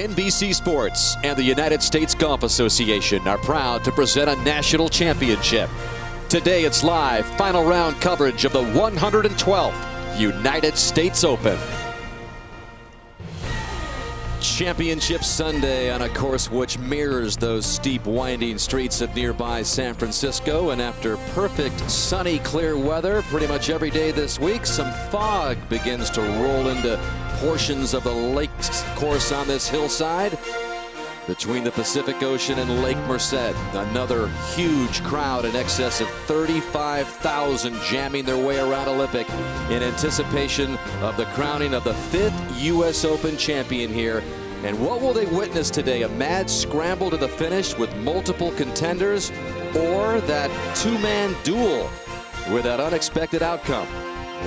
NBC Sports and the United States Golf Association are proud to present a national championship. Today it's live final round coverage of the 112th United States Open. Championship Sunday on a course which mirrors those steep winding streets of nearby San Francisco, and after perfect sunny clear weather pretty much every day this week, some fog begins to roll into portions of the lake course on this hillside between the Pacific Ocean and Lake Merced. Another huge crowd in excess of 35,000 jamming their way around Olympic in anticipation of the crowning of the 5th U.S. Open champion here. And what will they witness today? A mad scramble to the finish with multiple contenders, or that two-man duel with that unexpected outcome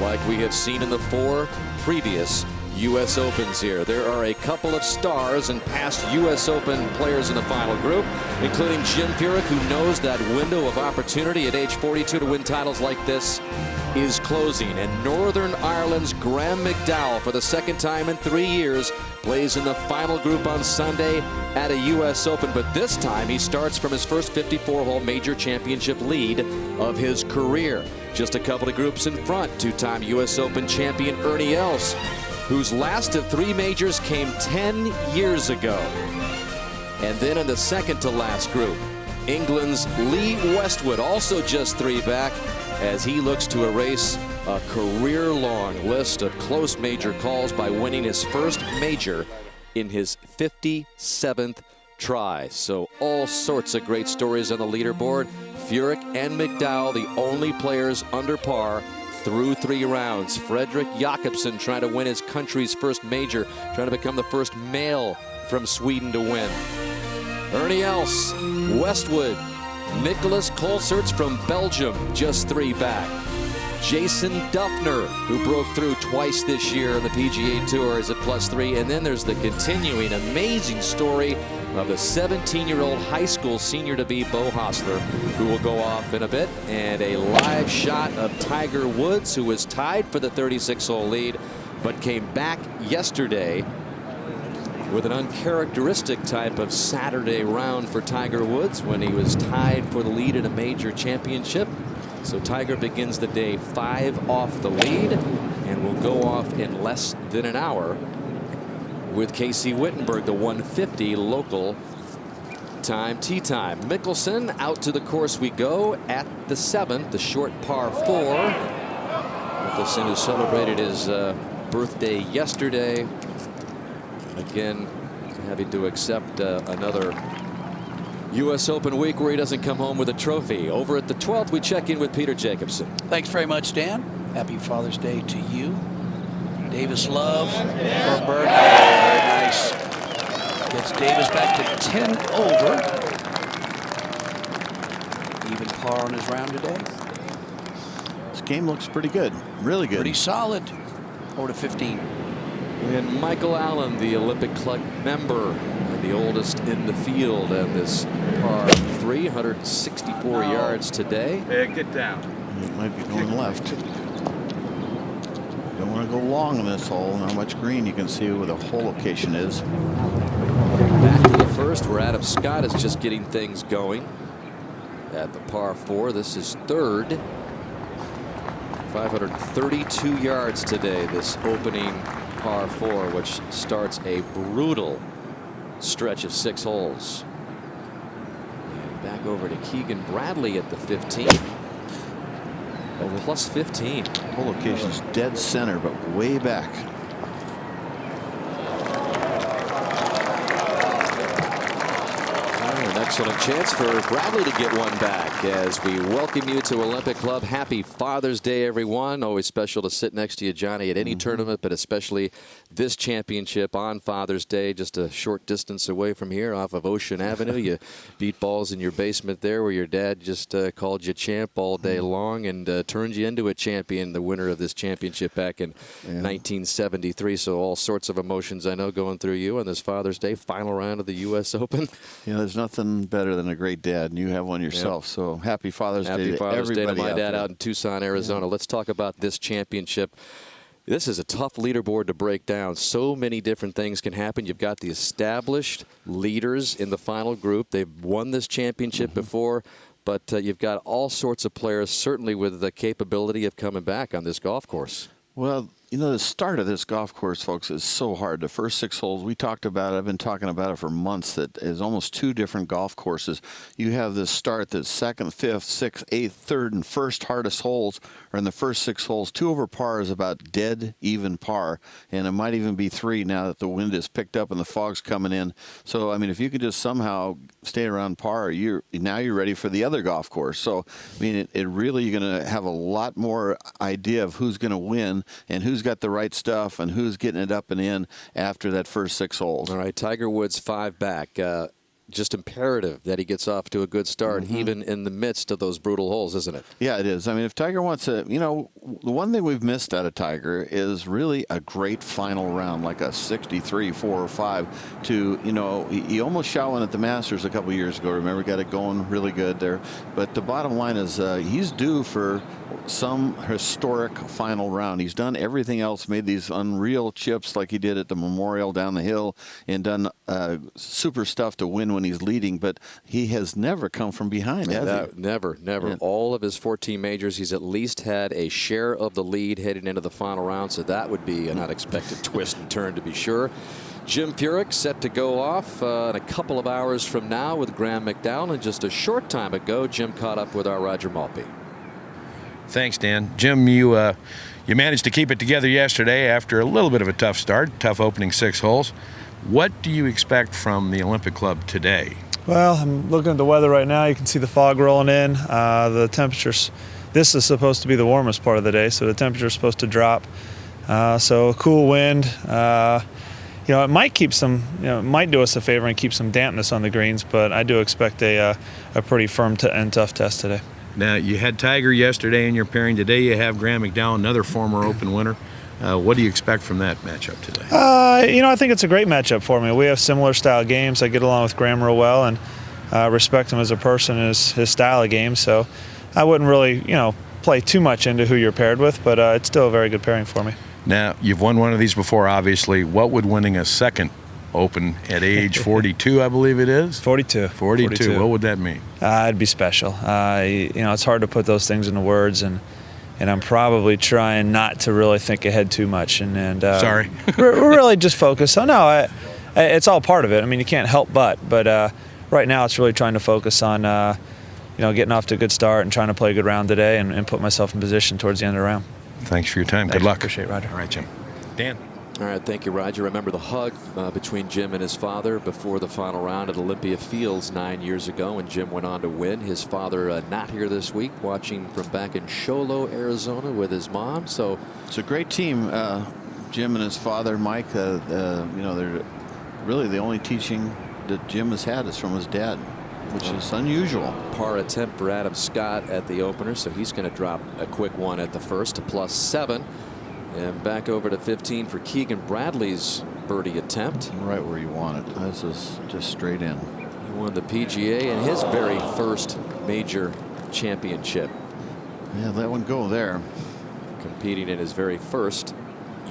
like we have seen in the 4 previous U.S. Opens here? There are a couple of stars and past U.S. Open players in the final group, including Jim Furyk, who knows that window of opportunity at age 42 to win titles like this is closing. And Northern Ireland's Graham McDowell, for the second time in 3 years, plays in the final group on Sunday at a U.S. Open, but this time he starts from his first 54-hole major championship lead of his career. Just a couple of groups in front, two-time U.S. Open champion Ernie Els, whose last of 3 majors came 10 years ago. And then in the second to last group, England's Lee Westwood, also just 3 back, as he looks to erase a career-long list of close major calls by winning his first major in his 57th try. So all sorts of great stories on the leaderboard. Furyk and McDowell, the only players under par through 3 rounds. Fredrik Jakobsen trying to win his country's first major, trying to become the first male from Sweden to win. Ernie Els, Westwood, Nicholas Colsaerts from Belgium, just 3 back. Jason Dufner, who broke through twice this year on the PGA Tour, is at +3. And then there's the continuing amazing story of the 17-year-old high school senior-to-be Beau Hossler, who will go off in a bit, and a live shot of Tiger Woods, who was tied for the 36-hole lead, but came back yesterday with an uncharacteristic type of Saturday round for Tiger Woods when he was tied for the lead in a major championship. So Tiger begins the day 5 off the lead and will go off in less than an hour with Casey Wittenberg, the 1:50 local time tee time. Mickelson out to the course we go at the 7th, the short par 4. Mickelson, who celebrated his birthday yesterday, again having to accept another U.S. Open week where he doesn't come home with a trophy. Over at the 12th, we check in with Peter Jacobsen. Thanks very much, Dan. Happy Father's Day to you. Davis Love for Berg. Very nice. Gets Davis back to 10 over. Even par on his round today. This game looks pretty good. Really good. Pretty solid. Over to 15. And Michael Allen, the Olympic Club member, and the oldest in the field, and this par 3, 164 yards today. Yeah, get down. It might be going left. Don't want to go long on this hole, and how much green you can see where the hole location is. Back to the first, where Adam Scott is just getting things going at the par 4. This is 3rd. 532 yards today, this opening par 4, which starts a brutal stretch of 6 holes. And back over to Keegan Bradley at the 15th. Plus 15. Hole location's dead center, but way back. An excellent chance for Bradley to get one back as we welcome you to Olympic Club. Happy Father's Day, everyone. Always special to sit next to you, Johnny, at any tournament, but especially this championship on Father's Day, just a short distance away from here off of Ocean Avenue. You beat balls in your basement there where your dad just called you champ all day long and turned you into a champion, the winner of this championship back in 1973. So all sorts of emotions, I know, going through you on this Father's Day, final round of the U.S. Open. You know, there's nothing better than a great dad, and you have one yourself. Yep. So happy Father's Day to Happy Father's Day to my dad there. out in Tucson, Arizona. Let's talk about this championship. This is a tough leaderboard to break down. So many different things can happen. You've got the established leaders in the final group. They've won this championship before, but you've got all sorts of players, certainly with the capability of coming back on this golf course. Well, you know, the start of this golf course, folks, is so hard. The first 6 holes, we talked about it. I've been talking about it for months. That is almost 2 different golf courses. You have this start that's 2nd, 5th, 6th, 8th, 3rd, and first hardest holes are in the first 6 holes. 2 over par is about dead even par, and it might even be 3 now that the wind is picked up and the fog's coming in. So, I mean, if you could just somehow stay around par, now you're ready for the other golf course. So, I mean, it really, you're going to have a lot more idea of who's going to win and who's got the right stuff and who's getting it up and in after that first 6 holes. All right, Tiger Woods 5 back. Just imperative that he gets off to a good start, even in the midst of those brutal holes, isn't it? Yeah, it is. I mean, if Tiger wants to, you know, the one thing we've missed out of Tiger is really a great final round, like a 63, 4 or 5 to, you know, he almost shot one at the Masters a couple years ago. Remember, got it going really good there. But the bottom line is he's due for some historic final round. He's done everything else, made these unreal chips like he did at the Memorial down the hill, and done super stuff to win when he's leading, but he has never come from behind, has he? Never. Yeah. All of his 14 majors, he's at least had a share of the lead heading into the final round, so that would be an unexpected twist and turn to be sure. Jim Furyk set to go off in a couple of hours from now with Graham McDowell, and just a short time ago, Jim caught up with our Roger Maltby. Thanks, Dan. Jim, you managed to keep it together yesterday after a little bit of a tough start, tough opening 6 holes. What do you expect from the Olympic Club today? Well, I'm looking at the weather right now. You can see the fog rolling in. The temperatures, this is supposed to be the warmest part of the day, so the temperature is supposed to drop. So a cool wind. You know, it might keep some, you know, it might do us a favor and keep some dampness on the greens, but I do expect a pretty firm and tough test today. Now, you had Tiger yesterday in your pairing. Today you have Graham McDowell, another former Open winner. What do you expect from that matchup today? You know, I think it's a great matchup for me. We have similar style games. I get along with Graham real well, and respect him as a person, his style of game. So I wouldn't really, you know, play too much into who you're paired with, but it's still a very good pairing for me. Now, you've won one of these before, obviously. What would winning a second Open at age 42, I believe it is? 42. 42. What would that mean? It'd be special. You know, it's hard to put those things into words, and I'm probably trying not to really think ahead too much. And sorry. we're really just focused. Oh, no, it's all part of it. I mean, you can't help but right now it's really trying to focus on, you know, getting off to a good start and trying to play a good round today and put myself in position towards the end of the round. Thanks for your time. Thanks. Good luck. Appreciate it, Roger. All right, Jim. Dan. All right, thank you, Roger. Remember the hug between Jim and his father before the final round at Olympia Fields 9 years ago, and Jim went on to win. His father not here this week, watching from back in Show Low, Arizona with his mom. So it's a great team. Jim and his father, Mike, you know, they're really the only teaching that Jim has had is from his dad, which is unusual. Par attempt for Adam Scott at the opener, so he's going to drop a quick one at the first to +7. And back over to 15 for Keegan Bradley's birdie attempt. Right where you want it. This is just straight in. He won the PGA in his very first major championship. Yeah, let one go there. Competing in his very first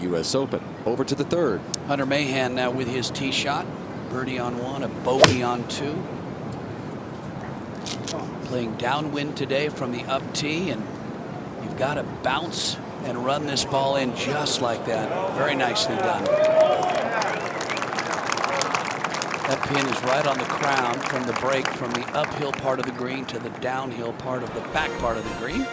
U.S. Open. Over to the third. Hunter Mahan now with his tee shot. Birdie on 1, a bogey on 2. Playing downwind today from the up tee, and you've got to bounce and run this ball in just like that. Very nicely done. That pin is right on the crown from the break from the uphill part of the green to the downhill part of the back part of the green.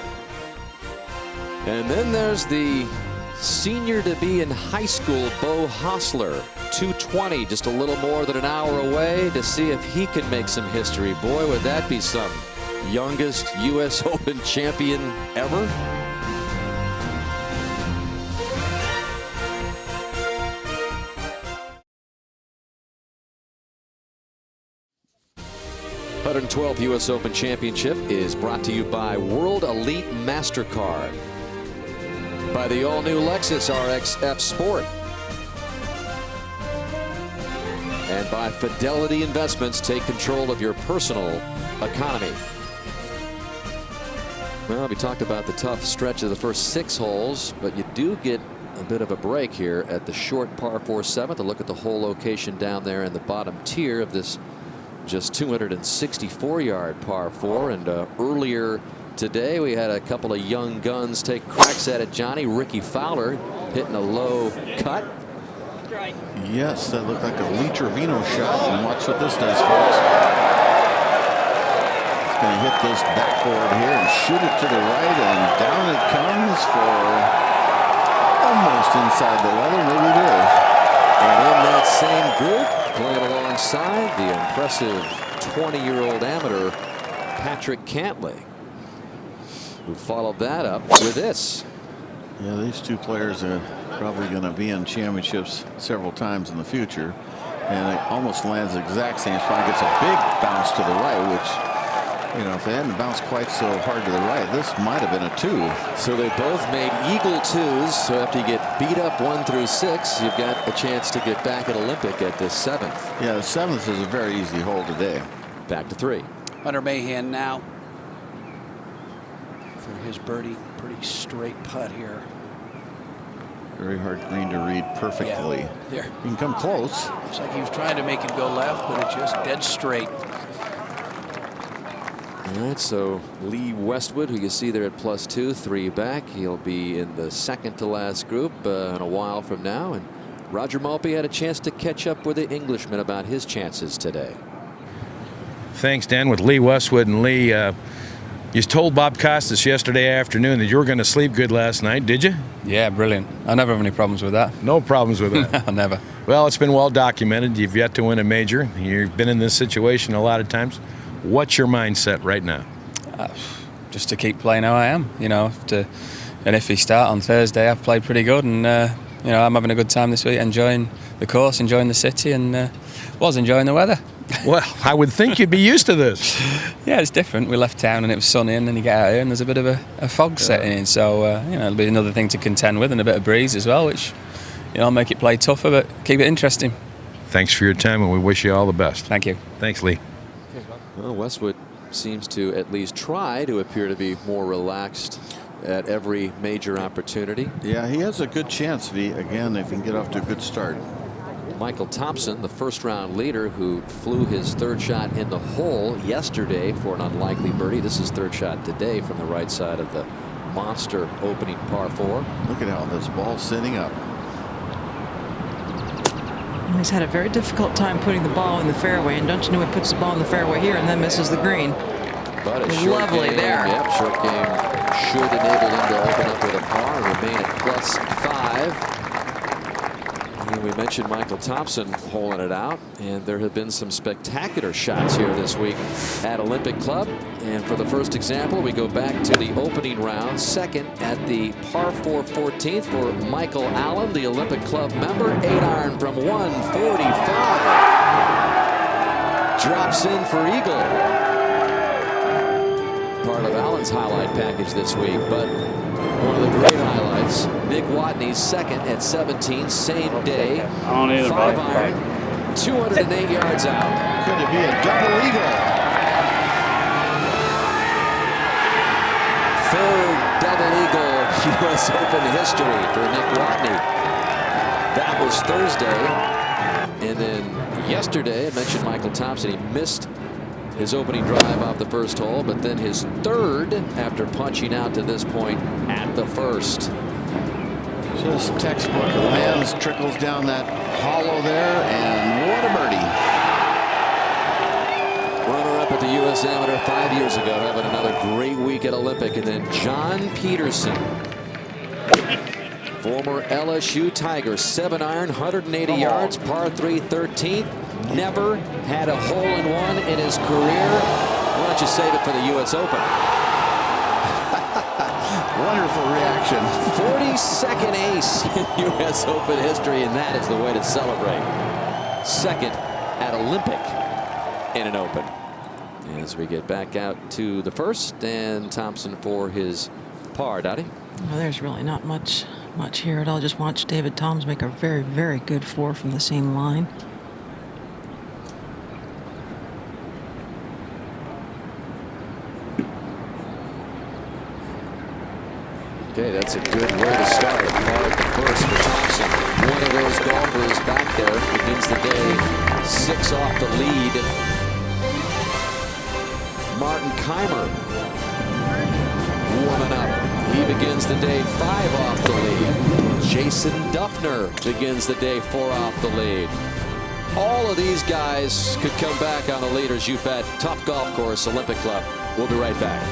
And then there's the senior to be in high school, Beau Hossler. 220, just a little more than an hour away to see if he can make some history. Boy, would that be some. Youngest U.S. Open champion ever. th U.S. Open Championship is brought to you by World Elite MasterCard, by the all-new Lexus RX F Sport, and by Fidelity Investments. Take control of your personal economy. Well, we talked about the tough stretch of the first 6 holes, but you do get a bit of a break here at the short par 4 7th. A look at the hole location down there in the bottom tier of this just 264-yard par 4. And earlier today we had a couple of young guns take cracks at it. Johnny, Ricky Fowler hitting a low cut. Yes, that looked like a Lee Trevino shot. And watch what this does, folks. It's going to hit this backboard here and shoot it to the right, and down it comes for almost inside the weather. Maybe it is. And in that same group, playing alongside the impressive 20-year-old amateur Patrick Cantlay, who followed that up with this. Yeah, these two players are probably going to be in championships several times in the future. And it almost lands the exact same spot. Gets a big bounce to the right, which, you know, if they hadn't bounced quite so hard to the right, this might have been a 2. So they both made eagle 2s. So after you get beat up 1 through 6, you've got a chance to get back at Olympic at the 7th. Yeah, the 7th is a very easy hole today. Back to 3. Hunter Mahan now for his birdie. Pretty straight putt here. Very hard green to read perfectly. Yeah, there. You can come close. Looks like he was trying to make it go left, but it just dead straight. All right, so Lee Westwood, who you see there at +2, 3 back. He'll be in the second to last group in a while from now. And Roger Maltby had a chance to catch up with the Englishman about his chances today. Thanks, Dan. With Lee Westwood and Lee, you told Bob Costas yesterday afternoon that you were going to sleep good last night, did you? Yeah, brilliant. I never have any problems with that. No problems with that. Never. Well, it's been well documented. You've yet to win a major. You've been in this situation a lot of times. What's your mindset right now? Just to keep playing how I am, you know. And if we start on Thursday, I've played pretty good, and you know, I'm having a good time this week, enjoying the course, enjoying the city, and was enjoying the weather. Well, I would think you'd be used to this. Yeah, it's different. We left town and it was sunny, and then you get out here and there's a bit of a fog setting in. So you know, it'll be another thing to contend with, and a bit of breeze as well, which, you know, make it play tougher but keep it interesting. Thanks for your time, and we wish you all the best. Thank you. Thanks, Lee. Well, Westwood seems to at least try to appear to be more relaxed at every major opportunity. Yeah, he has a good chance, again, if he can get off to a good start. Michael Thompson, the first-round leader, who flew his third shot in the hole yesterday for an unlikely birdie. This is third shot today from the right side of the monster opening par 4. Look at how this ball's sitting up. He's had a very difficult time putting the ball in the fairway, and don't you know he puts the ball in the fairway here and then misses the green. But a short Lovely game, there. Yep, short game should enable him to open up with a par and remain at +5. And we mentioned Michael Thompson holing it out, and there have been some spectacular shots here this week at Olympic Club. And for the first example, we go back to the opening round, second at the par 4 14th for Michael Allen, the Olympic Club member. 8-iron from 145. Drops in for eagle. Part of Allen's highlight package this week, but one of the great highlights, Nick Watney's second at 17, same day. 5-iron, 208 yards out. Could it be a double eagle? Third double eagle U.S. Open history for Nick Watney. That was Thursday. And then yesterday, I mentioned Michael Thompson. He missed his opening drive off the first hole, but then his third after punching out to this point at the first. Just textbook. Lands, trickles down that hollow there, and what a birdie. Runner-up at the U.S. Amateur 5 years ago, having another great week at Olympic. And then John Peterson, former LSU Tiger, 7-iron, 180 yards, par 3, 13th. Never had a hole-in-one in his career. Why don't you save it for the U.S. Open? Wonderful reaction. 42nd ace in U.S. Open history, and that is the way to celebrate. Second at Olympic in an Open. As we get back out to the first, and Thompson for his par. Dottie? Well, there's really not much here at all. Just watch David Toms make a very, very good 4 from the same line. Okay, that's a good way to start. Par at the first for golfers back there. Begins the day 6 off the lead. Martin Keimer warming up. He begins the day 5 off the lead. Jason Duffner begins the day 4 off the lead. All of these guys could come back on the leaders, you bet. Tough golf course, Olympic Club. We'll be right back.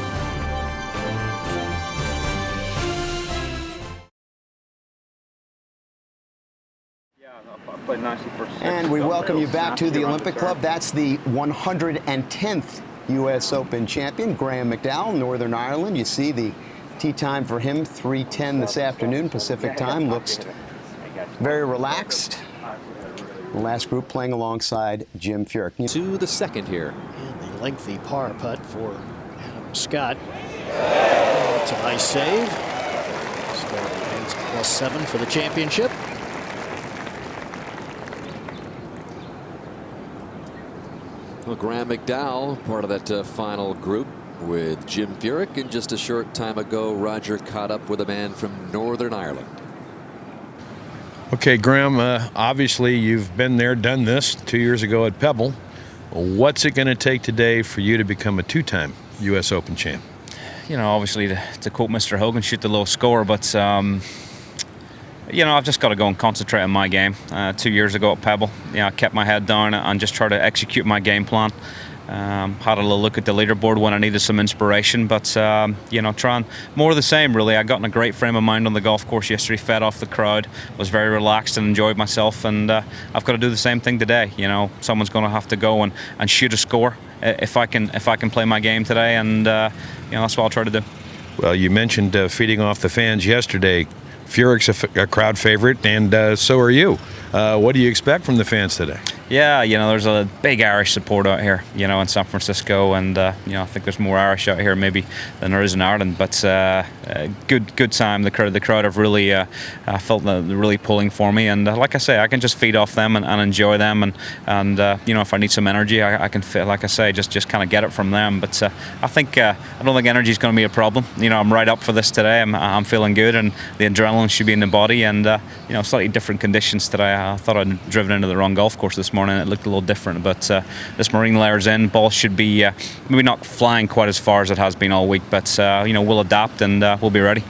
And we welcome you back to the Olympic Club. That's the 110th U.S. Open champion, Graham McDowell, Northern Ireland. You see the tee time for him, 3:10 this afternoon, Pacific time. Looks very relaxed. The last group playing alongside Jim Furyk. To the second here. And the lengthy par putt for Adam Scott. It's a nice save. Scott remains +7 for the championship. Well, Graham McDowell, part of that final group with Jim Furyk. And just a short time ago, Roger caught up with a man from Northern Ireland. Okay, Graham, obviously you've been there, done this 2 years ago at Pebble. What's it going to take today for you to become a 2-time U.S. Open champ? You know, obviously to quote Mr. Hogan, shoot the low score, but you know, I've just got to go and concentrate on my game. 2 years ago at Pebble, you know, I kept my head down and just tried to execute my game plan. Had a little look at the leaderboard when I needed some inspiration, but you know, trying more of the same really. I got in a great frame of mind on the golf course yesterday, fed off the crowd, was very relaxed and enjoyed myself, and I've got to do the same thing today. You know, someone's going to have to go and shoot a score if I can play my game today, and you know, that's what I'll try to do. Well, you mentioned feeding off the fans yesterday. Furyk's a crowd favorite, and so are you. What do you expect from the fans today? Yeah, you know, there's a big Irish support out here, you know, in San Francisco, and you know, I think there's more Irish out here maybe than there is in Ireland. But good time. The crowd have really felt they're really pulling for me, and like I say, I can just feed off them and enjoy them, and you know, if I need some energy, I can fit, like I say, just kind of get it from them. But I think I don't think energy is going to be a problem. You know, I'm right up for this today. I'm feeling good, and the adrenaline should be in the body, and you know, slightly different conditions today. I thought I'd driven into the wrong golf course this morning. It looked a little different, but this marine layer's in. Ball should be maybe not flying quite as far as it has been all week, but you know, we'll adapt and we'll be ready.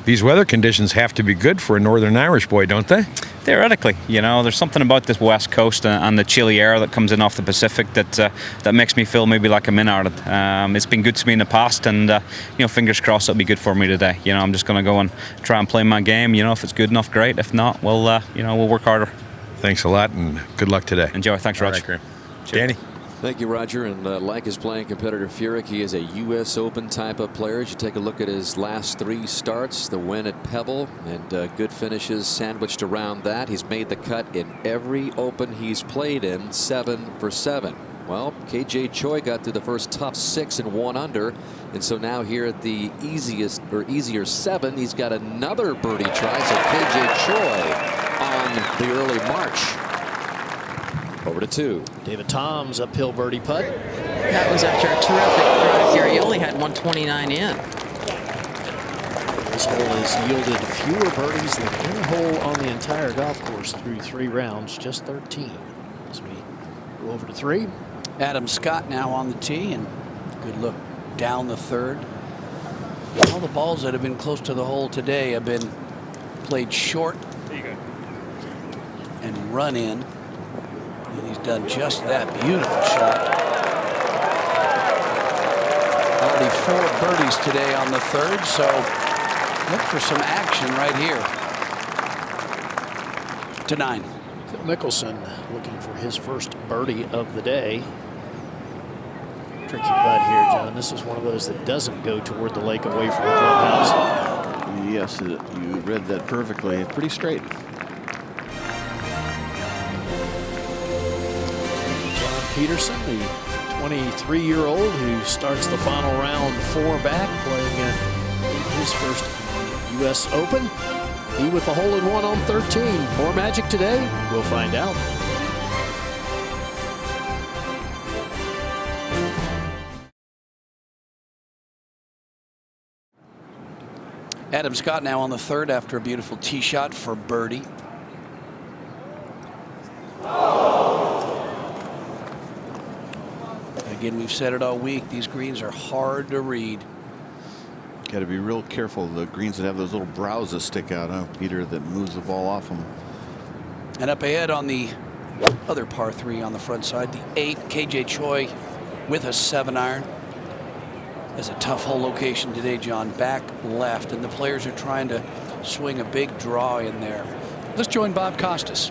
These weather conditions have to be good for a Northern Irish boy, don't they? Theoretically, you know, there's something about this West Coast and the chilly air that comes in off the Pacific that makes me feel maybe like I'm in Ireland. It's been good to me in the past, and you know, fingers crossed it'll be good for me today. You know, I'm just going to go and try and play my game. You know, if it's good enough, great. If not, well, you know, we'll work harder. Thanks a lot, and good luck today. Enjoy. Thanks, Roger. Right, Danny. Thank you, Roger. And like his playing competitor Furyk, he is a U.S. Open type of player. As you take a look at his last 3 starts, the win at Pebble and good finishes sandwiched around that. He's made the cut in every Open he's played in, 7 for 7. Well, KJ Choi got through the first tough 6 and 1 under, and so now here at the easier 7, he's got another birdie try. So KJ Choi on the early march. Over to 2. David Toms uphill birdie putt. That was after a terrific drive here. He only had 129 in. This hole has yielded fewer birdies than any hole on the entire golf course through 3 rounds, just 13. As we go over to 3. Adam Scott now on the tee, and good look down the 3rd. All the balls that have been close to the hole today have been played short and run in. And he's done just that. Beautiful shot. Already 4 birdies today on the 3rd, so look for some action right here. To 9. Phil Mickelson looking for his first birdie of the day. Tricky putt here, John. This is one of those that doesn't go toward the lake away from the clubhouse. Yes, you read that perfectly. Pretty straight. Peterson, the 23-year-old who starts the final round 4 back, playing in his first U.S. Open. He with the hole-in-one on 13. More magic today? We'll find out. Adam Scott now on the 3rd after a beautiful tee shot for birdie. Again, we've said it all week. These greens are hard to read. Got to be real careful. The greens that have those little brows that stick out, huh, Peter, that moves the ball off them. And up ahead on the other par 3 on the front side, the 8th, KJ Choi with a 7-iron. It's a tough hole location today, John. Back left, and the players are trying to swing a big draw in there. Let's join Bob Costas.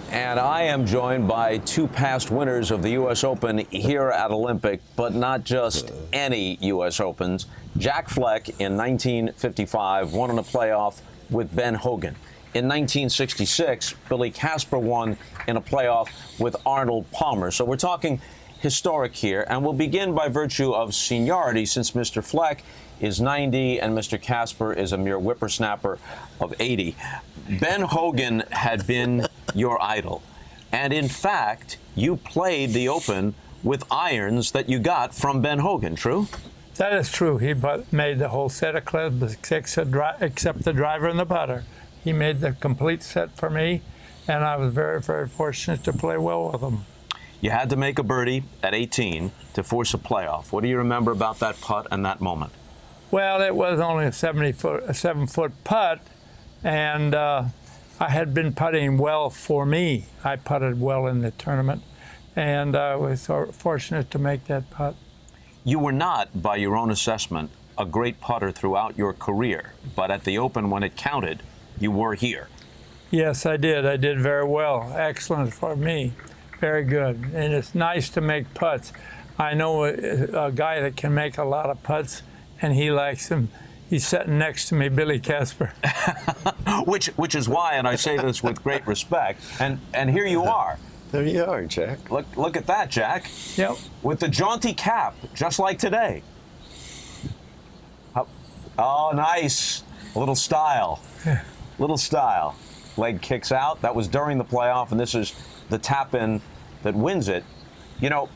And I am joined by 2 past winners of the U.S. Open here at Olympic, but not just any U.S. Opens. Jack Fleck in 1955 won in a playoff with Ben Hogan. In 1966, Billy Casper won in a playoff with Arnold Palmer. So we're talking historic here, and we'll begin by virtue of seniority, since Mr. Fleck is 90 and Mr. Casper is a mere whippersnapper of 80. Ben Hogan had been your idol, and in fact, you played the Open with irons that you got from Ben Hogan, true? That is true. He made the whole set of clubs except the driver and the putter. He made the complete set for me, and I was very, very fortunate to play well with him. You had to make a birdie at 18 to force a playoff. What do you remember about that putt and that moment? Well, it was only a 7-foot putt, and I had been putting well for me. I putted well in the tournament, and I was fortunate to make that putt. You were not, by your own assessment, a great putter throughout your career, but at the Open when it counted, you were here. Yes, I did. I did very well. Excellent for me. Very good. And it's nice to make putts. I know a guy that can make a lot of putts, and he likes them. He's sitting next to me, Billy Casper. which is why, and I say this with great respect, and here you are. There you are, Jack. Look at that, Jack. Yep. With the jaunty cap, just like today. Oh, nice. A little style. Little style. Leg kicks out. That was during the playoff, and this is the tap-in that wins it. You know,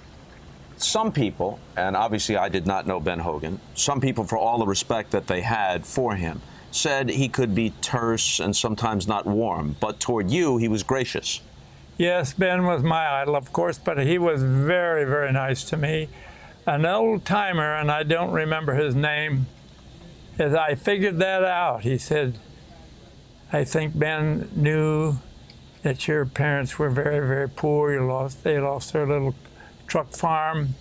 some people, and obviously I did not know Ben Hogan, some people, for all the respect that they had for him, said he could be terse and sometimes not warm, but toward you, he was gracious. Yes, Ben was my idol, of course, but he was very, very nice to me. An old timer, and I don't remember his name, as I figured that out, he said, I think Ben knew that your parents were very, very poor. They lost their little truck farm,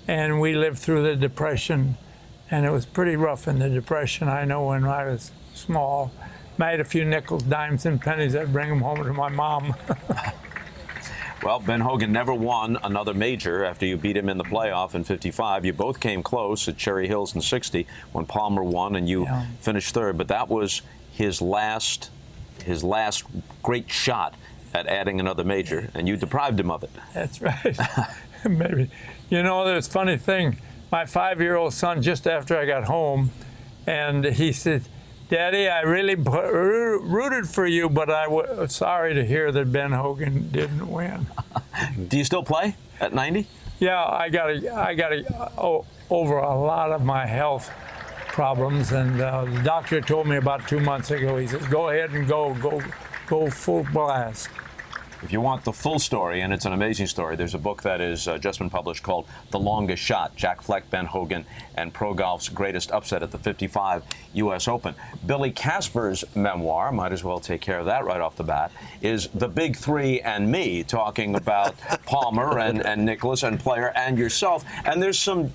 and we lived through the Depression, and it was pretty rough in the Depression. I know when I was small, made a few nickels, dimes, and pennies. I'd bring them home to my mom. Well, Ben Hogan never won another major after you beat him in the playoff in 55. You both came close at Cherry Hills in 60 when Palmer won and you finished third, but that was his last great shot at adding another major, and you deprived him of it. That's right. Maybe. You know, there's a funny thing. My 5-year-old son, just after I got home, and he said, Daddy, I really rooted for you, but I was sorry to hear that Ben Hogan didn't win. Do you still play at 90? Yeah, I got over a lot of my health problems, and the doctor told me about 2 months ago, he said, go ahead and go full blast. If you want the full story, and it's an amazing story, there's a book that is just been published called The Longest Shot, Jack Fleck, Ben Hogan, and Pro Golf's Greatest Upset at the 55 U.S. Open. Billy Casper's memoir, might as well take care of that right off the bat, is The Big Three and Me, talking about Palmer and Nicklaus and Player and yourself. And there's some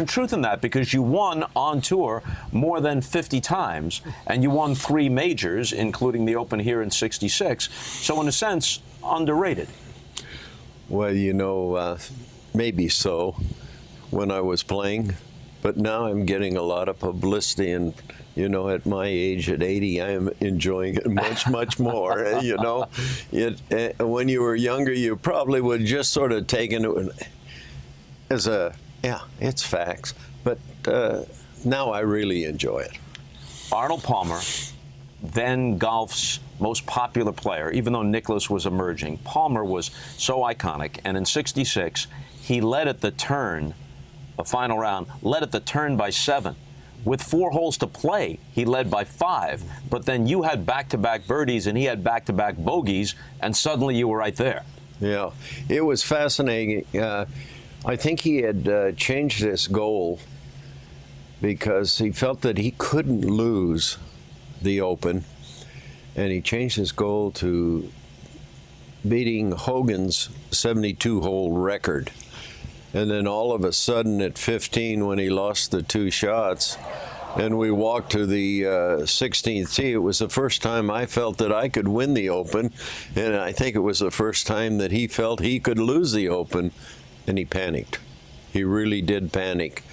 truth in that, because you won on tour more than 50 times, and you won 3 majors, including the Open here in 66. So in a sense, underrated. Well, you know, maybe so when I was playing, but now I'm getting a lot of publicity, and you know, at my age, at 80, I am enjoying it much, much more. You know, when you were younger, you probably would just sort of take it as it's facts, but now I really enjoy it. Arnold Palmer, then golf's most popular player, even though Nicklaus was emerging. Palmer was so iconic, and in 66, he led at the turn, the final round, led at the turn by 7. With 4 holes to play, he led by 5, but then you had back-to-back birdies and he had back-to-back bogeys, and suddenly you were right there. Yeah, it was fascinating. I think he had changed his goal because he felt that he couldn't lose the Open, and he changed his goal to beating Hogan's 72-hole record. And then all of a sudden at 15, when he lost the 2 shots, and we walked to the 16th tee, it was the first time I felt that I could win the Open, and I think it was the first time that he felt he could lose the Open, and he panicked. He really did panic.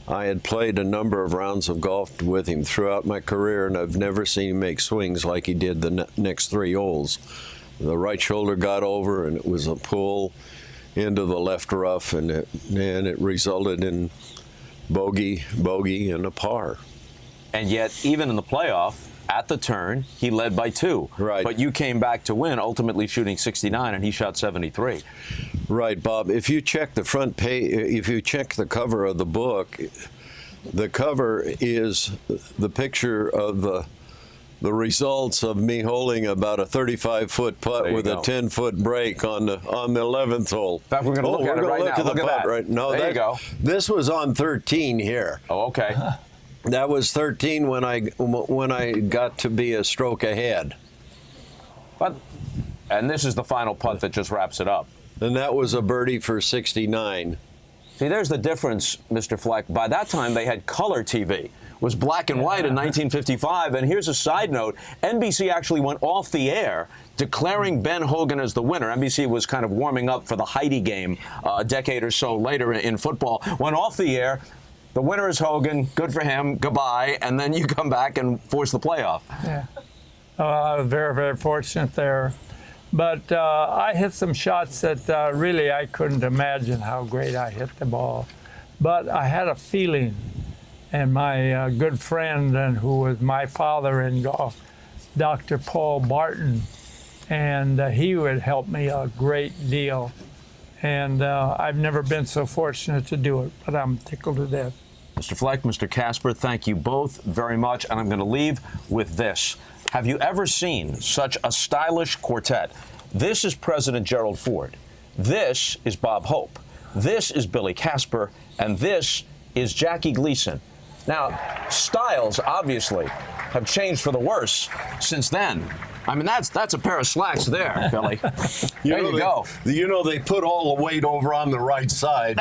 I had played a number of rounds of golf with him throughout my career, and I've never seen him make swings like he did the next 3 holes. The right shoulder got over, and it was a pull into the left rough, and it resulted in bogey, and a par. And yet, even in the playoff, at the turn, he led by 2. Right. But you came back to win, ultimately shooting 69, and he shot 73. Right, Bob. If you check the front page, if you check the cover of the book, the cover is the picture of the results of me holding about a 35-foot putt with a 10-foot break on the 11th hole. In fact, we're going to look at it right now. Look at that. Right? No, there you go. This was on 13 here. Oh, okay. That was 13 when I got to be a stroke ahead. And this is the final putt that just wraps it up. And that was a birdie for 69. See, there's the difference, Mr. Fleck. By that time, they had color TV. It was black and white in 1955. And here's a side note. NBC actually went off the air declaring Ben Hogan as the winner. NBC was kind of warming up for the Heidi game a decade or so later in football. Went off the air. The winner is Hogan. Good for him. Goodbye. And then you come back and force the playoff. Yeah. I was very, very fortunate there. But I hit some shots that really I couldn't imagine how great I hit the ball. But I had a feeling, and my good friend, and who was my father in golf, Dr. Paul Barton, and he would help me a great deal. And I've never been so fortunate to do it, but I'm tickled to death. Mr. Fleck, Mr. Casper, thank you both very much. And I'm going to leave with this. Have you ever seen such a stylish quartet? This is President Gerald Ford. This is Bob Hope. This is Billy Casper. And this is Jackie Gleason. Now, styles obviously have changed for the worse since then. I mean, that's a pair of slacks there, Billy. There you go. You know, they put all the weight over on the right side.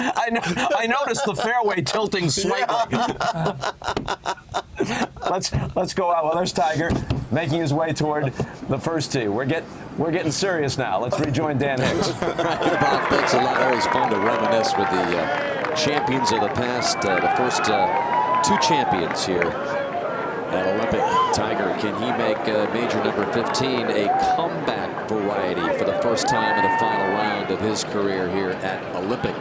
I noticed the fairway tilting slightly. Let's go out. Well, there's Tiger making his way toward the first tee. We're getting serious now. Let's rejoin Dan Hicks. Bob, thanks a lot. Always fun to reminisce with the champions of the past, the first 2 champions here at Olympic. Tiger, can he make major number 15 a comeback variety for the first time in the final round of his career here at Olympic?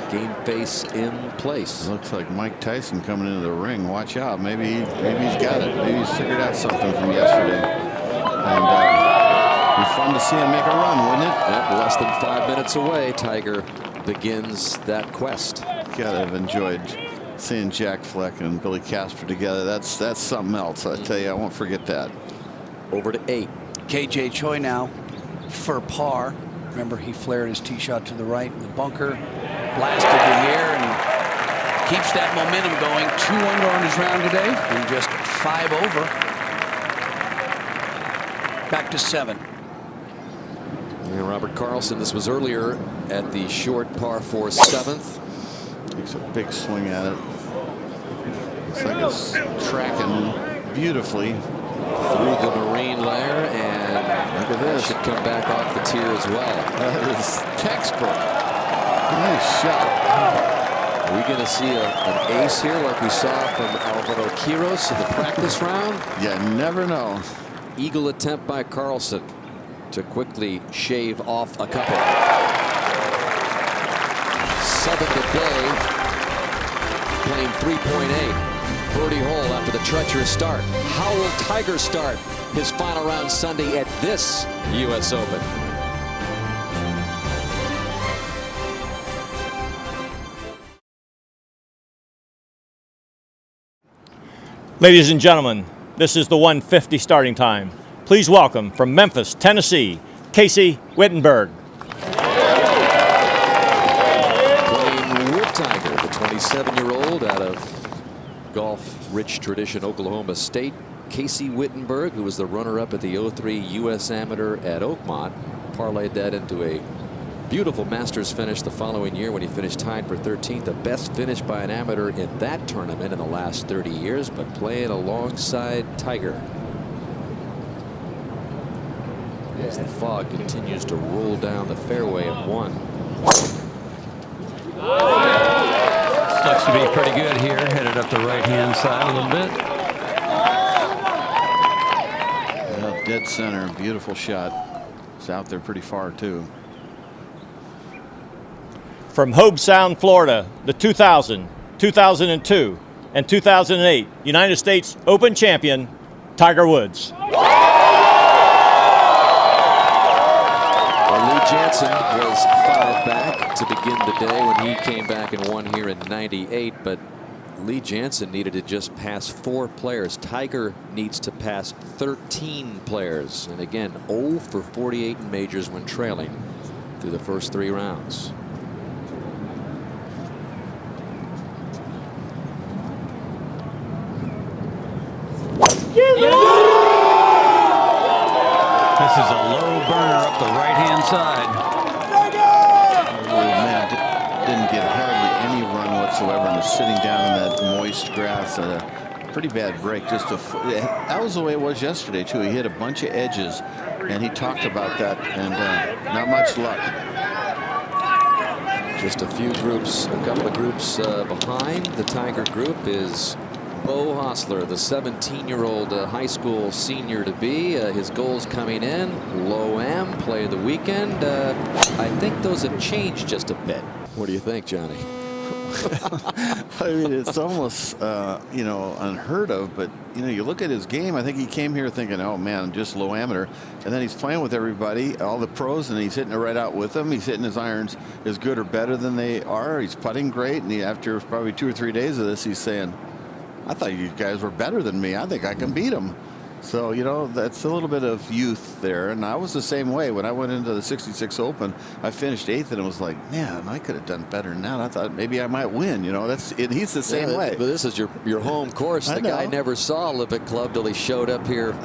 Game face in place. Looks like Mike Tyson coming into the ring. Watch out. Maybe he's got it. Maybe he's figured out something from yesterday. And it'd be fun to see him make a run, wouldn't it? Yep, less than 5 minutes away, Tiger begins that quest. Gotta have enjoyed seeing Jack Fleck and Billy Casper together. That's something else. I tell you, I won't forget that. Over to 8. KJ Choi now for par. Remember, he flared his tee shot to the right in the bunker, blasted in the air, and keeps that momentum going. 2 under on his round today, and just 5 over. Back to 7. And Robert Carlson, this was earlier at the short par 4 7th. Takes a big swing at it. Looks like it's tracking beautifully through the marine layer, and look at this. Should come back off the tier as well. That is textbook. Nice shot. Are we going to see an ace here like we saw from Alvaro Quiros in the practice round? You never know. Eagle attempt by Carlson to quickly shave off a couple. 7th today, playing 3.8. Birdie hole after the treacherous start. How will Tiger start his final round Sunday at this U.S. Open? Ladies and gentlemen, this is the 1:50 starting time. Please welcome from Memphis, Tennessee, Casey Wittenberg. year-old out of golf-rich tradition Oklahoma State, Casey Wittenberg, who was the runner-up at the 03 U.S. Amateur at Oakmont, parlayed that into a beautiful Masters finish the following year when he finished tied for 13th, the best finish by an amateur in that tournament in the last 30 years, but playing alongside Tiger. As the fog continues to roll down the fairway at 1. Looks to be pretty good here, headed up the right-hand side a little bit. Well, dead center, beautiful shot. It's out there pretty far too. From Hobe Sound, Florida, the 2000, 2002, and 2008 United States Open champion, Tiger Woods. Well, Lee Janzen was 5 back to begin the day when he came back and won here in '98, but Lee Janzen needed to just pass 4 players. Tiger needs to pass 13 players, and again 0 for 48 in majors when trailing through the first 3 rounds. This is a low burner up the right-hand side. Oh man, didn't get hardly any run whatsoever, and was sitting down in that moist grass. Pretty bad break. That was the way it was yesterday too. He hit a bunch of edges, and he talked about that, and not much luck. Just a few groups, a couple of groups behind the Tiger group is Beau Hossler, the 17-year-old high school senior to be. His goals coming in, Low-Am, play of the weekend. I think those have changed just a bit. What do you think, Johnny? I mean, it's almost you know, unheard of, but you know, you look at his game. I think he came here thinking, oh man, just low amateur, and then he's playing with everybody, all the pros, and he's hitting it right out with them. He's hitting his irons as good or better than they are. He's putting great, and after probably 2 or 3 days of this, he's saying, I thought you guys were better than me. I think I can beat them. So, you know, that's a little bit of youth there. And I was the same way. When I went into the 66 Open, I finished 8th, and it was like, man, I could have done better than that. I thought maybe I might win. You know, and he's the same way. But this is your home course. The guy never saw Olympic Club till he showed up here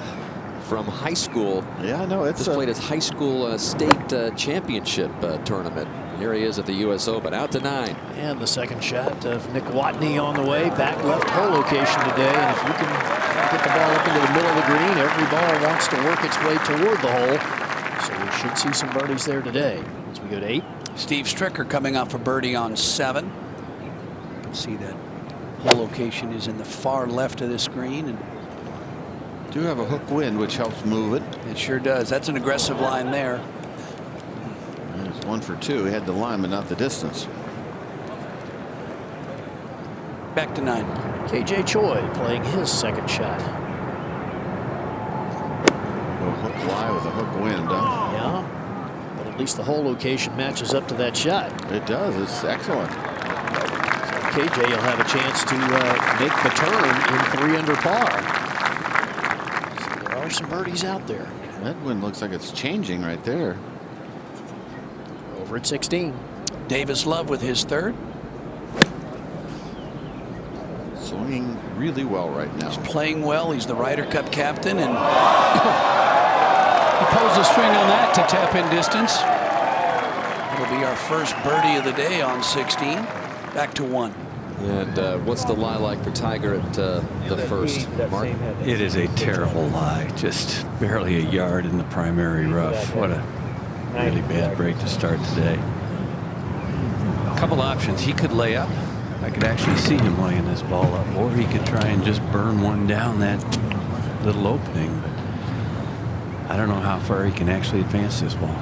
from high school. Yeah, I know. Just played his high school state championship tournament. Here he is at the U.S. Open, out to 9. And the second shot of Nick Watney on the way, back left hole location today. And if you can get the ball up into the middle of the green, every ball wants to work its way toward the hole. So we should see some birdies there today as we go to 8. Steve Stricker coming off a birdie on 7. You can see that hole location is in the far left of this green. And do have a hook wind, which helps move it. It sure does. That's an aggressive line there. It's 1 for 2. He had the line, but not the distance. Back to 9. KJ Choi playing his second shot. Go hook fly with a hook wind, huh? Yeah, but at least the hole location matches up to that shot. It does. It's excellent. So KJ will have a chance to make the turn in 3 under par. So there are some birdies out there. That wind looks like it's changing right there. Over at 16. Davis Love with his 3rd. Swinging really well right now. He's playing well. He's the Ryder Cup captain, and he pulls a string on that to tap in distance. It'll be our first birdie of the day on 16. Back to 1. And what's the lie like for Tiger at the first, Mark? It is a terrible lie. Just barely a yard in the primary rough. What a really bad break to start today. A couple options. He could lay up. I could actually see him laying this ball up, or he could try and just burn one down that little opening. But I don't know how far he can actually advance this ball.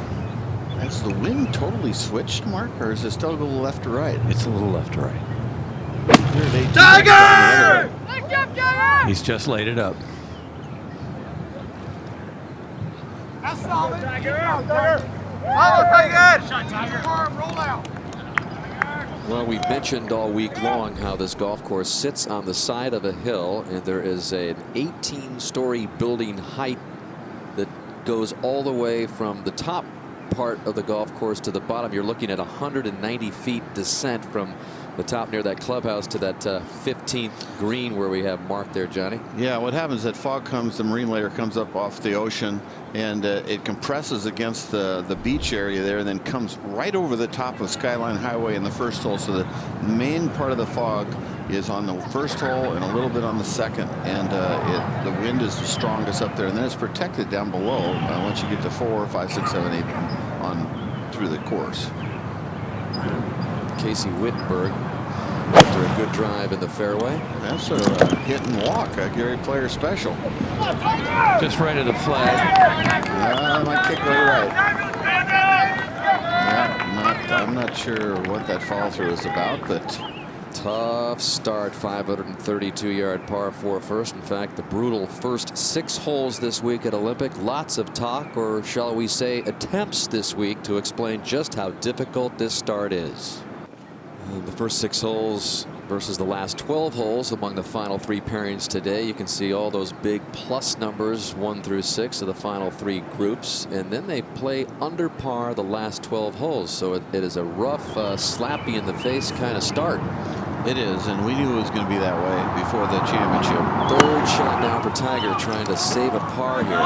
Has the wind totally switched, Mark, or is it still a little left to right? It's a little left to right. Tiger! He's just laid it up. That's solid. Tiger! Roll out. Well, we mentioned all week long how this golf course sits on the side of a hill, and there is an 18-story building height that goes all the way from the top part of the golf course to the bottom. You're looking at 190 feet descent from the top near that clubhouse to that 15th green where we have marked there, Johnny. Yeah, what happens is that fog comes, the marine layer comes up off the ocean, and it compresses against the beach area there, and then comes right over the top of Skyline Highway in the first hole. So the main part of the fog is on the first hole and a little bit on the second, and the wind is the strongest up there, and then it's protected down below once you get to 4, 5, 6, 7, 8 on through the course. Casey Wittenberg after a good drive in the fairway. That's a hit and walk, a Gary Player special. Just right of the flag. Might kick right. Yeah, I'm not sure what that follow through is about, but tough start. 532-yard par 4 first. In fact, the brutal first 6 holes this week at Olympic. Lots of talk, or shall we say attempts this week, to explain just how difficult this start is. The first 6 holes versus the last 12 holes among the final 3 pairings today. You can see all those big plus numbers 1 through 6 of the final 3 groups, and then they play under par the last 12 holes. So it is a rough, slappy in the face kind of start. It is, and we knew it was going to be that way before the championship. Third shot now for Tiger, trying to save a par here.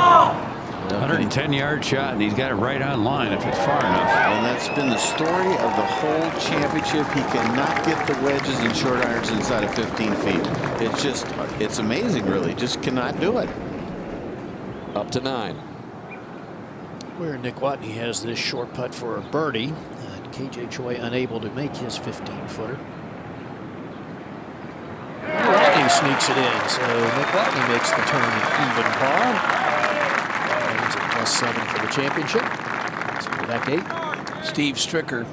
110-yard shot, and he's got it right on line if it's far enough. And that's been the story of the whole championship. He cannot get the wedges and short irons inside of 15 feet. It's just, it's amazing, really. Just cannot do it. Up to 9. Where Nick Watney has this short putt for a birdie. KJ Choi unable to make his 15-footer. Watney sneaks it in, so Nick Watney makes the turn at even par. +7 for the championship. So back 8. Steve Stricker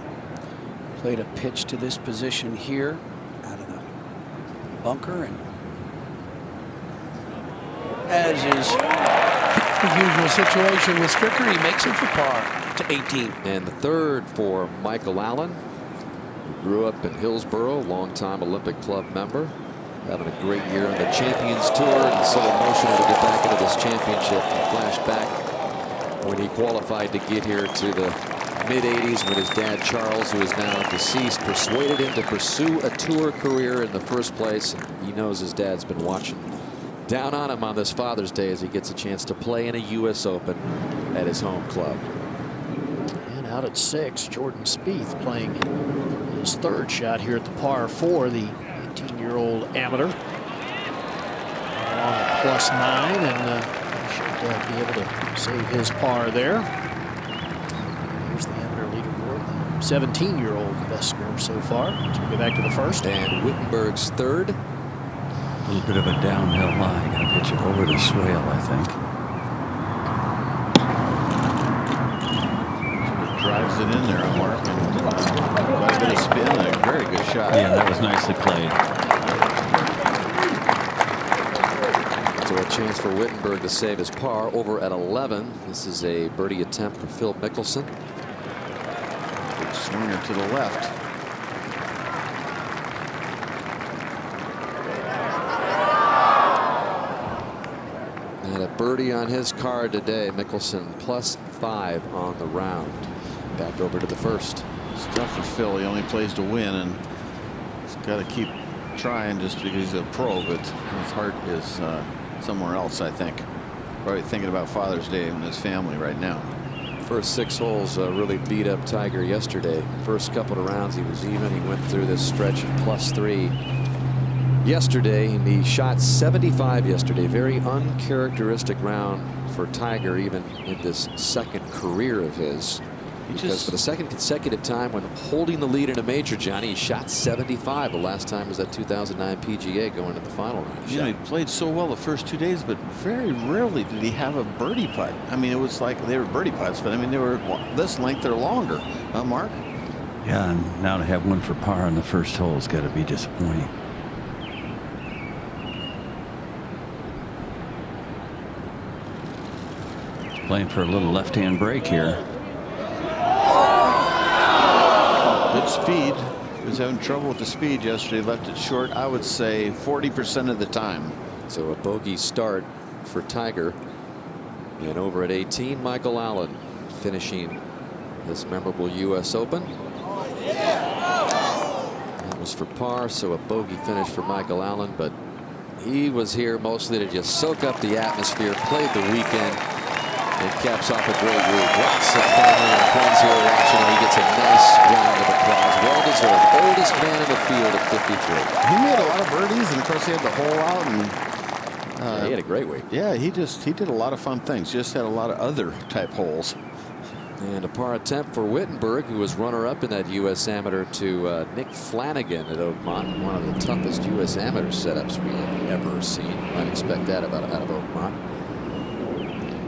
played a pitch to this position here out of the bunker, and as is the usual situation with Stricker, he makes it for par to 18. And the third for Michael Allen, who grew up in Hillsboro, longtime Olympic Club member, having a great year on the Champions Tour, and so emotional to get back into this championship and flash back when he qualified to get here to the mid-'80s when his dad Charles, who is now deceased, persuaded him to pursue a tour career in the first place. And he knows his dad's been watching down on him on this Father's Day as he gets a chance to play in a U.S. Open at his home club. And out at 6, Jordan Spieth playing his 3rd shot here at the par 4, the 18-year-old amateur. Along at +9, and be able to save his par there. Here's the amateur leaderboard. The 17-year-old best score so far. So we'll go back to the first. And Wittenberg's 3rd. A little bit of a downhill lie. Got to pitch it over the swale, I think. Drives it in there, Mark. Quite a bit of spin and a very good shot. Yeah, that was nicely played. So a chance for Wittenberg to save his par over at 11. This is a birdie attempt for Phil Mickelson. Big swinger to the left. And a birdie on his card today. Mickelson +5 on the round. Back over to the first. It's tough for Phil. He only plays to win, and he's got to keep trying just because he's a pro, but his heart is somewhere else, I think. Probably thinking about Father's Day and his family right now. First 6 holes really beat up Tiger yesterday. First couple of rounds he was even. He went through this stretch of +3 yesterday, and he shot 75 yesterday. Very uncharacteristic round for Tiger, even in this second career of his. Because for the second consecutive time when holding the lead in a major, Johnny, he shot 75. The last time was that 2009 PGA going to the final round. You know, he played so well the first 2 days, but very rarely did he have a birdie putt. I mean, it was like they were birdie putts, but I mean, they were this length or longer. Mark? Yeah, and now to have one for par on the first hole has got to be disappointing. Playing for a little left-hand break here. Good speed. He was having trouble with the speed yesterday. Left it short, I would say 40% of the time. So a bogey start for Tiger. And over at 18, Michael Allen finishing this memorable U.S. Open. That was for par, so a bogey finish for Michael Allen, but he was here mostly to just soak up the atmosphere, played the weekend, and caps off a great week. Lots of family and friends here watching, and he gets a nice round of applause. Well-deserved. Oldest man in the field at 53. He made a lot of birdies, and of course he had the hole out, and yeah, he had a great week. Yeah, he did a lot of fun things. Just had a lot of other type holes. And a par attempt for Wittenberg, who was runner-up in that U.S. Amateur, to Nick Flanagan at Oakmont, one of the toughest U.S. Amateur setups we have ever seen. Might expect that out of Oakmont.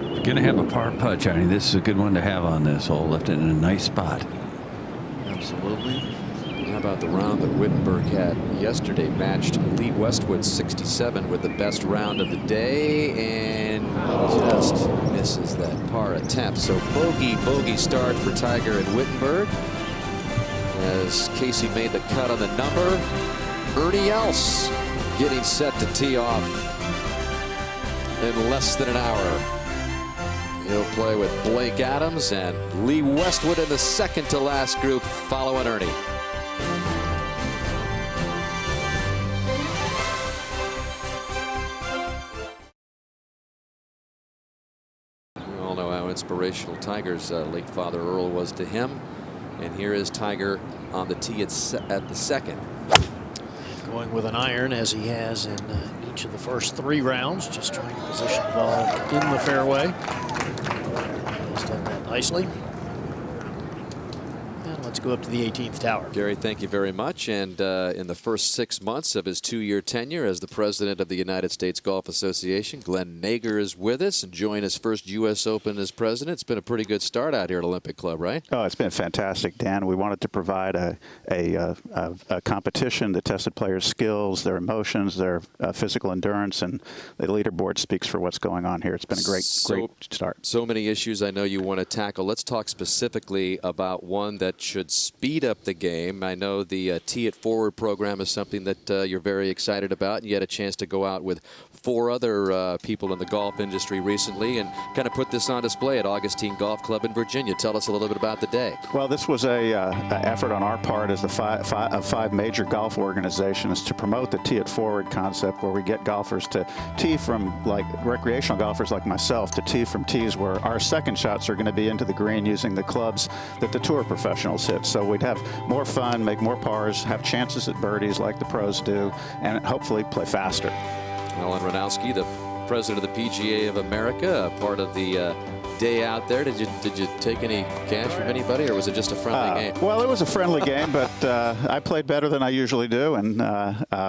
You're going to have a par putt, Johnny. This is a good one to have on this hole. Left it in a nice spot. Absolutely. How about the round that Wittenberg had yesterday? Matched Lee Westwood's 67 with the best round of the day, and just misses that par attempt. So bogey start for Tiger and Wittenberg as Casey made the cut on the number. Ernie Els getting set to tee off in less than an hour. He'll play with Blake Adams and Lee Westwood in the second to last group following Ernie. We all know how inspirational Tiger's late father Earl was to him. And here is Tiger on the tee at the second. Going with an iron as he has in each of the first 3 rounds, just trying to position the ball in the fairway. He's done that nicely. And let's go up to the 18th tower. Gary, thank you very much. And in the first 6 months of his 2-year tenure as the president of the United States Golf Association, Glenn Nager is with us, enjoying his first U.S. Open as president. It's been a pretty good start out here at Olympic Club, right? Oh, it's been fantastic, Dan. We wanted to provide a competition that tested players' skills, their emotions, their physical endurance, and the leaderboard speaks for what's going on here. It's been a great start. So many issues I know you want to tackle. Let's talk specifically about one that should speed up the game. I know the Tee It Forward program is something that you're very excited about, and you had a chance to go out with 4 other people in the golf industry recently and kind of put this on display at Augustine Golf Club in Virginia. Tell us a little bit about the day. Well, this was a effort on our part as the 5 major golf organizations to promote the Tee It Forward concept, where we get golfers to tee from, like recreational golfers like myself, to tee from tees where our second shots are going to be into the green using the clubs that the tour professionals hit. So we'd have more fun, make more pars, have chances at birdies like the pros do, and hopefully play faster. Alan Ranowski, the president of the PGA of America, part of the day out there. Did you take any cash from anybody, or was it just a friendly game? Well, it was a friendly game, but I played better than I usually do, and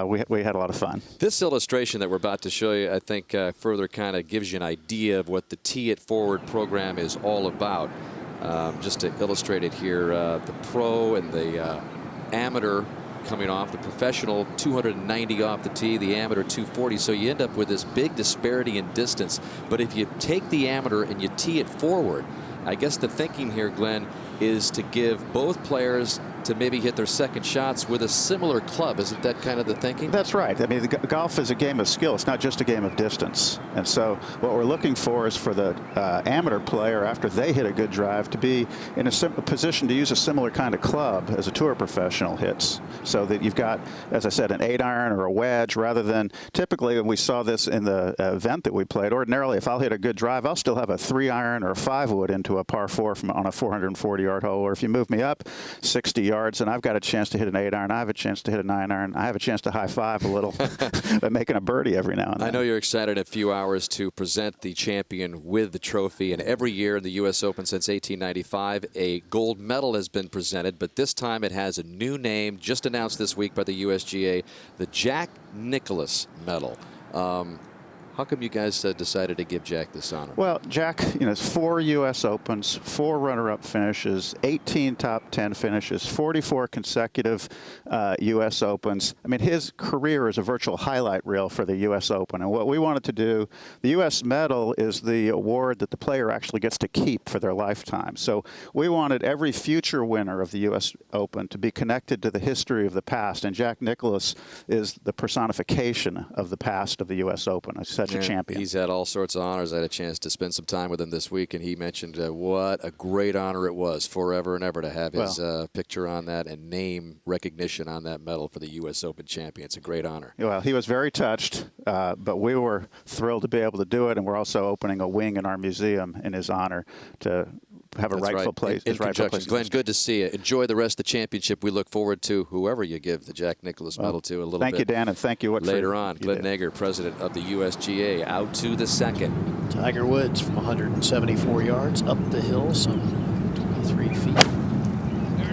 we had a lot of fun. This illustration that we're about to show you, I think, further kind of gives you an idea of what the Tee It Forward program is all about. Just to illustrate it here, the pro and the amateur coming off, the professional 290 off the tee, the amateur 240. So you end up with this big disparity in distance. But if you take the amateur and you tee it forward, I guess the thinking here, Glenn, is to give both players to maybe hit their second shots with a similar club. Isn't that kind of the thinking? That's right. I mean, golf is a game of skill. It's not just a game of distance. And so what we're looking for is for the amateur player, after they hit a good drive, to be in a position to use a similar kind of club as a tour professional hits. So that you've got, as I said, an 8-iron or a wedge, rather than typically, and we saw this in the event that we played, ordinarily if I'll hit a good drive, I'll still have a 3-iron or a 5-wood into a par 4 on a 440-yard hole. Or if you move me up 60 yards and I've got a chance to hit an 8-iron, I have a chance to hit a 9-iron, I have a chance to high-five a little by making a birdie every now and then. I know you're excited in a few hours to present the champion with the trophy, and every year in the U.S. Open since 1895, a gold medal has been presented, but this time it has a new name, just announced this week by the USGA, the Jack Nicklaus Medal. How come you guys decided to give Jack this honor? Well, Jack, it's 4 U.S. Opens, 4 runner-up finishes, 18 top 10 finishes, 44 consecutive U.S. Opens. I mean, his career is a virtual highlight reel for the U.S. Open. And what we wanted to do, the U.S. medal is the award that the player actually gets to keep for their lifetime. So we wanted every future winner of the U.S. Open to be connected to the history of the past. And Jack Nicklaus is the personification of the past of the U.S. Open. I said That's a champion. He's had all sorts of honors. I had a chance to spend some time with him this week, and he mentioned what a great honor it was forever and ever to have his picture on that and name recognition on that medal for the U.S. Open champion. It's a great honor. Well, he was very touched, but we were thrilled to be able to do it, and we're also opening a wing in our museum in his honor to have a rightful place. In conjunction. Glenn, good to see you. Enjoy the rest of the championship. We look forward to whoever you give the Jack Nicklaus medal to a little bit. Thank you, Dan, and thank you. Later on, Glenn Nager, president of the USGA, out to the second. Tiger Woods from 174 yards up the hill, some 23 feet.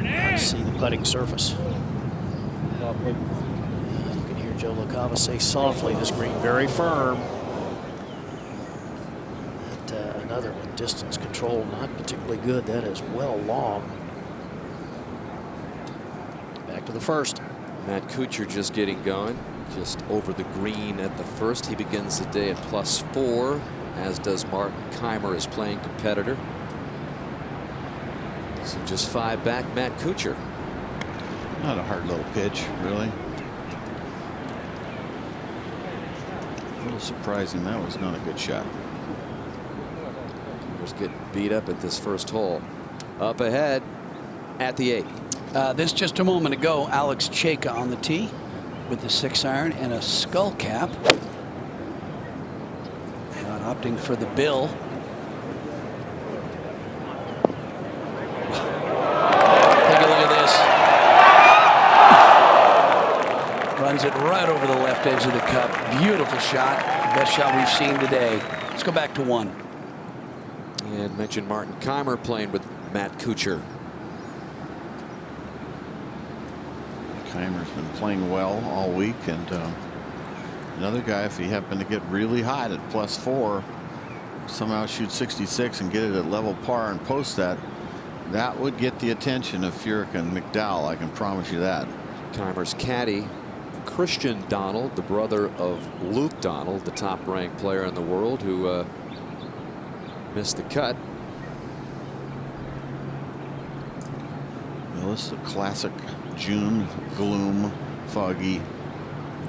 Let's see the putting surface. You can hear Joe LaCava say softly, this green very firm. Another one, distance control, not particularly good. That is well long. Back to the first. Matt Kuchar just getting going, just over the green at the first. He begins the day at +4, as does Martin Kaymer, his playing competitor. So just 5 back, Matt Kuchar. Not a hard little pitch, really. A little surprising. That was not a good shot. Getting beat up at this first hole. Up ahead at the 8th. This just a moment ago, Alex Cejka on the tee with the 6-iron and a skull cap. Not opting for the bill. Take a look at this. Runs it right over the left edge of the cup. Beautiful shot. Best shot we've seen today. Let's go back to 1. And mentioned Martin Kaymer playing with Matt Kuchar. Kaymer's been playing well all week, and another guy, if he happened to get really hot at +4, somehow shoot 66 and get it at level par and post that, that would get the attention of Furyk and McDowell. I can promise you that. Kaymer's caddy, Christian Donald, the brother of Luke Donald, the top-ranked player in the world, who missed the cut. Well, this is a classic June gloom, foggy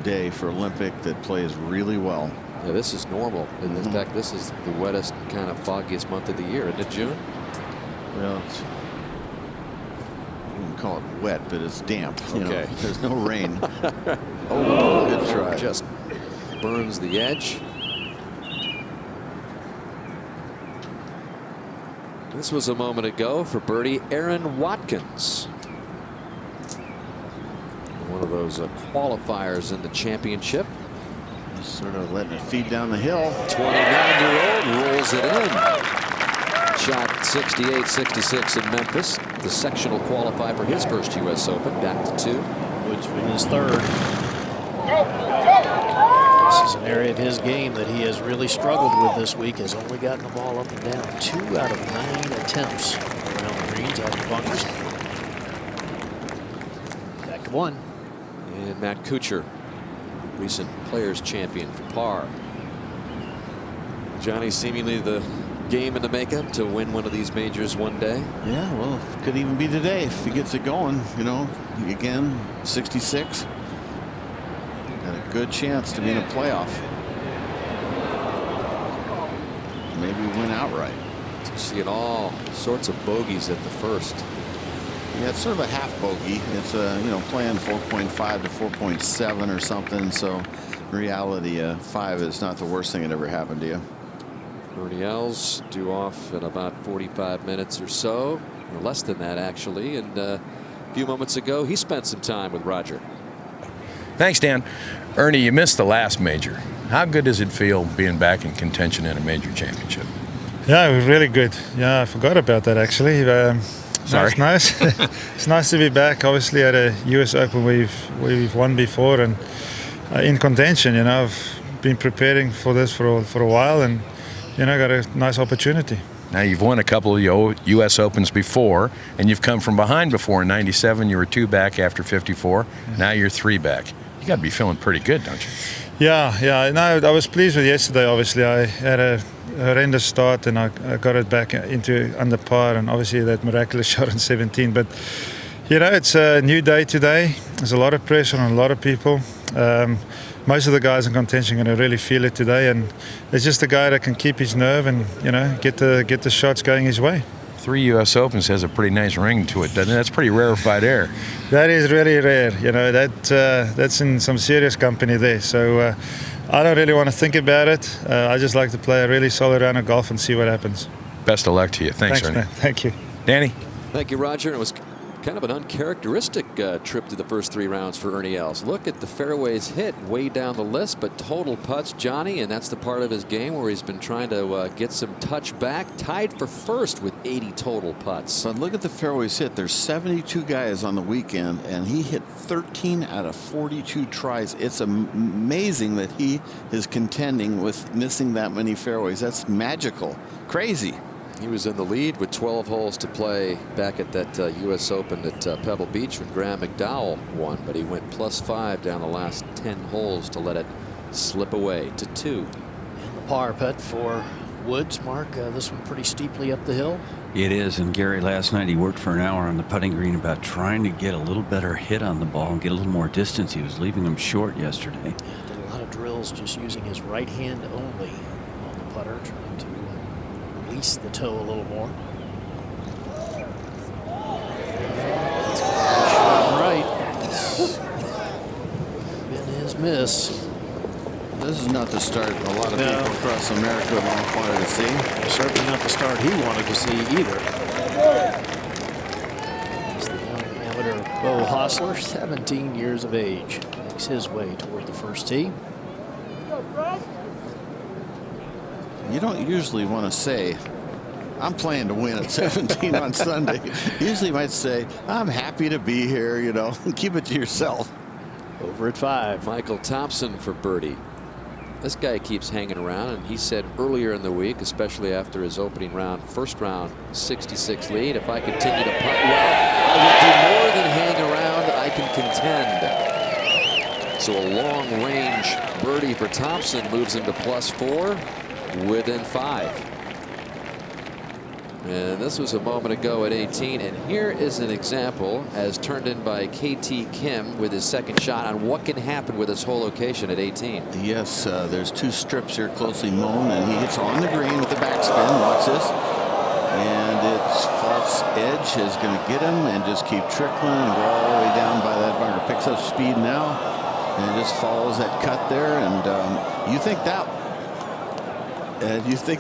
day for Olympic that plays really well. Yeah, this is normal. In fact, this is the wettest, kind of foggiest month of the year, isn't it, June? Well, I wouldn't call it wet, but it's damp. You know, there's no rain. Oh, good try. Just burns the edge. This was a moment ago for birdie Aaron Watkins. One of those qualifiers in the championship. Just sort of letting it feed down the hill. 29-year-old rolls it in. Shot 68-66 in Memphis. The sectional qualify for his first U.S. Open. Back to 2. Woods with his 3rd. This is an area of his game that he has really struggled with this week. Has only gotten the ball up and down 2 out of 9 attempts around the greens out of the bunkers. Back to 1. And Matt Kuchar, recent Players Champion for par. Johnny, seemingly the game in the makeup to win one of these majors one day. Yeah, well, it could even be today if he gets it going. You know, again, 66. Got a good chance to be in a playoff. Maybe win outright. So seeing all sorts of bogeys at the first. Yeah, it's sort of a half bogey. It's you know, playing 4.5 to 4.7 or something. So in reality, 5 is not the worst thing that ever happened to you. Ernie Els due off in about 45 minutes or so, or less than that actually. And a few moments ago, he spent some time with Roger. Thanks, Dan. Ernie, you missed the last major. How good does it feel being back in contention in a major championship? Yeah, it was really good. Yeah, I forgot about that actually. Sorry. It's nice. It's nice to be back. Obviously, at a U.S. Open we've won before, and in contention. You know, I've been preparing for this for a while, and you know, got a nice opportunity. Now, you've won a couple of U.S. Opens before, and you've come from behind before. In '97, you were 2 back after 54. Yeah. Now you're 3 back. You got to be feeling pretty good, don't you? Yeah. No, I was pleased with yesterday. Obviously, I had a horrendous start, and I got it back into under par, and obviously that miraculous shot on 17. But you know, it's a new day today. There's a lot of pressure on a lot of people. most of the guys in contention are going to really feel it today, and it's just a guy that can keep his nerve and get the shots going his way. 3 U.S. Opens has a pretty nice ring to it, doesn't it? That's pretty rarefied air. That is really rare. That's in some serious company there. So I don't really want to think about it. I just like to play a really solid round of golf and see what happens. Best of luck to you. Thanks, Ernie. Man. Thank you. Danny. Thank you, Roger. It was kind of an uncharacteristic trip to the first 3 rounds for Ernie Els. Look at the fairways hit way down the list, but total putts, Johnny, and that's the part of his game where he's been trying to get some touch back. Tied for first with 80 total putts. But look at the fairways hit. There's 72 guys on the weekend, and he hit 13 out of 42 tries. It's amazing that he is contending with missing that many fairways. That's magical. Crazy. He was in the lead with 12 holes to play back at that U.S. Open at Pebble Beach when Graham McDowell won, but he went +5 down the last 10 holes to let it slip away to 2. And the par putt for Woods, Mark. This one pretty steeply up the hill. It is, and Gary, last night he worked for an hour on the putting green about trying to get a little better hit on the ball and get a little more distance. He was leaving him short yesterday. Yeah, did a lot of drills just using his right hand only on the putter, trying to release the toe a little more. Right. Been his miss. This is not the start a lot of people across America wanted to see. Certainly not the start he wanted to see either. It's the young amateur Beau Hossler, 17 years of age, makes his way toward the first tee. You don't usually want to say, I'm playing to win at 17 on Sunday. You usually might say, I'm happy to be here, keep it to yourself. Over at 5. Michael Thompson for birdie. This guy keeps hanging around, and he said earlier in the week, especially after his opening round, first round 66 lead, if I continue to putt well, I will do more than hang around. I can contend. So a long range birdie for Thompson moves him to +4 within 5. And this was a moment ago at 18, and here is an example as turned in by KT Kim with his second shot on what can happen with this whole location at 18. Yes, there's 2 strips here closely mown, and he hits on the green with the backspin. Watch this. And its false edge is going to get him and just keep trickling and go all the way down by that bunker. Picks up speed now and just follows that cut there. And you think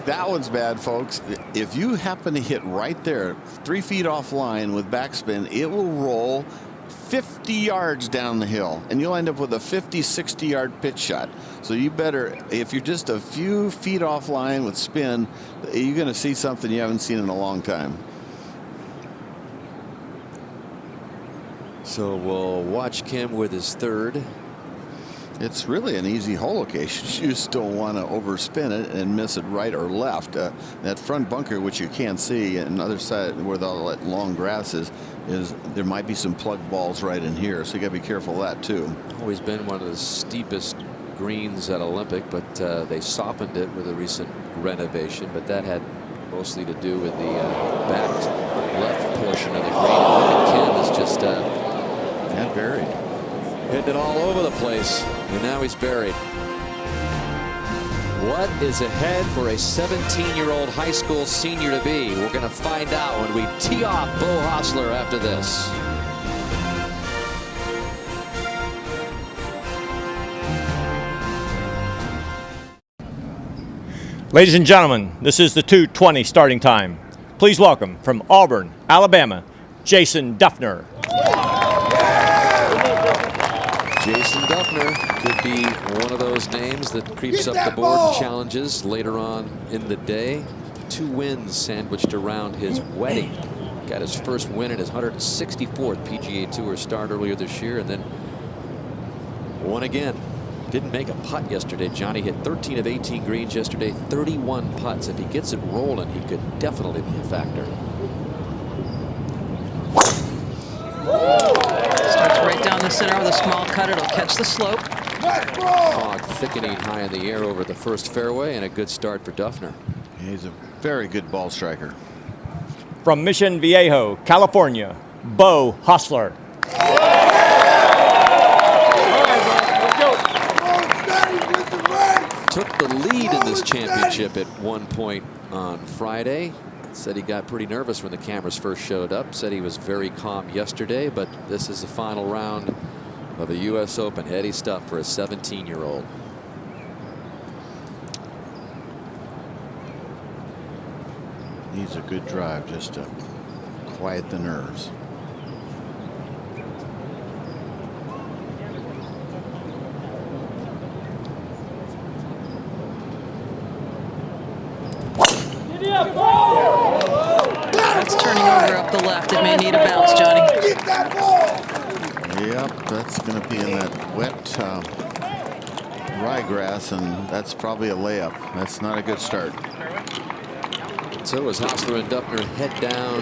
that one's bad, folks. If you happen to hit right there 3 feet offline with backspin, it will roll 50 yards down the hill, and you'll end up with a 50-60 yard pitch shot. So you better, if you're just a few feet offline with spin, you're going to see something you haven't seen in a long time. So we'll watch Kim with his third. It's really an easy hole location. You just don't want to overspin it and miss it right or left. That front bunker, which you can't see, and the other side where all that long grass is there might be some plug balls right in here. So you got to be careful of that too. Always been one of the steepest greens at Olympic, but they softened it with a recent renovation. But that had mostly to do with the back left portion of the green. And Kim is just got buried. Hitting it all over the place, and now he's buried. What is ahead for a 17-year-old high school senior to be? We're going to find out when we tee off Beau Hossler after this. Ladies and gentlemen, this is the 2:20 starting time. Please welcome from Auburn, Alabama, Jason Dufner. Jason Dufner could be one of those names that creeps up the board and challenges later on in the day. 2 wins sandwiched around his wedding. Got his first win in his 164th PGA Tour start earlier this year, and then won again. Didn't make a putt yesterday. Johnny hit 13 of 18 greens yesterday, 31 putts. If he gets it rolling, he could definitely be a factor. Starts right down the center with a small cut. It'll catch the slope. Fog thickening high in the air over the first fairway, and a good start for Dufner. He's a very good ball striker. From Mission Viejo, California, Beau Hossler. Championship at one point on Friday. Said he got pretty nervous when the cameras first showed up. Said he was very calm yesterday, but this is the final round of the U.S. Open. Heady stuff for a 17-year-old. Needs a good drive just to quiet the nerves. That's turning over up the left. It may need a bounce, Johnny. Yep, that's going to be in that wet ryegrass, and that's probably a layup. That's not a good start. So as Hossler and Dufner head down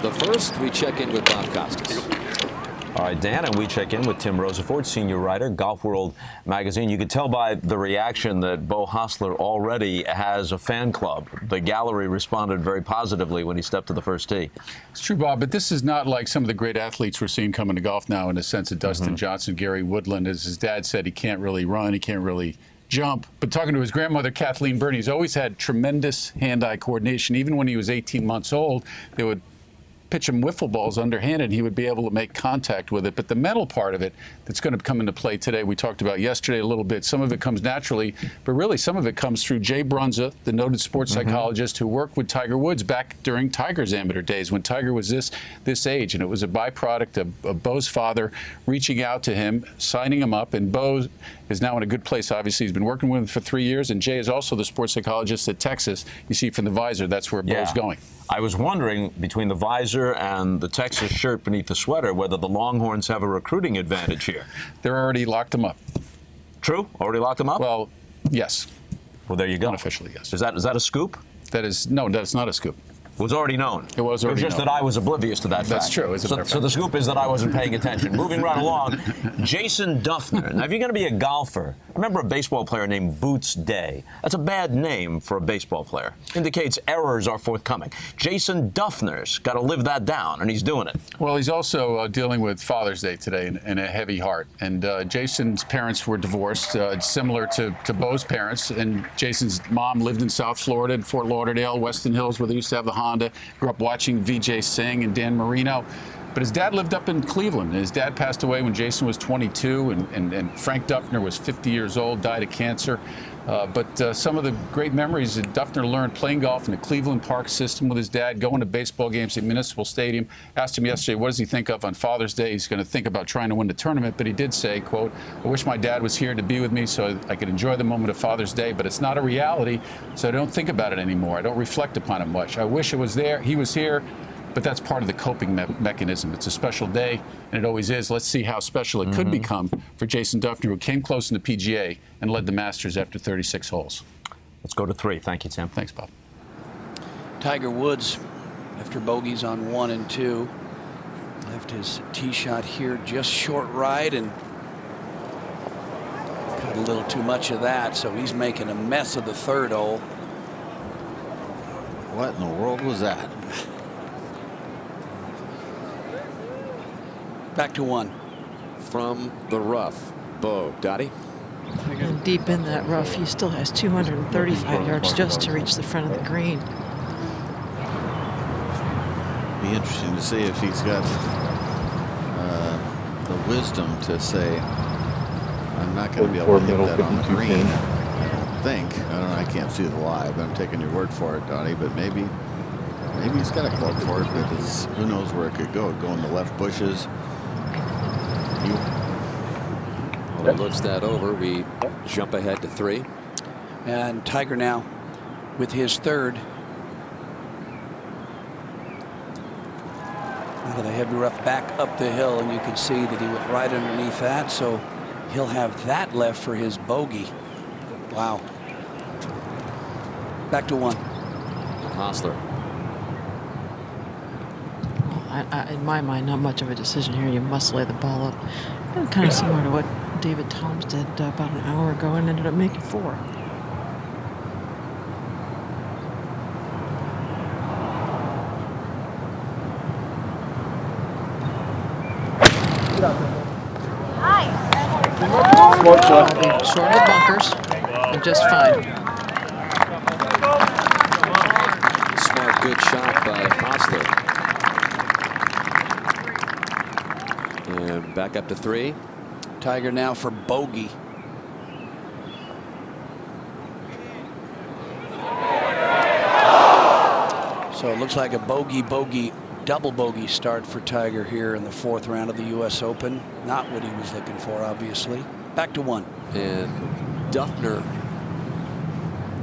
the first, we check in with Bob Costas. All right, Dan, and we check in with Tim Rosefort, senior writer, Golf World magazine. You could tell by the reaction that Beau Hossler already has a fan club. The gallery responded very positively when he stepped to the first tee. It's true, Bob, but this is not like some of the great athletes we're seeing coming to golf now in the sense of Dustin Johnson, Gary Woodland. As his dad said, he can't really run, he can't really jump. But talking to his grandmother, Kathleen Byrne, he's always had tremendous hand-eye coordination. Even when he was 18 months old, they would pitch him wiffle balls underhanded, he would be able to make contact with it. But the mental part of it that's going to come into play today, we talked about yesterday a little bit. Some of it comes naturally, but really some of it comes through Jay Brunza, the noted sports psychologist who worked with Tiger Woods back during Tiger's amateur days when Tiger was this age. And it was a byproduct of Beau's father reaching out to him, signing him up. And Beau is now in a good place. Obviously, he's been working with him for 3 years. And Jay is also the sports psychologist at Texas. You see from the visor, that's where Beau's going. I was wondering, between the visor and the Texas shirt beneath the sweater, whether the Longhorns have a recruiting advantage here. They're already locked them up. True? Already locked them up? Well, yes. Well, there you go. Unofficially, yes. Is that a scoop? No, that's not a scoop. It was already known. It was already known. Just that I was oblivious to that fact. That's true. So the scoop is that I wasn't paying attention. Moving right along, Jason Dufner. Now, if you're going to be a golfer, remember a baseball player named Boots Day. That's a bad name for a baseball player. Indicates errors are forthcoming. Jason Dufner's got to live that down, and he's doing it. Well, he's also dealing with Father's Day today and a heavy heart. And Jason's parents were divorced, similar to Beau's parents. And Jason's mom lived in South Florida, in Fort Lauderdale, Weston Hills, where they used to have the Honda. Grew up watching Vijay Singh and Dan Marino. But his dad lived up in Cleveland. His dad passed away when Jason was 22, and Frank Dufner was 50 years old, died of cancer. But some of the great memories that Dufner learned playing golf in the Cleveland Park system with his dad, going to baseball games at Municipal Stadium. Asked him yesterday, what does he think of on Father's Day? He's going to think about trying to win the tournament, but he did say, quote, I wish my dad was here to be with me so I could enjoy the moment of Father's Day, but it's not a reality, so I don't think about it anymore. I don't reflect upon it much. I wish it was there. He was here. But that's part of the coping mechanism. It's a special day, and it always is. Let's see how special it could become for Jason Dufner, who came close in the PGA and led the Masters after 36 holes. Let's go to 3. Thank you, Tim. Thanks, Bob. Tiger Woods, after bogeys on 1 and 2, left his tee shot here just short right and got a little too much of that, so he's making a mess of the 3rd hole. What in the world was that? Back to 1. From the rough, Beau. Dottie? And deep in that rough, he still has 235 yards just to reach the front of the green. Be interesting to see if he's got the wisdom to say, I'm not going to be able to hit that on the green. I don't think. I can't see the live. I'm taking your word for it, Donnie, but maybe he's got a club for it, but who knows where it could go. Go in the left bushes. Well, he looks that over. We jump ahead to 3. And Tiger now with his 3rd. Out of the heavy rough back up the hill, and you can see that he went right underneath that, so he'll have that left for his bogey. Wow. Back to 1. Hossler. In my mind, not much of a decision here. You must lay the ball up. And kind of similar to what David Toms did about an hour ago and ended up making 4. Short of bunkers, and just fine. good shot by Hostler. And back up to 3. Tiger now for bogey. So it looks like a bogey, double bogey start for Tiger here in the 4th round of the U.S. Open. Not what he was looking for, obviously. Back to 1. And Duffner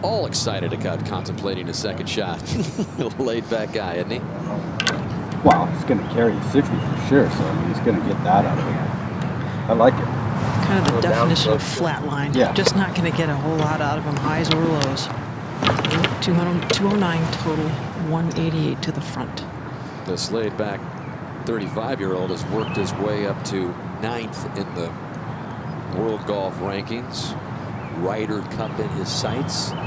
all excited about contemplating a second shot. Laid back guy, isn't he? Well, he's going to carry 60 for sure, so I mean, he's going to get that out of it. I like it. Kind of the definition of flat line. Yeah. Just not going to get a whole lot out of him, highs or lows. 209 total, 188 to the front. This laid back 35-year-old has worked his way up to 9th in the World Golf Rankings. Ryder Cup in his sights. Get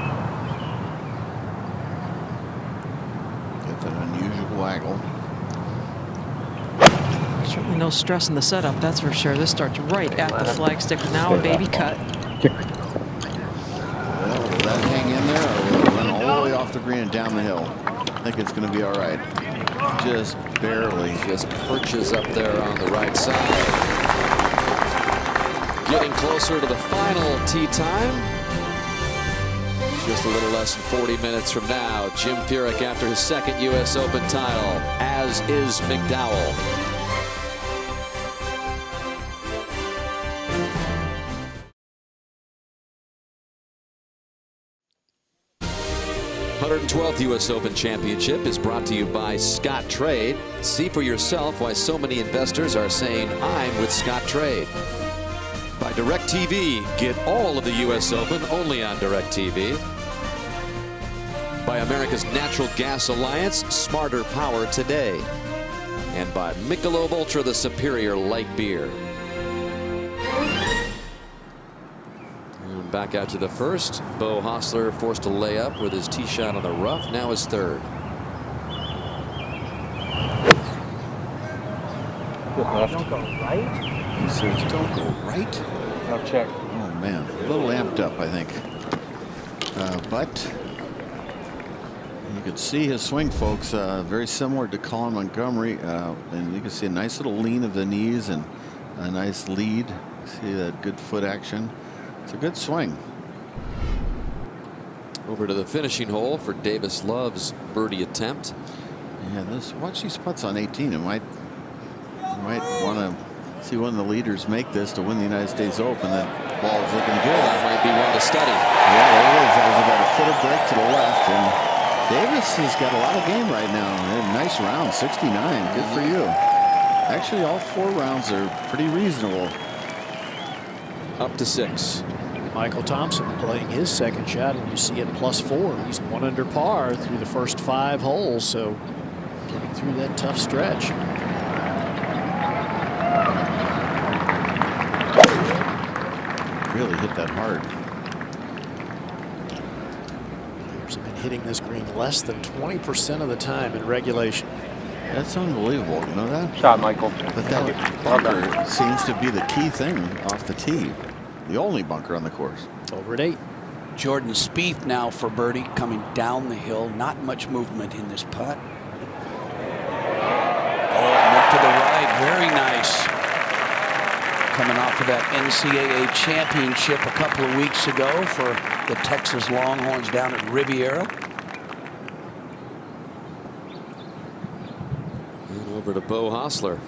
that unusual angle. Certainly no stress in the setup, that's for sure. This starts right at the flagstick. Now a baby cut. Well, will that hang in there, or will it run all the way off the green and down the hill? I think it's going to be all right. Just barely. Just perches up there on the right side. Getting closer to the final tee time. Just a little less than 40 minutes from now. Jim Furyk after his 2nd U.S. Open title, as is McDowell. th U.S. Open Championship is brought to you by Scottrade. See for yourself why so many investors are saying, I'm with Scottrade. By DirecTV, get all of the U.S. Open only on DirecTV. By America's Natural Gas Alliance, smarter power today. And by Michelob Ultra, the superior light beer. And back out to the 1st. Beau Hossler forced to lay up with his tee shot on the rough. Now his 3rd. Good left. Don't go right. He says, don't go right. I'll check. Oh, man. A little amped up, I think. But you could see his swing, folks. Very similar to Colin Montgomery. And you can see a nice little lean of the knees and a nice lead. See that good foot action. It's a good swing. Over to the finishing hole for Davis Love's birdie attempt. Yeah, watch these putts on 18. You might want to see one of the leaders make this to win the United States Open. That ball's looking good. That might be one to study. Yeah, there it is. That was about a foot of break to the left. And Davis has got a lot of game right now. Nice round, 69. Good for you. Actually, all 4 rounds are pretty reasonable. Up to 6. Michael Thompson playing his 2nd shot, and you see it +4. He's 1 under par through the first 5 holes, so getting through that tough stretch. Really hit that hard. Players have been hitting this green less than 20% of the time in regulation. That's unbelievable. You know that? Shot, Michael. But that bunker seems to be the key thing off the tee. The only bunker on the course. Over at 8. Jordan Spieth now for birdie, coming down the hill. Not much movement in this putt. Oh, went to the right. Very nice. Coming off of that NCAA championship a couple of weeks ago for the Texas Longhorns down at Riviera. And over to Beau Hossler.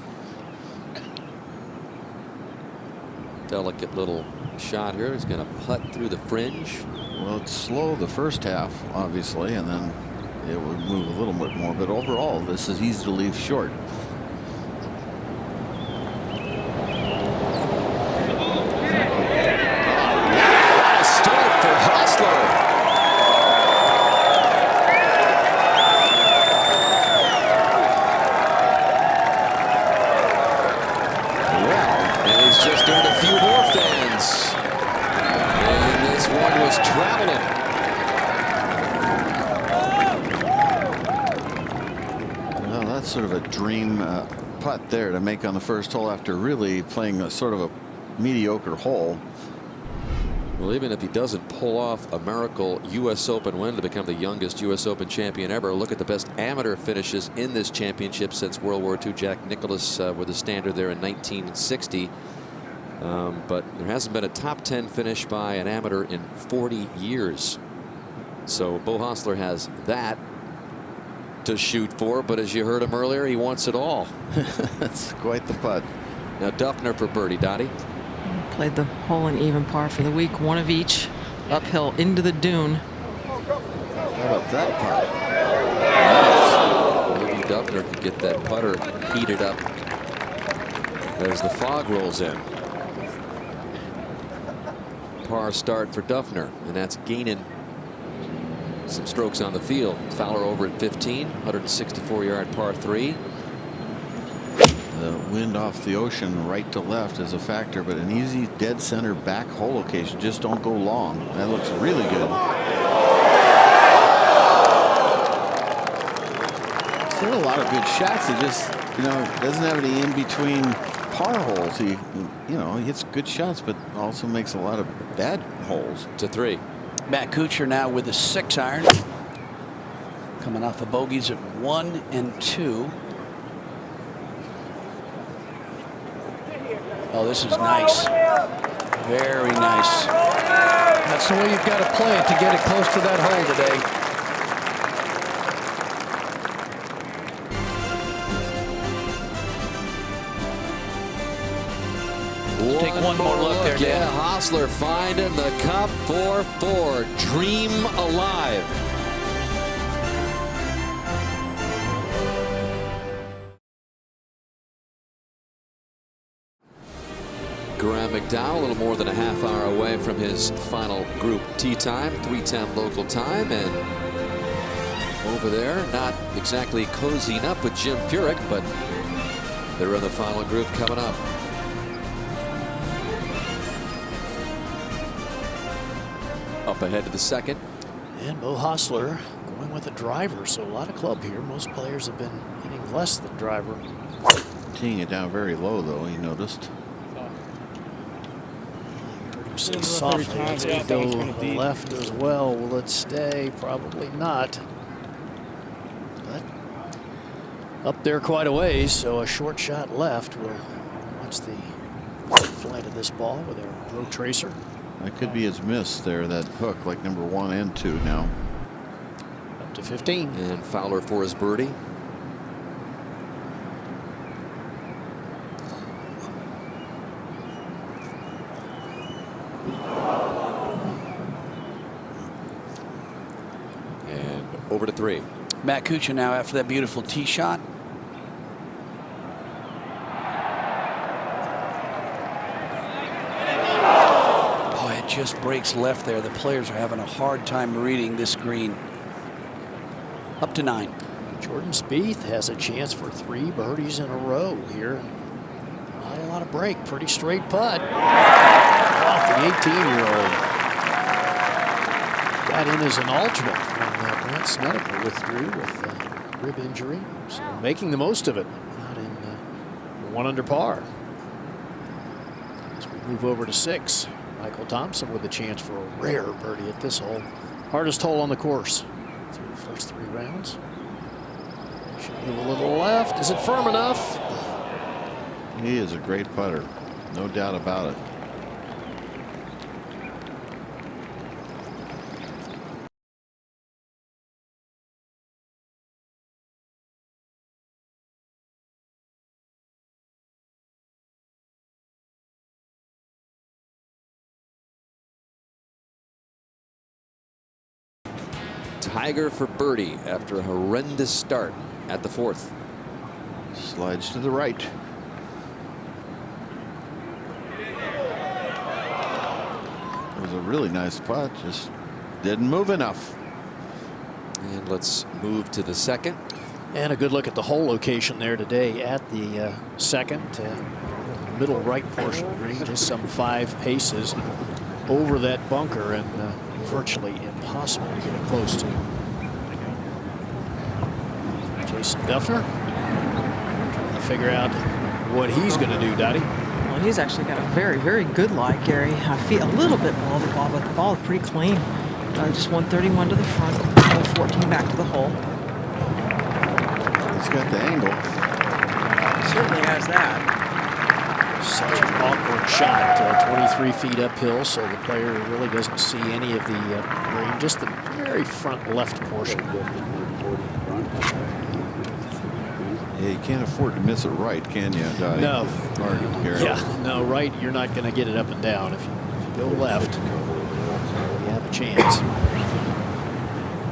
Delicate little shot here. He's going to putt through the fringe. Well, it's slow the first half, obviously, and then it will move a little bit more. But overall, this is easy to leave short. What a start for Hossler. And he's just earned a few more fans. And this one was traveling. Well, that's sort of a dream putt there to make on the first hole after really playing a sort of a mediocre hole. Well, even if he doesn't pull off a miracle U.S. Open win to become the youngest U.S. Open champion ever, look at the best amateur finishes in this championship since World War II. Jack Nicklaus with a standard there in 1960. But there hasn't been a top 10 finish by an amateur in 40 years. So Beau Hossler has that to shoot for, but as you heard him earlier, he wants it all. That's quite the putt. Now Duffner for birdie. Dottie. Played the hole in even par for the week, one of each, uphill into the dune. How about that putt? Maybe Duffner could get that putter heated up as the fog rolls in. Par start for Duffner, and that's gaining some strokes on the field. Fowler over at 15, 164-yard par 3. The wind off the ocean right to left is a factor, but an easy dead center back hole location. Just don't go long. That looks really good. Still a lot of good shots. He just, doesn't have any in between par holes. He, he hits good shots, but also makes a lot of bad holes. To 3. Matt Kuchar now with a 6-iron. Coming off of bogeys at 1 and 2. Oh, this is nice. Very nice. That's the way you've got to play it to get it close to that hole today. Let's take one more look there, Dan. Yeah, Hossler finding the cup for 4. Dream alive. Graham McDowell, a little more than a half hour away from his final group tee time, 3:10 local time, and over there, not exactly cozying up with Jim Furyk, but they're in the final group coming up. Up ahead to the second. And Beau Hossler going with a driver, so a lot of club here. Most players have been hitting less than driver. Teeing it down very low, though, you noticed. Say softly. It's going to go left as well. Will it stay? Probably not. But up there quite a ways, so a short shot left. We'll watch the flight of this ball with our Pro Tracer. That could be his miss there, that hook, like number 1 and 2 now. Up to 15. And Fowler for his birdie. Over to 3. Matt Kuchar now after that beautiful tee shot. Oh, it just breaks left there. The players are having a hard time reading this green. Up to 9. Jordan Spieth has a chance for 3 birdies in a row here. Not a lot of break. Pretty straight putt. Off the 18-year-old. Got in as an alternate when Brandt Snedeker withdrew with a rib injury. So making the most of it. Not in 1 under par. As we move over to 6, Michael Thompson with a chance for a rare birdie at this hole. Hardest hole on the course. Through the first 3 rounds. Should move a little left. Is it firm enough? He is a great putter. No doubt about it. Tiger for birdie after a horrendous start at the 4th. Slides to the right. It was a really nice putt, just didn't move enough. And let's move to the second. And a good look at the hole location there today at the second. Middle right portion of the green, just some 5 paces over that bunker, and virtually impossible to get it close to. Jason Duffner trying to figure out what he's going to do, Dottie. Well, Well, he's actually got a very, very good lie, Gary. I feel a little bit below the ball, but the ball is pretty clean. Just 131 to the front, 14 back to the hole. He's got the angle. Certainly has that. Such an awkward shot, 23 feet uphill, so the player really doesn't see any of the green, just the very front left portion. Yeah, you can't afford to miss it right, can you, Dottie? No. Hard, Gary. Yeah, no, right, you're not going to get it up and down. If you go left, you have a chance.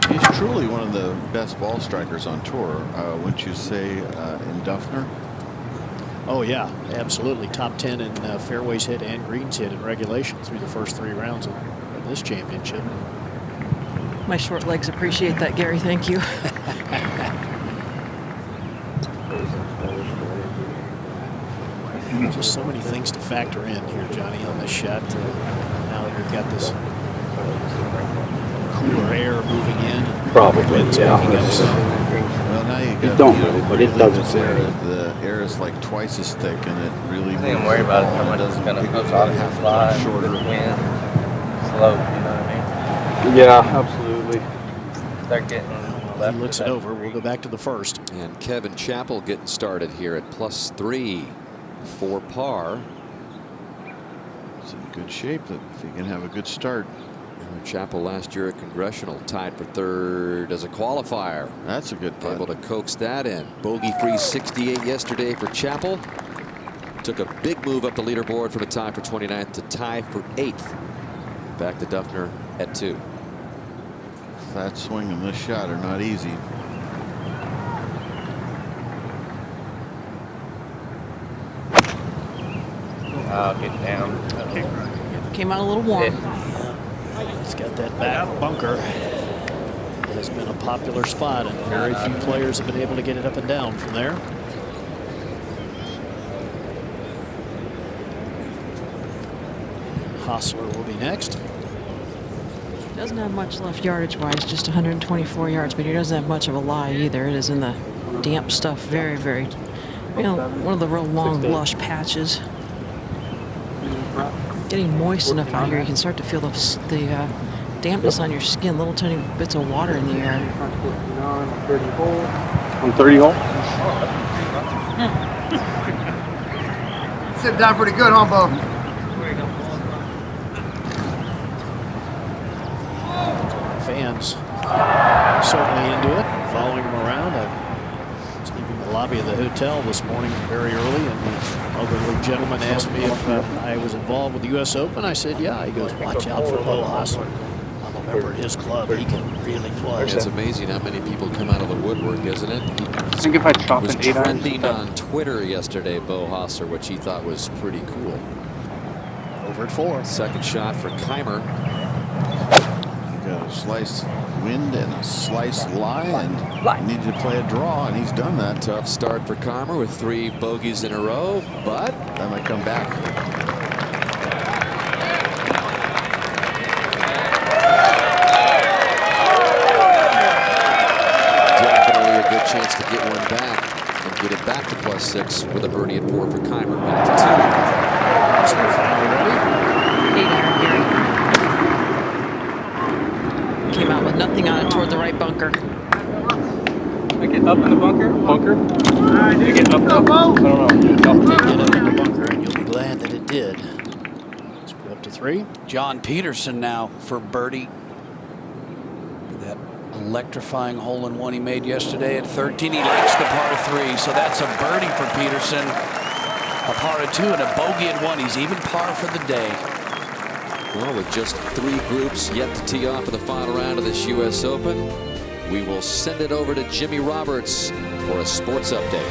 He's truly one of the best ball strikers on tour, wouldn't you say, in Duffner? Oh, yeah, absolutely. Top 10 in fairways hit and greens hit in regulation through the first 3 rounds of this championship. My short legs appreciate that, Gary. Thank you. Just so many things to factor in here, Johnny, on this shot. Now that we've got this cooler air moving in. Probably, yeah. Well, now you got but it doesn't air. The air is like twice as thick, and it really. I think I'm worried about how much it's going to push off the slide, shorter wind, slope. You know what I mean? Yeah, absolutely. Start getting left. He looks it over. We'll go back to the first. And Kevin Chappell getting started here at +3 for par. It's in good shape if he can have a good start. Chappell last year at Congressional tied for 3rd as a qualifier. That's a good putt. Able to coax that in. Bogey-free 68 yesterday for Chappell. Took a big move up the leaderboard from a tie for 29th to tie for 8th. Back to Duffner at 2. Flat swing and this shot are not easy. Oh, get down. Okay. Came out a little warm. He's got that back bunker. It has been a popular spot, and very few players have been able to get it up and down from there. Hossler will be next. Doesn't have much left yardage-wise, just 124 yards, but he doesn't have much of a lie either. It is in the damp stuff, very, very, one of the real long, lush patches. Getting moist enough out here, you can start to feel the dampness on your skin, little tiny bits of water in the air. On 30 hole? Sit down pretty good, huh, Bo? Fans certainly into it, following him around. I was leaving the lobby of the hotel this morning very early, and the elderly gentleman asked me if I was involved with the U.S. Open. I said, yeah. He goes, watch out for Beau Hossler. I'm a member at his club. He can really play. It's amazing how many people come out of the woodwork, isn't it? I think if I chop was an 8 iron. trending on Twitter yesterday, Beau Hossler, which he thought was pretty cool. Over at 4. Second shot for Keimer. Got a slice wind and a slice lie, and needed to play a draw, and he's done that. Tough start for Keimer with 3 bogeys in a row, but that might come back. Definitely a good chance to get one back and get it back to +6 with a birdie at 4 for Keimer. Back to 2. Came out with nothing on it toward the right bunker. I get up in the bunker? You get up? I don't know. Get up in the bunker, and you'll be glad that it did. Let's go up to 3. John Peterson now for birdie. That electrifying hole-in-one he made yesterday at 13. He likes the par 3, so that's a birdie for Peterson. A par 2 and a bogey at 1. He's even par for the day. Well, with just 3 groups yet to tee off for the final round of this U.S. Open, we will send it over to Jimmy Roberts for a sports update.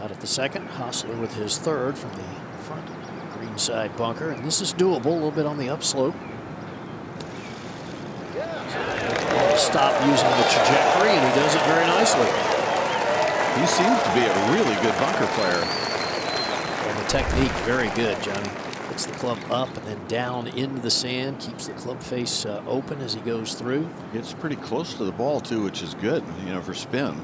Out at the second, Hossler with his 3rd from the front greenside bunker, and this is doable, a little bit on the upslope. Stop using the trajectory, and he does it very nicely. He seems to be a really good bunker player. And the technique, very good, Johnny. Gets the club up and then down into the sand. Keeps the club face open as he goes through. Gets pretty close to the ball too, which is good, you know, for spin.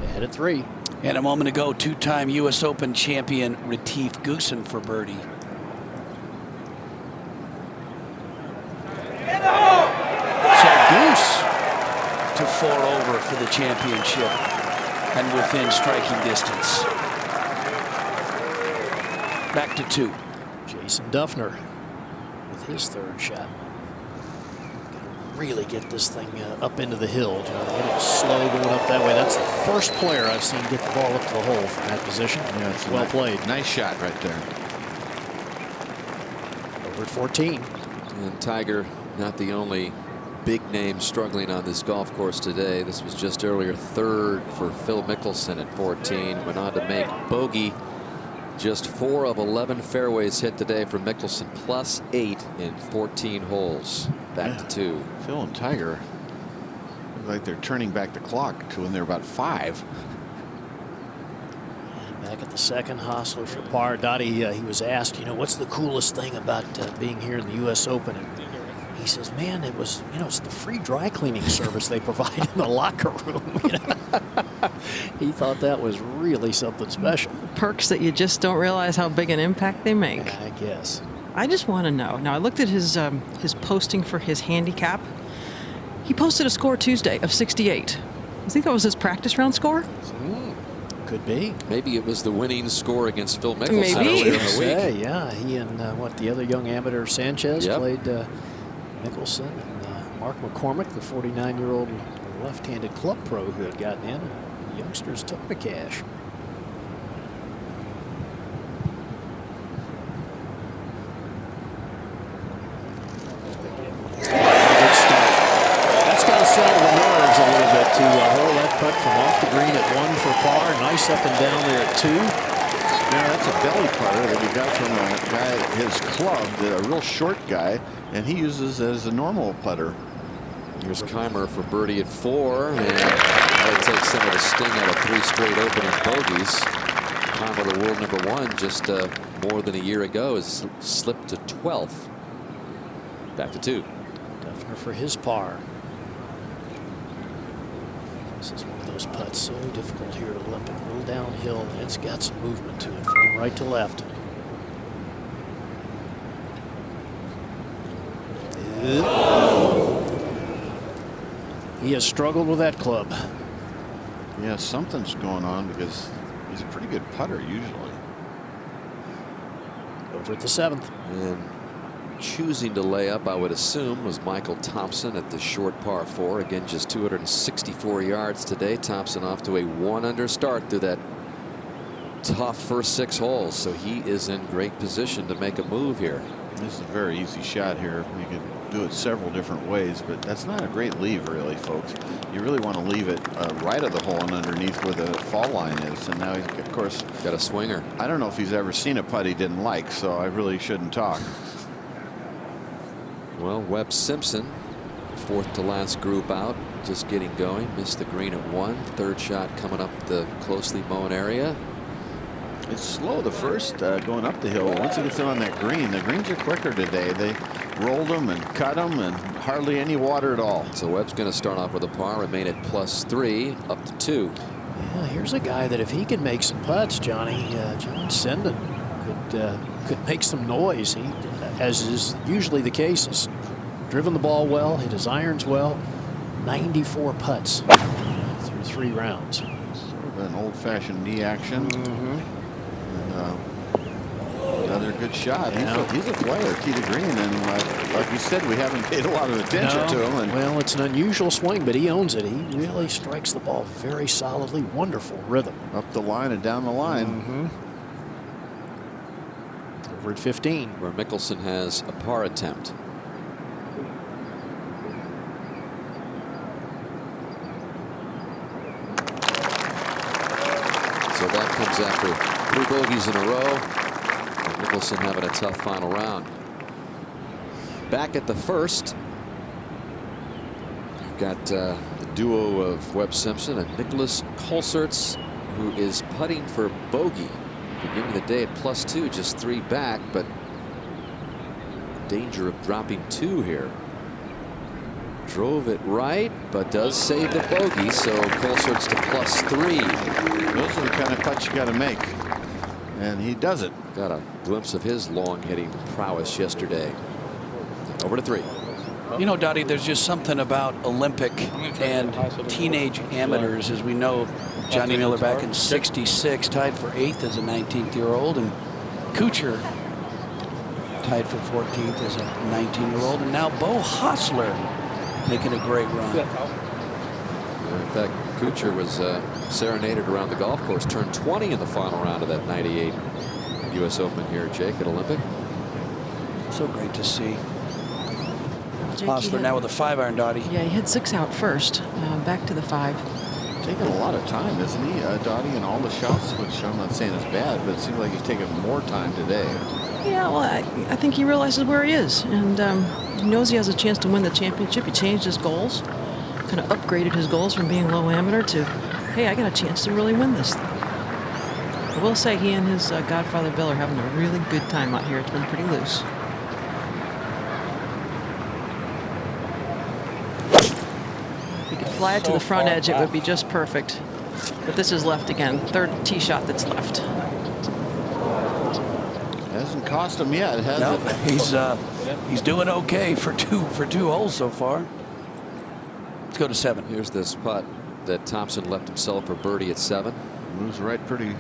Ahead at 3. And a moment ago, 2-time U.S. Open champion Retief Goosen for birdie. So Goose to 4 over for the championship and within striking distance. Back to 2. Jason Duffner with his 3rd shot. Really get this thing up into the hill. You know, they hit it slow going up that way. That's the first player I've seen get the ball up to the hole from that position. Yeah, it's well played. Nice shot right there. Over at 14. And Tiger, not the only big name struggling on this golf course today. This was just earlier 3rd for Phil Mickelson at 14. Went on to make bogey. Just 4 of 11 fairways hit today for Mickelson, +8 in 14 holes. Back to 2. Phil and Tiger look like they're turning back the clock to when they're about 5. And back at the 2nd, Hostler for par. Dottie, he was asked, you know, what's the coolest thing about being here in the U.S. Open? And he says, man, it was, you know, it's the free dry cleaning service they provide in the locker room. You know? He thought that was really something special. Perks that you just don't realize how big an impact they make. I guess. I just want to know. Now, I looked at his posting for his handicap. He posted a score Tuesday of 68. I think that was his practice round score. Could be. Maybe it was the winning score against Phil Mickelson Maybe. earlier in the week. Yeah, he and the other young amateur Sanchez played Mickelson and Mark McCormick, the 49-year-old left-handed club pro who had gotten in. The youngsters took the cash. That's got to settle the nerves a little bit to hole that putt from off the green at 1 for par. Nice up and down there at 2. Yeah, that's a belly putter that he got from a guy, his club, a real short guy, and he uses as a normal putter. Here's Keimer for birdie at 4, and that'll take some of the sting out of 3 straight opening bogeys. Keimer, the world #1, just more than a year ago, has slipped to 12th. Back to 2. Duffner for his par. This is one of those putts so difficult here at Olympic. A little downhill, and it's got some movement to it from right to left. He has struggled with that club. Yeah, something's going on because he's a pretty good putter usually. Over at the 7th. And choosing to lay up, I would assume, was Michael Thompson at the short par 4. Again, just 264 yards today. Thompson off to a 1-under start through that tough first 6 holes. So he is in great position to make a move here. This is a very easy shot here. You can do it several different ways, but that's not a great leave, really, folks. You really want to leave it right of the hole and underneath where the fall line is. And now he's, of course, got a swinger. I don't know if he's ever seen a putt he didn't like, so I really shouldn't talk. Well, Webb Simpson, 4th to last group out, just getting going. Missed the green at 1. 3rd shot coming up the closely mown area. It's slow the first going up the hill. Once it gets on that green, the greens are quicker today. They rolled them and cut them and hardly any water at all. So Webb's going to start off with a par, remain at +3, up to 2. Yeah, here's a guy that if he can make some putts, Johnny, John Senden could make some noise. He, as is usually the case, has driven the ball well, hit his irons well. 94 putts through 3 rounds. Sort of an old-fashioned knee action. Another good shot. Yeah. He's a player, tee to green, and like we said, we haven't paid a lot of attention to him. And well, it's an unusual swing, but he owns it. He really strikes the ball very solidly. Wonderful rhythm. Up the line and down the line. Over at 15. Where Mickelson has a par attempt. So that comes after 3 bogeys in a row. Mickelson having a tough final round. Back at the first, you've got the duo of Webb Simpson and Nicholas Colsaerts, who is putting for bogey. Beginning of the day at +2, just 3 back, but danger of dropping 2 here. Drove it right, but does save the bogey, so Colsaert's to +3. Those are the kind of putts you got to make, and he does it. Got a glimpse of his long hitting prowess yesterday. Over to 3. You know, Dottie, there's just something about Olympic and teenage amateurs. As we know, Johnny Miller back in '66 tied for 8th as a 19th-year-old, and Kuchar tied for 14th as a 19-year-old, and now Beau Hossler making a great run. In fact, Kuchar was serenaded around the golf course, turned 20 in the final round of that '98 U.S. Open here, Jake, at Olympic. So great to see. Jake, Hossler now with a 5-iron, Dottie. Yeah, he hit 6 out first, back to the 5. Taking a lot of time, isn't he, Dottie, in all the shots, which I'm not saying is bad, but it seems like he's taking more time today. Yeah, well, I think he realizes where he is, and he knows he has a chance to win the championship. He changed his goals, kind of upgraded his goals from being low amateur to, hey, I got a chance to really win this thing. I will say he and his godfather Bill are having a really good time out here. It's been pretty loose. If he could fly it to the front edge, it would be just perfect. But this is left again. 3rd tee shot that's left. Hasn't cost him yet, has it? He's doing okay for two holes so far. Let's go to 7. Here's this putt that Thompson left himself for birdie at 7. Moves right pretty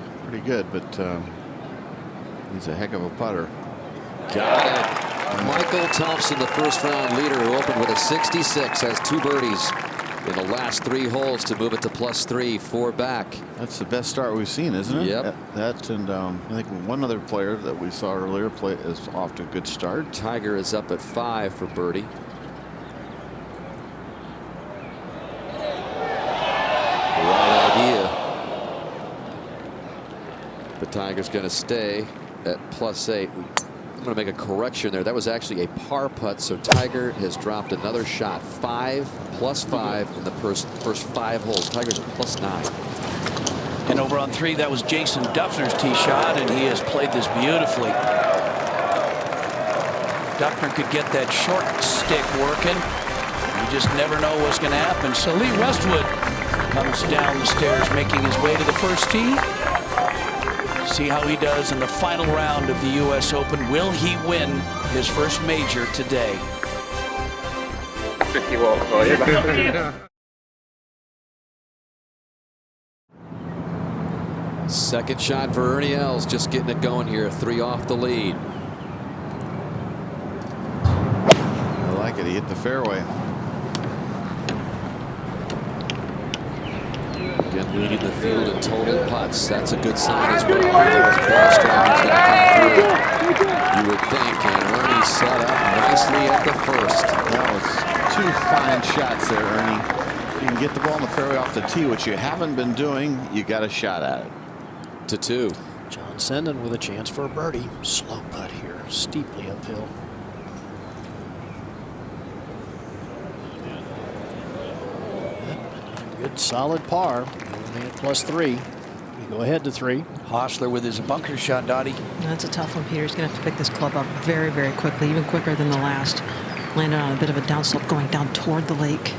good, but he's a heck of a putter. Got it. Michael Thompson, the first round leader, who opened with a 66, has 2 birdies in the last 3 holes to move it to +3, 4 back. That's the best start we've seen, isn't it? Yep. That and I think one other player that we saw earlier is off to a good start. Tiger is up at 5 for birdie. Right idea. But Tiger's going to stay at +8. I'm going to make a correction there. That was actually a par putt, so Tiger has dropped another shot. 5 + 5 in the first 5 holes. Tiger's at +9. And over on 3, that was Jason Duffner's tee shot, and he has played this beautifully. Duffner could get that short stick working. You just never know what's going to happen. So Lee Westwood comes down the stairs, making his way to the first tee. See how he does in the final round of the U.S. Open. Will he win his first major today? 50 walk for you. Second shot for Ernie Els, just getting it going here. 3 off the lead. I like it. He hit the fairway. Again, leading the field in total putts. That's a good sign as well. You would think, and Ernie set up nicely at the first. That was 2 fine shots there, Ernie. You can get the ball in the fairway off the tee, which you haven't been doing. You got a shot at it. To 2. John Senden with a chance for a birdie. Slow putt here, steeply uphill. Good solid par. Only at +3. We go ahead to 3. Hossler with his bunker shot, Dottie. That's a tough one, Peter. He's going to have to pick this club up very, very quickly, even quicker than the last. Landed on a bit of a downslope going down toward the lake.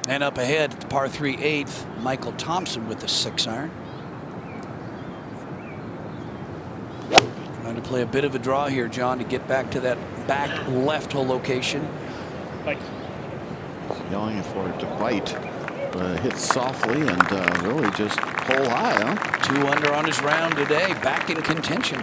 And up ahead, par 3 8th, Michael Thompson with the 6-iron. Trying to play a bit of a draw here, John, to get back to that back left hole location. Yelling for it to bite, but hit softly and really just hole high, huh? 2 under on his round today, back in contention.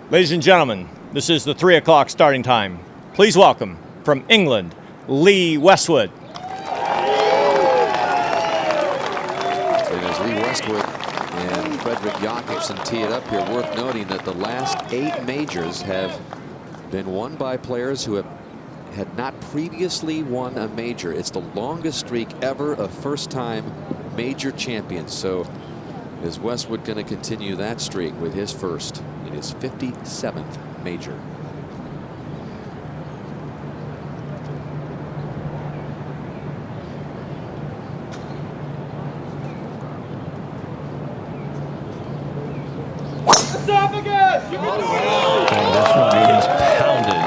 Ladies and gentlemen, this is the 3 o'clock starting time. Please welcome, from England, Lee Westwood. It is Lee Westwood and Fredrik Jakobsen tee it up here. Worth noting that the last 8 majors have been won by players who had not previously won a major. It's the longest streak ever of first-time major champions. So is Westwood going to continue that streak with his first in his 57th major? This one is pounded.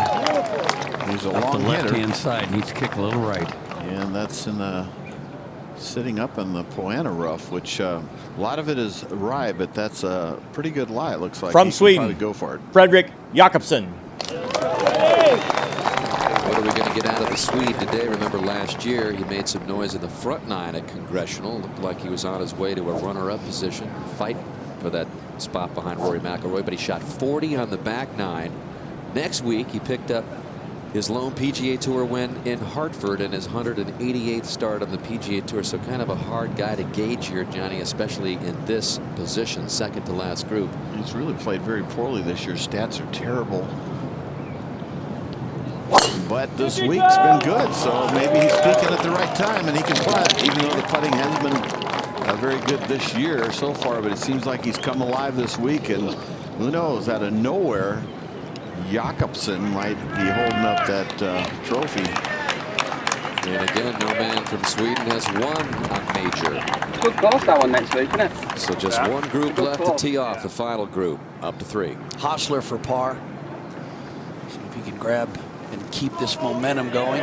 He's a up long the hitter. left-hand side. Needs to kick a little right. And that's in the sitting up in the Poa annua rough, which a lot of it is rye, but that's a pretty good lie. It looks like From he Sweden, can probably go for it. Fredrik Jakobsen. What are we going to get out of the Swede today? Remember last year he made some noise in the front 9 at Congressional. Looked like he was on his way to a runner-up position, fight for that spot behind Rory McIlroy, but he shot 40 on the back 9. Next week he picked up his lone PGA Tour win in Hartford and his 188th start on the PGA Tour. So kind of a hard guy to gauge here, Johnny, especially in this position, second to last group. He's really played very poorly this year. Stats are terrible. But this week's been good, so maybe he's peaking at the right time and he can putt, even though the putting has been very good this year so far. But it seems like he's come alive this week, and who knows, out of nowhere, Jakobsen might be holding up that trophy. And again, no man from Sweden has won a major. Good course that one next week, isn't it? So just one group left to tee off, the final group, up to 3. Hostler for par. See if he can grab and keep this momentum going.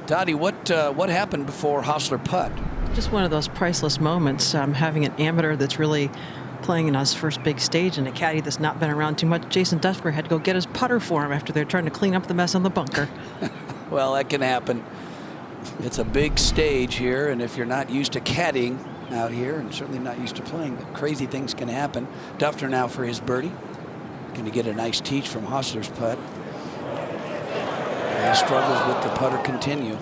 Dottie, what happened before Hostler putt? Just one of those priceless moments, having an amateur that's really playing in his first big stage and a caddy that's not been around too much. Jason Dufner had to go get his putter for him after they're trying to clean up the mess in the bunker. Well, that can happen. It's a big stage here, and if you're not used to caddying out here and certainly not used to playing, crazy things can happen. Dufner now for his birdie. Going to get a nice teach from Hostler's putt. And the struggles with the putter continue.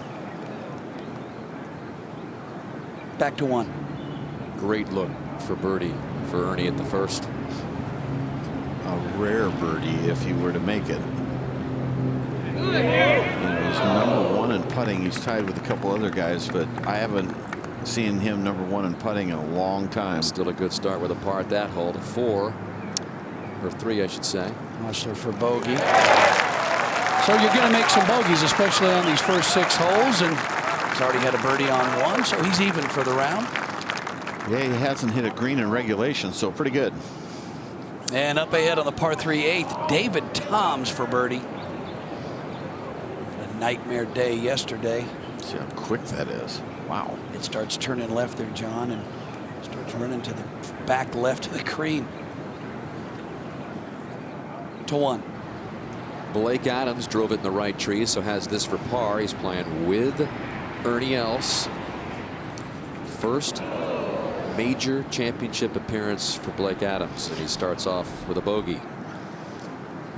Back to 1. Great look for birdie for Ernie at the first. A rare birdie if he were to make it. You know, he's #1 in putting. He's tied with a couple other guys, but I haven't seen him #1 in putting in a long time. Still a good start with a par at that hole. 4 or 3, I should say. Hostler for bogey. So you're going to make some bogeys, especially on these first 6 holes, and he's already had a birdie on 1, so he's even for the round. Yeah, he hasn't hit a green in regulation, so pretty good. And up ahead on the par 3 8th, David Toms for birdie. A nightmare day yesterday. See how quick that is. Wow. It starts turning left there, John, and starts running to the back left of the green. To 1. Blake Adams drove it in the right tree, so has this for par. He's playing with Ernie Els. First major championship appearance for Blake Adams, and he starts off with a bogey.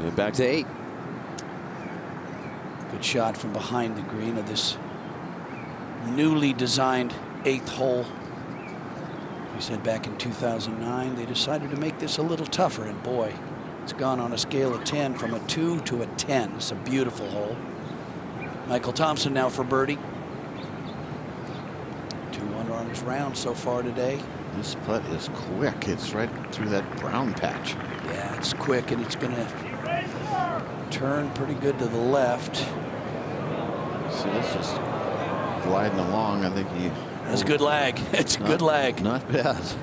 And back to 8. Good shot from behind the green of this newly designed 8th hole. We said back in 2009 they decided to make this a little tougher, and boy, it's gone on a scale of 10 from a 2 to a 10. It's a beautiful hole. Michael Thompson now for birdie. 2 under on his round so far today. This putt is quick. It's right through that brown patch. Yeah, it's quick, and it's going to turn pretty good to the left. See, this is gliding along. I think he. That's a good lag. It's a good lag. Not bad.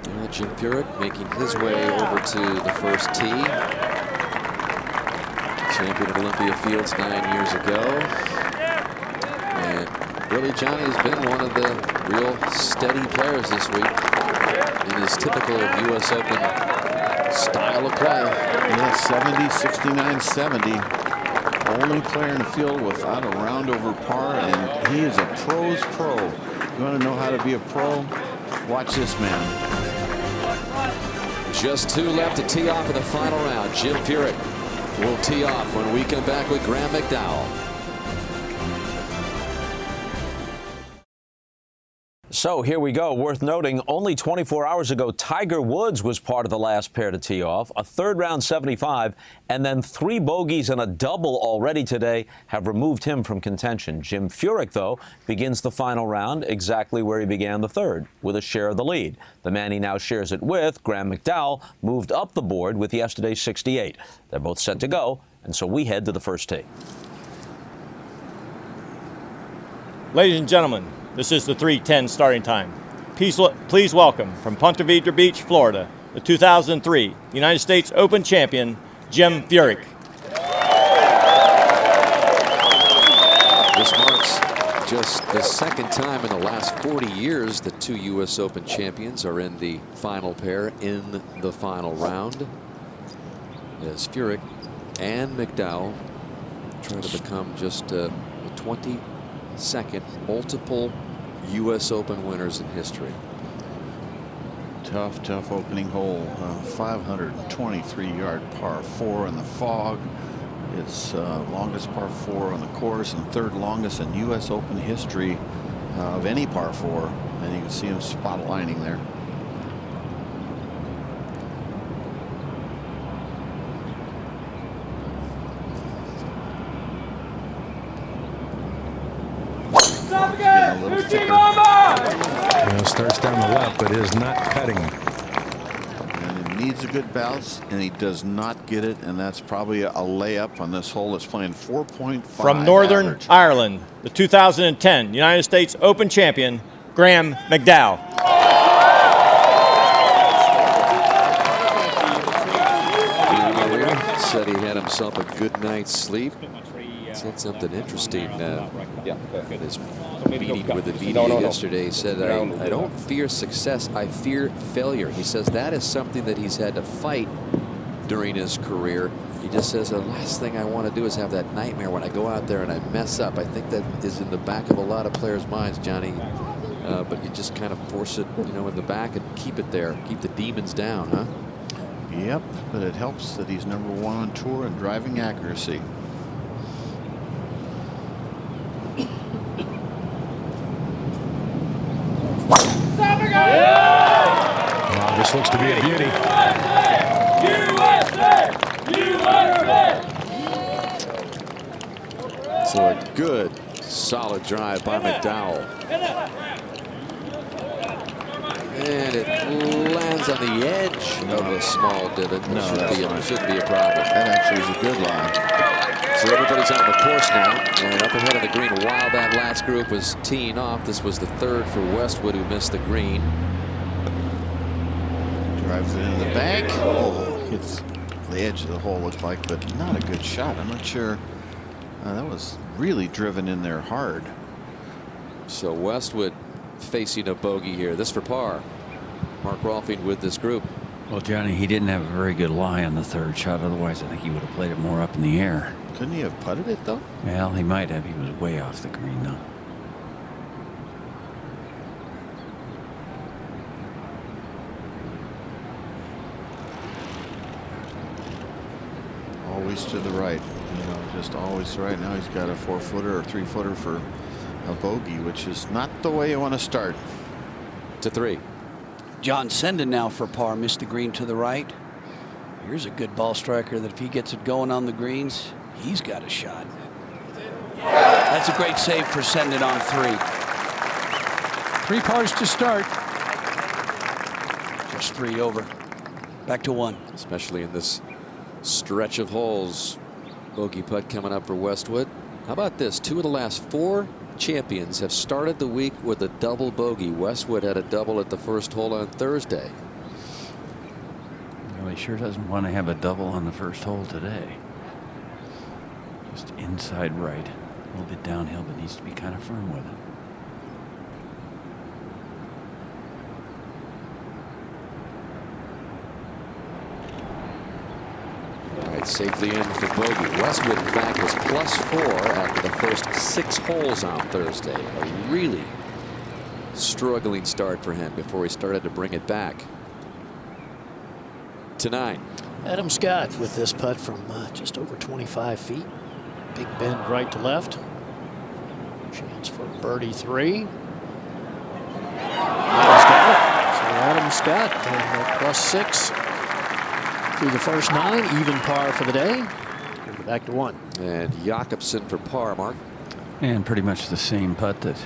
Well, Jim Furyk making his way over to the first tee. Champion at Olympia Fields 9 years ago. And really, Johnny has been one of the real steady players this week in his typical U.S. Open style of play. Yeah, 70, 69, 70. only player in the field without a round over par, and he is a pro's pro. You want to know how to be a pro? Watch this man. Just 2 left to tee off in the final round. Jim Furyk will tee off when we come back with Graham McDowell. So here we go. Worth noting, only 24 hours ago, Tiger Woods was part of the last pair to tee off. A third round 75, and then 3 bogeys and a double already today have removed him from contention. Jim Furyk, though, begins the final round exactly where he began the third, with a share of the lead. The man he now shares it with, Graham McDowell, moved up the board with yesterday's 68. They're both set to go, and so we head to the first tee. Ladies and gentlemen, this is the 3:10 starting time. Please welcome from Punta Vedra Beach, Florida, the 2003 United States Open champion, Jim Furyk. This marks just the second time in the last 40 years that 2 U.S. Open champions are in the final pair in the final round. As Furyk and McDowell try to become just the 22nd multiple U.S. Open winners in history. Tough opening hole. 523-yard par 4 in the fog. It's longest par 4 on the course and third longest in U.S. Open history of any par 4. And you can see him spot lining there. Starts down the left, but is not cutting. And he needs a good bounce, and he does not get it, and that's probably a layup on this hole. It's playing 4.5. From Northern average. Ireland, the 2010 United States Open champion, Graham McDowell. Said he had himself a good night's sleep. Said something interesting. His meeting with the media yesterday, said, I don't fear success, I fear failure. He says that is something that he's had to fight during his career. He just says the last thing I want to do is have that nightmare when I go out there and I mess up. I think that is in the back of a lot of players' minds, Johnny. But you just kind of force it, in the back and keep it there. Keep the demons down, huh? Yep, but it helps that he's #1 on tour in driving accuracy. This looks to be a beauty. So a good, solid drive by McDowell. And it lands on the edge of a small divot. Shouldn't be a problem. That actually is a good line. So everybody's on the course now, and up ahead of the green while that last group was teeing off. This was the third for Westwood, who missed the green. Drives it into the bank. Oh, hits the edge of the hole, looked like, but not a good shot. I'm not sure. That was really driven in there hard. So Westwood facing a bogey here. This for par. Mark Rolfing with this group. Well, Johnny, he didn't have a very good lie on the third shot. Otherwise, I think he would have played it more up in the air. Couldn't he have putted it, though? Well, he might have. He was way off the green, though. Always to the right. Just always to the right. Now he's got a 4-footer or 3-footer for a bogey, which is not the way you want to start. To 3. John Senden now for par, missed the green to the right. Here's a good ball striker that if he gets it going on the greens, he's got a shot. That's a great save for Senden on 3. 3 pars to start. Just 3 over. Back to 1. Especially in this stretch of holes. Bogey putt coming up for Westwood. How about this? 2 of the last 4 champions have started the week with a double bogey. Westwood had a double at the first hole on Thursday. Well, he sure doesn't want to have a double on the first hole today. Just inside right. A little bit downhill, but needs to be kind of firm with it. Safely in for bogey. Westwood, in fact, was +4 after the first 6 holes on Thursday. A really struggling start for him before he started to bring it back to 9. Adam Scott with this putt from just over 25 feet. Big bend right to left. Chance for birdie 3. Adam's got it. So Adam Scott +6 through the first 9. Even par for the day. We're back to 1. And Jakobsen for par, Mark. And pretty much the same putt that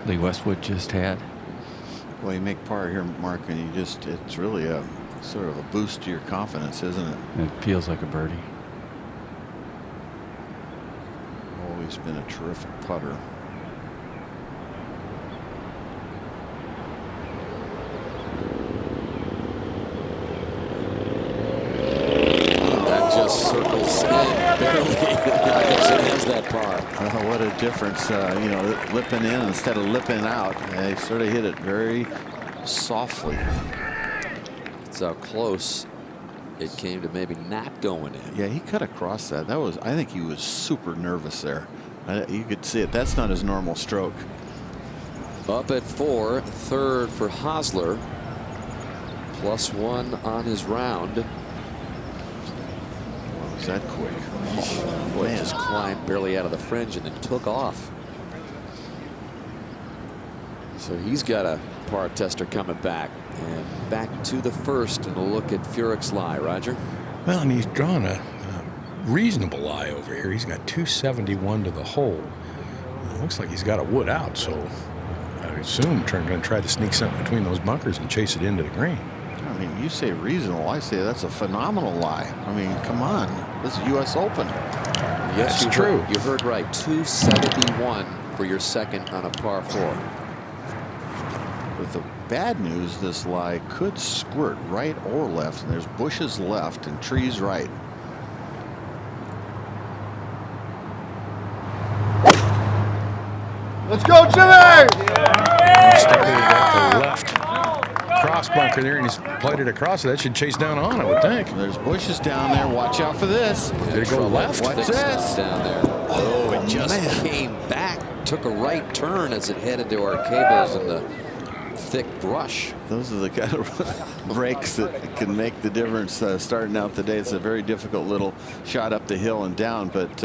Lee Westwood just had. Well, you make par here, Mark, and you just, it's really a sort of a boost to your confidence, isn't it? It feels like a birdie. Always been a terrific putter. That just circles in barely. Jakobsen has that par. Oh, what a difference. You know, lipping in instead of lipping out. They sort of hit it very softly. That's how close it came to maybe not going in. Yeah, he cut across that. That was, I think he was super nervous there. You could see it. That's not his normal stroke. Up at 4, third for Hosler. +1 on his round. Was that quick? Oh, boy, just climbed barely out of the fringe and then took off. So he's got a par tester coming back. And back to the first and a look at Furyk's lie, Roger. Well, and he's drawn a reasonable lie over here. He's got 271 to the hole. It looks like he's got a wood out, so I assume Turner going to try to sneak something between those bunkers and chase it into the green. I mean, you say reasonable. I say that's a phenomenal lie. I mean, come on. This is U.S. Open. Yes, That's true. You heard right. 271 for your second on a par 4. With the bad news, this lie could squirt right or left, and there's bushes left and trees right. Let's go, Jimmy! He started it at the left cross bunker there, and he's played it across. That should chase down on, I would think. There's bushes down there. Watch out for this. Did it go left? What's this? Down there. Oh, it just came back. Took a right turn as it headed to our cables in the thick brush. Those are the kind of breaks that can make the difference starting out the day. It's a very difficult little shot up the hill and down, but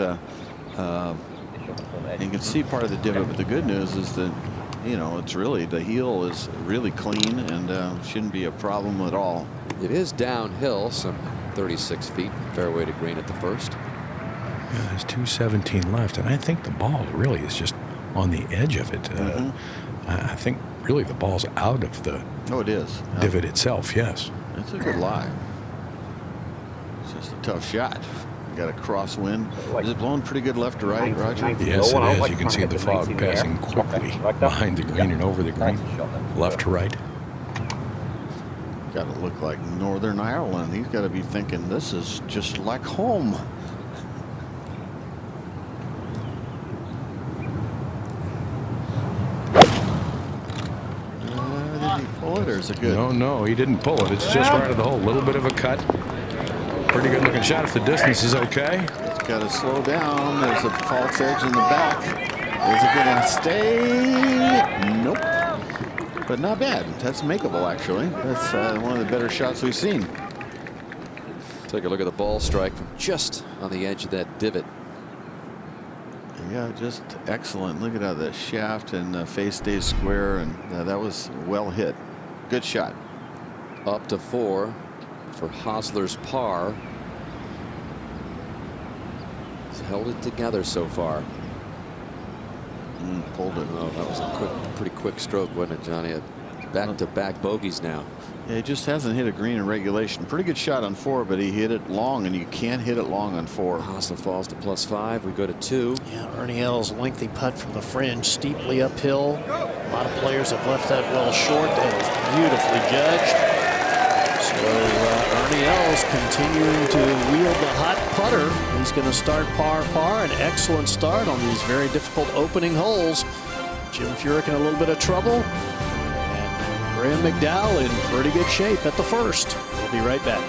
you can see part of the divot. But the good news is that, you know, it's really, the heel is really clean and shouldn't be a problem at all. It is downhill, some 36 feet, fairway to green at the first. Yeah, there's 217 left, and I think the ball really is just on the edge of it. I think really the ball's out of the it is. divot itself, yes. It's a good lie. It's just a tough shot. Got a crosswind. Is it blowing pretty good left to right, Roger? Yes, it is. You can see the fog passing quickly behind the green and over the green, left to right. Got to look like Northern Ireland. He's got to be thinking this is just like home. Did he pull it, or is it good? No, he didn't pull it. It's just right of the hole. A little bit of a cut. Pretty good looking shot if the distance is okay. It's got to slow down. There's a false edge in the back. Is it going to stay? Nope. But not bad. That's makeable, actually. That's one of the better shots we've seen. Take a look at the ball strike from just on the edge of that divot. Yeah, just excellent. Look at how the shaft and the face stays square, and that was well hit. Good shot. Up to 4 for Hosler's par. He's held it together so far. Pulled it. Oh, that was a pretty quick stroke, wasn't it, Johnny? Back-to-back bogeys now. Yeah, he just hasn't hit a green in regulation. Pretty good shot on 4, but he hit it long, and you can't hit it long on 4. Hosler falls to +5. We go to 2. Yeah, Ernie Els' lengthy putt from the fringe, steeply uphill. A lot of players have left that well short. That was beautifully judged. So Ernie Els continuing to wield the hot putter. He's going to start par. An excellent start on these very difficult opening holes. Jim Furyk in a little bit of trouble. And Graham McDowell in pretty good shape at the first. We'll be right back.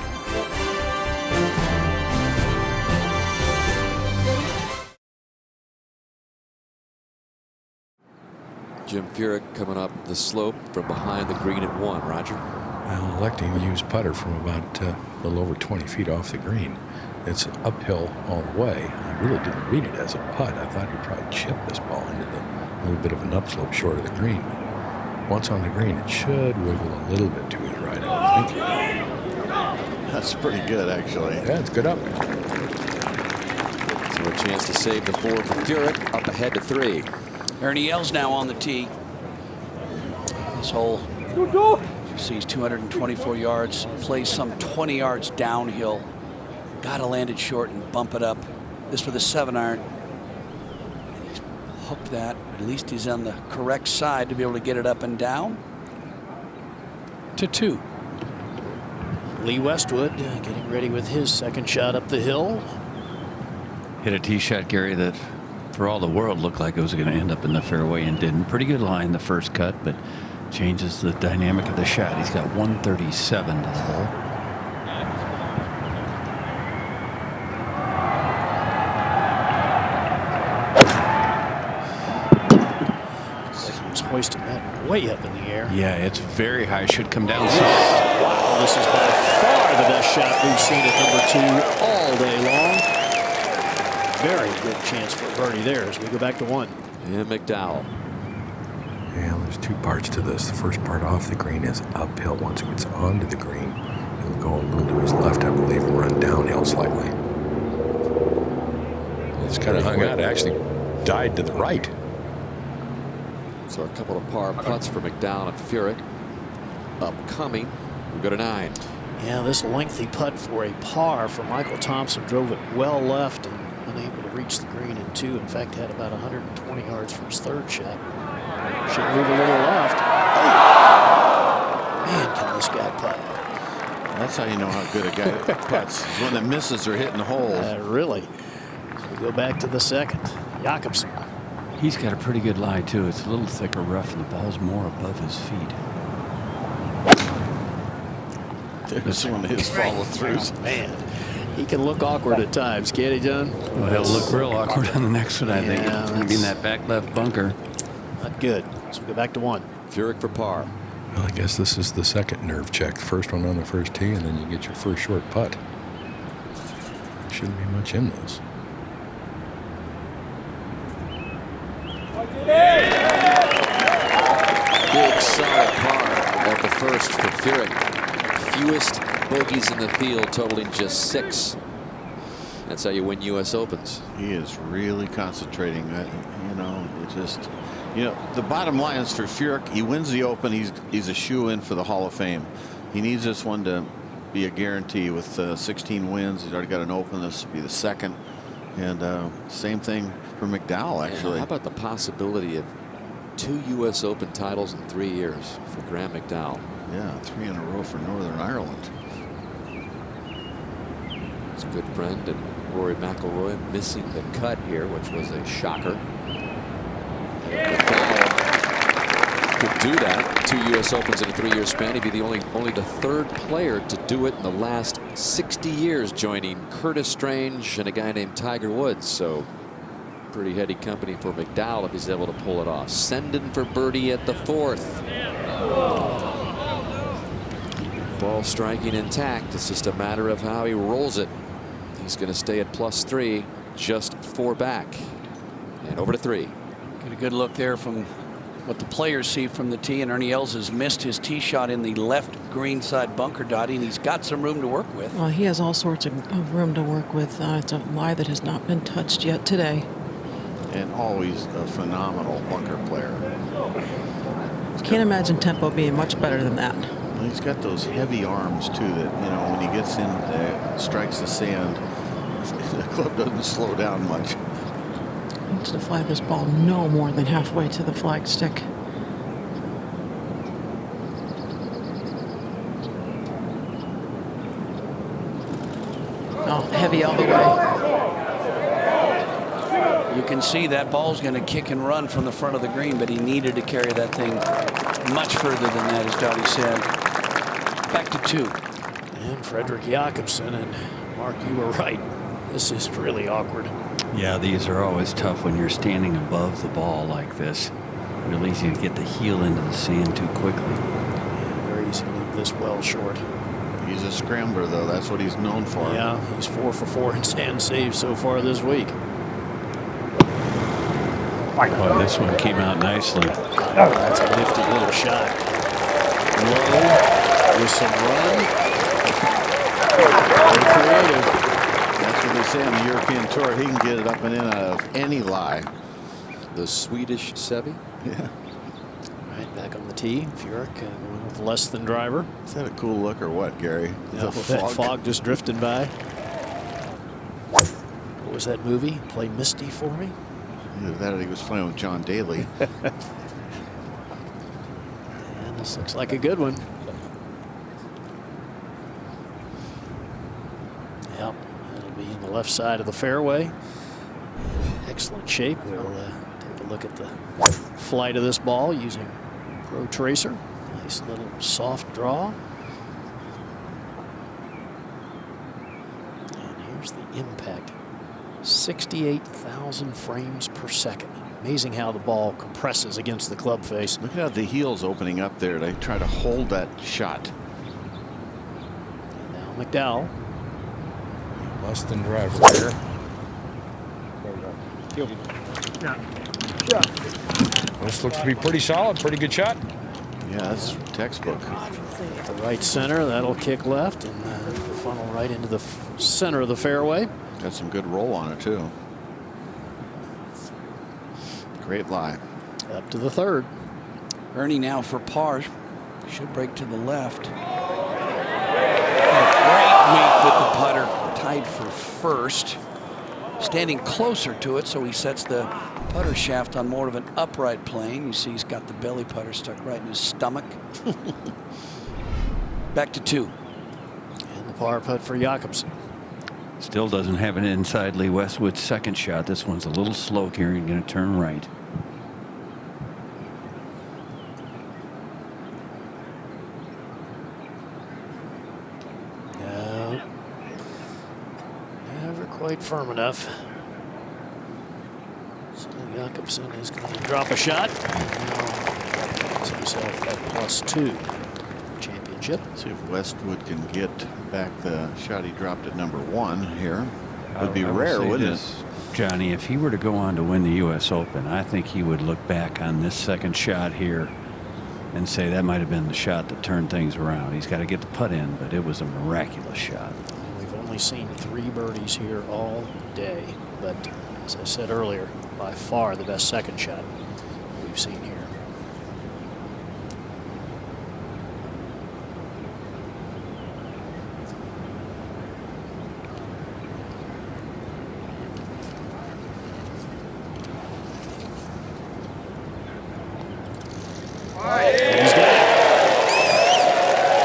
Jim Furyk coming up the slope from behind the green at 1. Roger? Well, electing to use putter from about a little over 20 feet off the green. It's uphill all the way. I really didn't read it as a putt. I thought he'd probably chip this ball into the little bit of an upslope short of the green. Once on the green, it should wiggle a little bit to his right, I would think. That's pretty good, actually. Yeah, it's good up. So a chance to save the 4 for Furyk, up ahead to 3. Ernie Els now on the tee. This hole, you see, he's 224 yards, plays some 20 yards downhill. Got to land it short and bump it up. This with a 7-iron. He's hooked that. At least he's on the correct side to be able to get it up and down. To 2. Lee Westwood getting ready with his second shot up the hill. Hit a tee shot, Gary, that for all the world looked like it was going to end up in the fairway and didn't. Pretty good line the first cut, but changes the dynamic of the shot. He's got 137 to the hole. He's hoisting that way up in the air. Yeah, it's very high. Should come down soft. Wow, this is by far the best shot we've seen at number 2 all day long. Very good chance for a birdie there as we go back to 1. And McDowell. Yeah, there's 2 parts to this. The first part off the green is uphill. Once it gets onto the green, it'll go a little to his left, I believe, and run downhill slightly. It's kind of hung out. It actually died to the right. So a couple of par putts for McDowell and Furyk. Upcoming, we go to 9. Yeah, this lengthy putt for a par for Michael Thompson drove it well left and unable to reach the green in 2. In fact, had about 120 yards for his third shot. Should move a little left. Oh! Man, can this guy putt. That's how you know how good a guy putts. Is when the misses are hitting the hole. Really. So we go back to the second. Jakobsen. He's got a pretty good lie, too. It's a little thicker rough, and the ball's more above his feet. There's one of his follow-throughs. Oh, man, he can look awkward at times, can't he, John? Well, he'll look real awkward on the next one, I think. It's going to be in that back left bunker. Not good. So we go back to 1. Furyk for par. Well, I guess this is the second nerve check. The first one on the first tee, and then you get your first short putt. Shouldn't be much in this. Big solid par at the first for Furyk. Fewest bogeys in the field, totaling just 6. That's how you win U.S. Opens. He is really concentrating. You know, it just, you know, the bottom line is for Furyk, he wins the Open. He's a shoe-in for the Hall of Fame. He needs this one to be a guarantee with 16 wins. He's already got an Open. This will be the second. And same thing for McDowell, actually. How about the possibility of 2 U.S. Open titles in 3 years for Graham McDowell? Yeah, 3 in a row for Northern Ireland. His good friend and Rory McIlroy missing the cut here, which was a shocker. McDowell could do that. 2 U.S. Opens in a 3-year span. He'd be the only the 3rd player to do it in the last 60 years, joining Curtis Strange and a guy named Tiger Woods. So pretty heady company for McDowell if he's able to pull it off. Sending for birdie at the 4th. Ball striking intact. It's just a matter of how he rolls it. He's going to stay at +3, just 4 back. And over to 3. Get a good look there from what the players see from the tee, and Ernie Els has missed his tee shot in the left green side bunker, Dottie, and he's got some room to work with. Well, he has all sorts of room to work with. It's a lie that has not been touched yet today. And always a phenomenal bunker player. Can't imagine tempo being much better than that. Well, he's got those heavy arms too that, you know, when he gets in, strikes the sand, the club doesn't slow down much. Needs to fly this ball no more than halfway to the flagstick. Oh, heavy all the way. You can see that ball's going to kick and run from the front of the green, but he needed to carry that thing much further than that, as Dottie said. Back to 2. And Frederick Jakobsen, and Mark, you were right. This is really awkward. Yeah, these are always tough when you're standing above the ball like this. Real easy to get the heel into the sand too quickly. Very easy to leave this well short. He's a scrambler, though. That's what he's known for. Yeah, he's 4 for 4 in sand saves so far this week. Boy, this one came out nicely. That's a nifty little shot. Low with some run. Very creative. That's what they say on the European Tour. He can get it up and in out of any lie. The Swedish Seve. Yeah. Right back on the tee. Furyk going with less than driver. Is that a cool look or what, Gary? Yeah, with that fog just drifting by. What was that movie? Play Misty for me? Either that or he was playing with John Daly. And this looks like a good one. Yep, it'll be in the left side of the fairway. Excellent shape. We'll take a look at the flight of this ball using Pro Tracer. Nice little soft draw. And here's the impact. 68,000 frames per second. Amazing how the ball compresses against the club face. Look at how the heel's opening up there. They try to hold that shot. And now McDowell. Less than driver there. This looks to be pretty solid, pretty good shot. Yeah, that's textbook. The right center, that'll kick left and funnel right into the center of the fairway. Got some good roll on it, too. Great lie. Up to the third. Ernie now for par. Should break to the left. Great week with the putter. Tied for first. Standing closer to it, so he sets the putter shaft on more of an upright plane. You see he's got the belly putter stuck right in his stomach. Back to 2. And the par putt for Jacobsen. Still doesn't have it inside Lee Westwood's second shot. This one's a little slow here and going to turn right. No. Never quite firm enough. So Jacobsen is going to drop a shot. Gets himself at +2. Championship. See if Westwood can get back the shot he dropped at number 1 here. Would be rare, wouldn't it? Johnny, if he were to go on to win the U.S. Open, I think he would look back on this second shot here and say that might have been the shot that turned things around. He's got to get the putt in, but it was a miraculous shot. We've only seen 3 birdies here all day, but as I said earlier, by far the best second shot we've seen here.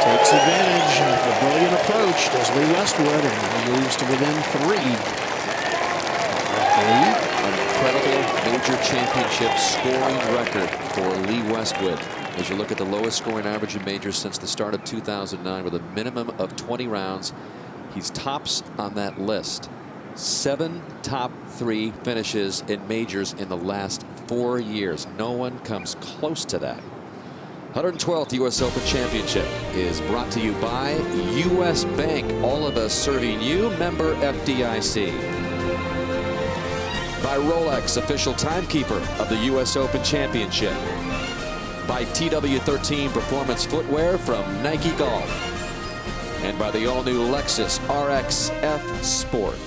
Takes advantage of the brilliant approach, does Lee Westwood, and he moves to within 3. Incredible major championship scoring record for Lee Westwood. As you look at the lowest scoring average in majors since the start of 2009 with a minimum of 20 rounds, he's tops on that list. 7 top 3 finishes in majors in the last 4 years. No one comes close to that. 112th U.S. Open Championship is brought to you by U.S. Bank. All of us serving you, member FDIC. By Rolex, official timekeeper of the U.S. Open Championship. By TW13 Performance Footwear from Nike Golf. And by the all-new Lexus RX F Sport.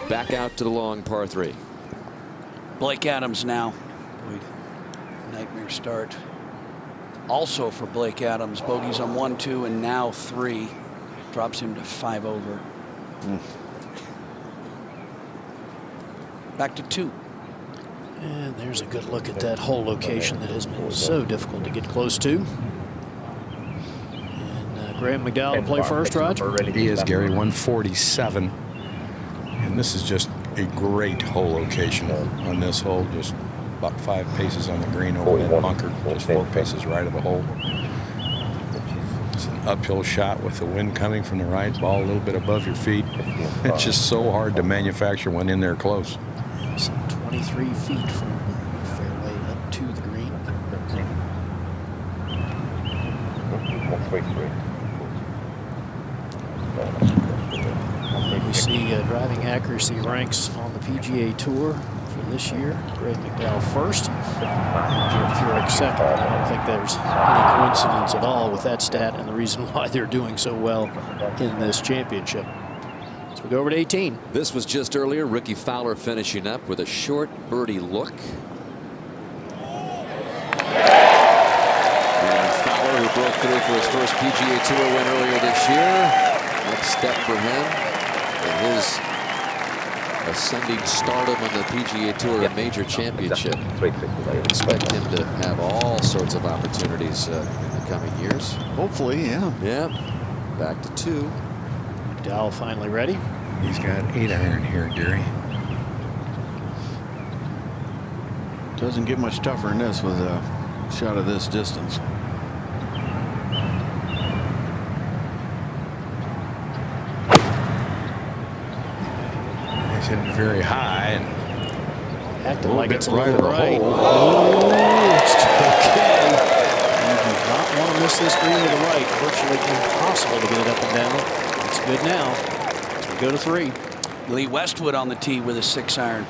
Back out to the long par 3. Blake Adams now. Nightmare start. Also for Blake Adams, bogeys on 1, 2, and now 3. Drops him to 5 over. Back to 2. And there's a good look at that hole location that has been so difficult to get close to. And Graham McDowell to play first, Roger. He is, Gary, 147. And this is just a great hole location on this hole. Just about 5 paces on the green over that bunker, just 4 paces right of the hole. It's an uphill shot with the wind coming from the right, ball a little bit above your feet. It's just so hard to manufacture one in there close. Some 23 feet from fairway up to the green. We see driving accuracy ranks on the PGA Tour for this year. Greg McDowell first, Jim Furyk second. I don't think there's any coincidence at all with that stat and the reason why they're doing so well in this championship. So we go over to 18. This was just earlier. Ricky Fowler finishing up with a short birdie look. And Fowler, who broke through for his first PGA Tour win earlier this year. Next step for him in his ascending stardom on the PGA Tour and major championship. Expect him to have all sorts of opportunities in the coming years. Hopefully, yeah. Yeah. Back to 2. McDowell finally ready. He's got 8 iron here, Gary. Doesn't get much tougher than this with a shot of this distance. He's hitting very high and acting like it's a right little of the right. hole. Oh, it's okay. You do not want to miss this green to the right. Virtually impossible to get it up and down. It's good now. So we go to 3. Lee Westwood on the tee with a 6-iron.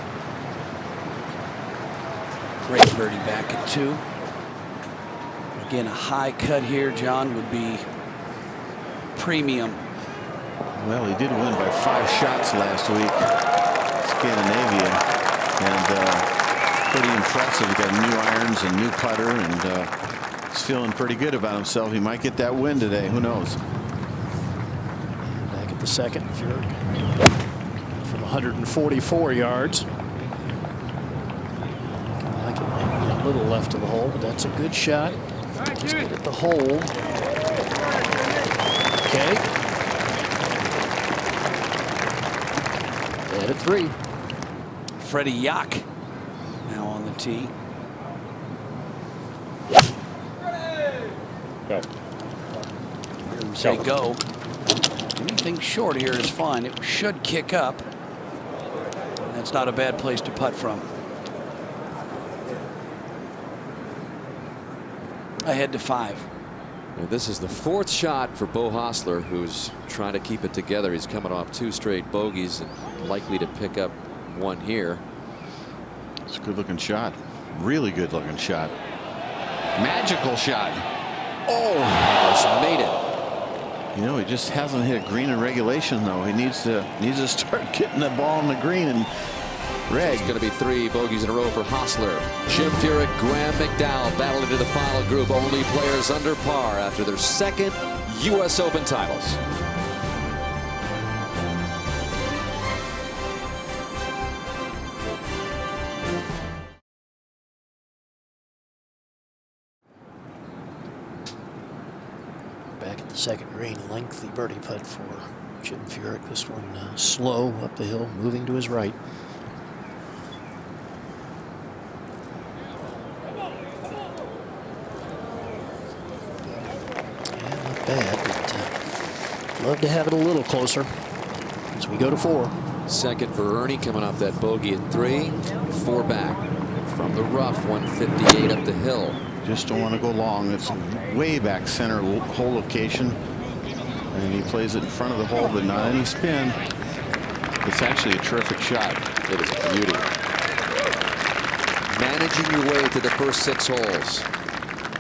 Great birdie back at 2. Again, a high cut here, John, would be premium. Well, he did win by 5 shots last week, Scandinavia, and pretty impressive. He got new irons and new putter, and he's feeling pretty good about himself. He might get that win today. Who knows? Back at the second, Furyk from 144 yards. Like it might be a little left of the hole, but that's a good shot. Just get at the hole. Okay. At 3. Freddie Yak now on the tee. Go. Hear him say go. Anything short here is fine. It should kick up. That's not a bad place to putt from. Ahead to 5. Now, this is the 4th shot for Beau Hossler, who's trying to keep it together. He's coming off 2 straight bogeys and likely to pick up 1 here. It's a good looking shot. Really good looking shot. Magical shot. Oh, almost made it. You know, he just hasn't hit a green in regulation, though. He needs to start getting the ball in the green and reg. It's going to be 3 bogeys in a row for Hossler. Jim Furyk, Graham McDowell battle into the final group. Only players under par after their 2nd U.S. Open titles. Back at the second green, lengthy birdie putt for Jim Furyk. This one slow up the hill, moving to his right. Yeah, not bad, but love to have it a little closer as we go to 4. Second for Ernie, coming off that bogey at 3. 4 back from the rough, 158 up the hill. Just don't want to go long. It's way back center hole location, and he plays it in front of the hole, but not any spin. It's actually a terrific shot. It is a beauty. Managing your way to the first 6 holes.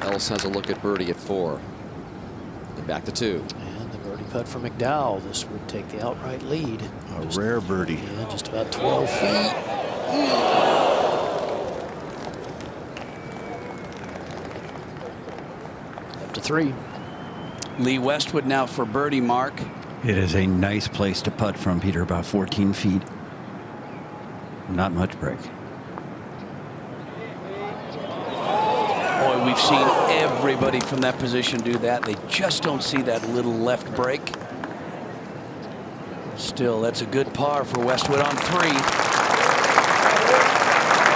Ellis has a look at birdie at 4. And back to 2. And the birdie putt for McDowell. This would take the outright lead. A rare birdie. Yeah, just about 12 feet. Up to 3. Lee Westwood now for birdie, Mark. It is a nice place to putt from, Peter, about 14 feet. Not much break. Boy, we've seen everybody from that position do that. They just don't see that little left break. Still, that's a good par for Westwood on 3.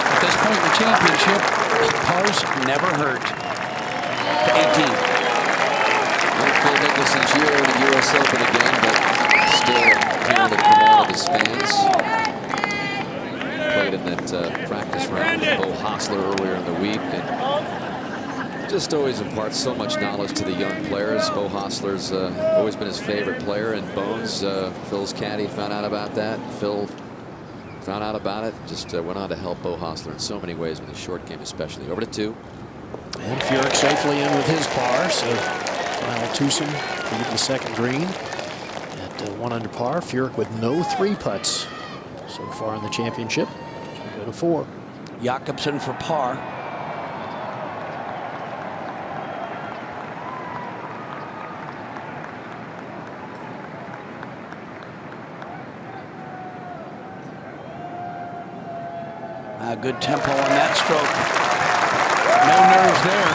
At this point in the championship, pars never hurt. To 18. Phil Mickelson's year in the U.S. Open again, but still heralded from all of his fans. Played in that practice round with Beau Hossler earlier in the week, and just always imparts so much knowledge to the young players. Beau Hossler's always been his favorite player, and Bones, Phil's caddy, found out about that. Phil found out about it, just went on to help Beau Hossler in so many ways with the short game, especially. Over to 2. And Furyk safely in with his par, so final twosome to the second green at 1 under par. Furyk with no 3 putts so far in the championship. So we go to 4. Jakobsen for par. Good tempo on that stroke. No nerves there.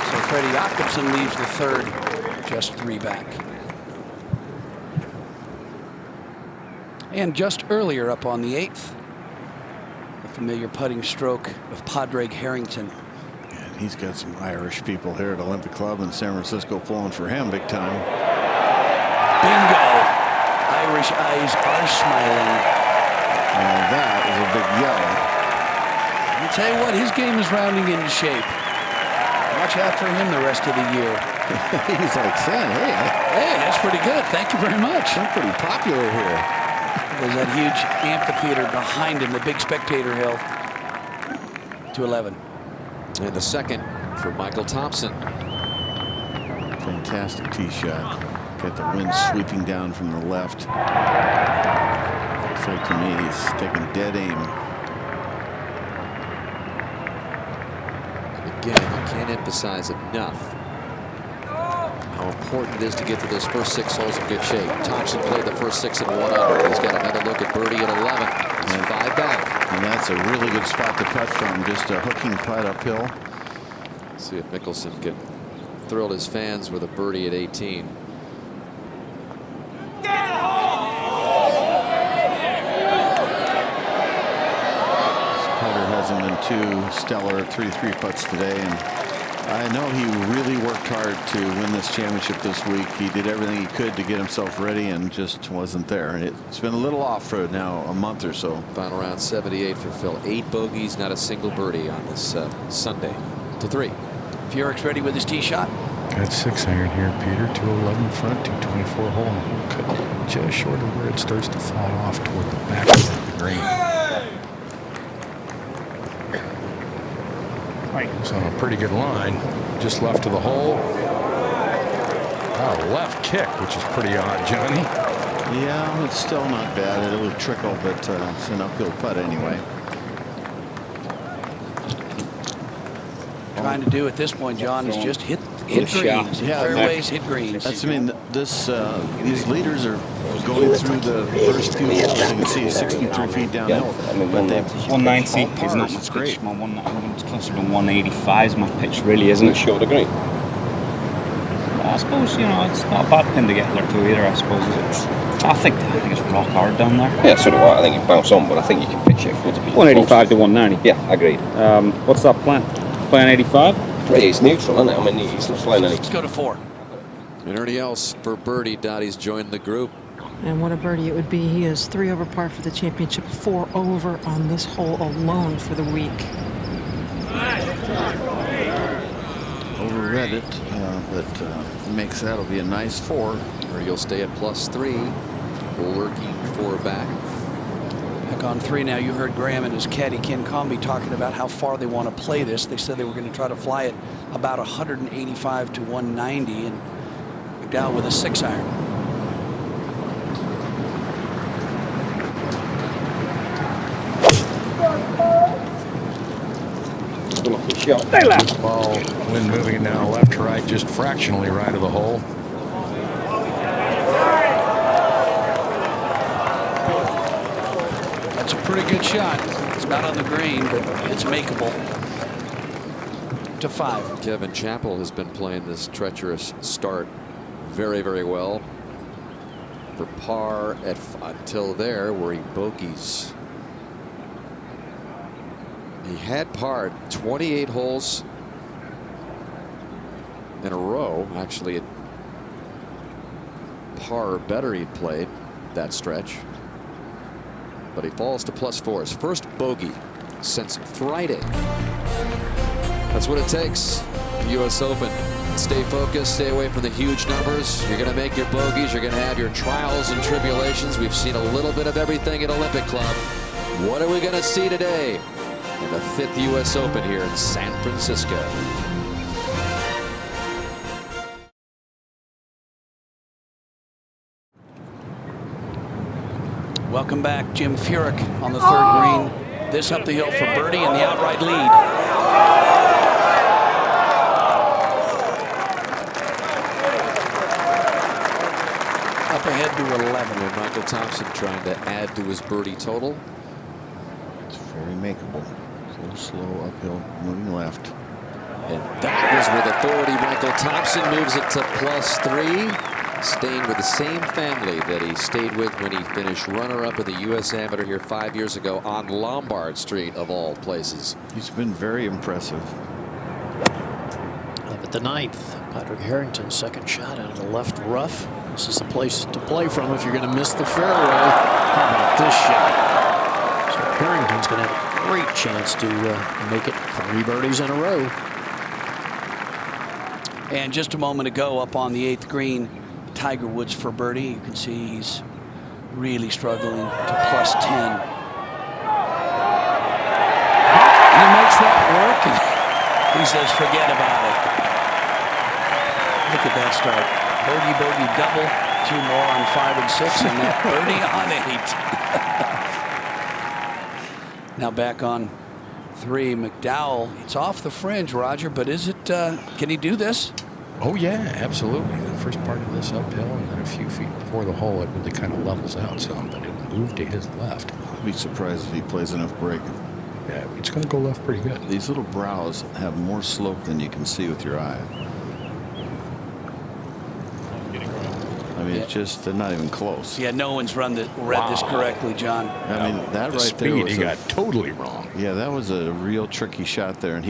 So Freddie Jakobsen leaves the 3rd, just 3 back. And just earlier up on the 8th, the familiar putting stroke of Padraig Harrington. And he's got some Irish people here at Olympic Club in San Francisco pulling for him big time. Bingo! Irish eyes are smiling. And that is a big yell. I'll tell you what, his game is rounding into shape. Watch out for him the rest of the year. He's like saying, hey, that's pretty good. Thank you very much. I'm pretty popular here. There's that huge amphitheater behind him, the big spectator hill. To 11. And the second for Michael Thompson. Fantastic tee shot. Got the wind sweeping down from the left. Looks like to me he's taking dead aim. And again, you can't emphasize enough how important it is to get to those first 6 holes in good shape. Thompson played the first 6 and 1 under. He's got another look at birdie at 11. He's 5 back. And that's a really good spot to putt from. Just a hooking putt uphill. See if Mickelson can thrill his fans with a birdie at 18. Hasn't been too stellar at 3 putts today, and I know he really worked hard to win this championship this week. He did everything he could to get himself ready and just wasn't there. It's been a little off for now a month or so. Final round 78 for Phil. 8 bogeys, not a single birdie on this Sunday. To 3. Furyk's ready with his tee shot. Got 6 iron here, Peter. 211 front, 224 hole, and cut just short of where it starts to fall off toward the back of the green. It's on a pretty good line, just left of the hole. A left kick, which is pretty odd, Johnny. Yeah, it's still not bad. It'll trickle, but it's an uphill putt anyway. Trying to do at this point, John, is just hit greens. Yeah, fairways, hit greens. That's, I mean, these leaders are going through the first few holes. You can see 63 feet downhill. But they've 190 is not it's great. It's closer to 185 is my pitch, really, isn't it? Short of green. I suppose, you know, it's not a bad pin to get there too either, I suppose. I think it's rock hard down there. Yeah, so do I. I think you bounce on, but I think you can pitch it. 185 to 190. Yeah, agreed. What's that plan? Playing 85? Yeah, he's neutral, isn't it? I mean, he's not playing any. Let's go to 4. And Ernie Els for birdie. Dottie's joined the group. And what a birdie it would be. He is 3 over par for the championship, 4 over on this hole alone for the week. Overread it, but makes that'll be a nice 4. Or you'll stay at +3. Lurking 4 back. Back on 3 now. You heard Graham and his caddy Ken Comby talking about how far they want to play this. They said they were going to try to fly it about 185 to 190, and McDowell with a 6 iron. Ball, wind moving it now left to right, just fractionally right of the hole. That's a pretty good shot. It's not on the green, but it's makeable. To 5. Kevin Chappell has been playing this treacherous start very, very well. For par at until there, where he bogeys. He had par 28 holes in a row. Actually, at par or better, he'd played that stretch. but he falls to +4. His first bogey since Friday. That's what it takes. U.S. Open. Stay focused, stay away from the huge numbers. You're going to make your bogeys. You're going to have your trials and tribulations. We've seen a little bit of everything at Olympic Club. What are we going to see today in the 5th U.S. Open here in San Francisco? Welcome back, Jim Furyk on the 3rd green. This up the hill for birdie and the outright lead. Up ahead to 11. And Michael Thompson trying to add to his birdie total. It's very makeable. It's a little slow uphill, moving left. And that is with authority. Michael Thompson moves it to +3. Staying with the same family that he stayed with when he finished runner-up in the U.S. Amateur here 5 years ago on Lombard Street, of all places. He's been very impressive. Up at the 9th, Padraig Harrington's second shot out of the left rough. This is the place to play from if you're going to miss the fairway. How about this shot? So Harrington's going to have a great chance to make it 3 birdies in a row. And just a moment ago, up on the 8th green, Tiger Woods for birdie. You can see he's really struggling to +10. He makes that work, and he says, forget about it. Look at that start. Bogey, bogey, double. 2 more on 5 and 6, and that birdie on 8. Now back on 3, McDowell. It's off the fringe, Roger, but is it, can he do this? Oh, yeah, absolutely. The first part of this uphill, and then a few feet before the hole, it really kind of levels out some, but it moved to his left. I'd be surprised if he plays enough break. Yeah, it's going to go left pretty good. These little brows have more slope than you can see with your eye. I mean, it's just, they're not even close. Yeah, no one's read this correctly, John. I mean, that the right speed, there was he got totally wrong. Yeah, that was a real tricky shot there, and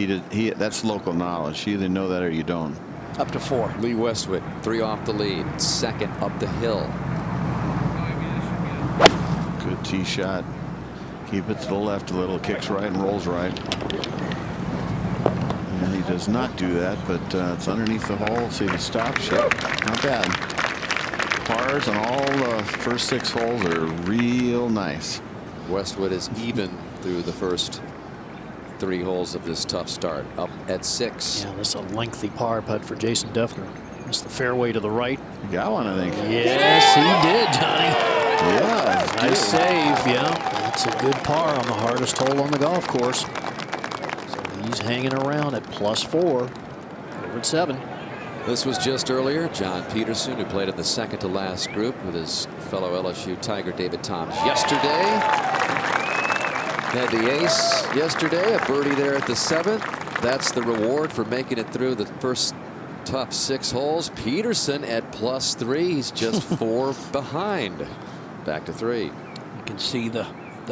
that's local knowledge. You either know that or you don't. Up to 4. Lee Westwood, 3 off the lead. 2nd up the hill. Good tee shot. Keep it to the left a little. Kicks right and rolls right. And he does not do that, but it's underneath the hole. See the stop shot. Not bad. Pars on all the first 6 holes are real nice. Westwood is even through the first 3 holes of this tough start. Up at 6. Yeah, this is a lengthy par putt for Jason Dufner. It's the fairway to the right. You got one, I think. Yes, he did, Johnny. Yeah, nice save. Yeah, that's a good par on the hardest hole on the golf course. So he's hanging around at +4. Over at 7. This was just earlier. John Peterson, who played in the second to last group with his fellow LSU Tiger David Toms yesterday. Had the ace yesterday, a birdie there at the 7th. That's the reward for making it through the first tough 6 holes. Peterson at +3. He's just 4 behind. Back to 3. You can see the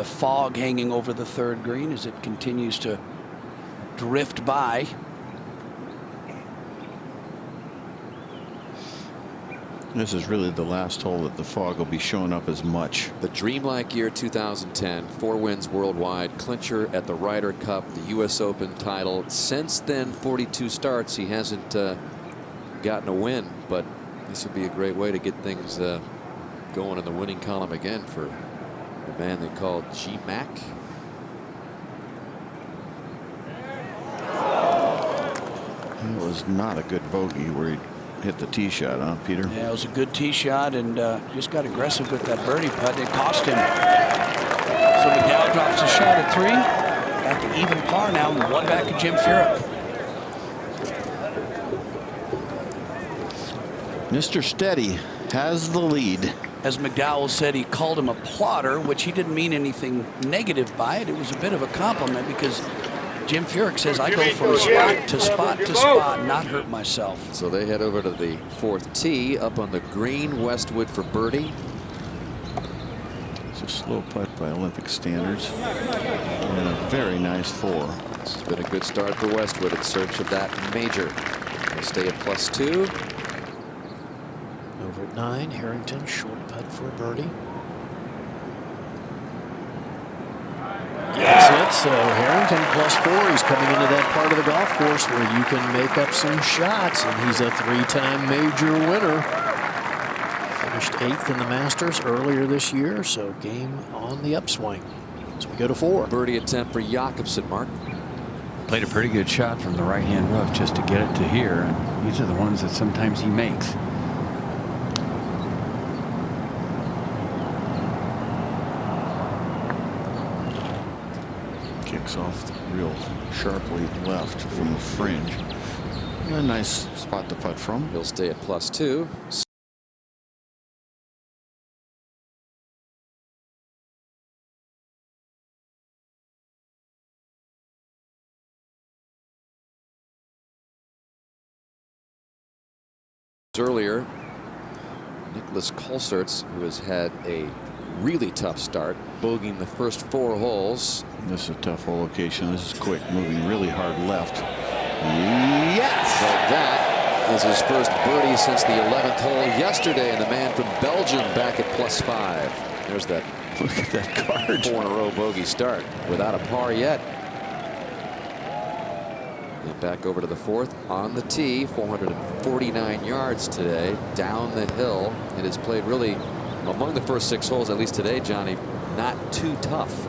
fog hanging over the 3rd green as it continues to drift by. This is really the last hole that the fog will be showing up as much. The dreamlike year 2010, 4 wins worldwide, clincher at the Ryder Cup, the U.S. Open title. Since then, 42 starts. He hasn't gotten a win, but this would be a great way to get things going in the winning column again for the man they called G-Mac. It was not a good bogey where he hit the tee shot, huh, Peter? Yeah, it was a good tee shot, and just got aggressive with that birdie putt. It cost him. So McDowell drops a shot at 3. Back to even par now, and 1 back to Jim Furyk. Mr. Steady has the lead. As McDowell said, he called him a plotter, which he didn't mean anything negative by it. It was a bit of a compliment because Jim Furyk says, I go from spot to spot to spot, not hurt myself. So they head over to the 4th tee up on the green. Westwood for birdie. It's a slow putt by Olympic standards. And a very nice 4. This has been a good start for Westwood in search of that major. They stay at +2. Over at 9, Harrington, short putt for a birdie. So Harrington +4. He's coming into that part of the golf course where you can make up some shots, and he's a 3-time major winner. Finished 8th in the Masters earlier this year, so game on the upswing. So we go to 4. Birdie attempt for Jakobsen, Mark. Played a pretty good shot from the right-hand rough just to get it to here. And these are the ones that sometimes he makes. Kicks off real sharply left from the fringe. A nice spot to putt from. He'll stay at +2. Earlier, Nicholas Kolsertz, who has had a really tough start, bogeying the first 4 holes. This is a tough hole location. This is quick, moving really hard left. Yes! But that is his first birdie since the 11th hole yesterday, and the man from Belgium back at +5. There's that. Look at that card. 4 in a row bogey start without a par yet. And back over to the 4th on the tee. 449 yards today down the hill. It has played really among the first 6 holes, at least today, Johnny, not too tough.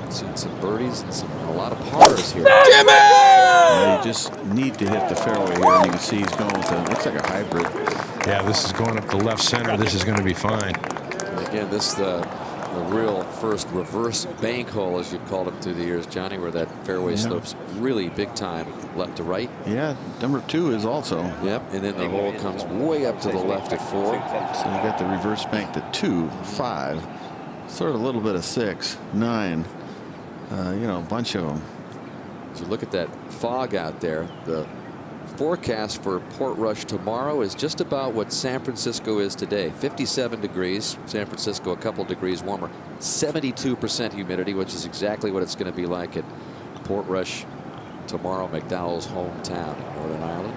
Seen some birdies and a lot of pars here. Damn it! You just need to hit the fairway here, and you can see he's going with looks like a hybrid. Yeah, this is going up the left center. This is going to be fine. And again, this the real first reverse bank hole, as you've called it through the years, Johnny, where that fairway slopes really big time left to right. Yeah, number 2 is also. Yep, and then the hole comes way up to the left at 4. So you got the reverse bank to 2, 5, sort of a little bit of 6, 9. You know, a bunch of them. As you look at that fog out there, the forecast for Portrush tomorrow is just about what San Francisco is today. 57 degrees. San Francisco a couple degrees warmer. 72% humidity, which is exactly what it's going to be like at Portrush tomorrow, McDowell's hometown in Northern Ireland.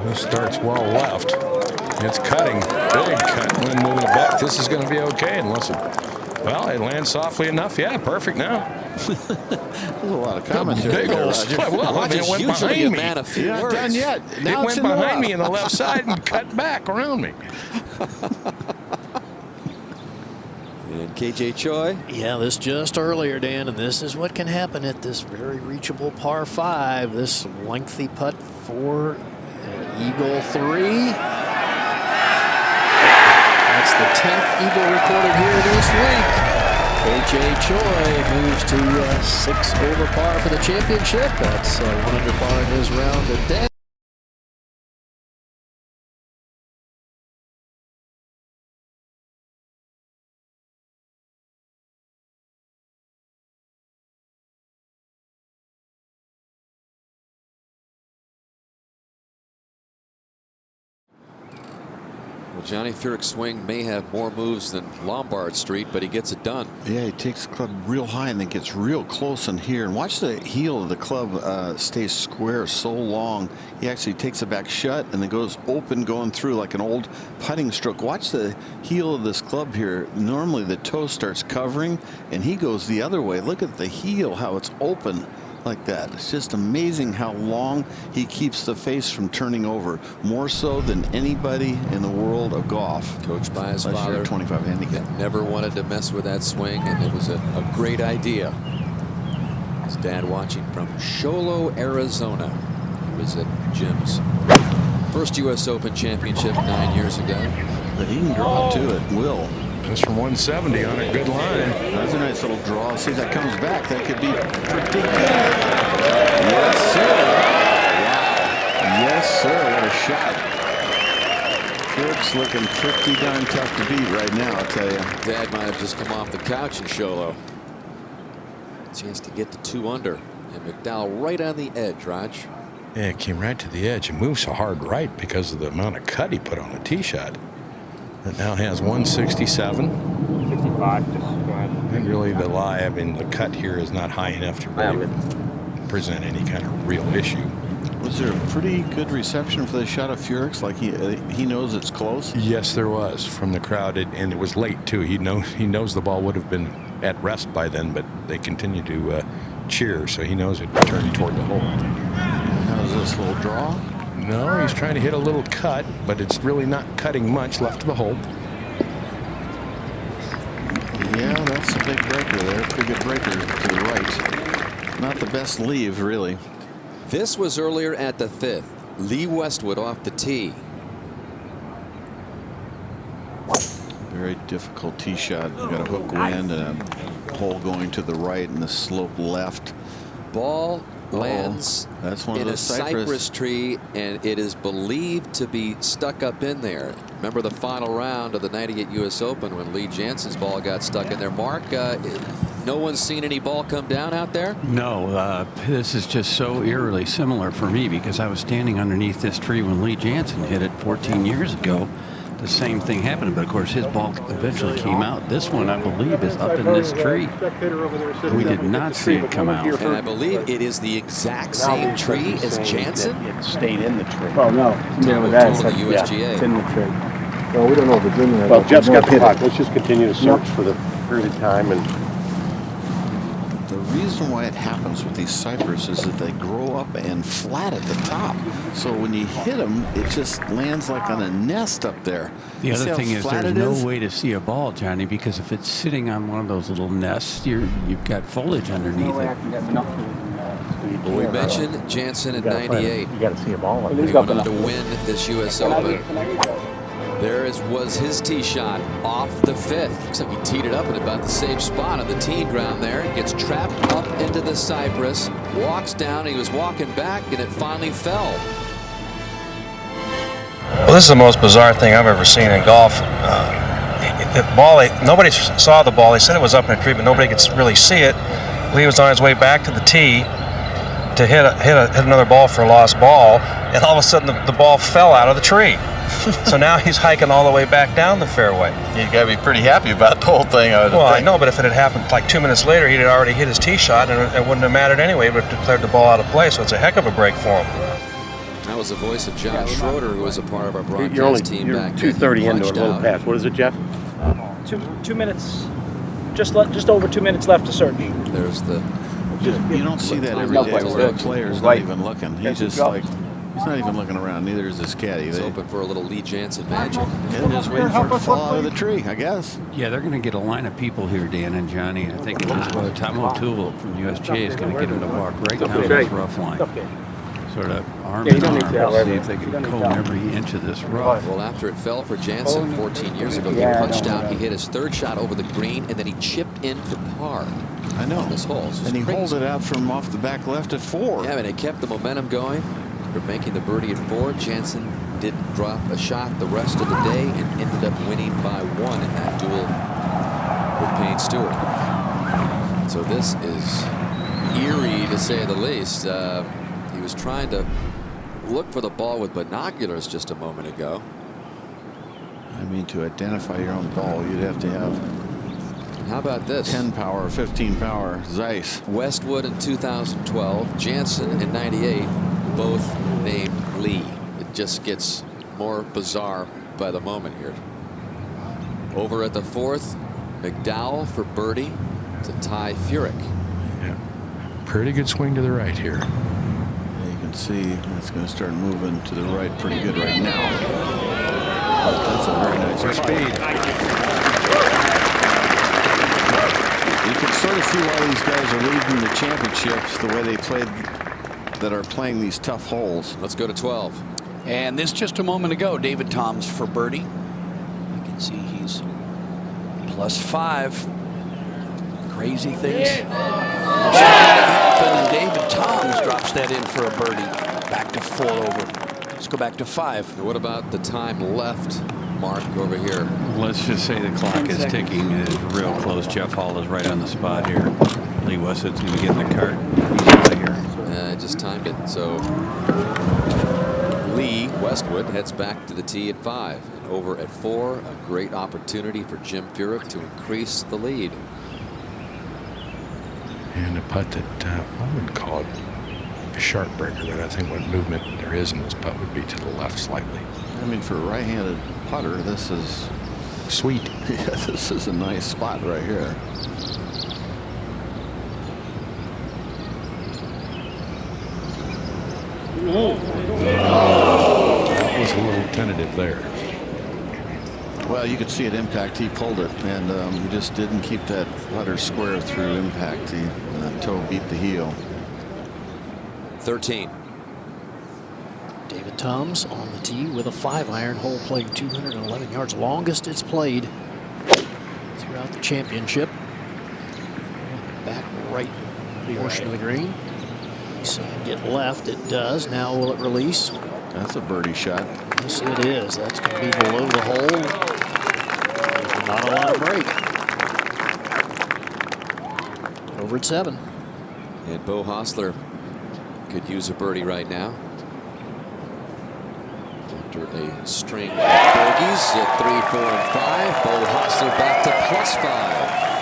This starts well left. It's cutting. Big cut. When moving it back, this is going to be okay unless it. Well, it lands softly enough. Yeah, perfect now. There's a lot of commentary. Big old slip. Well, I mean, it went behind me. You're not done yet. Now It went behind me on the left side and cut back around me. And KJ Choi. Yeah, this just earlier, Dan, and this is what can happen at this very reachable par 5. This lengthy putt for an eagle 3. That's the 10th eagle recorded here this week. KJ Choi moves to 6 over par for the championship. That's 1 under par in his round today. Well, Johnny Furyk's swing may have more moves than Lombard Street, but he gets it done. Yeah, he takes the club real high and then gets real close in here. And watch the heel of the club stay square so long. He actually takes it back shut and then goes open going through like an old putting stroke. Watch the heel of this club here. Normally the toe starts covering and he goes the other way. Look at the heel, how it's open like that. It's just amazing how long he keeps the face from turning over, more so than anybody in the world of golf. Coached by his Unless you're father. a 25 handicap. Never wanted to mess with that swing, and it was a great idea. His dad watching from Sholo, Arizona. He was at Jim's first U.S. Open championship 9 years ago. But he can draw too at will. Just from 170 on a good line. That's a nice little draw. See if that comes back. That could be pretty good. Yes, sir. Wow. Yes, sir. What a shot. Furyk's looking pretty darn tough to beat right now, I'll tell you. Dad might have just come off the couch in Sholo. Chance to get to 2 under. And McDowell right on the edge, Raj. Yeah, it came right to the edge. It moved so hard right because of the amount of cut he put on the tee shot. It now has 167. 65, just go ahead. And really the lie, the cut here is not high enough to really present any kind of real issue. Was Was there a pretty good reception for the shot of Furyk? Like he knows it's close? Yes, there was from the crowd, and it was late too. He knows the ball would have been at rest by then, but they continue to cheer, so he knows it turned toward the hole. How's this little draw? No, he's trying to hit a little cut, but it's really not cutting much left of the hole. Yeah, that's a big breaker there. Pretty good breaker to the right. Not the best leave, really. This was earlier at the 5th. Lee Westwood off the tee. Very difficult tee shot. You got a hook wind and a hole going to the right and the slope left. Ball lands that's one in of a cypress tree, and it is believed to be stuck up in there. Remember the final round of the '98 U.S. Open when Lee Janzen's ball got stuck in there. Mark, no one's seen any ball come down out there? No, this is just so eerily similar for me because I was standing underneath this tree when Lee Janzen hit it 14 years ago. The same thing happened, but of course his ball eventually came out. This one, I believe, is up in this tree. We did not see it come out. And I believe it is the exact same tree as Janzen. It stayed in the tree. Oh, no. Yeah, that's the USGA. Yeah, it's in the tree. Well, we don't know if it's in there. Well, Jeff's got the clock. Let's just continue to search for the period of time. And the reason why it happens with these cypress is that they grow up and flat at the top. So when you hit them, it just lands like on a nest up there. The other thing is there's no way to see a ball, Johnny, because if it's sitting on one of those little nests, you've got foliage underneath it. Well, we mentioned Janzen at 98. You got to see a ball. He went on to win this U.S. Open. There was his tee shot off the 5th. Looks like he teed it up at about the same spot on the tee ground there. Gets trapped up into the cypress, walks down. He was walking back, and it finally fell. Well, this is the most bizarre thing I've ever seen in golf. The ball, nobody saw the ball. They said it was up in a tree, but nobody could really see it. Lee was on his way back to the tee to hit another ball for a lost ball, and all of a sudden the ball fell out of the tree. So now he's hiking all the way back down the fairway. You got to be pretty happy about the whole thing. I know, but if it had happened like 2 minutes later, he'd already hit his tee shot, and it wouldn't have mattered anyway. He would have declared the ball out of play, so it's a heck of a break for him. That was the voice of John Schroeder, who was a part of our broadcast team back then. You're 2:30 into a little past. What is it, Jeff? 2 minutes. Just over 2 minutes left to search. There's the. You don't see that every day where a player's not even looking. He's just like. He's not even looking around. Neither is this caddy. He's open for a little Lee Janzen magic. They're just waiting for it to fall out of the tree, I guess. Yeah, they're going to get a line of people here, Dan and Johnny. I think Tom O'Toole from USGA is going to get him to walk right down this rough line. Sort of arm in arm, see if they can comb every inch of this rough. Well, after it fell for Janzen 14 years ago, he punched out. He hit his 3rd shot over the green, and then he chipped in for par. I know. This hole. And he holed it out from off the back left at 4. Yeah, and it kept the momentum going. For making the birdie at 4, Janzen did drop a shot the rest of the day and ended up winning by 1 in that duel with Payne Stewart. So this is eerie, to say the least. He was trying to look for the ball with binoculars just a moment ago. I mean, to identify your own ball, you'd have to have. How about this? 10 power, 15 power, Zeiss. Westwood in 2012, Janzen in 98. Both named Lee. It just gets more bizarre by the moment here. Over at the 4th, McDowell for birdie to tie Furyk. Yeah, pretty good swing to the right here. Yeah, you can see it's going to start moving to the right pretty good right now. That's a very nice speed. You can sort of see why these guys are leading the championships the way they played. That are playing these tough holes. Let's go to 12. And this just a moment ago, David Toms for birdie. You can see he's +5. Crazy things. And David Toms drops that in for a birdie. Back to 4 over. Let's go back to 5. What about the time left, Mark, over here? Let's just say the clock is ticking. It is real close. Jeff Hall is right on the spot here. Lee Westwood's going to get in the cart. He's out of here. I just timed it. So Lee Westwood heads back to the tee at 5. And over at 4, a great opportunity for Jim Furyk to increase the lead. And a putt that I would call it a sharp breaker, but I think what movement there is in this putt would be to the left slightly. I mean, for a right-handed putter, this is sweet. Yeah, this is a nice spot right here. That was a little tentative there. Well, you could see it impact. He pulled it, and he just didn't keep that putter square through impact. The toe beat the heel. 13. David Toms on the tee with a 5-iron, hole playing 211 yards, longest it's played throughout the championship. Back right portion of the green. Saying get left, it does. Now will it release? That's a birdie shot. Yes, it is. That's going to be below the hole. Not a lot of break. Over at 7. And Beau Hossler could use a birdie right now. After a string of bogeys at 3, 4, and 5, Beau Hossler back to +5.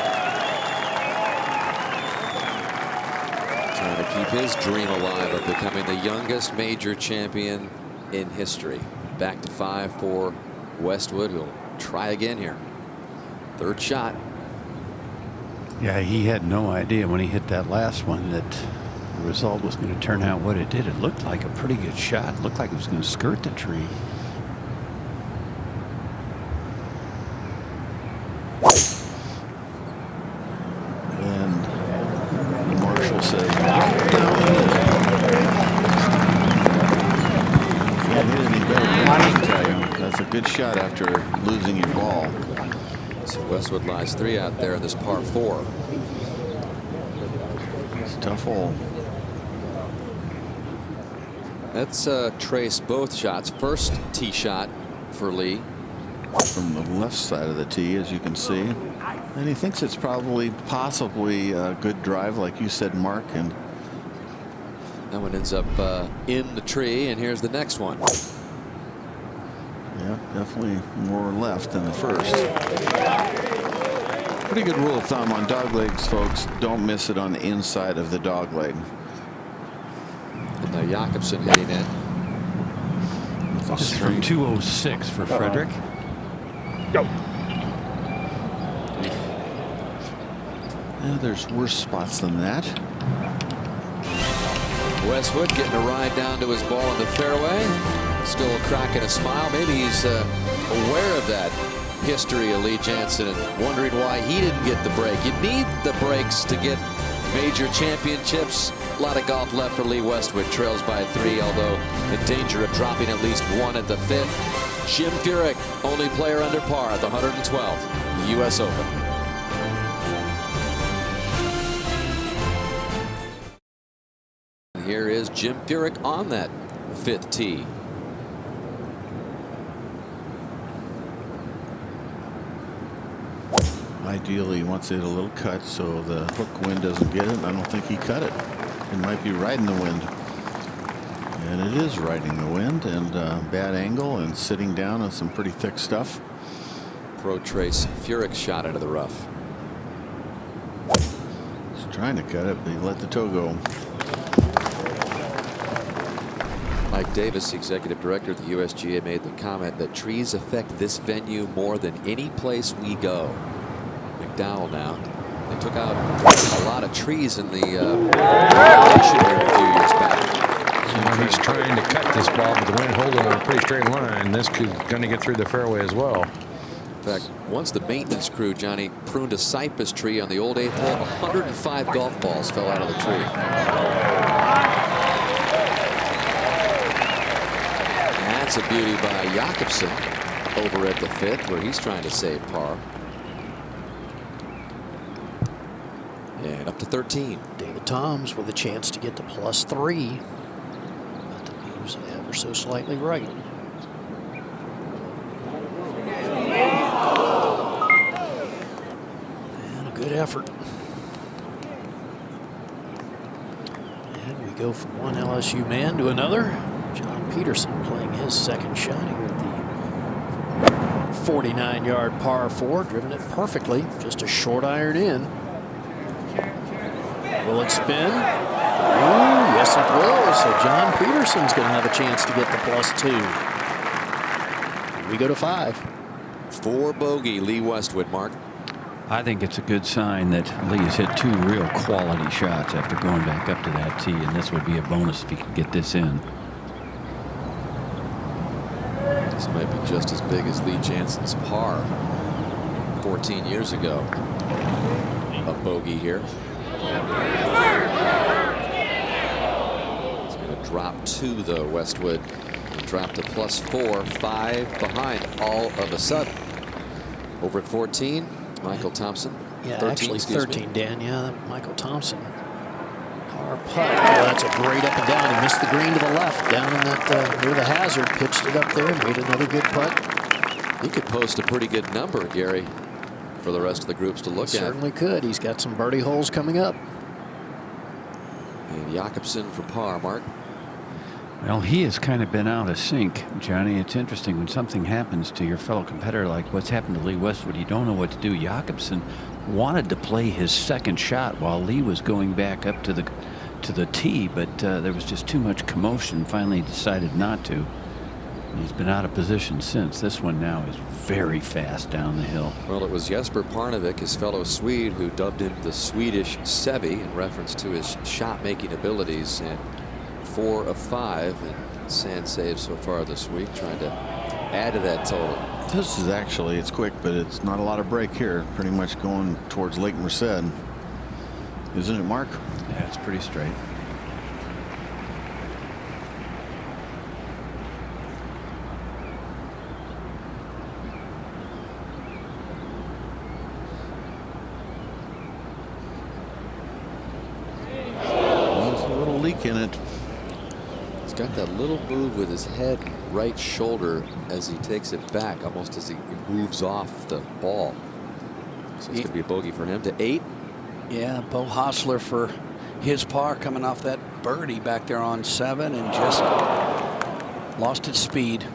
Trying to keep his dream alive of becoming the youngest major champion in history. Back to 5 for Westwood. We'll try again here. Third shot. Yeah, he had no idea when he hit that last one that the result was going to turn out what it did. It looked like a pretty good shot. It looked like it was going to skirt the tree. And the marshal says, can't hit any better than that, I can tell you. That's a good shot after losing your ball. So Westwood lies 3 out there in this par 4. It's a tough hole. Let's trace both shots. First tee shot for Lee. From the left side of the tee, as you can see. And he thinks it's possibly a good drive, like you said, Mark. And that one ends up in the tree. And here's the next one. Yeah, definitely more left than the first. Pretty good rule of thumb on dog legs, folks. Don't miss it on the inside of the dog leg. And now Jakobsen hitting it. This is from 206 for Frederick. Go. Yeah, there's worse spots than that. Westwood getting a ride down to his ball in the fairway. Still cracking a smile. Maybe he's aware of that history of Lee Janzen and wondering why he didn't get the break. You need the breaks to get major championships. A lot of golf left for Lee Westwood. Trails by 3, although in danger of dropping at least 1 at the 5th. Jim Furyk, only player under par at the 112th U.S. Open. Here is Jim Furyk on that 5th tee. Ideally, he wants it a little cut so the hook wind doesn't get it. I don't think he cut it. It might be riding the wind. And it is riding the wind, and bad angle and sitting down on some pretty thick stuff. Pro Trace Furyk shot into the rough. He's trying to cut it, but he let the toe go. Mike Davis, executive director of the USGA, made the comment that trees affect this venue more than any place we go. McDowell now. They took out a lot of trees in the foundation here a few years back. So he's trying to cut this ball, but the wind holding on a pretty straight line. This could going to get through the fairway as well. In fact, once the maintenance crew, Johnny, pruned a cypress tree on the old 8th hole, 105 golf balls fell out of the tree. That's a beauty by Jakobsen over at the 5th, where he's trying to save par. And up to 13. David Toms with a chance to get to +3. But the moves ever so slightly right. And a good effort. And we go from one LSU man to another. John Peterson playing his second shot here at the 49-yard par 4, driven it perfectly, just a short iron in. Will it spin? Ooh, Yes, it will. So John Peterson's going to have a chance to get the +2. We go to 5. 4 bogey Lee Westwood, Mark. I think it's a good sign that Lee has hit 2 real quality shots after going back up to that tee, and this would be a bonus if he could get this in. This might be just as big as Lee Jansen's par 14 years ago. A bogey here. It's going to drop 2 though. Westwood dropped to +4, 5 behind all of a sudden. Over at 14, Michael Thompson. Yeah, 13, actually excuse 13, me. Dan. Yeah, Michael Thompson. Par putt. Oh, that's a great up and down. He missed the green to the left, down in that near the hazard. Pitched it up there, made another good putt. He could post a pretty good number, Gary, for the rest of the groups to look at. Certainly could. He's got some birdie holes coming up. And Jakobsen for par, Mark. Well, he has kind of been out of sync, Johnny. It's interesting when something happens to your fellow competitor like what's happened to Lee Westwood. You don't know what to do. Jakobsen wanted to play his second shot while Lee was going back up to the tee, but there was just too much commotion. Finally, he decided not to. And he's been out of position since. This one now is very fast down the hill. Well, it was Jesper Parnevik, his fellow Swede, who dubbed him the Swedish Sevi in reference to his shot-making abilities. And 4 of 5 and sand saves so far this week, trying to add to that total. This is actually, it's quick, but it's not a lot of break here. Pretty much going towards Lake Merced, isn't it, Mark? Yeah, it's pretty straight. There's a little leak in it. He's got that little move with his head right shoulder as he takes it back, almost as he moves off the ball. So it's going to be a bogey for him to 8. Yeah, Bo Hostler for his par coming off that birdie back there on 7 and just lost its speed.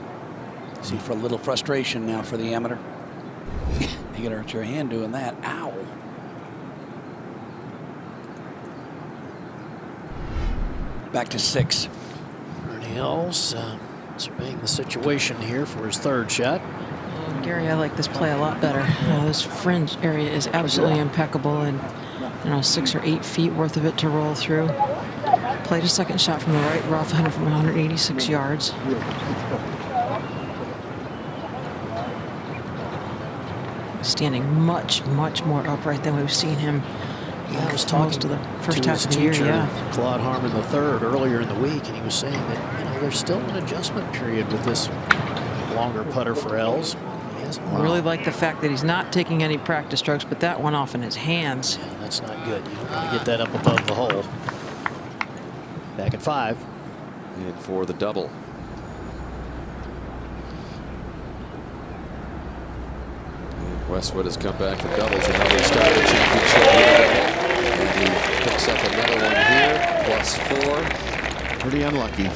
See, for a little frustration now for the amateur. You got to hurt your hand doing that. Ow. Back to 6. Ernie Els surveying the situation here for his third shot. Gary, I like this play a lot better. This fringe area is absolutely impeccable, and 6 or 8 feet worth of it to roll through. Played a second shot from the right rough, from 186 yards. Standing much more upright than we've seen him. I was talking to the first to half his of the year. teacher, Yeah, Claude Harmon III, earlier in the week, and he was saying that there's still an adjustment period with this longer putter for Els. I really like the fact that he's not taking any practice strokes, but that went off in his hands. Yeah, that's not good. You don't want to get that up above the hole. Back at 5. And for the double. And Westwood has come back to doubles, and now they start the championship here. And he picks up another one here, +4. Pretty unlucky.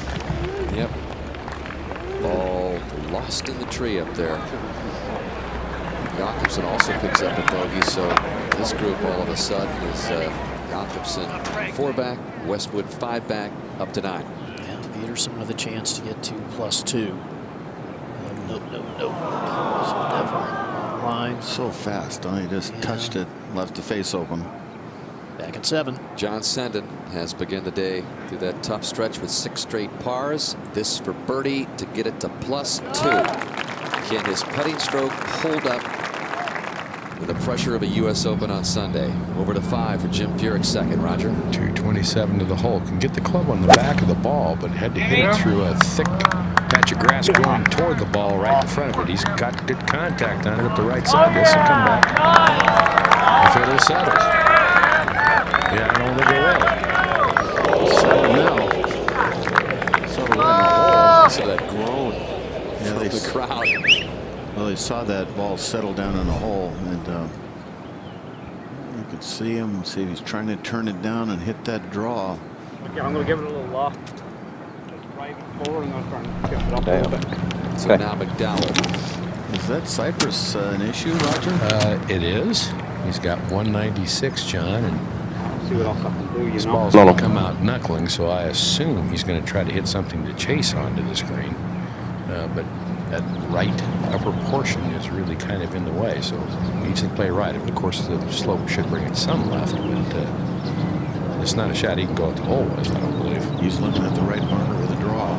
Yep. Ball lost in the tree up there. Jakobsen also picks up a bogey, so this group all of a sudden is Jakobsen 4 back, Westwood 5 back, up to 9. And Peterson with a chance to get to +2. No. Never on the line. So fast. He just touched it, left the face open. Back at 7. John Senden has begun the day through that tough stretch with 6 straight pars. This for birdie to get it to +2. Can his putting stroke hold up with the pressure of a U.S. Open on Sunday? Over to 5 for Jim Furyk second. Roger. 227 to the hole. Can get the club on the back of the ball, but had to hit it through a thick patch of grass going toward the ball right in front of it. He's got good contact on it up the right side. This will come back. If it'll settle. Yeah, I don't think it will. Settle now. Settle right in the hole. So that groan from the crowd. Well, they saw that ball settle down in the hole, and you could see him. See, he's trying to turn it down and hit that draw. Okay, I'm going to give it a little loft. Just right forward and I'm trying to jump it up a little bit. So now McDowell. Is that Cypress an issue, Roger? It is. He's got 196, John, and see what else I can do, This you know? ball's going to come out knuckling, so I assume he's going to try to hit something to chase onto this green. But that right upper portion is really kind of in the way, so he needs to play right. Of course, the slope should bring it some left, but it's not a shot he can go at the hole with, I don't believe. He's looking at the right marker with a draw.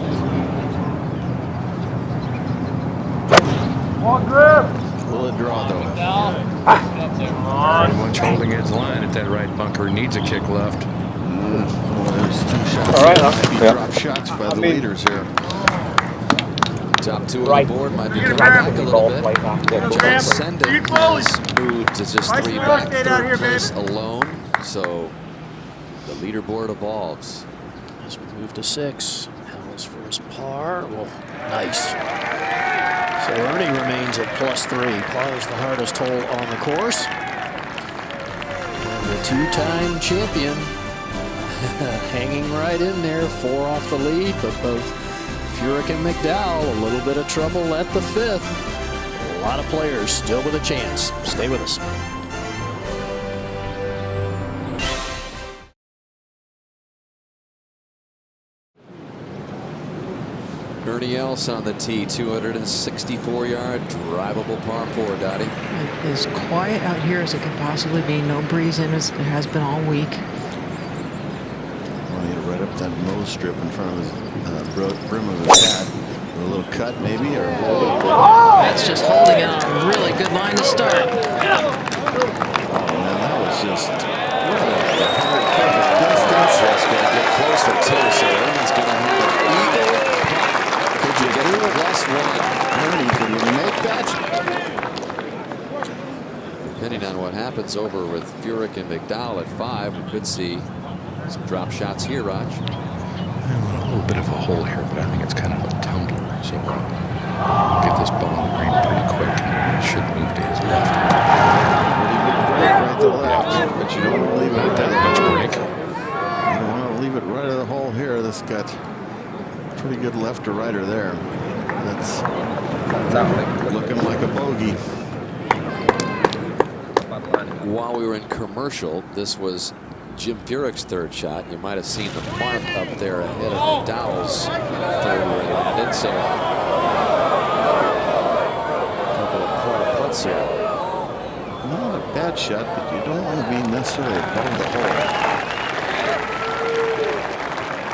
One grip. Will it draw, though? Pretty much holding his line at that right bunker. Needs a kick left. There's 2 shots. All right, Maybe drop shots by the leaders here. Top 2 on the board might be coming back a little bit. John Senden has moved to just 3 back, 3rd place alone. So the leaderboard evolves. As we move to 6, Hell's first par. Well, nice. So Ernie remains at +3. Par is the hardest hole on the course. And the 2-time champion hanging right in there, 4 off the lead, but both Furyk and McDowell, a little bit of trouble at the 5th. A lot of players still with a chance. Stay with us. Ernie Els on the tee, 264-yard drivable par 4, Dottie. As quiet out here as it could possibly be. No breeze in as it has been all week. Well, he had right up that nose strip in front of his brim of his hat. A little cut, maybe, or That's just holding it on a really good line to start. oh man, that was just perfect distance. That's going to get closer too. So Ernie's going to have an eagle. Could you get it? Plus 1. Ernie, can you make that? Depending on what happens over with Furyk and McDowell at 5, we could see some drop shots here, Raj. A little bit of a hole here, but I think it's kind of a tumbler. So get this ball on the green pretty quick, and it should move to his left. Pretty good break right to left, but you don't want to leave it at that much break. You don't want to leave it right of the hole here. This got pretty good left to righter there. That's looking like a bogey. While we were in commercial, this was Jim Furyk's 3rd shot. You might have seen the mark up there ahead of McDowell's 3rd where he landed. So a couple of par putts here. Not a bad shot, but you don't want to be necessarily above the hole.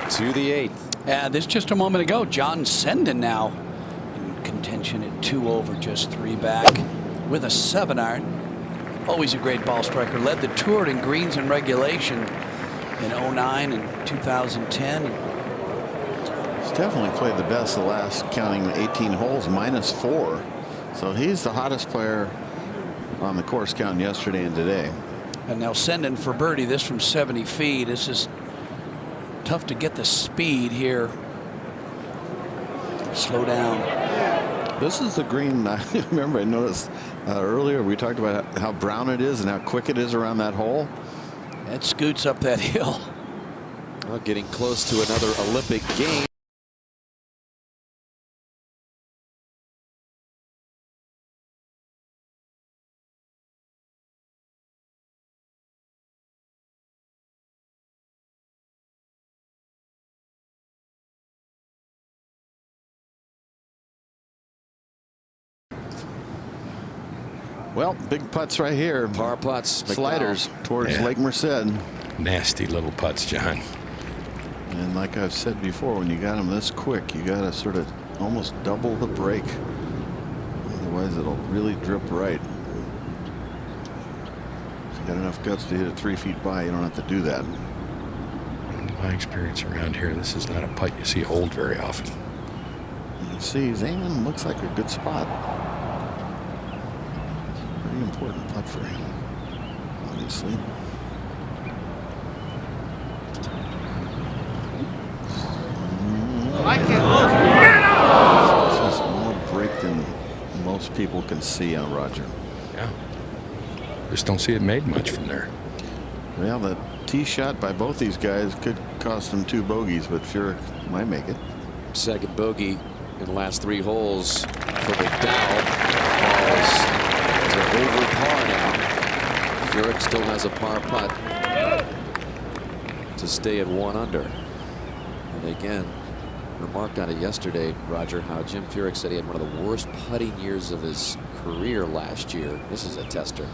To the 8th. And this just a moment ago, John Senden now in contention at 2 over, just 3 back with a 7-iron. Always a great ball striker. Led the tour in greens and regulation in 09 and 2010. He's definitely played the best the last, counting 18 holes, -4. So he's the hottest player on the course count yesterday and today. And now Senden for birdie. This from 70 feet. This is tough to get the speed here. Slow down. This is the green. I remember I noticed earlier we talked about how brown it is and how quick it is around that hole. It scoots up that hill. Well, getting close to another Olympic game. Well, big putts right here. Par putts. Sliders towards Yeah. Lake Merced. Nasty little putts, John. And like I've said before, when you got them this quick, you got to sort of almost double the break. Otherwise, it'll really drip right. If you got enough guts to hit it 3 feet by, you don't have to do that. In my experience around here, this is not a putt you see hold very often. You can see Zayman looks like a good spot. Pretty important putt for him, obviously. This is more break than most people can see on Roger. Yeah. Just don't see it made much from there. Well, the tee shot by both these guys could cost them 2 bogeys, but Furyk might make it. Second bogey in the last 3 holes for McDowell. Falls to over par now. Furyk still has a par putt. to stay at 1 under. And again, remarked on it yesterday, Roger, how Jim Furyk said he had one of the worst putting years of his career last year. This is a tester.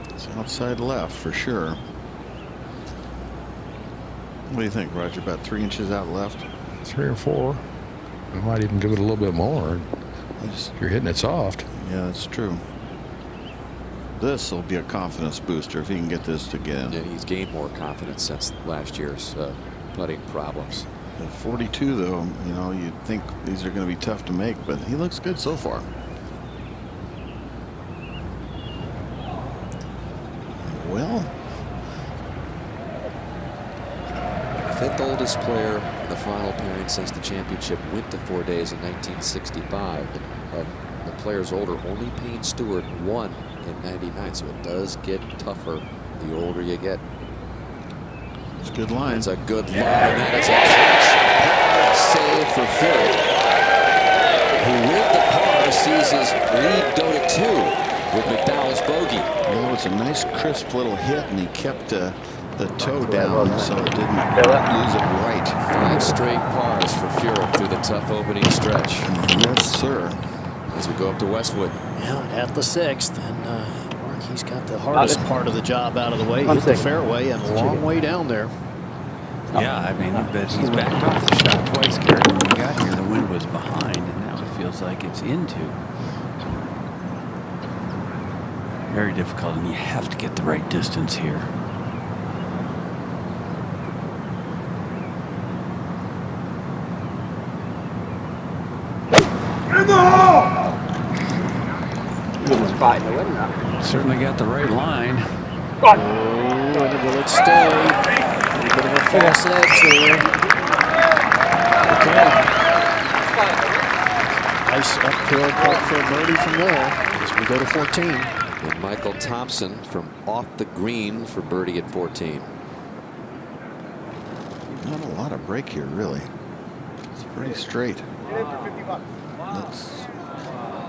It's outside left for sure. What do you think, Roger? About 3 inches out left? 3 or 4. I might even give it a little bit more. You're hitting it soft. Yeah, that's true. This will be a confidence booster if he can get this to get in. Yeah, he's gained more confidence since last year's putting problems. At 42, though, you know, you'd think these are going to be tough to make, but he looks good so far. Well, 5th oldest player in the final pairing since the championship went to 4 days in 1965. The players older, only Payne Stewart won in 99, so it does get tougher the older you get. It's a good line. It's a good line. That is a catch. Save for Furyk, who with the par sees his lead go to 2 with McDowell's bogey. Well, it was a nice crisp little hit, and he kept the toe down so it didn't lose it right. 5 straight pars for Furyk through the tough opening stretch. Yes, sir. As we go up to Westwood. Yeah, at the 6th, and Mark, he's got the hardest part of the job out of the way. Hit the fairway and a long way down there. Yeah, I mean, but he's backed off the shot twice, Gary. When we got here, the wind was behind, and now it feels like it's into. Very difficult, and you have to get the right distance here. In the hole! Certainly got the right line. Oh, and will it stay? A little bit of a false edge there. Okay. Nice uphill putt for a birdie from there as we go to 14. And Michael Thompson from off the green for birdie at 14. Not a lot of break here, really. It's pretty straight.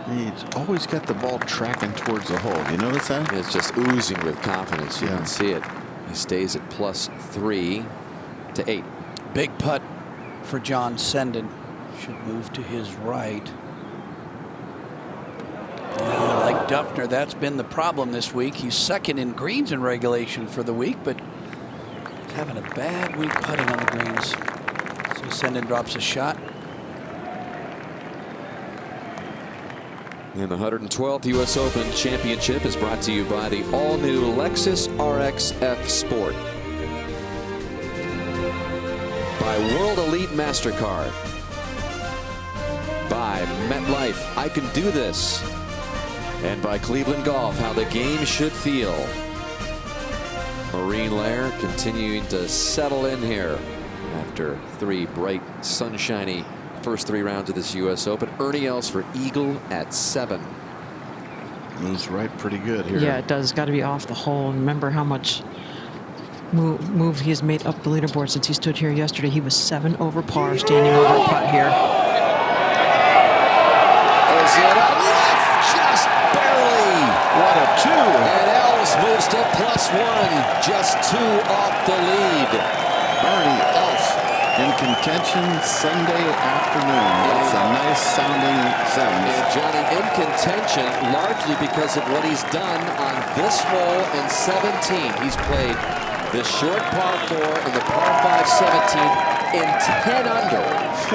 He's always got the ball tracking towards the hole. You notice that? It's just oozing with confidence. You can see it. He stays at +3 to 8. Big putt for John Senden. Should move to his right. Like Duffner, that's been the problem this week. He's second in greens in regulation for the week, but he's having a bad week putting on the greens. So Senden drops a shot. And the 112th U.S. Open Championship is brought to you by the all-new Lexus RX F Sport. By World Elite MasterCard. By MetLife, I Can Do This. And by Cleveland Golf, how the game should feel. Marine Lair continuing to settle in here after 3 bright, sunshiny first 3 rounds of this U.S. Open. Ernie Els for Eagle at 7. Moves right pretty good here. Yeah, it does. Got to be off the hole. And remember how much move he has made up the leaderboard since he stood here yesterday. He was 7 over par, standing over a putt here. Is it enough? Just barely. What a 2. And Els moves to +1. Just 2 off the lead. Ernie Els in contention Sunday afternoon. That's a nice sounding sentence. And Johnny in contention largely because of what he's done on this hole in 17. He's played the short par 4 and the par 5 17 in 10 under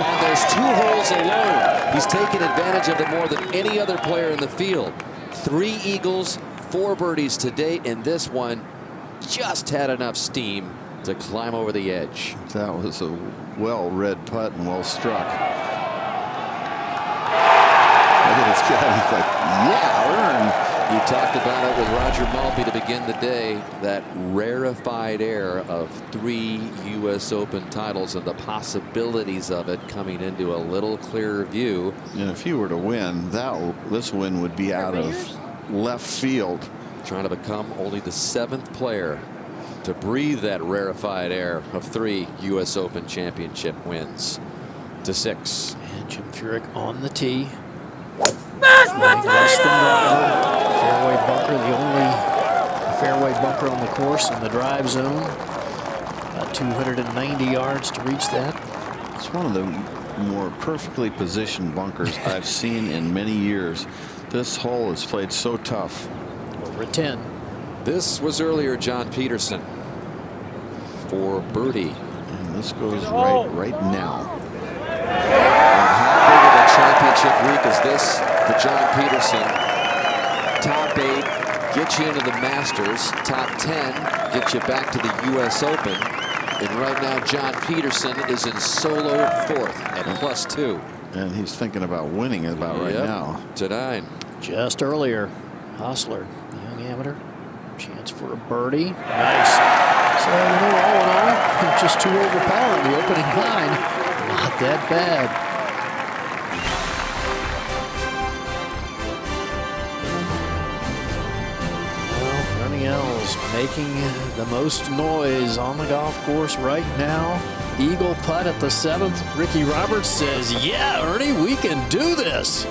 on those 2 holes alone. He's taken advantage of it more than any other player in the field. 3 eagles, 4 birdies to date, and this one just had enough steam to climb over the edge. That was a well-read putt and well struck. Look at this guy. He's like, yeah, earn. You talked about it with Roger Maltby to begin the day, that rarefied air of 3 U.S. Open titles and the possibilities of it coming into a little clearer view. And if he were to win, this win would be out of left field. Trying to become only the 7th player to breathe that rarefied air of 3 U.S. Open Championship wins to 6. And Jim Furyk on the tee. Less than driver. Fairway bunker, the only fairway bunker on the course in the drive zone. About 290 yards to reach that. It's one of the more perfectly positioned bunkers I've seen in many years. This hole is played so tough. Over 10. This was earlier John Peterson for birdie. And this goes right now. How big of a championship week is this for John Peterson? Top 8 gets you into the Masters. Top 10 gets you back to the U.S. Open. And right now, John Peterson is in solo 4th at +2. And he's thinking about winning about right now. To 9. Just earlier, Hostler, the young amateur, chance for a birdie. Nice. So, you know, all in all, just 2 over par on the opening 9. Not that bad. Well, Ernie Els making the most noise on the golf course right now. Eagle putt at the 7th. Ricky Roberts says, yeah, Ernie, we can do this.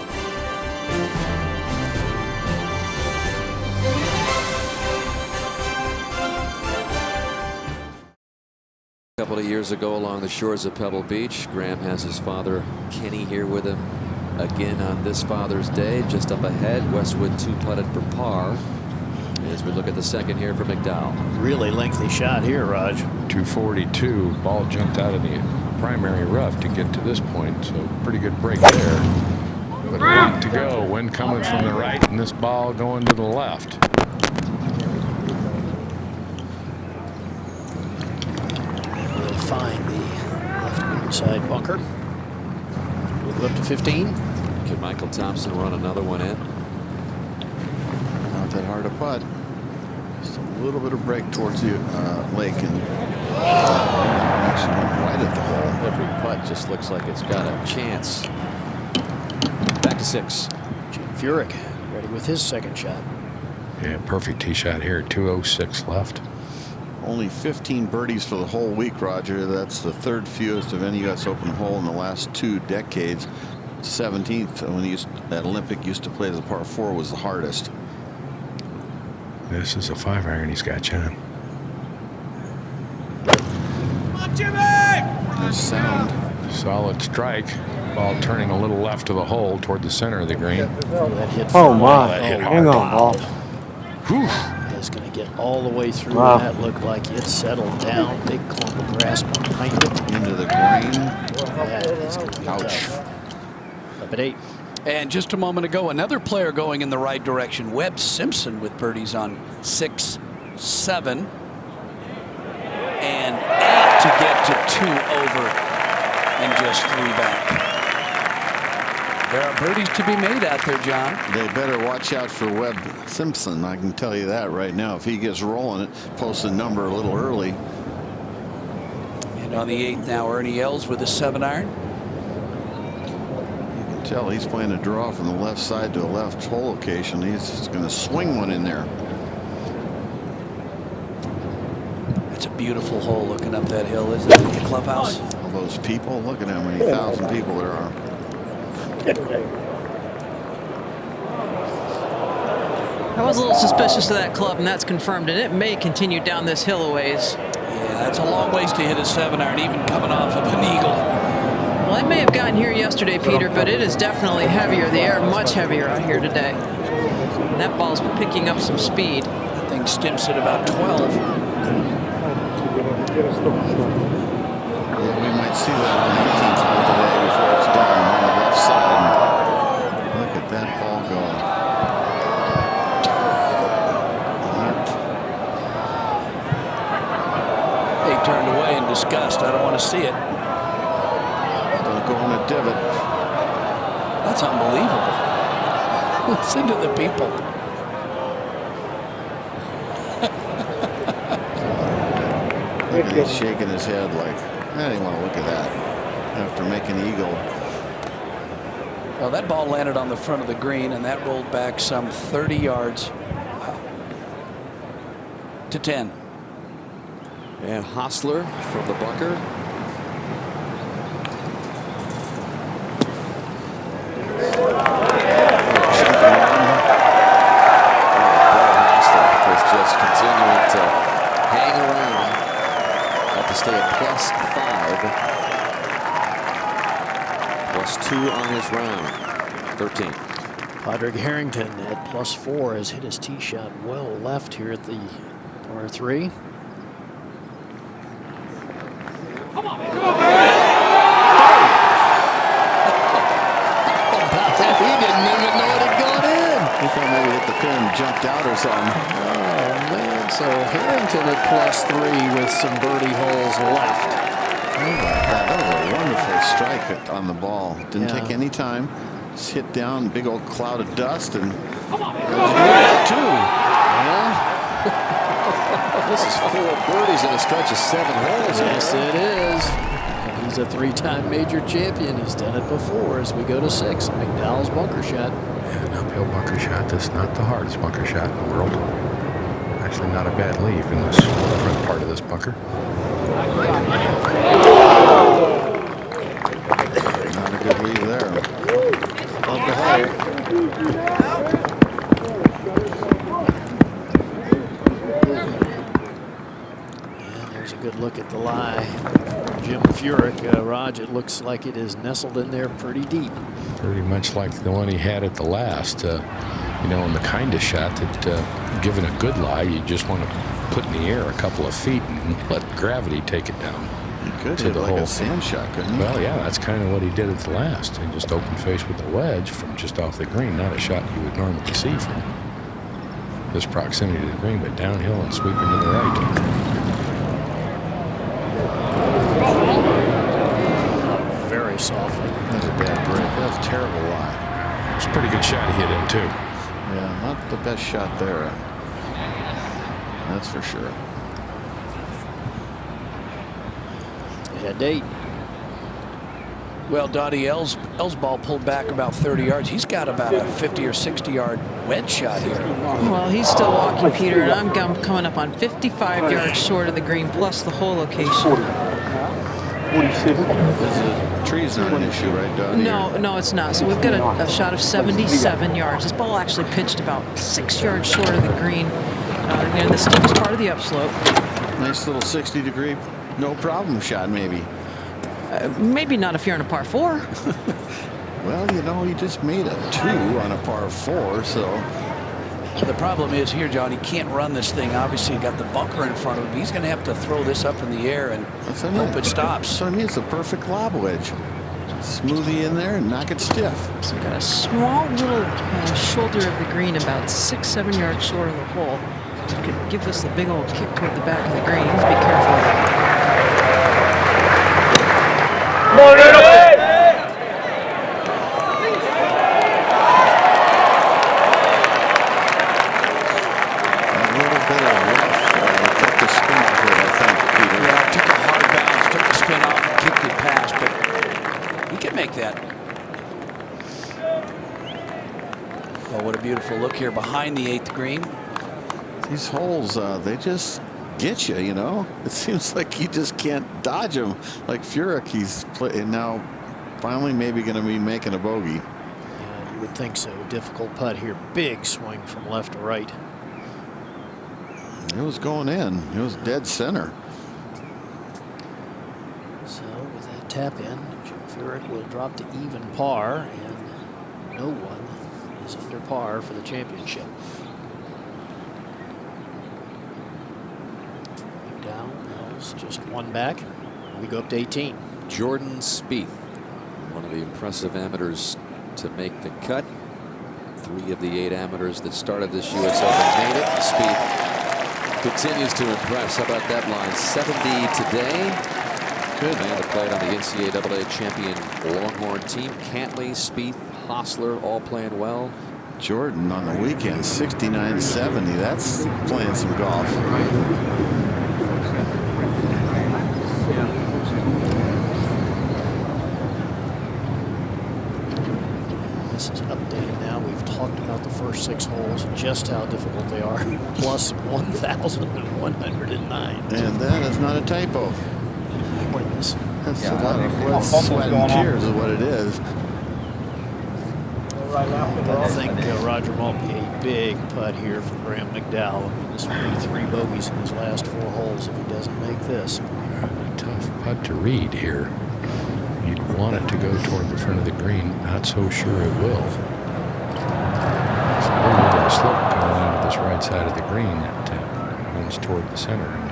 A couple of years ago along the shores of Pebble Beach, Graham has his father Kenny here with him again on this Father's Day. Just up ahead, Westwood 2-putted for par as we look at the second here for McDowell. Really lengthy shot here, Raj. 242. Ball jumped out of the primary rough to get to this point, so pretty good break there. But a lot to go. Wind coming from the right and this ball going to the left. Find the left side bunker. We'll go up to 15. Can Michael Thompson run another one in? Not that hard a putt. Just a little bit of break towards the lake, and actually went right at the hole. Every putt just looks like it's got a chance. Back to 6. Jim Furyk ready with his second shot. Yeah, perfect tee shot here. 206 left. Only 15 birdies for the whole week, Roger. That's the 3rd fewest of any U.S. Open hole in the last 2 decades. 17th, when he at Olympic used to play as a par 4, was the hardest. This is a 5-iron he's got, John. Come on, Jimmy! Nice sound. Solid strike. Ball turning a little left of the hole toward the center of the green. That hit my. Hit Hang hard. on, ball. Whew. It's going to get all the way through. Wow. That looked like it settled down. Big clump of grass behind it. Into the green. That is going to be tough. Up at 8. And just a moment ago, another player going in the right direction. Webb Simpson with birdies on 6, 7, and 8 to get to 2 over and just 3 back. There are birdies to be made out there, John. They better watch out for Webb Simpson. I can tell you that right now. If he gets rolling, it posts a number a little early. And on the 8th now, Ernie Els with a 7-iron. You can tell he's playing a draw from the left side to a left hole location. He's going to swing one in there. It's a beautiful hole looking up that hill, isn't it? The clubhouse. All those people. Look at how many thousand people there are. I was a little suspicious of that club, and that's confirmed, and it may continue down this hill a ways. Yeah, that's a long ways to hit a 7-iron, even coming off of an eagle. Well, it may have gotten here yesterday, Peter, but it is definitely heavier. The air much heavier out here today. And that ball's picking up some speed. That thing stimps at about 12. Yeah, we might see that on the 18th hole today before it's done on the left side. Look at that ball go. They turned away in disgust. I don't want to see it. Don't go on a divot. That's unbelievable. Listen to the people. Look at he's shaking his head like, I didn't want to look at that after making eagle. Well, that ball landed on the front of the green, and that rolled back some 30 yards to 10. And Hostler from the bunker. +5. +2 on his round. 13. Padraig Harrington at +4 has hit his tee shot well left here at the par 3. He didn't even know it had gone in. He thought maybe hit the pin and jumped out or something. Oh, man. So Harrington at +3 with some birdie holes left. That was a wonderful strike on the ball. Didn't take any time. Just hit down, big old cloud of dust, and This is 4 birdies in a stretch of 7 holes. Yes, it is. He's a 3-time major champion. He's done it before as we go to 6. McDowell's bunker shot. Yeah, an uphill bunker shot. That's not the hardest bunker shot in the world. Actually, not a bad leave in this front part of this bunker. not a good leave there. Love the hole. There's a good look at the lie. Jim Furyk, Raj, it looks like it is nestled in there pretty deep. Pretty much like the one he had at the last. You know, in the kind of shot that, given a good lie, you just want to put in the air a couple of feet and let gravity take it down. He could to hit the like hole. a sand shot, couldn't he? Well, yeah, that's kind of what he did at the last. He just open face with the wedge from just off the green, not a shot you would normally see from this proximity to the green, but downhill and sweeping to the right. Very softly. That's a bad break. That's a terrible lie. It's a pretty good shot he hit in, too. Yeah, not the best shot there. That's for sure. At 8. Well, Dottie L's ball pulled back about 30 yards. He's got about a 50 or 60 yard wedge shot here. Well, he's still walking, Peter, and I'm coming up on 55 yards short of the green, plus the hole location. The tree's not an issue, right, Dottie? No, it's not. So we've got a shot of 77 yards. This ball actually pitched about 6 yards short of the green. And the steepest part of the upslope. Nice little 60-degree, no problem shot, maybe. Maybe not if you're on a par 4. Well, you know, he just made a 2 on a par 4, so. The problem is here, John, he can't run this thing. Obviously, he got the bunker in front of him. He's going to have to throw this up in the air and hope it stops. So I mean, it's a perfect lob wedge. Smoothie in there and knock it stiff. So we've got a small little shoulder of the green, about 6-7 yards short of the hole. You could give this the big old kick toward the back of the green. Just be careful. Look here behind the 8th green. These holes, they just get you, you know. It seems like you just can't dodge them. Like Furyk, he's now finally maybe going to be making a bogey. Yeah, you would think so. Difficult putt here. Big swing from left to right. It was going in. It was dead center. So with that tap in, Jim Furyk will drop to even par, and no one is under par for the championship. Down, Mills just one back. We go up to 18. Jordan Spieth, one of the impressive amateurs to make the cut. 3 of the 8 amateurs that started this U.S. Open made it. Spieth continues to impress. How about that line? 70 today. Good man to play on the NCAA champion Longhorn team. Cantley, Spieth, Hostler, all playing well. Jordan on the weekend, 69-70. That's playing some golf. This is updated now. We've talked about the first 6 holes, just how difficult they are. Plus 1,109. And that is not a typo. Goodness. That's a lot of blood, sweat, and tears is what it is. I think Roger Maltby a big putt here for Graham McDowell. I mean, this will be 3 bogeys in his last 4 holes if he doesn't make this. Tough. tough putt to read here. You'd want it to go toward the front of the green. Not so sure it will. There's a little bit of a slope coming into this right side of the green that runs toward the center, and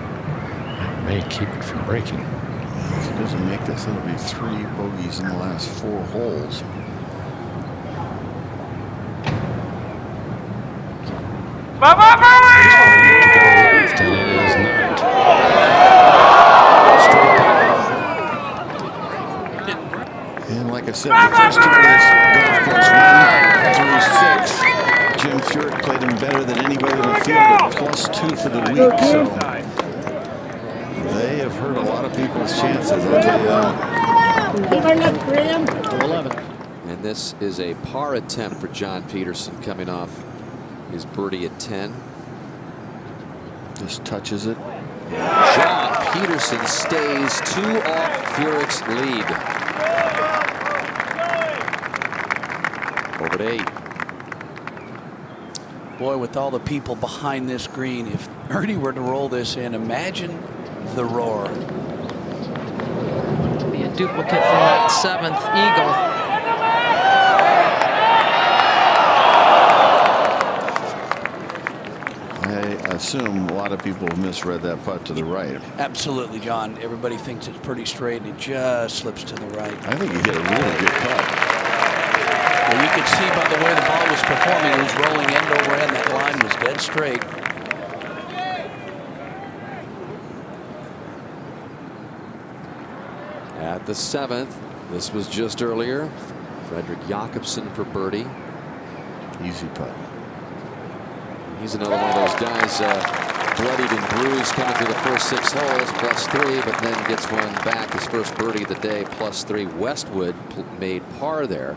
that may keep it from breaking. If it doesn't make this, it'll be 3 bogeys in the last 4 holes. And it is not. And like I said, the first 2 of this golf course, 1 through 6, Jim Furyk played him better than anybody in the field at +2 for the week. So they have hurt a lot of people's chances, I'll tell you that. 11. And this is a par attempt for John Peterson coming off his birdie at 10. Just touches it. John Peterson stays 2 off Furyk's lead. Over to 8. Boy, with all the people behind this green, if Ernie were to roll this in, imagine the roar. Be a duplicate from that 7th eagle. I assume a lot of people have misread that putt to the right. Absolutely, John. Everybody thinks it's pretty straight, and it just slips to the right. I think he hit a really good putt. Well, you could see by the way the ball was performing, it was rolling end over end. That line was dead straight. At the 7th, this was just earlier. Frederick Jakobsen for birdie. Easy putt. He's another one of those guys bloodied and bruised coming through the first 6 holes, +3, but then gets one back. His first birdie of the day, +3. Westwood made par there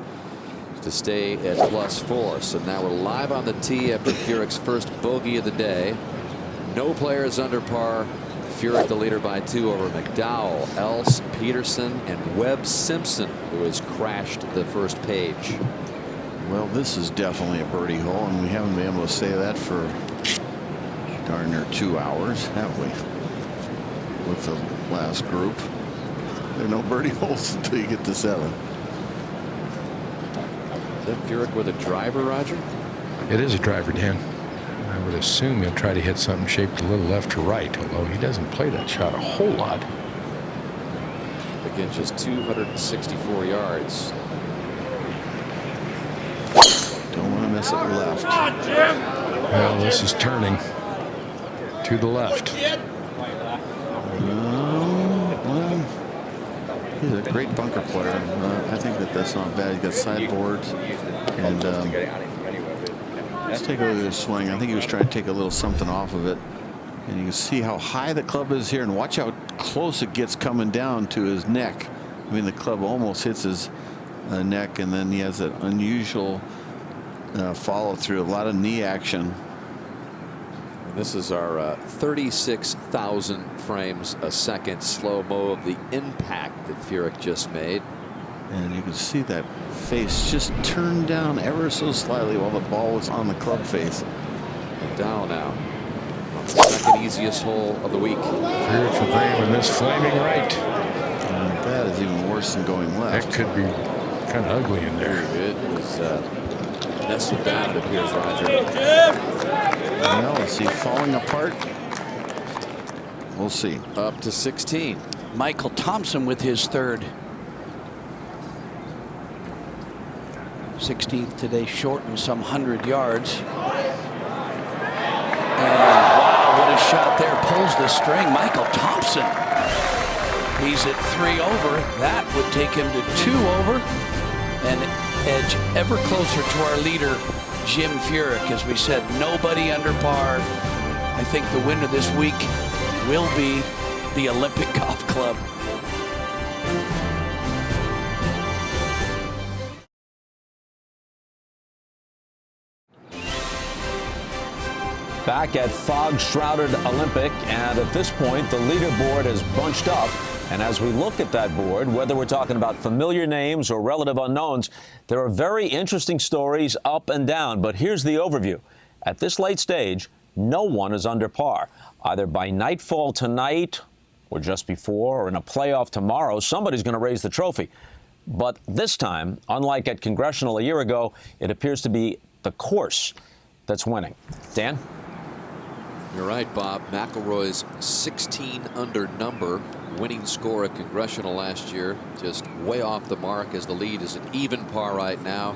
to stay at +4. So now we're live on the tee after Furyk's first bogey of the day. No players under par. Furyk the leader by 2 over McDowell, Else, Peterson, and Webb Simpson, who has crashed the first page. Well, this is definitely a birdie hole, and we haven't been able to say that for darn near 2 hours, have we? With the last group. There are no birdie holes until you get to 7. Is that Furyk with a driver, Roger? It is a driver, Dan. I would assume he'll try to hit something shaped a little left to right, although he doesn't play that shot a whole lot. Again, just 264 yards. Don't want to miss it left. Well, this is turning to the left. Well, he's a great bunker player. I think that's not bad. He's got sideboards. And let's take a look at his swing. I think he was trying to take a little something off of it. And you can see how high the club is here. And watch how close it gets coming down to his neck. I mean, the club almost hits his neck. And then he has an unusual follow through, a lot of knee action. And this is our 36,000 frames a second slow-mo of the impact that Furyk just made. And you can see that face just turned down ever so slightly while the ball was on the club face. McDowell now on the 2nd easiest hole of the week. Furyk for Graham in this flaming right. And that is even worse than going left. That could be kind of ugly in there. It was nestled down, it appears, Roger. Well, let's see, falling apart. We'll see. Up to 16. Michael Thompson with his 3rd. 16th today, shortened some 100 yards. And wow, what a shot there. Pulls the string. Michael Thompson. He's at 3 over. That would take him to 2 over and edge ever closer to our leader, Jim Furyk. As we said, nobody under par. I think the winner this week will be the Olympic Golf Club. Back at fog-shrouded Olympic, and at this point, the leaderboard is bunched up. And as we look at that board, whether we're talking about familiar names or relative unknowns, there are very interesting stories up and down. But here's the overview. At this late stage, no one is under par, either by nightfall tonight or just before, or in a playoff tomorrow, somebody's going to raise the trophy. But this time, unlike at Congressional a year ago, it appears to be the course that's winning. Dan? You're right, Bob. McIlroy's 16 under number winning score at Congressional last year, just way off the mark, as the lead is an even par right now.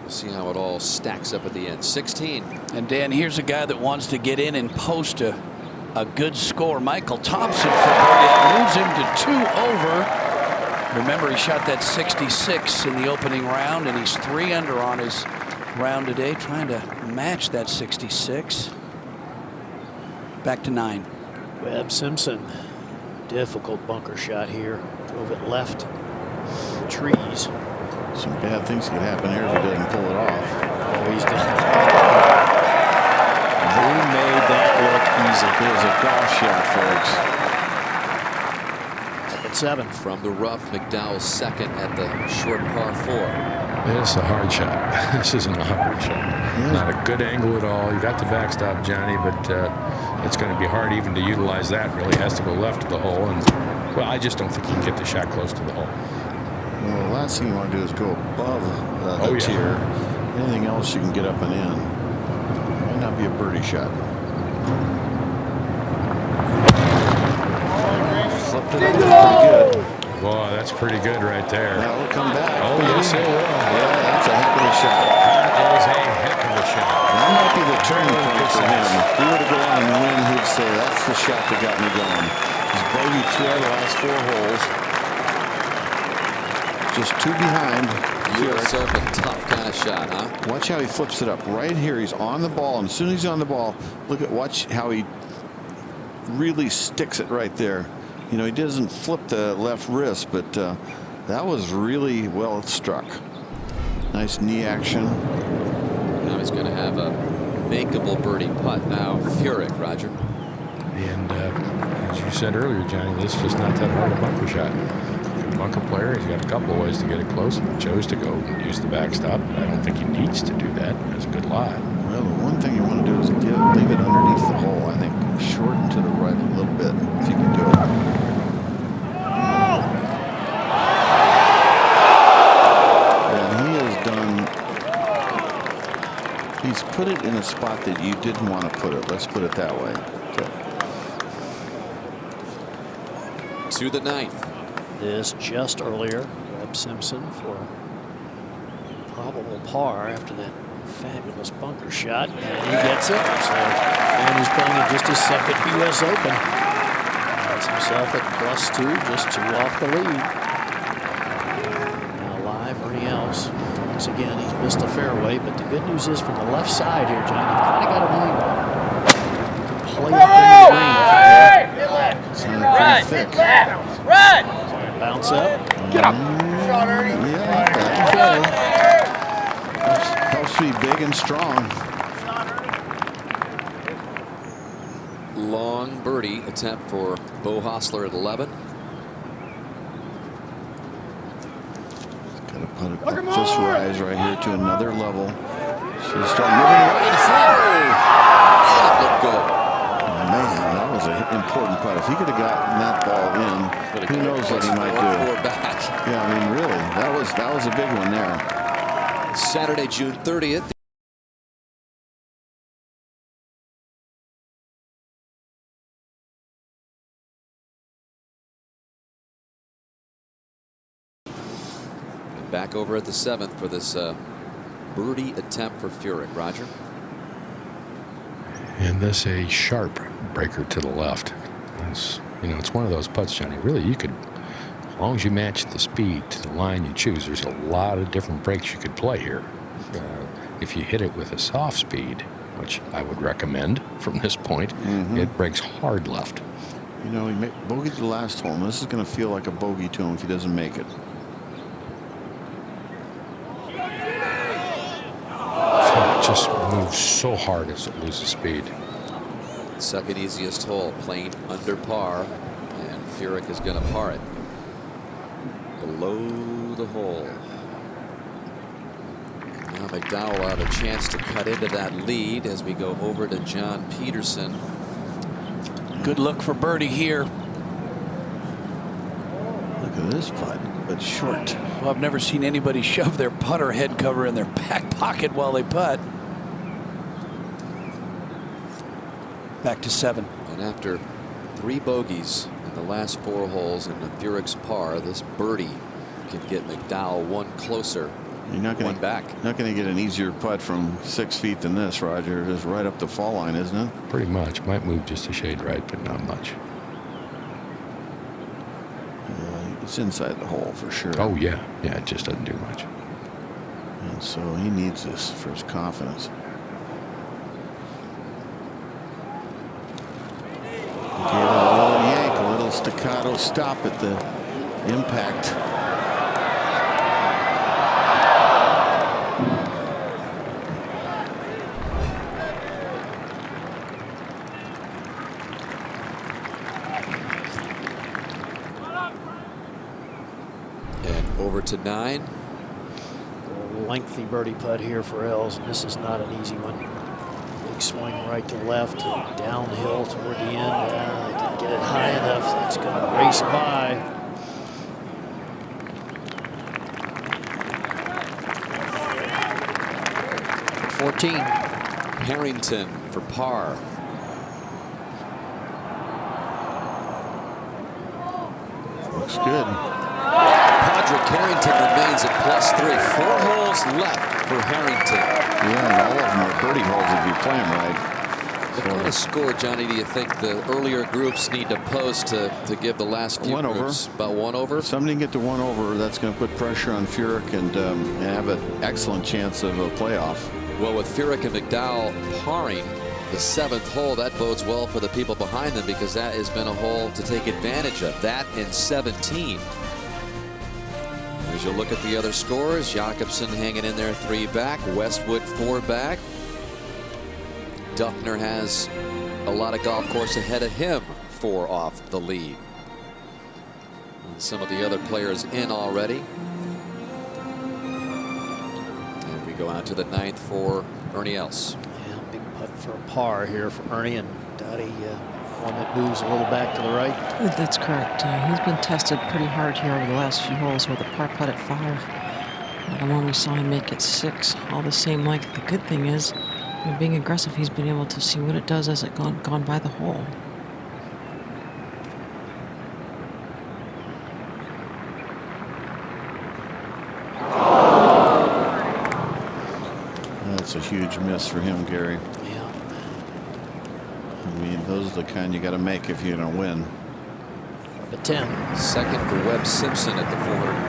We'll see how it all stacks up at the end. 16. And Dan, here's a guy that wants to get in and post a good score. Michael Thompson for birdie. That moves him to 2 over. Remember, he shot that 66 in the opening round, and he's 3 under on his round today, trying to match that 66. Back to 9. Webb Simpson, difficult bunker shot here. Drove it left. Trees. Some bad things could happen here if he doesn't pull it off. Oh, he's done. He made that look easy. It was a golf shot, folks. Up at 7. From the rough, McDowell second at the short par 4. It's a hard shot. This isn't a hard shot. Yeah. Not a good angle at all. You got the backstop, Johnny, but it's going to be hard even to utilize that. Really has to go left of the hole, and well, I just don't think you can get the shot close to the hole. Well, the last thing you want to do is go above the tier. Anything else you can get up and in. Might not be a birdie shot. Flipped it up pretty good. Boy, that's pretty good right there. Now it'll come back. Oh, yes, it will. Yeah, that's a heck of a shot. That is a heck of a shot. That might be the turning point for him. If he were to go on and win, he'd say, that's the shot that got me going. He's bogey 3 out of the last 4 holes. Just 2 behind. US Open, tough kind of shot, huh? Watch how he flips it up right here. He's on the ball, and as soon as he's on the ball, watch how he really sticks it right there. You know, he doesn't flip the left wrist, but that was really well struck. Nice knee action. Now he's going to have a makeable birdie putt. Now Furyk, Roger. And as you said earlier, Johnny, this is just not that hard a bunker shot. A bunker player, he's got a couple of ways to get it close. He chose to go and use the backstop, but I don't think he needs to do that. That's a good lie. Well, the one thing you want to do is leave it underneath the hole. I think shorten to the right a little bit if you can do it. He's put it in a spot that you didn't want to put it. Let's put it that way. Okay. To the 9th. This just earlier. Webb Simpson for a probable par after that fabulous bunker shot. And he gets it. So, and he's playing in just his second U.S. Open. Gets himself at +2, just 2 off the lead. Now live, Ernie Els. Once again, he's missed a fairway, but the good news is from the left side here, Johnny, you've kind of got an angle to play up in the green. It's pretty thick. Run! Bounce up. Get up. Shot, Ernie. Yeah, helps to be big and strong. Long birdie attempt for Beau Hossler at 11. Got to put it up this rise right here to another level. Should start moving right forward. That looked good. Man, that was an important putt. If he could have gotten that ball in, who knows what he might do. Yeah, I mean, really, that was a big one there. Saturday, June 30th. Back over at the 7th for this birdie attempt for Furyk. Roger. And this a sharp breaker to the left. It's, you know, it's one of those putts, Johnny. Really, you could, as long as you match the speed to the line you choose, there's a lot of different breaks you could play here. If you hit it with a soft speed, which I would recommend from this point, it breaks hard left. You know, he bogeyed the last hole, and this is going to feel like a bogey to him if he doesn't make it. It just moves so hard as it loses speed. Second easiest hole, playing under par, and Furyk is going to par it below the hole. Now McDowell had a chance to cut into that lead as we go over to John Peterson. Good look for birdie here. at this putt, but short. Well, I've never seen anybody shove their putter head cover in their back pocket while they putt. Back to 7. And after 3 bogeys in the last 4 holes in the Furyk's par, this birdie can get McDowell 1 closer. You're not going back. Not going to get an easier putt from 6 feet than this, Roger. It is right up the fall line, isn't it? Pretty much. Might move just a shade right, but not much. It's inside the hole for sure. Oh, yeah. Yeah, it just doesn't do much. And so he needs this for his confidence. Give it a little yank, a little staccato stop at the impact. Over to 9. Lengthy birdie putt here for Els. This is not an easy one. Big swing right to left, downhill toward the end. Didn't get it high enough. It's going to race by. For 14. Harrington for par. Looks good. Padraig Harrington remains at +3. 4 holes left for Harrington. Yeah, and all of them are birdie holes if you play them right. What kind of score, Johnny, do you think the earlier groups need to post to give the last few 1 over. groups? About 1 over? If somebody can get to 1 over, that's going to put pressure on Furyk and have an excellent chance of a playoff. Well, with Furyk and McDowell parring the 7th hole, that bodes well for the people behind them because that has been a hole to take advantage of. That in 17. As you look at the other scores, Jakobsen hanging in there 3 back, Westwood 4 back. Duffner has a lot of golf course ahead of him, 4 off the lead. And some of the other players in already. And we go out to the 9th for Ernie Els. Yeah, big putt for a par here for Ernie, and Dottie one that moves a little back to the right. That's correct. He's been tested pretty hard here over the last few holes with a par putt at 5. The one we saw him make at 6, all the same length. The good thing is, being aggressive, he's been able to see what it does as it gone by the hole. That's a huge miss for him, Gary. Yeah. I mean, those are the kind you got to make if you're going to win. The 10. Second for Webb Simpson at the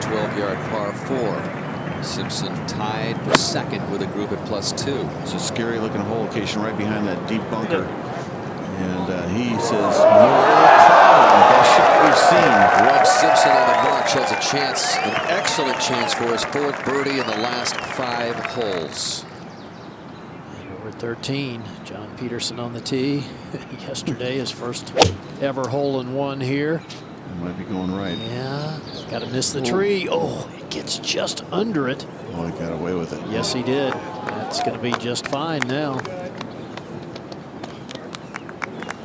412-yard par 4. Simpson tied for second with a group at +2. It's a scary looking hole location right behind that deep bunker. And he says, no problem. Best shot we've seen. Webb Simpson on the march has a chance, an excellent chance for his 4th birdie in the last 5 holes. And over 13, John Peterson on the tee. Yesterday, his first ever hole-in-one here. It might be going right. Yeah, got to miss the tree. Oh, it gets just under it. Oh, he got away with it. Yes, he did. That's going to be just fine now.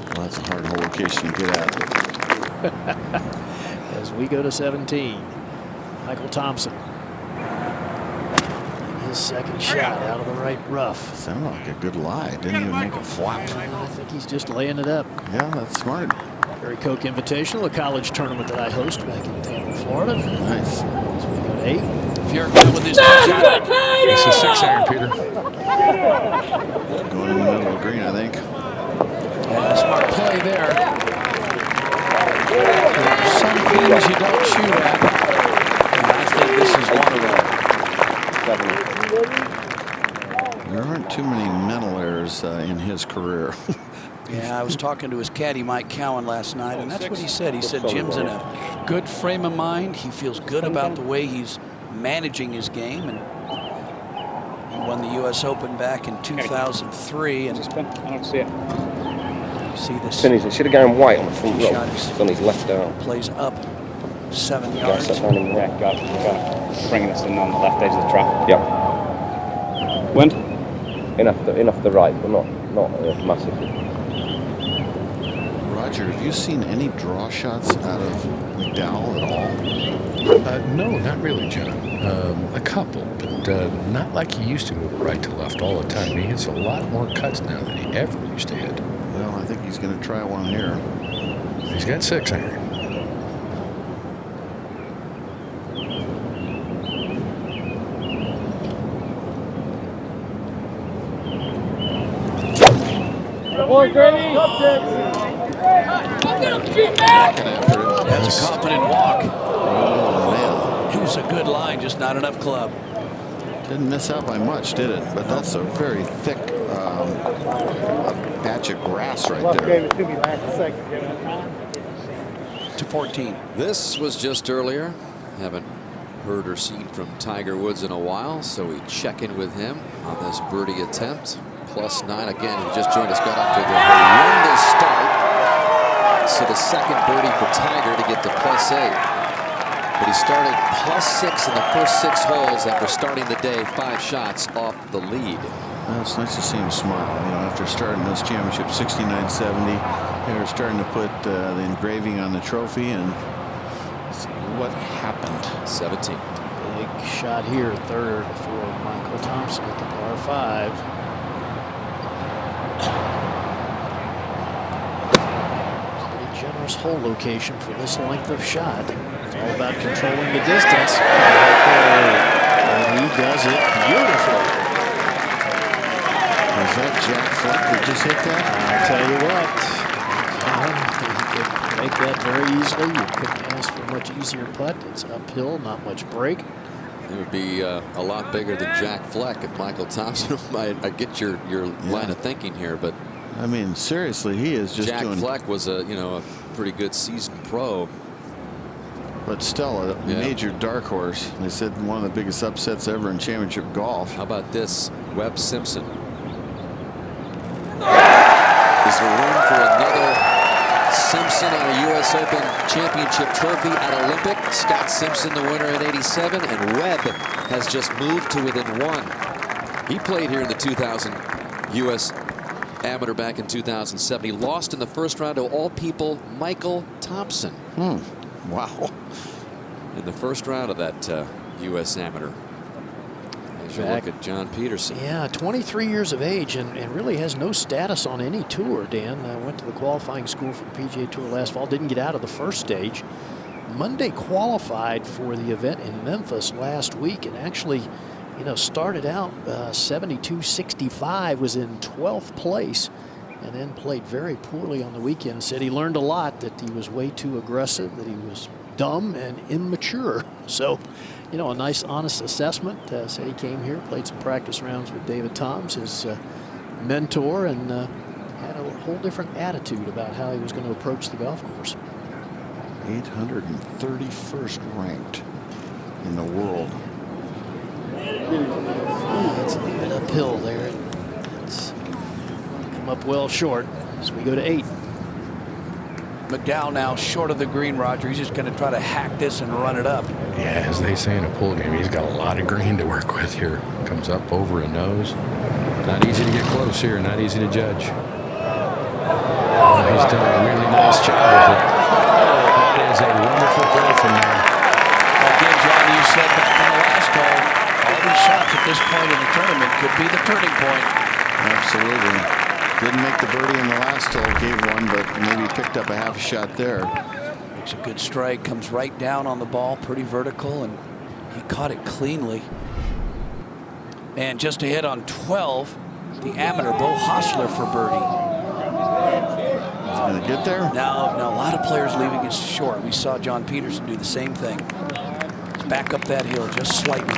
Well, that's a hard hole location to get at. As we go to 17, Michael Thompson. And his second shot out of the right rough. Sounded like a good lie. Didn't even make a flap. I think he's just laying it up. Yeah, that's smart. Gary Koch Invitational, a college tournament that I host back in Tampa, Florida. Nice. So we go to 8. Furyk with his shot. It's a 6-iron, Peter. Going in the middle of the green, I think. Yeah, smart play there. Some things you don't shoot at. And I think this is one of them. There aren't too many mental errors in his career. Yeah, I was talking to his caddy, Mike Cowan, last night, and that's what he said. He said Jim's in a good frame of mind. He feels good about the way he's managing his game, and he won the U.S. Open back in 2003. And I don't see it. See this? Finney's, it should have gone white on the front row. Shot It's on his left arm. plays up 7 Yes, yards. that's on him. Yeah, got it. Bringing us in on the left edge of the track. Yep. Wind? In off the right, but not massively. Roger, have you seen any draw shots out of McDowell at all? No, not really, John. A couple, but not like he used to move it right to left all the time. He hits a lot more cuts now than he ever used to hit. Well, I think he's going to try one here. He's got 6 iron. That's a confident walk. Oh, man. It was a good line, just not enough club. Didn't miss out by much, did it? But that's a very thick patch of grass right there. To 14. This was just earlier. Haven't heard or seen from Tiger Woods in a while, so we check in with him on this birdie attempt. +9 again. He just joined us. Got off to the horrendous start. So the second birdie for Tiger to get to +8. But he started +6 in the first 6 holes after starting the day 5 shots off the lead. Well, it's nice to see him smile. You know, after starting this championship 69-70, they're starting to put the engraving on the trophy, and what happened? 17. Big shot here, third for Michael Thompson at the par 5. Pretty generous hole location for this length of shot. It's all about controlling the distance. And he does it beautifully. Was that Jack Fleck that just hit that? I'll tell you what, you could make that very easily. You couldn't ask for a much easier putt. It's uphill, not much break. It would be a lot bigger than Jack Fleck if Michael Thompson. I get your line of thinking here, but I mean, seriously, he is just Jack doing. Fleck was a pretty good seasoned pro. But still, a major dark horse. They said one of the biggest upsets ever in championship golf. How about this? Webb Simpson. Is there room for another Simpson on a U.S. Open championship trophy at Olympic? Scott Simpson, the winner at 87, and Webb has just moved to within 1. He played here in the 2000 U.S. Amateur back in 2007. He lost in the first round to all people Michael Thompson. Wow. In the first round of that U.S. Amateur. As you look at John Peterson. Yeah, 23 years of age and really has no status on any tour, Dan. Went to the qualifying school for the PGA Tour last fall. Didn't get out of the first stage. Monday qualified for the event in Memphis last week and actually, started out 72-65, was in 12th place, and then played very poorly on the weekend. Said he learned a lot, that he was way too aggressive, that he was dumb and immature. So, a nice honest assessment. Said he came here, played some practice rounds with David Toms, his mentor, and had a whole different attitude about how he was going to approach the golf course. 831st ranked in the world. It's a little bit uphill there. It's come up well short as we go to 8. McDowell now short of the green, Roger. He's just going to try to hack this and run it up. Yeah, as they say in a pool game, he's got a lot of green to work with here. Comes up over a nose. Not easy to get close here, not easy to judge. He's done a really nice job with it. That is a wonderful play from there. Again, John, you said back in the last hole, all these shots at this point in the tournament could be the turning point. Absolutely. Didn't make the birdie in the last hole, gave one, but maybe picked up a half shot there. Makes a good strike, comes right down on the ball, pretty vertical, and he caught it cleanly. And just ahead on 12, the amateur Bo Hostler for birdie. Is he going to get there? No, a lot of players leaving it short. We saw John Peterson do the same thing. It's back up that hill just slightly.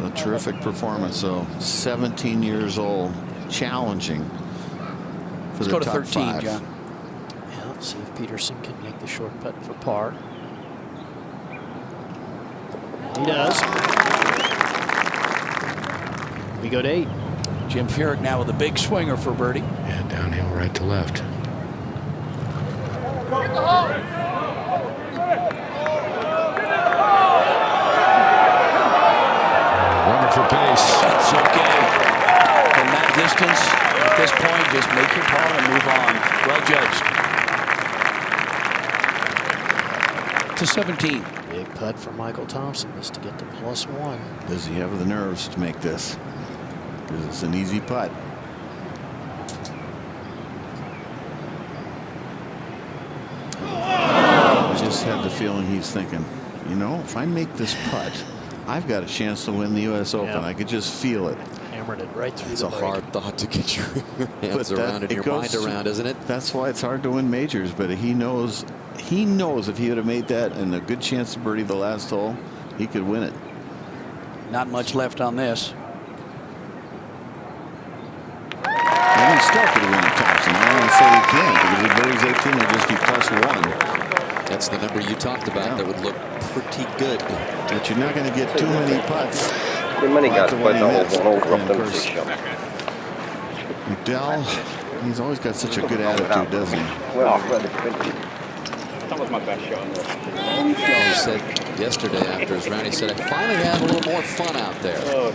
A terrific performance. So 17 years old, challenging for Let's the go to top 13, 5. John. Yeah, let's see if Peterson can make the short putt for par. He does. We go to 8. Jim Furyk now with a big swinger for birdie. Yeah, downhill right to left. Wonderful pace. That's okay. From that distance, this point, just make your par and move on. Well judged. To 17. Big putt for Michael Thompson, this to get to +1. Does he have the nerves to make this? Because it's an easy putt. I just had the feeling he's thinking, you know, if I make this putt, I've got a chance to win the U.S. Open. Yeah. I could just feel it. Hammered it right through It's the a break. hard thought to get your hands around and your mind around, isn't it? That's why it's hard to win majors. But he knows if he would have made that and a good chance to birdie the last hole, he could win it. Not much left on this. And he still could win it, Thompson. I don't want to say he can't, because if birdies 18, it'll just be +1. That's the number you talked about that would look pretty good. But you're not going to get too many putts. The money like got the put one he on missed. the whole And of rough course, McDowell, he's always got such a good attitude, doesn't he? Well, That was my best shot. He said yesterday after his round, he said, I finally have a little more fun out there. Oh,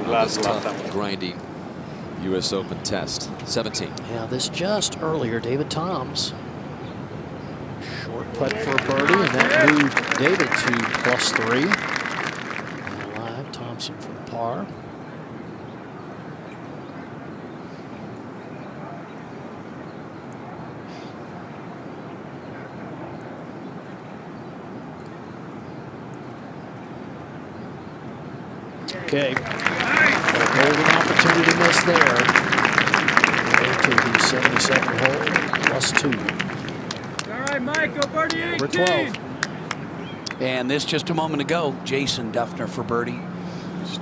On this tough, grinding U.S. Open test. 17. Yeah, this just earlier, David Toms. Short putt for a birdie, and that moved David to +3. Live, Thompson for the par. Okay. Golden opportunity miss there. To the 72nd hole, +2. All right, Mike, go birdie 18. Number 12. And this just a moment ago, Jason Duffner for birdie. He's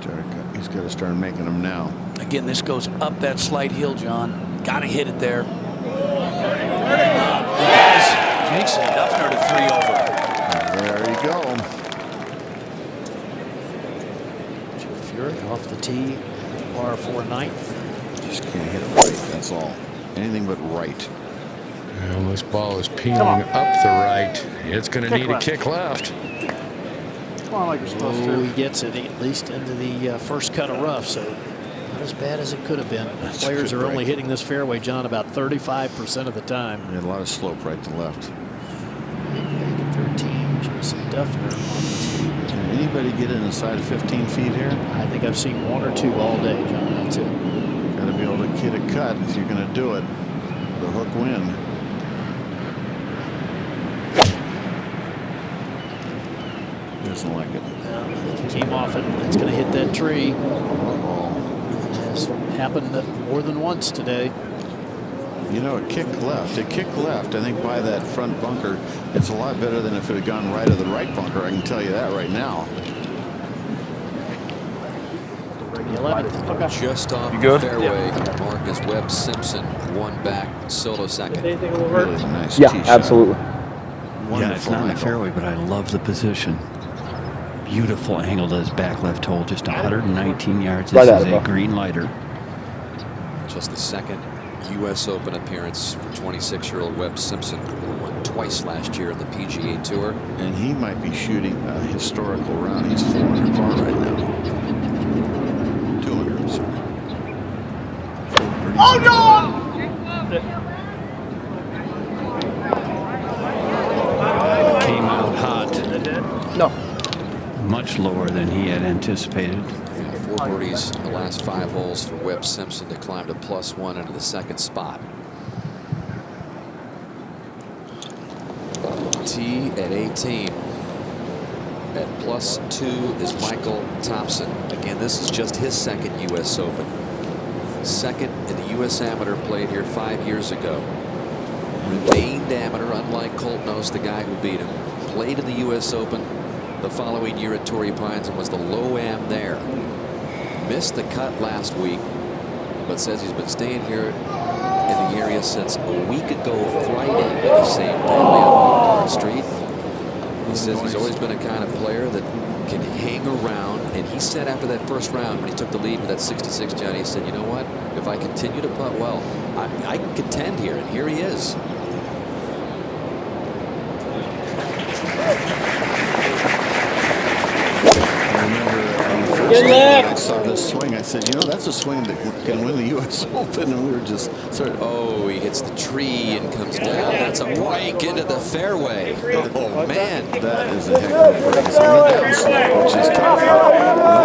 got to start making them now. Again, this goes up that slight hill, John. Got to hit it there. Yes. Jason Duffner to 3 over. There you go. Joe Furyk off the tee, par 4 ninth. Just can't hit it right, that's all. Anything but right. Well, this ball is peeling up the right. It's going to need a kick left. Come on, like you're supposed to. He gets it at least into the first cut of rough, so not as bad as it could have been. Players are only hitting this fairway, John, about 35% of the time. He had a lot of slope right to left. Back at 13, Jason Duffner on the tee. Can anybody get it inside 15 feet here? I think I've seen 1 or 2 all day, John. That's it. Got to be able to hit a cut if you're going to do it. The hook win. Doesn't like it. I think he came off it. It's going to hit that tree. Has happened more than once today. You know, it kicked left. It kicked left, I think, by that front bunker. It's a lot better than if it had gone right of the right bunker. I can tell you that right now. 11th. Okay. Just off You good? the fairway, Marcus Webb Simpson, 1 back, solo second. Really nice Yeah, tee shot. absolutely. Yeah, it's not in the fairway, but I love the position. Beautiful angle to his back left hole, just 119 yards. This Right at is it, a bro. green lighter. Just the second U.S. Open appearance for 26-year-old Webb Simpson, who won twice last year at the PGA Tour. And he might be shooting a historical round. He's 400 par right now. 200, I'm sorry. Oh, no! Came out hot. No. Much lower than he had anticipated. 4 birdies in the last 5 holes for Webb Simpson to climb to +1 into the second spot. Tee at 18. At +2 is Michael Thompson. Again, this is just his second U.S. Open. Second in the U.S. Amateur, played here 5 years ago. Remained amateur, unlike Colt Knost, the guy who beat him. Played in the U.S. Open the following year at Torrey Pines and was the low-am there. Missed the cut last week, but says he's been staying here in the area since a week ago Friday with the same family on Park Street. He says he's always been a kind of player that can hang around, and he said after that first round when he took the lead with that 66, Johnny, he said, you know what, if I continue to putt well, I can contend here, and here he is. I remember on the first time I saw this swing, I said, you know, that's a swing that can win the U.S. Open, and we were just sort of... Oh, he hits the tree and comes down. That's a break into the fairway. Oh, man. That is a heck of a break. It's on the downslope, which is tough.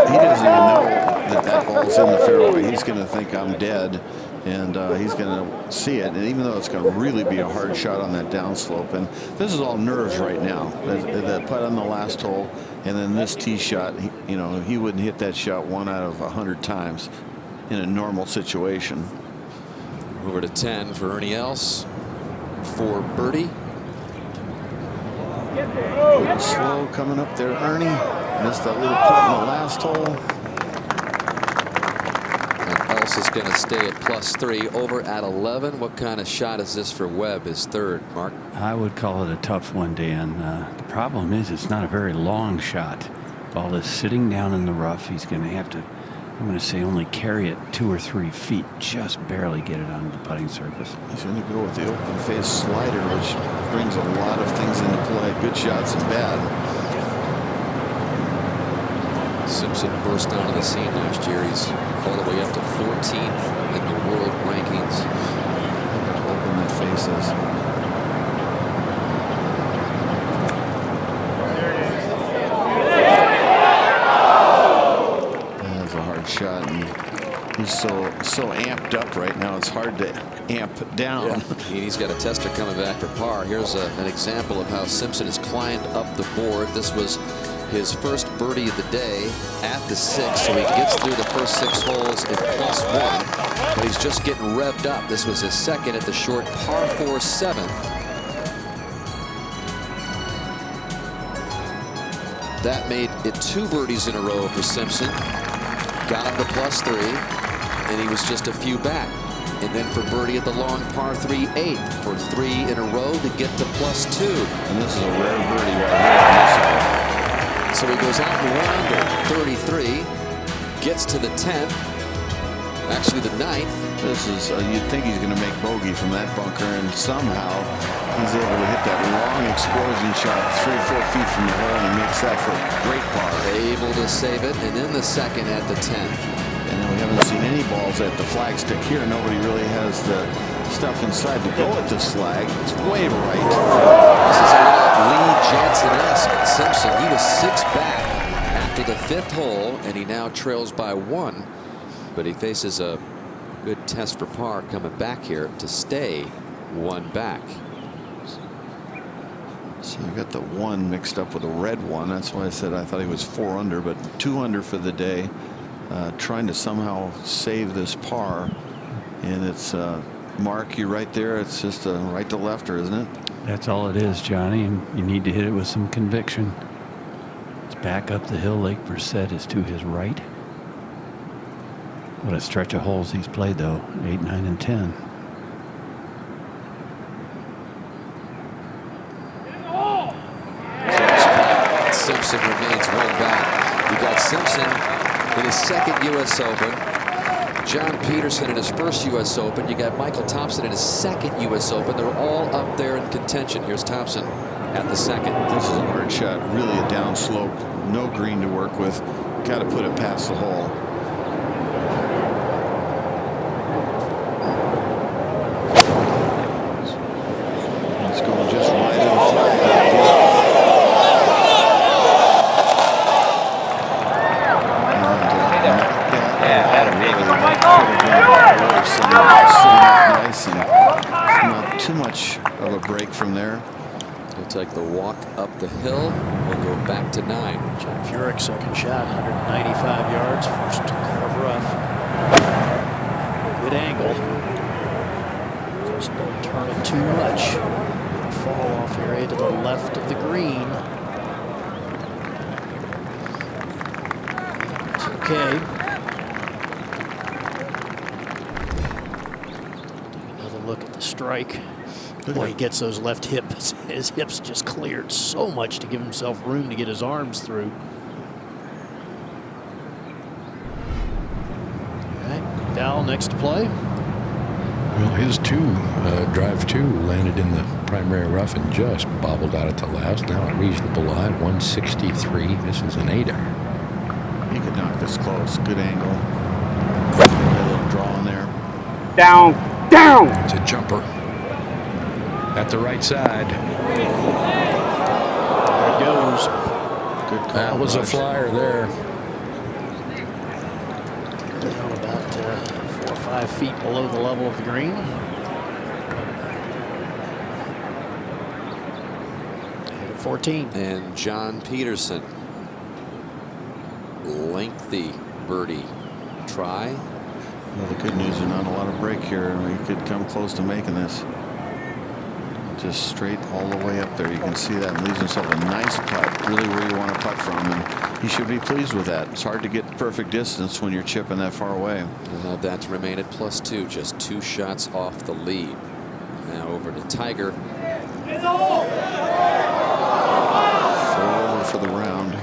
He doesn't even know that ball's in the fairway. He's going to think I'm dead, and he's going to see it. And even though it's going to really be a hard shot on that downslope, and this is all nerves right now. The putt on the last hole, and then this tee shot. You know, he wouldn't hit that shot 1 out of 100 times in a normal situation. Over to 10 for Ernie Els for birdie. Good slow coming up there, Ernie. Missed that little putt in the last hole. Els is going to stay at +3 over at 11. What kind of shot is this for Webb, his third, Mark? I would call it a tough one, Dan. The problem is it's not a very long shot. Ball is sitting down in the rough. He's going to have to, I'm going to say, only carry it 2 or 3 feet, just barely get it onto the putting surface. He's going to go with the open face slider, which brings a lot of things into play, good shots and bad. Simpson burst onto the scene last year. He's all the way up to 14th in the world rankings. Look how open that face is. That's a hard shot, and he's so amped up right now. It's hard to amp down. Yeah. He's got a tester coming back for par. Here's an example of how Simpson has climbed up the board. This was his first birdie of the day at the 6th, so he gets through the first 6 holes at +1, but he's just getting revved up. This was his second at the short par 4 7th. That made it 2 birdies in a row for Simpson. Got up to +3, and he was just a few back. And then for birdie at the long par 3 8 for 3 in a row to get to +2. And this is a rare birdie right here on this side. So he goes out and 1 under 33, gets to the 10th, actually the 9th. This is, you'd think he's going to make bogey from that bunker, and somehow he's able to hit that long explosion shot 3 or 4 feet from the hole, and he makes that for a great par. Able to save it, and then the second at the 10th. And then we haven't seen any balls at the flagstick here. Nobody really has the stuff inside to go at this flag. It's way right. This is a Lee Janzen-esque Simpson. He was 6 back after the 5th hole, and he now trails by 1. But he faces a good test for par coming back here to stay 1 back. So you got the 1 mixed up with a red 1. That's why I said I thought he was 4 under, but 2 under for the day. Trying to somehow save this par, and it's Mark, you're right there. It's just a right to lefter, isn't it? That's all it is, Johnny, and you need to hit it with some conviction. It's back up the hill. Lake Merced is to his right. What a stretch of holes he's played, though. 8, 9, and 10. Simpson remains 1 back. You got Simpson in his 2nd U.S. Open. John Peterson in his 1st U.S. Open. You got Michael Thompson in his 2nd U.S. Open. They're all up there in contention. Here's Thompson at the 2nd. This is a hard shot. Really a down slope. No green to work with. Got to put it past the hole. It's going just right of the flag. Nice, and not too much of a break from there. He'll take the walk up the hill. We'll go back to 9. John Furyk, second shot, 195 yards, first curve rough. Good angle. Just don't turn it too much. Fall off area to the left of the green. It's okay. Look at the strike. Boy, he gets those left hips. His hips just cleared so much to give himself room to get his arms through. All right, Dowell next to play. Well, his drive 2 landed in the primary rough and just bobbled out at the last. Now a reasonable lie, 163. This is an 8-iron. He could knock this close. Good angle. A little draw in there. Down. It's a jumper at the right side. There it goes. Good call. That was a flyer there. Down about 4 or 5 feet below the level of the green. And 14. And John Peterson. Lengthy birdie try. Well, the good news is not a lot of break here. He could come close to making this. Just straight all the way up there. You can see that, and leaves himself a nice putt, really where you want to putt from, and he should be pleased with that. It's hard to get perfect distance when you're chipping that far away. We'll have that to remain at +2, just 2 shots off the lead. Now over to Tiger. 4 for the round.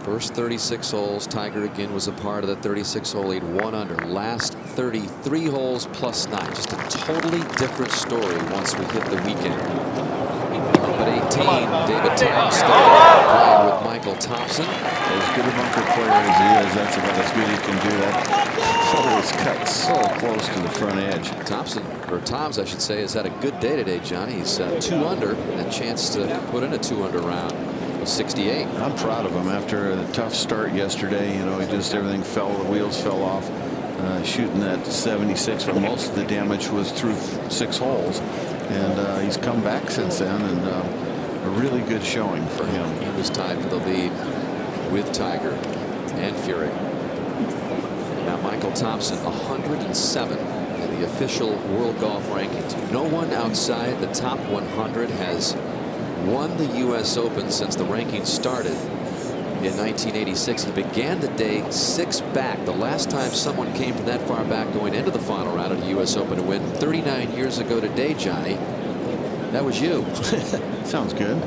First 36 holes, Tiger again was a part of the 36 hole lead, 1 under. Last 33 holes +9. Just a totally different story once we hit the weekend. Up at 18, David Thompson playing with Michael Thompson. As good a bunker player as he is, that's about as good as he can do. That photo is cut so close to the front edge. Toms, I should say, has had a good day today, Johnny. He's 2 under and a chance to put in a 2 under round. 68. I'm proud of him after a tough start yesterday. You know, he just everything fell, the wheels fell off. Shooting that 76, but most of the damage was through 6 holes, and he's come back since then, and a really good showing for him. He was tied for the lead with Tiger and Fury. Now Michael Thompson, 107 in the official World Golf Rankings. No one outside the top 100 has won the U.S. Open since the rankings started in 1986. He began the day 6 back. The last time someone came from that far back going into the final round of the U.S. Open to win 39 years ago today, Johnny. That was you. Sounds good.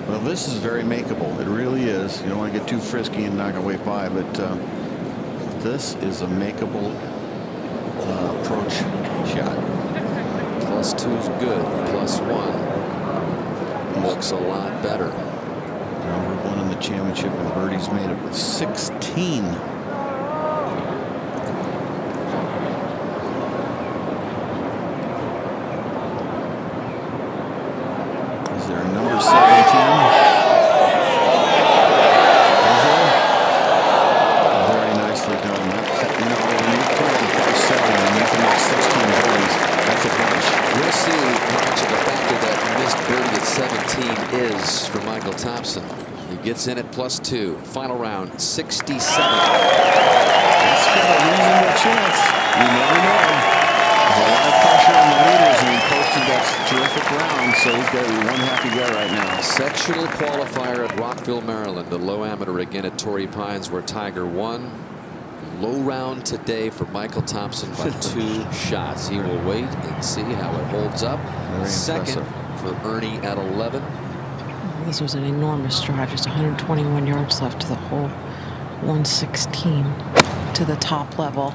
Well, this is very makeable. It really is. You don't want to get too frisky and knock away by, but this is a makeable approach shot. +2 is good. +1 looks a lot better. Number 1 in the championship, and birdies made it with 16. Is there a number 17? Is there? Very nicely done. You know, when you play on par 7 and you can make 16 birdies, that's a bunch. We'll see how much of a factor that missed birdie at 17 is for Michael Thompson. He gets in at +2. Final round, 67. That's got a reasonable chance. You never know. There's a lot of pressure on the leaders, and he posted that terrific round, so he's got to be one happy guy right now. Sectional qualifier at Rockville, Maryland. The low amateur again at Torrey Pines, where Tiger won. Low round today for Michael Thompson by 2 shots. He will wait and see how it holds up. Second for Ernie at 11. This was an enormous drive, just 121 yards left to the hole, 116 to the top level.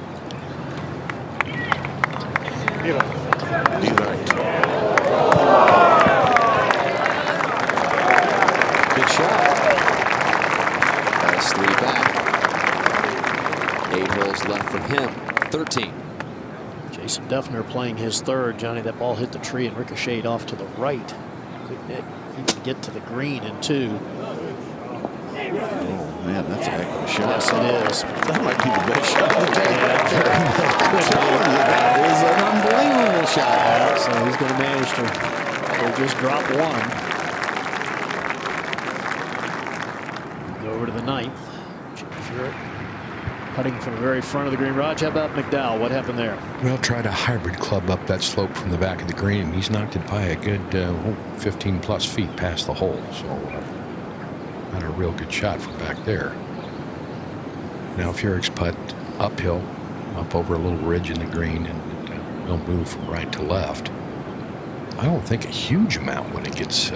Good shot. That's 3 back. 8 holes left for him. 13. Jason Duffner playing his 3rd. Johnny, that ball hit the tree and ricocheted off to the right. Couldn't even get to the green in 2. Oh, man, that's a heck of a shot. Yes, it is. That might be the best shot of the day. That is an unbelievable shot. So he's going to manage to just drop 1. Go over to the 9th. Jim Furyk putting from the very front of the green. Raj, how about McDowell? What happened there? Well, tried a hybrid club up that slope from the back of the green. He's knocked it by a good 15+ feet past the hole. So not a real good shot from back there. Now Furyk's putt uphill, up over a little ridge in the green, and will move from right to left. I don't think a huge amount when it gets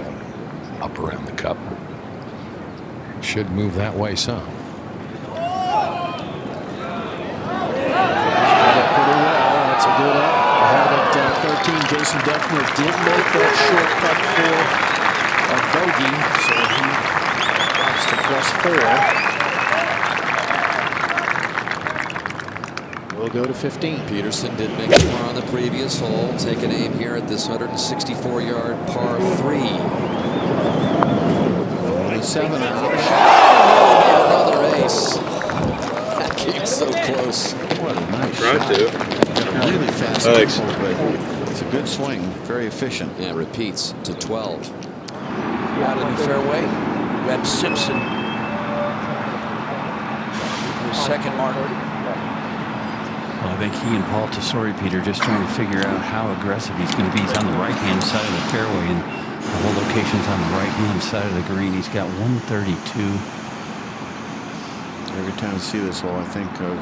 up around the cup. It should move that way some. That's a good up. Ahead at 13, Jason Duffner did make that short putt for a bogey, so he drops to +4. We'll go to 15. Peterson did make a par on the previous hole. Take an aim here at this 164-yard par 3. 27 out. Another ace. That came so close. What a nice Trying shot. to. Really fast Thanks. tempo, but it's a good swing. Very efficient. Yeah, repeats to 12. Out in the fairway, Webb Simpson. His second mark. Well, I think he and Paul Tesori, Peter, just trying to figure out how aggressive he's going to be. He's on the right-hand side of the fairway, and the whole location's on the right-hand side of the green. He's got 132. Every time I see this hole, I think of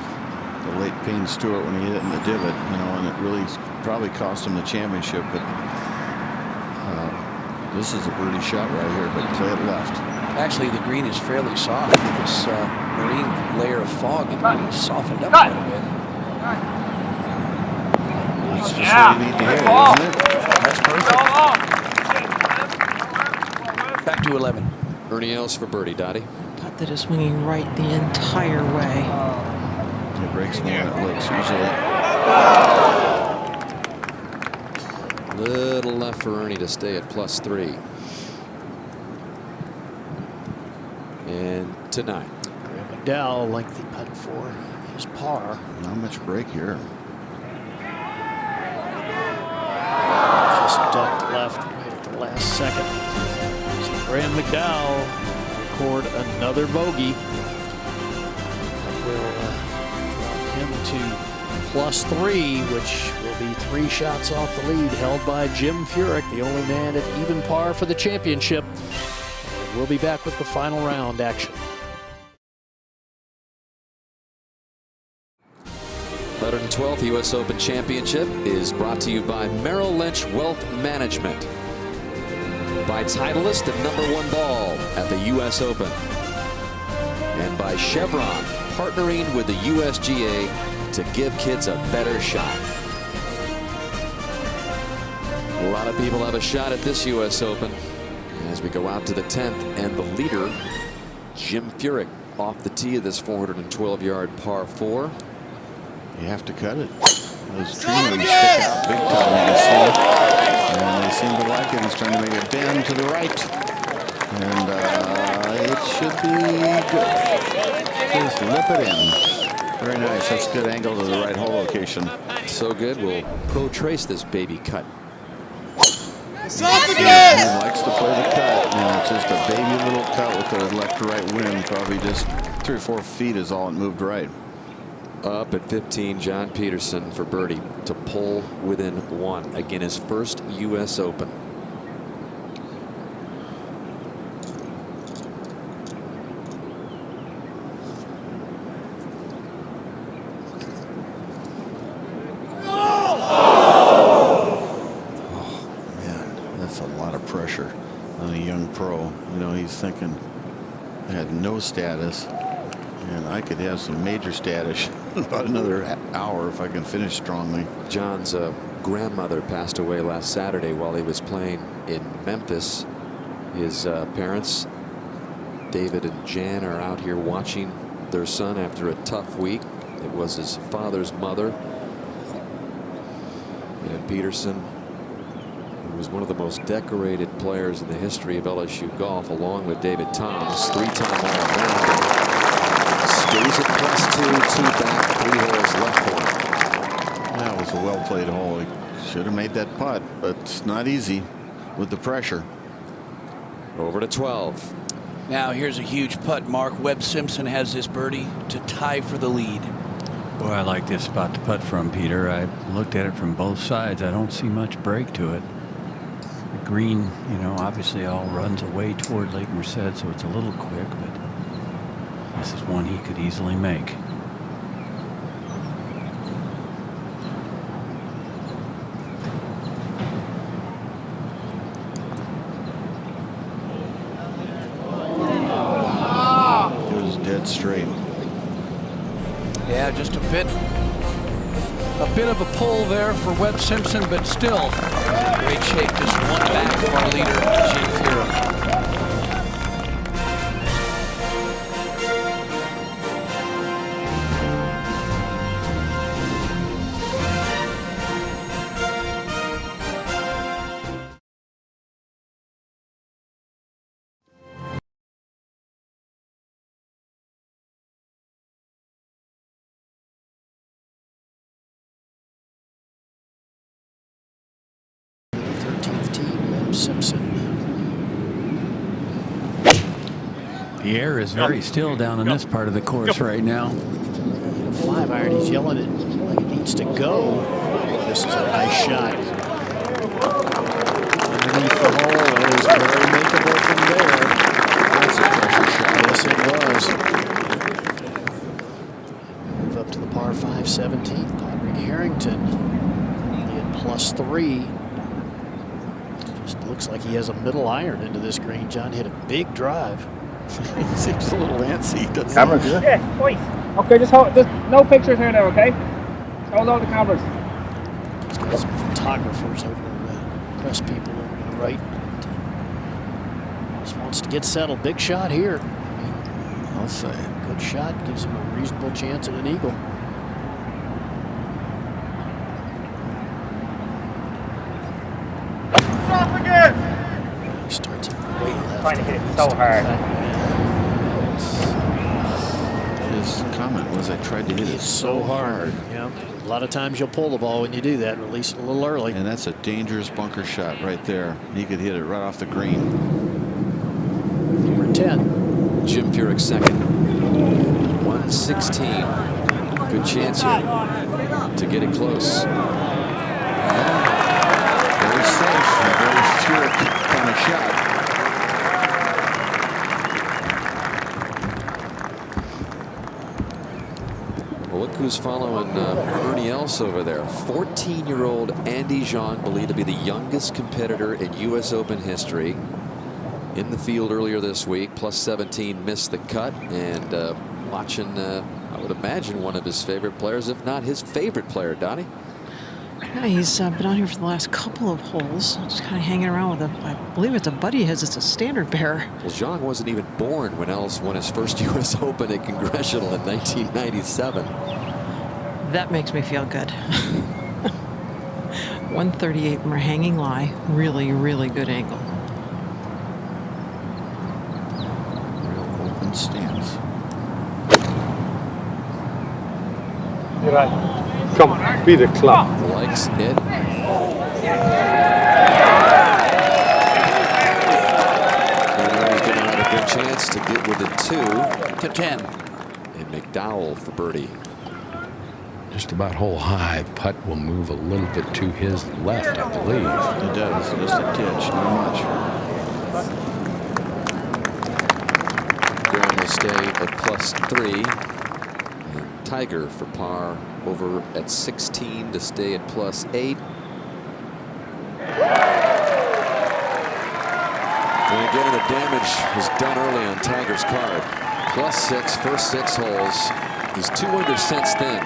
the late Payne Stewart when he hit it in the divot, and it really probably cost him the championship. But this is a birdie shot right here, but play it left. Actually, the green is fairly soft. This marine layer of fog is softened up quite a bit. That's just what you need to hit, isn't it? That's perfect. Back to 11. Ernie Els for birdie, Dottie. Putt that is swinging right the entire way. It breaks more than it looks usually. Little left for Ernie to stay at +3. And to 9. McDowell, lengthy putt for his par. Not much break here. Just ducked left right at the last second. So Graham McDowell record another bogey. That will drop him to +3, which will be 3 shots off the lead held by Jim Furyk, the only man at even par for the championship. And we'll be back with the final round action. 112th U.S. Open Championship is brought to you by Merrill Lynch Wealth Management, by Titleist and #1 ball at the U.S. Open, and by Chevron, partnering with the USGA to give kids a better shot. A lot of people have a shot at this U.S. Open as we go out to the 10th, and the leader, Jim Furyk, off the tee of this 412-yard par 4. You have to cut it. Those tree limbs stick out big time, you can see. And they seem to like it. He's trying to make a bend to the right. And it should be good. Just lip it in. Very nice. That's a good angle to the right hole location. So good, we'll pro-trace this baby cut. He likes to play the cut. And it's just a baby little cut with the left to right wind. Probably just 3 or 4 feet is all it moved right. Up at 15, John Peterson for birdie to pull within 1. Again, his first U.S. Open. That's a lot of pressure on a young pro. You know, he's thinking, I had no status, and I could have some major status in about another hour if I can finish strongly. John's grandmother passed away last Saturday while he was playing in Memphis. His parents, David and Jan, are out here watching their son after a tough week. It was his father's mother. And Peterson, who was one of the most decorated players in the history of LSU golf, along with David Toms, 3-time All-American, stays at +2, 2 back, 3 holes left for him. That was a well-played hole. He should have made that putt, but it's not easy with the pressure. Over to 12. Now here's a huge putt, Mark. Webb Simpson has this birdie to tie for the lead. Boy, I like this spot to putt from, Peter. I looked at it from both sides. I don't see much break to it. The green, you know, obviously all runs away toward Lake Merced, so it's a little quick, but this is one he could easily make. It was dead straight. Yeah, just a bit of a pull there for Webb Simpson, but still in great shape. Just 1 back of our leader, Jim Furyk. Simpson. The air is very still down in this part of the course right now. 5-iron, he's yelling it like it needs to go. This is a nice shot. Underneath the hole, it is very makeable from there. That's a pressure shot. Yes, it was. Move up to the par 5 17th. Padraig Harrington only at +3. Just looks like he has a middle iron into this green. John hit a big drive. He seems a little antsy, doesn't Camera, he? yeah. Oi. Okay, just hold. Just no pictures here now, okay? Just hold all the cameras. He's got some photographers over there, press people over to the right. Just wants to get settled. Big shot here. I'll say it. Good shot. Gives him a reasonable chance at an eagle. Stop again. He starts way left. Trying to hit it so hard. His comment was, I tried to hit it so hard. Yeah. A lot of times you'll pull the ball when you do that, release it a little early. And that's a dangerous bunker shot right there. He could hit it right off the green. Number 10. Jim Furyk second. 116. Good chance here to get it close. Very safe. A very Furyk kind of shot. Well, look who's following Ernie Els over there. 14-year-old Andy Zhang, believed to be the youngest competitor in U.S. Open history. In the field earlier this week, +17, missed the cut, and watching, I would imagine, one of his favorite players, if not his favorite player, Donnie. Yeah, he's been out here for the last couple of holes, just kind of hanging around with I believe it's a buddy of his. It's a standard bearer. Well, Zhang wasn't even born when Els won his first U.S. Open at Congressional in 1997. That makes me feel good. 138 from a hanging lie. Really, really good angle. Real open stance. You're right. Come on, be the club. Likes it. Gonna have a good chance to get within 2 to 10. And McDowell for birdie. Just about hole high. Putt will move a little bit to his left, I believe. It does. Just a titch, not much. Graham will stay at +3. Tiger for par over at 16 to stay at +8. And again, the damage was done early on Tiger's card. +6, first 6 holes. He's 2 under since then.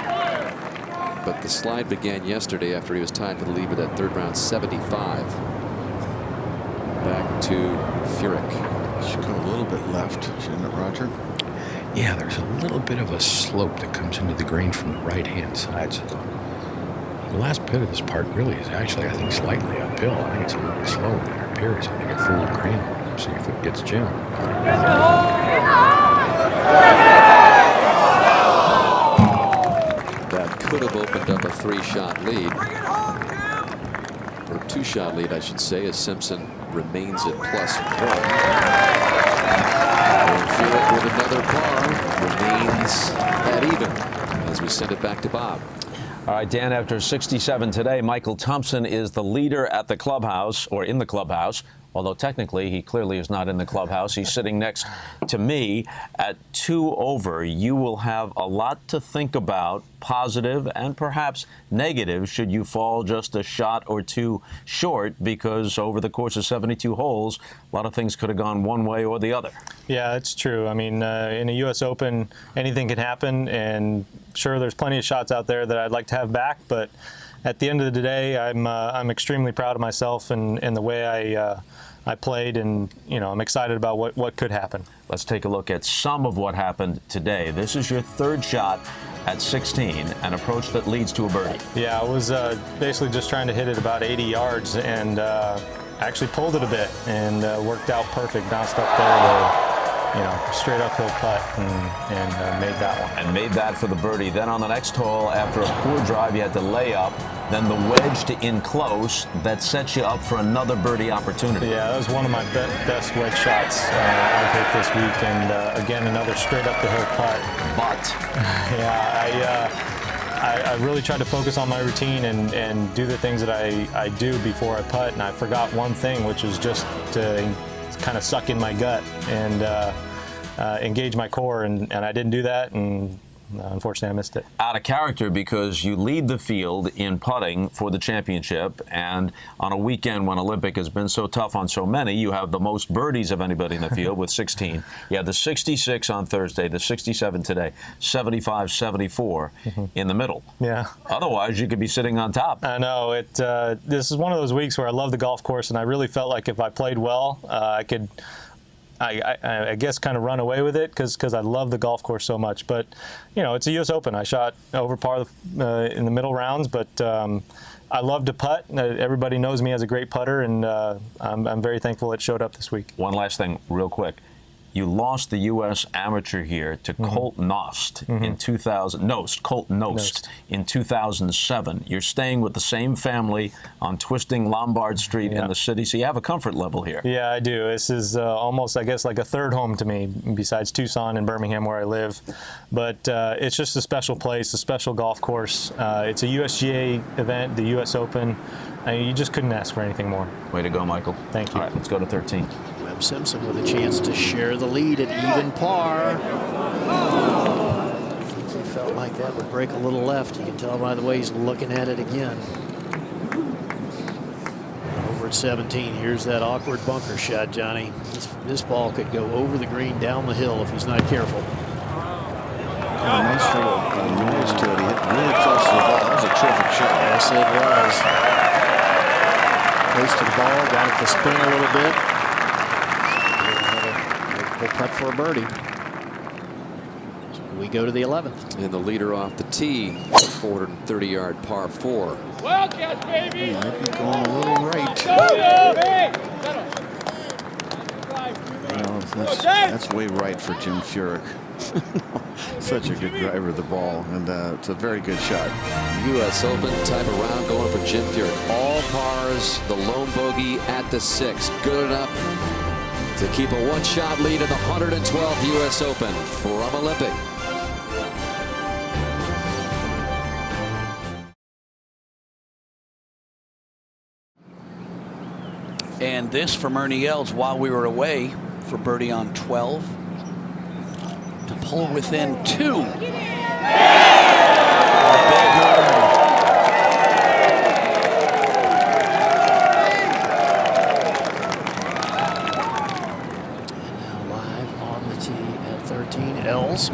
But the slide began yesterday after he was tied for the lead with that third round 75. Back to Furyk. Should go a little bit left, shouldn't it, Roger? Yeah, there's a little bit of a slope that comes into the green from the right-hand side. So the last bit of this part really is actually, I think, slightly uphill. I think it's a little slower than it appears. I think it fooled Graham. See if it gets Jim. That could have opened up a 3-shot lead. Or 2-shot lead, I should say, as Simpson remains at +1. And Furyk with another par remains at even as we send it back to Bob. All right, Dan, after 67 today, Michael Thompson is the leader at the clubhouse, or in the clubhouse, although technically he clearly is not in the clubhouse. He's sitting next to me at 2 over. You will have a lot to think about, positive and perhaps negative, should you fall just a shot or 2 short, because over the course of 72 holes, a lot of things could have gone one way or the other. Yeah, it's true. I mean, in a U.S. Open, anything can happen, and sure, there's plenty of shots out there that I'd like to have back, but at the end of the day, I'm extremely proud of myself and the way I played, and I'm excited about what could happen. Let's take a look at some of what happened today. This is your 3rd shot at 16, an approach that leads to a birdie. Yeah, I was basically just trying to hit it about 80 yards, and actually pulled it a bit and worked out perfect. Bounced up there straight uphill putt and made that one. And made that for the birdie. Then on the next hole, after a poor drive, you had to lay up. Then the wedge to in close that sets you up for another birdie opportunity. Yeah, that was one of my best wedge shots I've hit this week. And again, another straight up the hill putt. But I really tried to focus on my routine and do the things that I do before I putt, and I forgot one thing, which was just to kind of suck in my gut and engage my core, and I didn't do that, and unfortunately I missed it. Out of character because you lead the field in putting for the championship, and on a weekend when Olympic has been so tough on so many, you have the most birdies of anybody in the field with 16. You had the 66 on Thursday, the 67 today, 75, 74 in the middle. Yeah. Otherwise, you could be sitting on top. I know. This is one of those weeks where I love the golf course, and I really felt like if I played well, I could I guess kind of run away with it because I love the golf course so much. But, it's a U.S. Open. I shot over par in the middle rounds, but I love to putt. Everybody knows me as a great putter, and I'm very thankful it showed up this week. One last thing real quick. You lost the U.S. Amateur here to Colt Knost in 2000. Colt Knost in 2007. You're staying with the same family on twisting Lombard Street in the city, so you have a comfort level here. Yeah, I do. This is almost, I guess, like a third home to me, besides Tucson and Birmingham, where I live. But it's just a special place, a special golf course. It's a USGA event, the U.S. Open. You just couldn't ask for anything more. Way to go, Michael. Thank you. All right, let's go to 13. Webb Simpson with a chance to share the lead at even par. He felt like that would break a little left. You can tell by the way he's looking at it again. Over at 17, here's that awkward bunker shot, Johnny. This ball could go over the green, down the hill if he's not careful. Nice little noise to it. He hit really close to the ball. That was a terrific shot. Yes, it was. Close to the ball, got it to spin a little bit. We'll putt for a birdie. So we go to the 11th. And the leader off the tee, 430-yard par 4. Wildcats, baby! He might be going a little right. That's way right for Jim Furyk. Such a good driver of the ball, and it's a very good shot. U.S. Open type of round going for Jim Furyk. All pars, the lone bogey at the 6. Good enough to keep a one-shot lead in the 112th U.S. Open from Olympic. And this from Ernie Els while we were away for birdie on 12. To pull within 2. Els.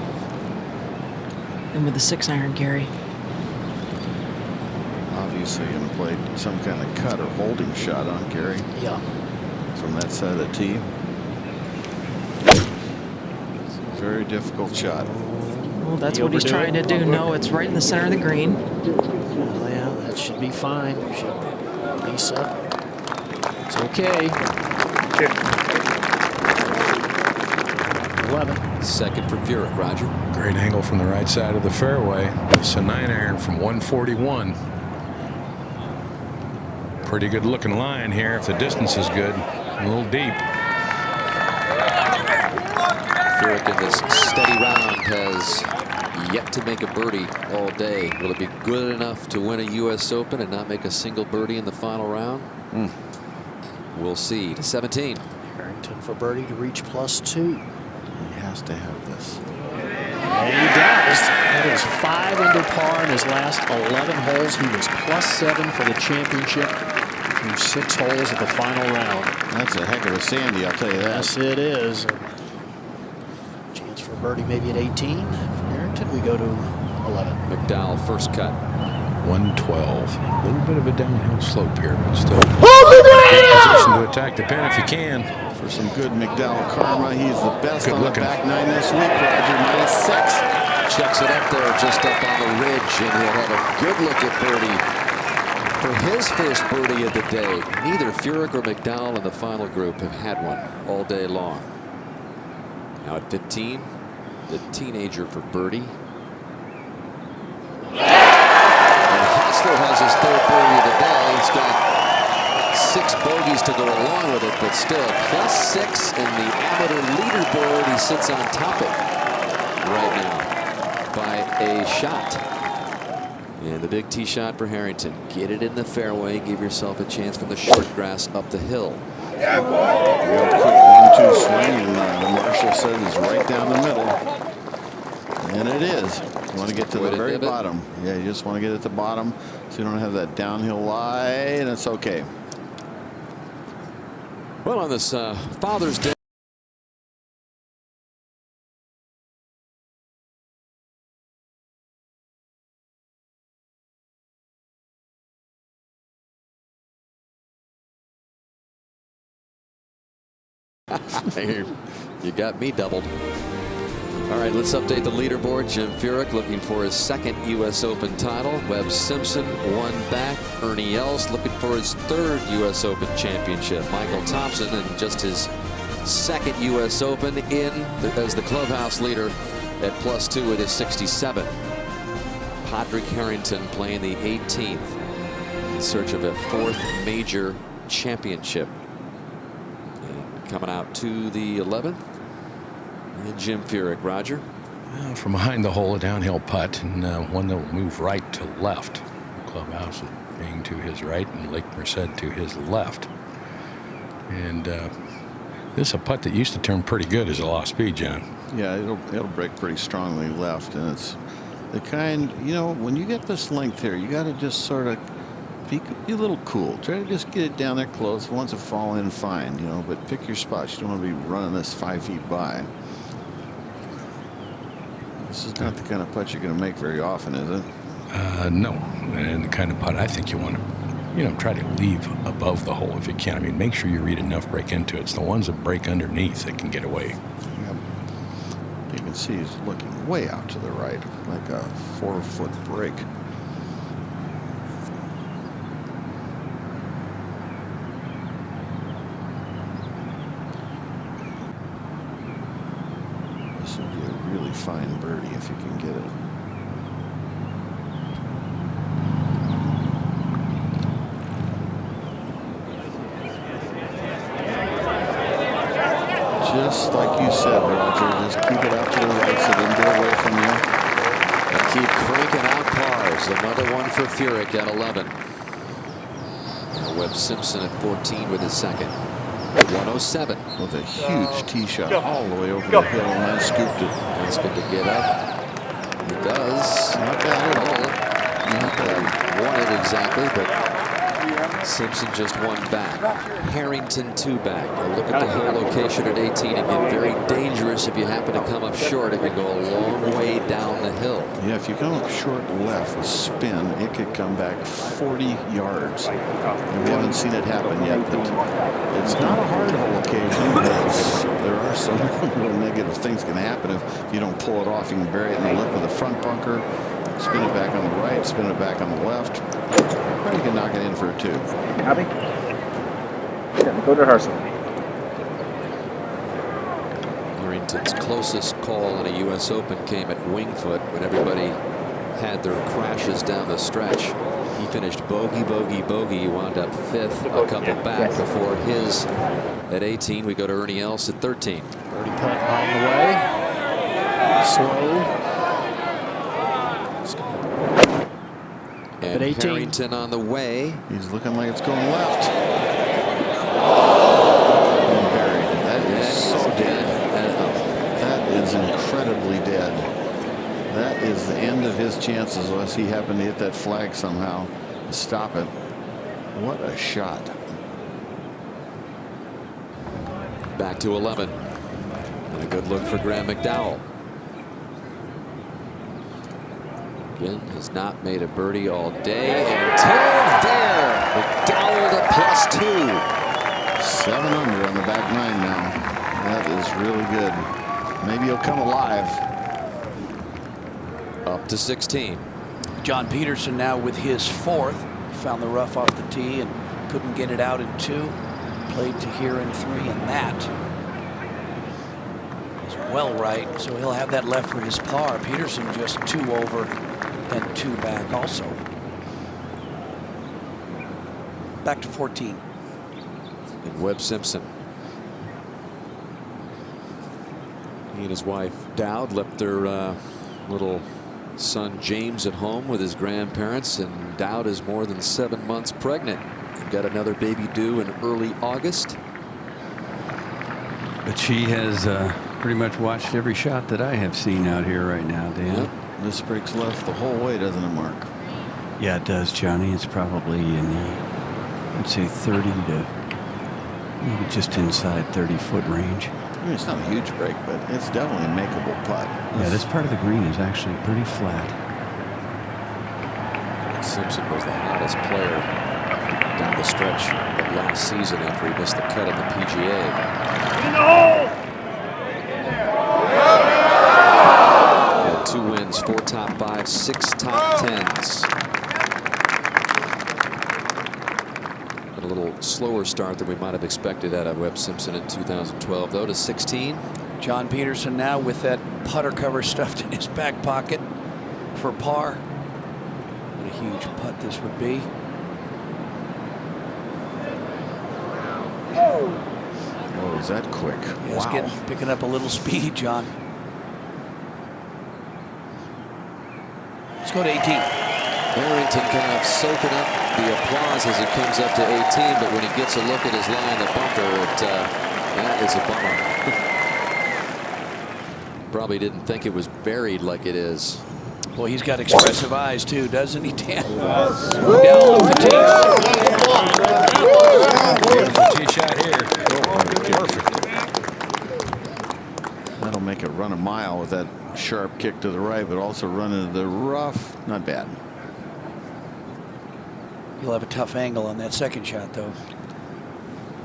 And with the 6-iron, Gary. Obviously going to play some kind of cut or holding shot on Gary. Yeah. From that side of the tee. Very difficult shot. Well, that's what he's trying to do. No, it's right in the center of the green. Well, yeah, that should be fine. Should piece up. It's okay. 11. Second for Furyk, Roger. Great angle from the right side of the fairway. It's a 9-iron from 141. Pretty good looking line here if the distance is good. A little deep. Furyk in this steady round has yet to make a birdie all day. Will it be good enough to win a U.S. Open and not make a single birdie in the final round? We'll see. To 17. Harrington for birdie to reach +2. He has to have this. And he does. That is 5 under par in his last 11 holes. He was +7 for the championship through 6 holes of the final round. That's a heck of a Sandy, I'll tell you that. Yes, it is. Chance for a birdie maybe at 18. From Harrington, we go to 11. McDowell first cut. 112. A little bit of a downhill slope here, but still. Position to attack the pin if you can. For some good McDowell karma, he's the best on the back 9 this week. Roger, -6. Checks it up there, just up on the ridge, and he'll have a good look at birdie for his first birdie of the day. Neither Furyk or McDowell in the final group have had one all day long. Now at 15, the teenager for birdie. And Hassler has his third birdie of the day. He's got 6 bogeys to go along with it, but still +6 in the amateur leaderboard. He sits on top of it right now by a shot. And the big tee shot for Harrington. Get it in the fairway. Give yourself a chance from the short grass up the hill. Real quick 1-2 swing, and the marshal says it's right down the middle. And it is. You want to get to the very bottom. Yeah, you just want to get at the bottom so you don't have that downhill lie, and it's okay. Well, on this Father's Day. You got me doubled. All right, let's update the leaderboard. Jim Furyk looking for his 2nd U.S. Open title. Webb Simpson 1 back. Ernie Els looking for his 3rd U.S. Open championship. Michael Thompson in just his 2nd U.S. Open as the clubhouse leader at +2 with his 67. Padraig Harrington playing the 18th in search of a 4th major championship. Coming out to the 11th, and Jim Furyk. Roger. Well, from behind the hole, a downhill putt, and one that will move right to left. Clubhouse being to his right, and Lake Merced to his left. And this is a putt that used to turn pretty good as a lost speed, John. Yeah, it'll break pretty strongly left, and it's the kind, you know, when you get this length here, you got to just sort of be a little cool. Try to just get it down there close. Once it fall in, fine, you know, but pick your spots. You don't want to be running this 5 feet by. This is not the kind of putt you're going to make very often, is it? No, and the kind of putt I think you want to, you know, try to leave above the hole if you can. I mean, make sure you read enough break into it. It's the ones that break underneath that can get away. Yep. You can see he's looking way out to the right, like a 4-foot break. Really fine birdie if you can get it. Just like you said, Roger, just keep it out to the right so it doesn't get away from you. And keep cranking out cars. Another one for Furyk at 11. Webb Simpson at 14 with his 2nd. 107 with a huge tee shot all the way over the hill, and then scooped it. It's good to get up. He does. Not bad at all. Not that I wanted exactly, but Simpson just 1 back. Harrington 2 back. A look at the hole location at 18. Again, very dangerous if you happen to come up short. It can go a long way down the hill. Yeah, if you come up short left with spin, it could come back 40 yards. And we haven't seen it happen yet, but it's not a hard hole occasion. There are some real negative things can happen if you don't pull it off. You can bury it in the lip of the front bunker, spin it back on the right, spin it back on the left. Or you can knock it in for a 2. Happy? Yeah, go to rehearsal. Harrington's closest call in a U.S. Open came at Wingfoot when everybody had their crashes down the stretch. He finished bogey, bogey, bogey. He wound up 5th, a couple back before his at 18. We go to Ernie Els at 13. Birdie putt on the way. Slow. And 18. Harrington on the way. He's looking like it's going left. And buried. That is so dead. That is incredibly dead. That is the end of his chances unless he happened to hit that flag somehow and stop it. What a shot. Back to 11. And a good look for Graham McDowell. Again, has not made a birdie all day until there. McDowell to +2. 7 under on the back 9 now. That is really good. Maybe he'll come alive. Up to 16. John Peterson now with his 4th. Found the rough off the tee and couldn't get it out in 2. Played to here in 3, and that is well right, so he'll have that left for his par. Peterson just 2 over and 2 back also. Back to 14. And Webb Simpson. He and his wife Dowd left their little son James at home with his grandparents, and Dowd is more than 7 months pregnant. We've got another baby due in early August. But she has pretty much watched every shot that I have seen out here right now, Dan. Yep. This breaks left the whole way, doesn't it, Mark? Yeah, it does, Johnny. It's probably in the, I'd say 30 to maybe just inside 30-foot range. I mean, it's not a huge break, but it's definitely a makeable putt. Yeah, this part of the green is actually pretty flat. Simpson was the hottest player down the stretch of last season after he missed the cut at the PGA. Had 2 wins, 4 top 5s, 6 top 10s. A little slower start than we might have expected out of Webb Simpson in 2012, though, to 16. John Peterson now with that putter cover stuffed in his back pocket for par. What a huge putt this would be. Oh, is that quick? Yeah, wow. Picking up a little speed, John. Let's go to 18. Harrington kind of soaking up the applause as it comes up to 18, but when he gets a look at his line, the bunker, that is a bummer. Probably didn't think it was buried like it is. Well, he's got expressive eyes too, doesn't he, Dan? Beautiful tee shot here. Perfect. That'll make it run a mile with that sharp kick to the right, but also run into the rough. Not bad. He'll have a tough angle on that second shot, though.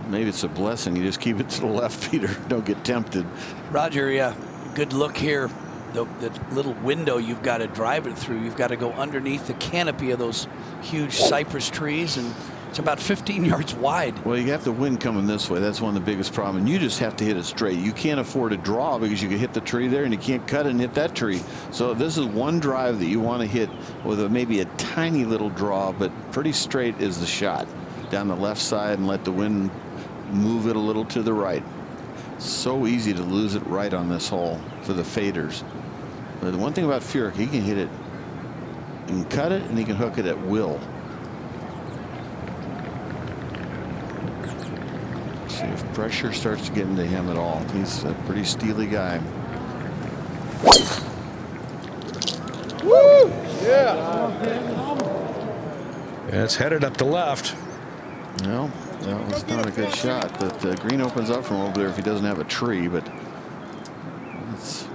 Maybe it's a blessing. You just keep it to the left, Peter. Don't get tempted. Roger, yeah, good look here. The little window you've got to drive it through. You've got to go underneath the canopy of those huge cypress trees, and it's about 15 yards wide. Well, you have the wind coming this way. That's one of the biggest problems. And you just have to hit it straight. You can't afford to draw because you can hit the tree there and you can't cut it and hit that tree. So this is one drive that you want to hit with maybe a tiny little draw, but pretty straight is the shot. Down the left side and let the wind move it a little to the right. So easy to lose it right on this hole for the faders. But the one thing about Furyk, he can hit it, he can cut it, and he can hook it at will. See if pressure starts to get into him at all. He's a pretty steely guy. Woo! Yeah. It's headed up the left. No, that was not a good shot. But the green opens up from over there if he doesn't have a tree. But let's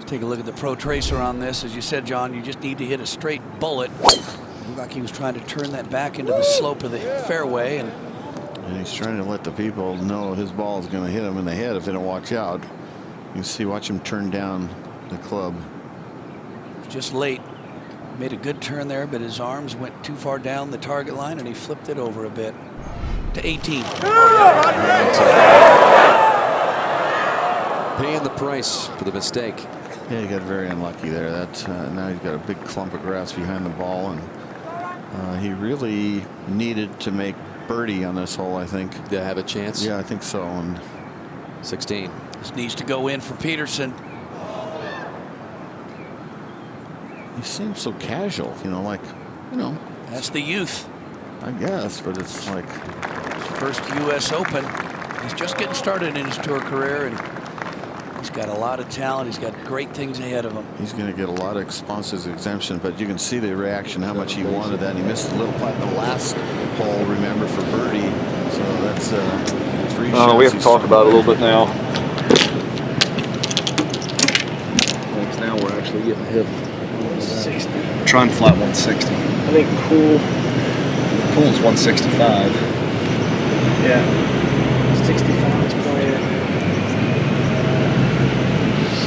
take a look at the Pro Tracer on this. As you said, John, you just need to hit a straight bullet. Looked like he was trying to turn that back into the slope of the fairway, and he's trying to let the people know his ball is going to hit him in the head if they don't watch out. You can see, watch him turn down the club. Just late. Made a good turn there, but his arms went too far down the target line, and he flipped it over a bit to 18. Paying the price for the mistake. Yeah, he got very unlucky there. That now he's got a big clump of grass behind the ball, and he really needed to make birdie on this hole, I think. Did have a chance? Yeah, I think so. And 16. This needs to go in for Peterson. He seems so casual, you know, like, you know. That's the youth. I guess, but it's like his first U.S. Open. He's just getting started in his tour career, and he's got a lot of talent. He's got great things ahead of him. He's going to get a lot of sponsors exemption, but you can see the reaction, how much he wanted that. And he missed a little putt in the last hole, remember, for birdie. So that's 3 shots. We have to talk about it a little bit now. Because now we're actually getting hit. 160. Try and flat 160. I think Cool's 165. Yeah. 65 is playing.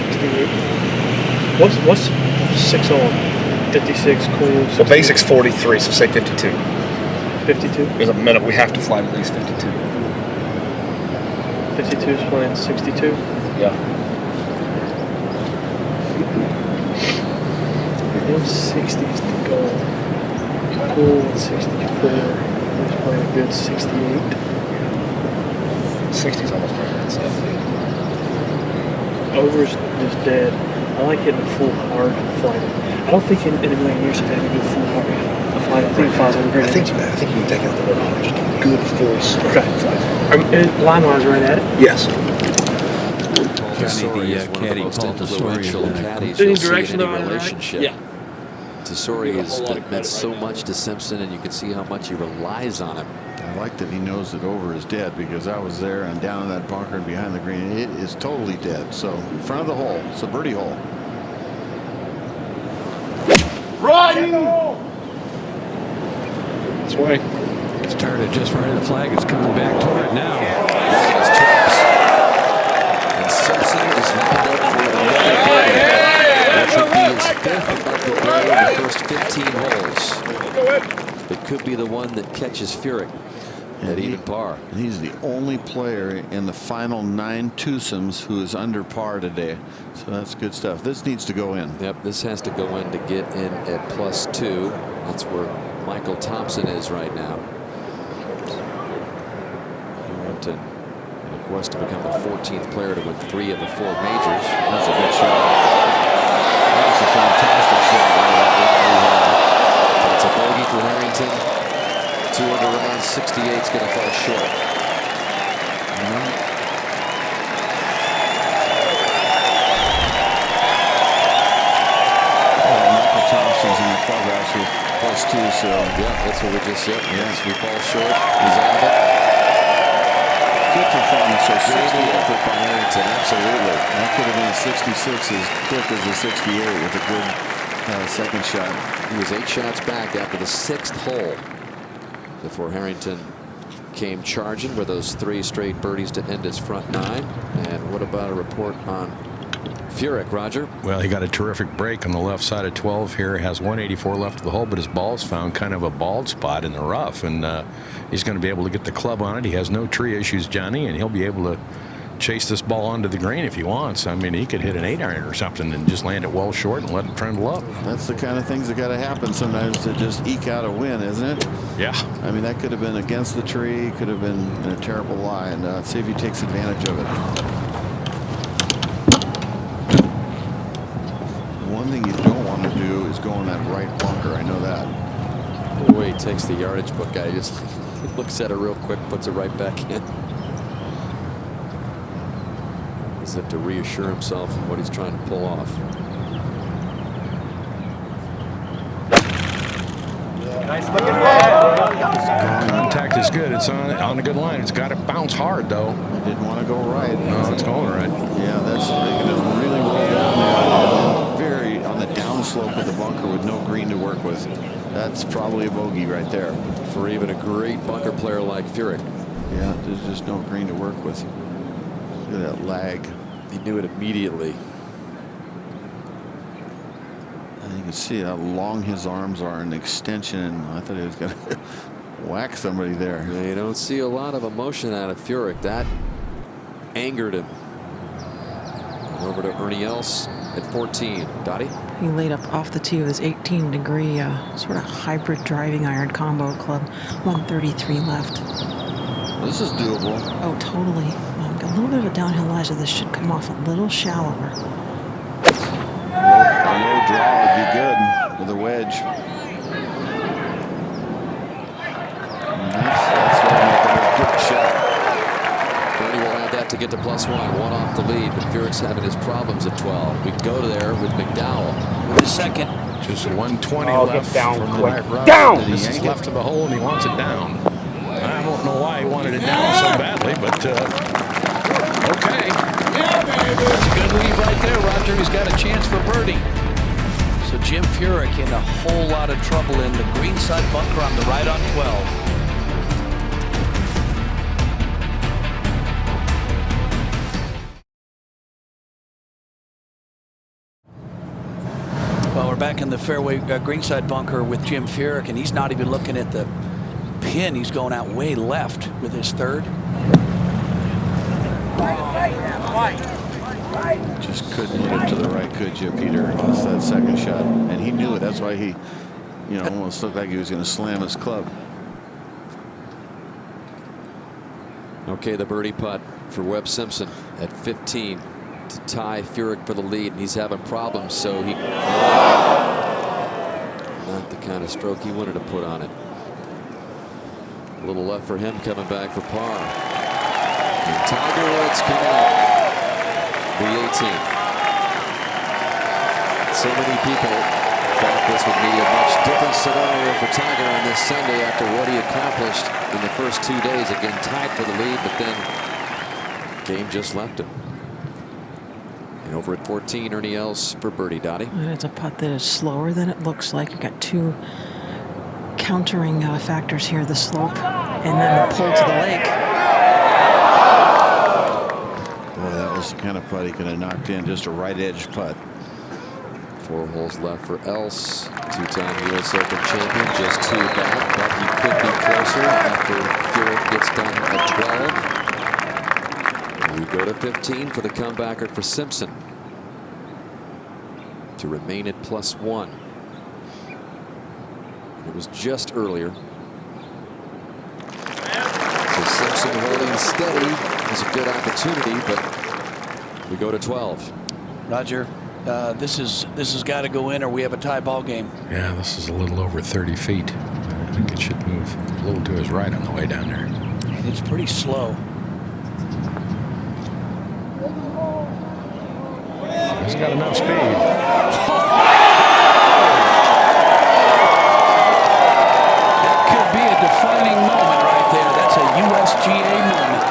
68. What's 6 on? 56 Cool. The basic's 43, so say 52. 52? There's a minute we have to fly at least 52. 52 is playing 62. Yeah. In 60s to go. Cool at 64. He's playing a good 68. 60's almost perfect stuff. Over's just dead. I like hitting full hard flight. I don't think in a million years I've had to do full hard flight. I think flies on green. I think you can take out the little hard. Just a good full start. Okay. Line-wise right at it? Yes. Tesori is one of the most influential caddies Any you'll see direction in any on it, right? relationship. Yeah. Tesori has meant so much to Simpson, and you can see how much he relies on him. I like that he knows that Over is dead, because I was there and down in that bunker and behind the green. It is totally dead. So in front of the hole, it's a birdie hole. Run! Swing. Started just right of the flag. It's coming back toward it now. And Simpson is lined up for another birdie, which would be his fifth of the day in the first 15 holes. It could be the one that catches Furyk at even par. He's the only player in the final 9 twosomes who is under par today. So that's good stuff. This needs to go in. Yep, this has to go in to get in at +2. That's where Michael Thompson is right now. Harrington in a quest to become the 14th player to win 3 of the 4 majors. That's a good shot. That's a fantastic shot. That's a bogey for Harrington. 2 under round 68 is going to fall short. Michael Thompson's in the clubhouse with +2, so yeah, that's what we just said. Yes, we fall short. He's out of it. Good performance. So Great effort by Harrington. Absolutely. That could have been a 66 as quick as a 68 with a good second shot. He was 8 shots back after the 6th hole before Harrington came charging with those 3 straight birdies to end his front 9. And what about a report on Furyk, Roger? Well, he got a terrific break on the left side of 12 here. Has 184 left of the hole, but his ball's found kind of a bald spot in the rough, and he's going to be able to get the club on it. He has no tree issues, Johnny, and he'll be able to chase this ball onto the green if he wants. I mean, he could hit an 8-iron or something and just land it well short and let it trundle up. That's the kind of things that got to happen sometimes to just eke out a win, isn't it? Yeah. I mean, that could have been against the tree, could have been in a terrible lie, and see if he takes advantage of it. One thing you don't want to do is go in that right bunker. I know that. Boy, he takes the yardage book guy. He just looks at it real quick, puts it right back in. As if to reassure himself of what he's trying to pull off. Nice looking ball. Contact is good. It's on a good line. It's got to bounce hard, though. Didn't want to go right. No, it's going right. Yeah, that's really roll down there. Very on the downslope of the bunker with no green to work with. That's probably a bogey right there. For even a great bunker player like Furyk. Yeah, there's just no green to work with. Look at that lag. He knew it immediately. And you can see how long his arms are in extension. And I thought he was going to whack somebody there. Yeah, you don't see a lot of emotion out of Furyk. That angered him. Over to Ernie Els at 14. Dottie? He laid up off the tee with his 18-degree sort of hybrid driving iron combo club. 133 left. This is doable. Oh, totally. Got a little bit of a downhill lie, so this should come off a little shallower. A low draw would be good with a wedge. That's a good shot. Bernie will add that to get to +1. 1 off the lead, but Furyk's having his problems at 12. We go there with McDowell with the second. Just 120 Oh, left down from the quick. right rough. Down! This is left of the hole, and he wants it down. I don't know why he wanted it down so badly, but okay. That's a good lead right there, Roger. He's got a chance for birdie. So Jim Furyk in a whole lot of trouble in the greenside bunker on the right on 12. Well, we're back in the fairway greenside bunker with Jim Furyk, and he's not even looking at the pin. He's going out way left with his third. Just couldn't hit it to the right, could you, Peter? That's that second shot. And he knew it. That's why he, almost looked like he was going to slam his club. Okay, the birdie putt for Webb Simpson at 15 to tie Furyk for the lead, and he's having problems, so he not the kind of stroke he wanted to put on it. A little left for him, coming back for par. And Tiger Woods coming up, the 18th. So many people thought this would be a much different scenario for Tiger on this Sunday after what he accomplished in the first 2 days. Again, tied for the lead, but then game just left him. And over at 14, Ernie Els for birdie. Dottie. And it's a putt that is slower than it looks like. You've got two countering factors here, the slope and then the pull to the lake. Boy, that was the kind of putt he could have knocked in, just a right edge putt. 4 holes left for Els, two-time U.S. Open champion, just 2 back, but he could be closer after Furyk gets done at 12. We go to 15 for the comebacker for Simpson to remain at +1. It was just earlier. So Simpson holding steady is a good opportunity, but we go to 12. Roger. This has got to go in, or we have a tie ball game. Yeah, this is a little over 30 feet. I think it should move a little to his right on the way down there. And it's pretty slow. He's got enough speed. That could be a defining moment right there. That's a USGA moment.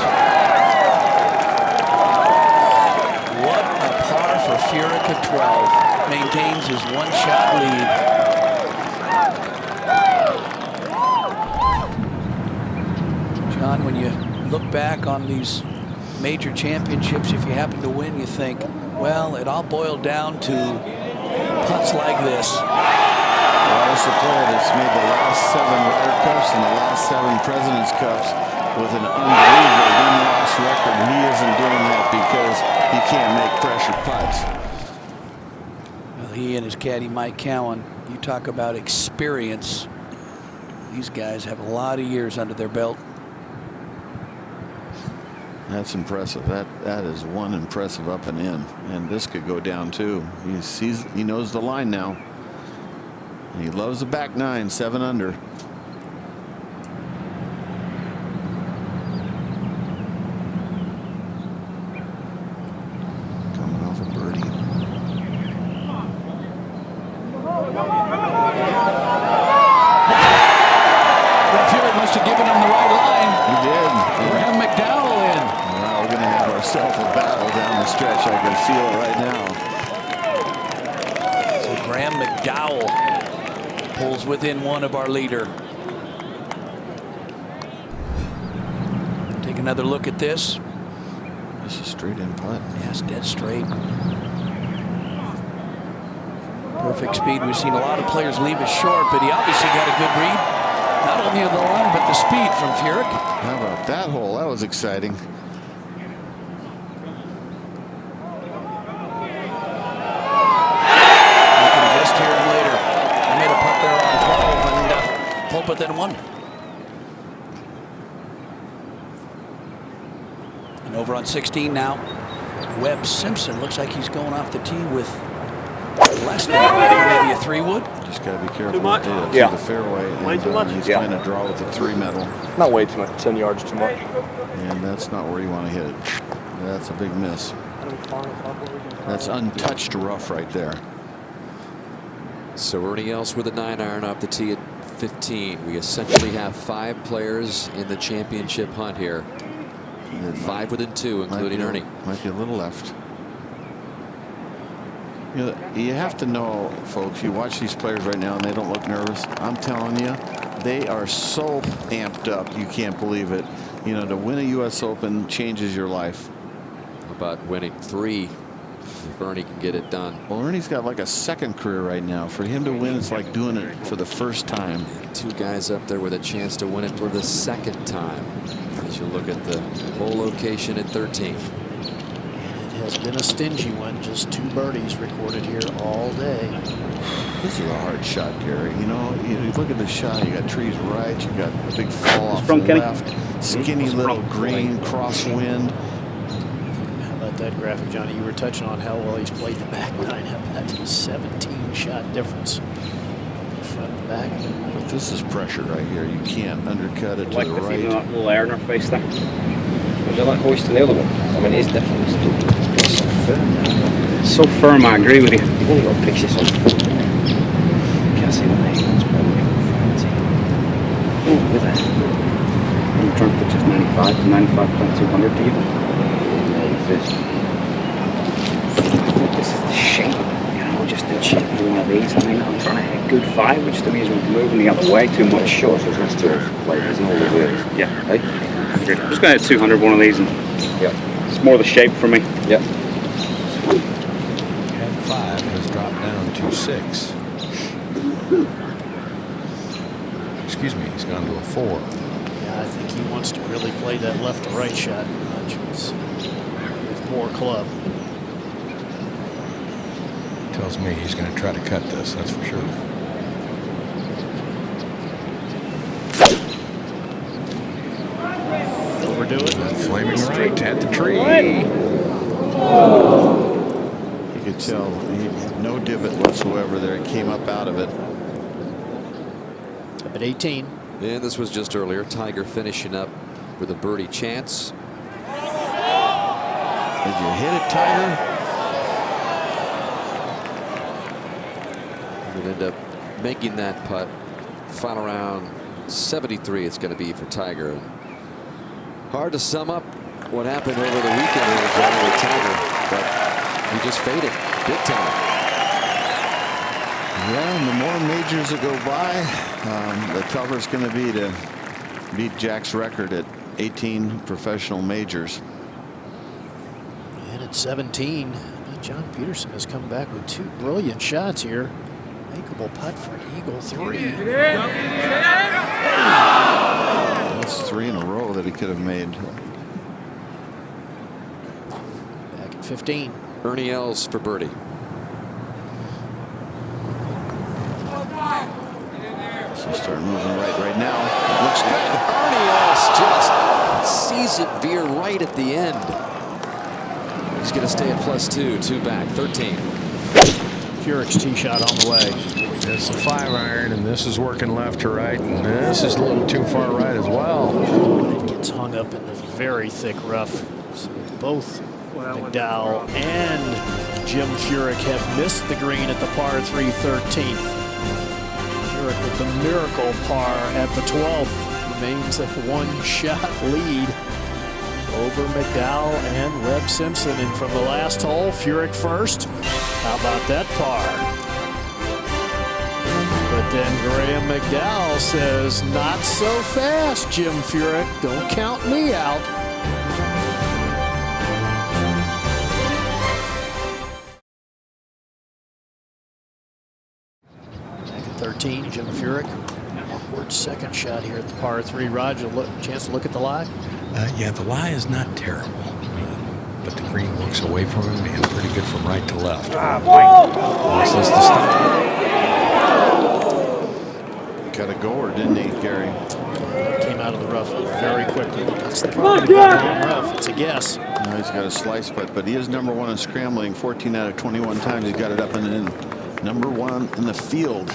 What a par for Furyk at 12. Maintains his 1-shot lead. John, when you look back on these major championships, if you happen to win, you think, well, it all boiled down to putts like this. Well, it's a player that's made the last 7 Ryder Cups and the last 7 President's Cups with an unbelievable win-loss record. He isn't doing that because he can't make pressure putts. Well, he and his caddy Mike Cowan, you talk about experience. These guys have a lot of years under their belt. That's impressive. That is one impressive up and in, and this could go down too. He knows the line now. He loves the back 9, 7 under. Coming off a birdie. Well, Furyk must have given him the right line. He did. Graham McDowell in. Well, we're going to have ourselves a battle down the stretch. I can feel it right now. So Graham McDowell pulls within 1 of our leader. Take another look at this. This is straight in putt. Yes, dead straight. Perfect speed. We've seen a lot of players leave it short, but he obviously got a good read. Not only of the line, but the speed from Furyk. How about that hole? That was exciting. Just here and later. He made a putt there on 12 and pulled within 1. And over on 16 now, Webb Simpson looks like he's going off the tee with less than maybe a 3-wood. Just got to be careful with the fairway. Way too much? He's trying to draw with a 3 metal. Not way too much. 10 yards too much. And that's not where you want to hit it. That's a big miss. That's untouched rough right there. So Ernie Els with a 9-iron off the tee at 15. We essentially have 5 players in the championship hunt here. 5 within 2, including Ernie. Might be a little left. You have to know, folks, you watch these players right now and they don't look nervous. I'm telling you, they are so amped up, you can't believe it. To win a U.S. Open changes your life. How about winning 3 if Ernie can get it done? Well, Ernie's got like a second career right now. For him to win, it's like doing it for the first time. 2 guys up there with a chance to win it for the second time. As you look at the hole location at 13. It has been a stingy one. Just 2 birdies recorded here all day. This is a hard shot, Gary. You know, you look at the shot. You got trees right. You got a big fall off the left. Skinny little green crosswind. How about that graphic, Johnny? You were touching on how well he's played the back nine. How about that 17 shot difference? Front to back. But this is pressure right here. You can't undercut it to like the the right. that little air in her face there. Would you like hoisting the other one? I mean, it's definitely it's so firm now. It's so firm, I agree with you. You've only got pictures on. Can't see the names, probably. Oh, with that. I'm trying to picture 95 to 95.200 to you. This is the shape, you know, just the shape of one of these. I mean, I'm trying to hit good 5, which to me is moving the other way too much. Short, so it has to play. There's no other way. Yeah. Hey? I'm just going to hit 200 one of these, and it's more the shape for me. Yeah. Had 5 has dropped down to 6. Excuse me, he's gone to a 4. Yeah, I think he wants to really play that left to right shot much with more club. Tells me he's going to try to cut this, that's for sure. Overdo it. Flaming right at the tree. You could tell no divot whatsoever there. It came up out of it. Up at 18. And this was just earlier. Tiger finishing up with a birdie chance. Did you hit it, Tiger? Would end up making that putt. Final round 73 it's going to be for Tiger. Hard to sum up what happened over the weekend with Tiger, but he just faded big time. Yeah, and the more majors that go by, the tougher it's going to be to beat Jack's record at 18 professional majors. And at 17, John Peterson has come back with 2 brilliant shots here. Makeable putt for Eagle 3. That's 3 in a row that he could have made. Back at 15. Ernie Els for birdie. So start moving right now. Looks good. Ernie Els just sees it veer right at the end. He's going to stay at +2, 2 back, 13. Furyk's tee shot on the way. It's a 5-iron, and this is working left to right, and this is a little too far right as well. It gets hung up in the very thick rough. So both McDowell and Jim Furyk have missed the green at the par 3 13th. Furyk with the miracle par at the 12th remains a 1-shot lead over McDowell and Webb Simpson. And from the last hole, Furyk first. How about that par? But then Graham McDowell says, not so fast, Jim Furyk. Don't count me out. Back at 13, Jim Furyk. Awkward second shot here at the par 3. Roger, chance to look at the lie? Yeah, the lie is not terrible. But the green works away from him and pretty good from right to left. This is the stop. Got a goer, didn't he, Gary? Came out of the rough very quickly. That's the problem with the rough. It's a guess. No, he's got a slice putt, but he is #1 in scrambling. 14 out of 21 times he's got it up and in. #1 in the field.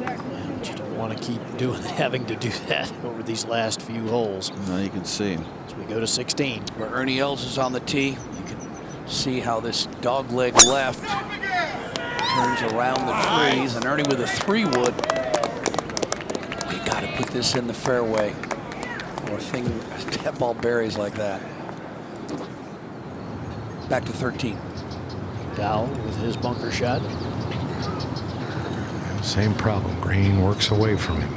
But you don't want to keep having to do that over these last few holes. Now you can see. As we go to 16. Where Ernie Els is on the tee, you can see how this dogleg left turns around the trees, and Ernie with a 3-wood. We got to put this in the fairway, or that ball buries like that. Back to 13. Dowell with his bunker shot. Same problem. Green works away from him.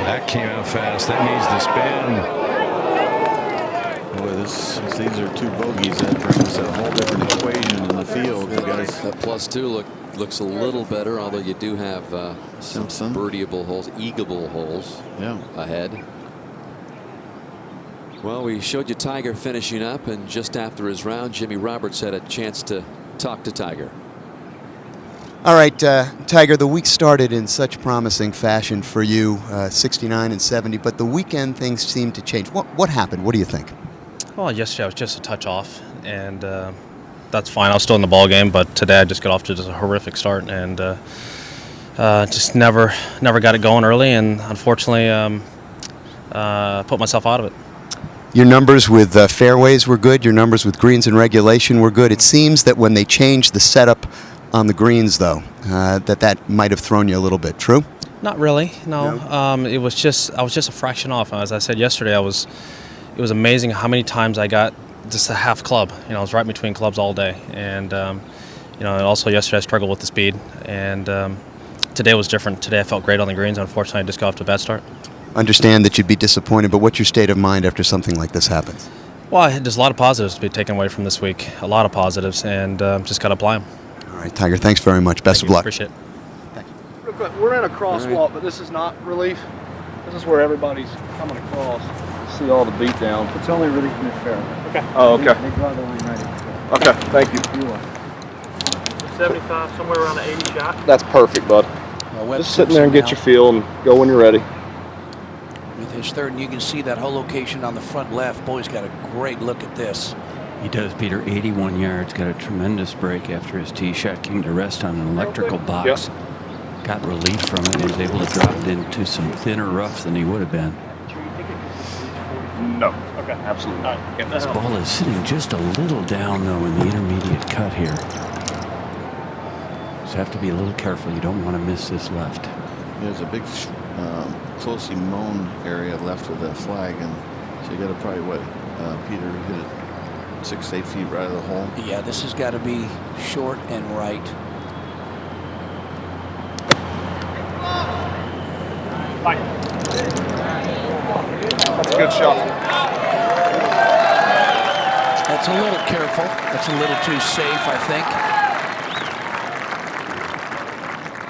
That came out fast. That needs to spin. Boy, these are 2 bogeys. That brings a whole different equation in the field. You guys, that +2 looks a little better, although you do have Simpson, birdieable holes, eagleable holes ahead. Well, we showed you Tiger finishing up, and just after his round, Jimmy Roberts had a chance to talk to Tiger. All right, Tiger, the week started in such promising fashion for you, 69 and 70, but the weekend things seemed to change. What happened? What do you think? Well, yesterday I was just a touch off, and that's fine. I was still in the ball game, but today I just got off to just a horrific start, and just never got it going early, and unfortunately put myself out of it. Your numbers with fairways were good. Your numbers with greens and regulation were good. It seems that when they changed the setup on the greens, though, that might have thrown you a little bit. True? Not really. No. It was just I was just a fraction off. As I said yesterday, it was amazing how many times I got just a half club. I was right between clubs all day, and and also yesterday I struggled with the speed, and today was different. Today I felt great on the greens. Unfortunately, I just got off to a bad start. Understand that you'd be disappointed, but what's your state of mind after something like this happens? Well, there's a lot of positives to be taken away from this week. A lot of positives, and just got to apply them. All right, Tiger, thanks very much. Best of luck. Appreciate it. Real quick, we're in a crosswalk, but this is not relief. This is where everybody's coming across. See all the beat downs. It's only relief in this fair. Okay. Oh, okay. They draw the line right here. Okay, thank you. 75, somewhere around the 80 shot. That's perfect, bud. Just sit there and get your feel and go when you're ready. With his third, and you can see that whole location on the front left. Boy's got a great look at this. He does, Peter. 81 yards. Got a tremendous break after his tee shot came to rest on an electrical box. Yep. Got relief from it and was able to drop it into some thinner rough than he would have been. No. Okay. Absolutely not. Yep. This ball is sitting just a little down, though, in the intermediate cut here. So have to be a little careful. You don't want to miss this left. There's a big closely mown area left of the flag, and so you got to probably Peter hit it 6 to 8 feet right of the hole. Yeah, this has got to be short and right. That's a good shot. That's a little careful. That's a little too safe, I think.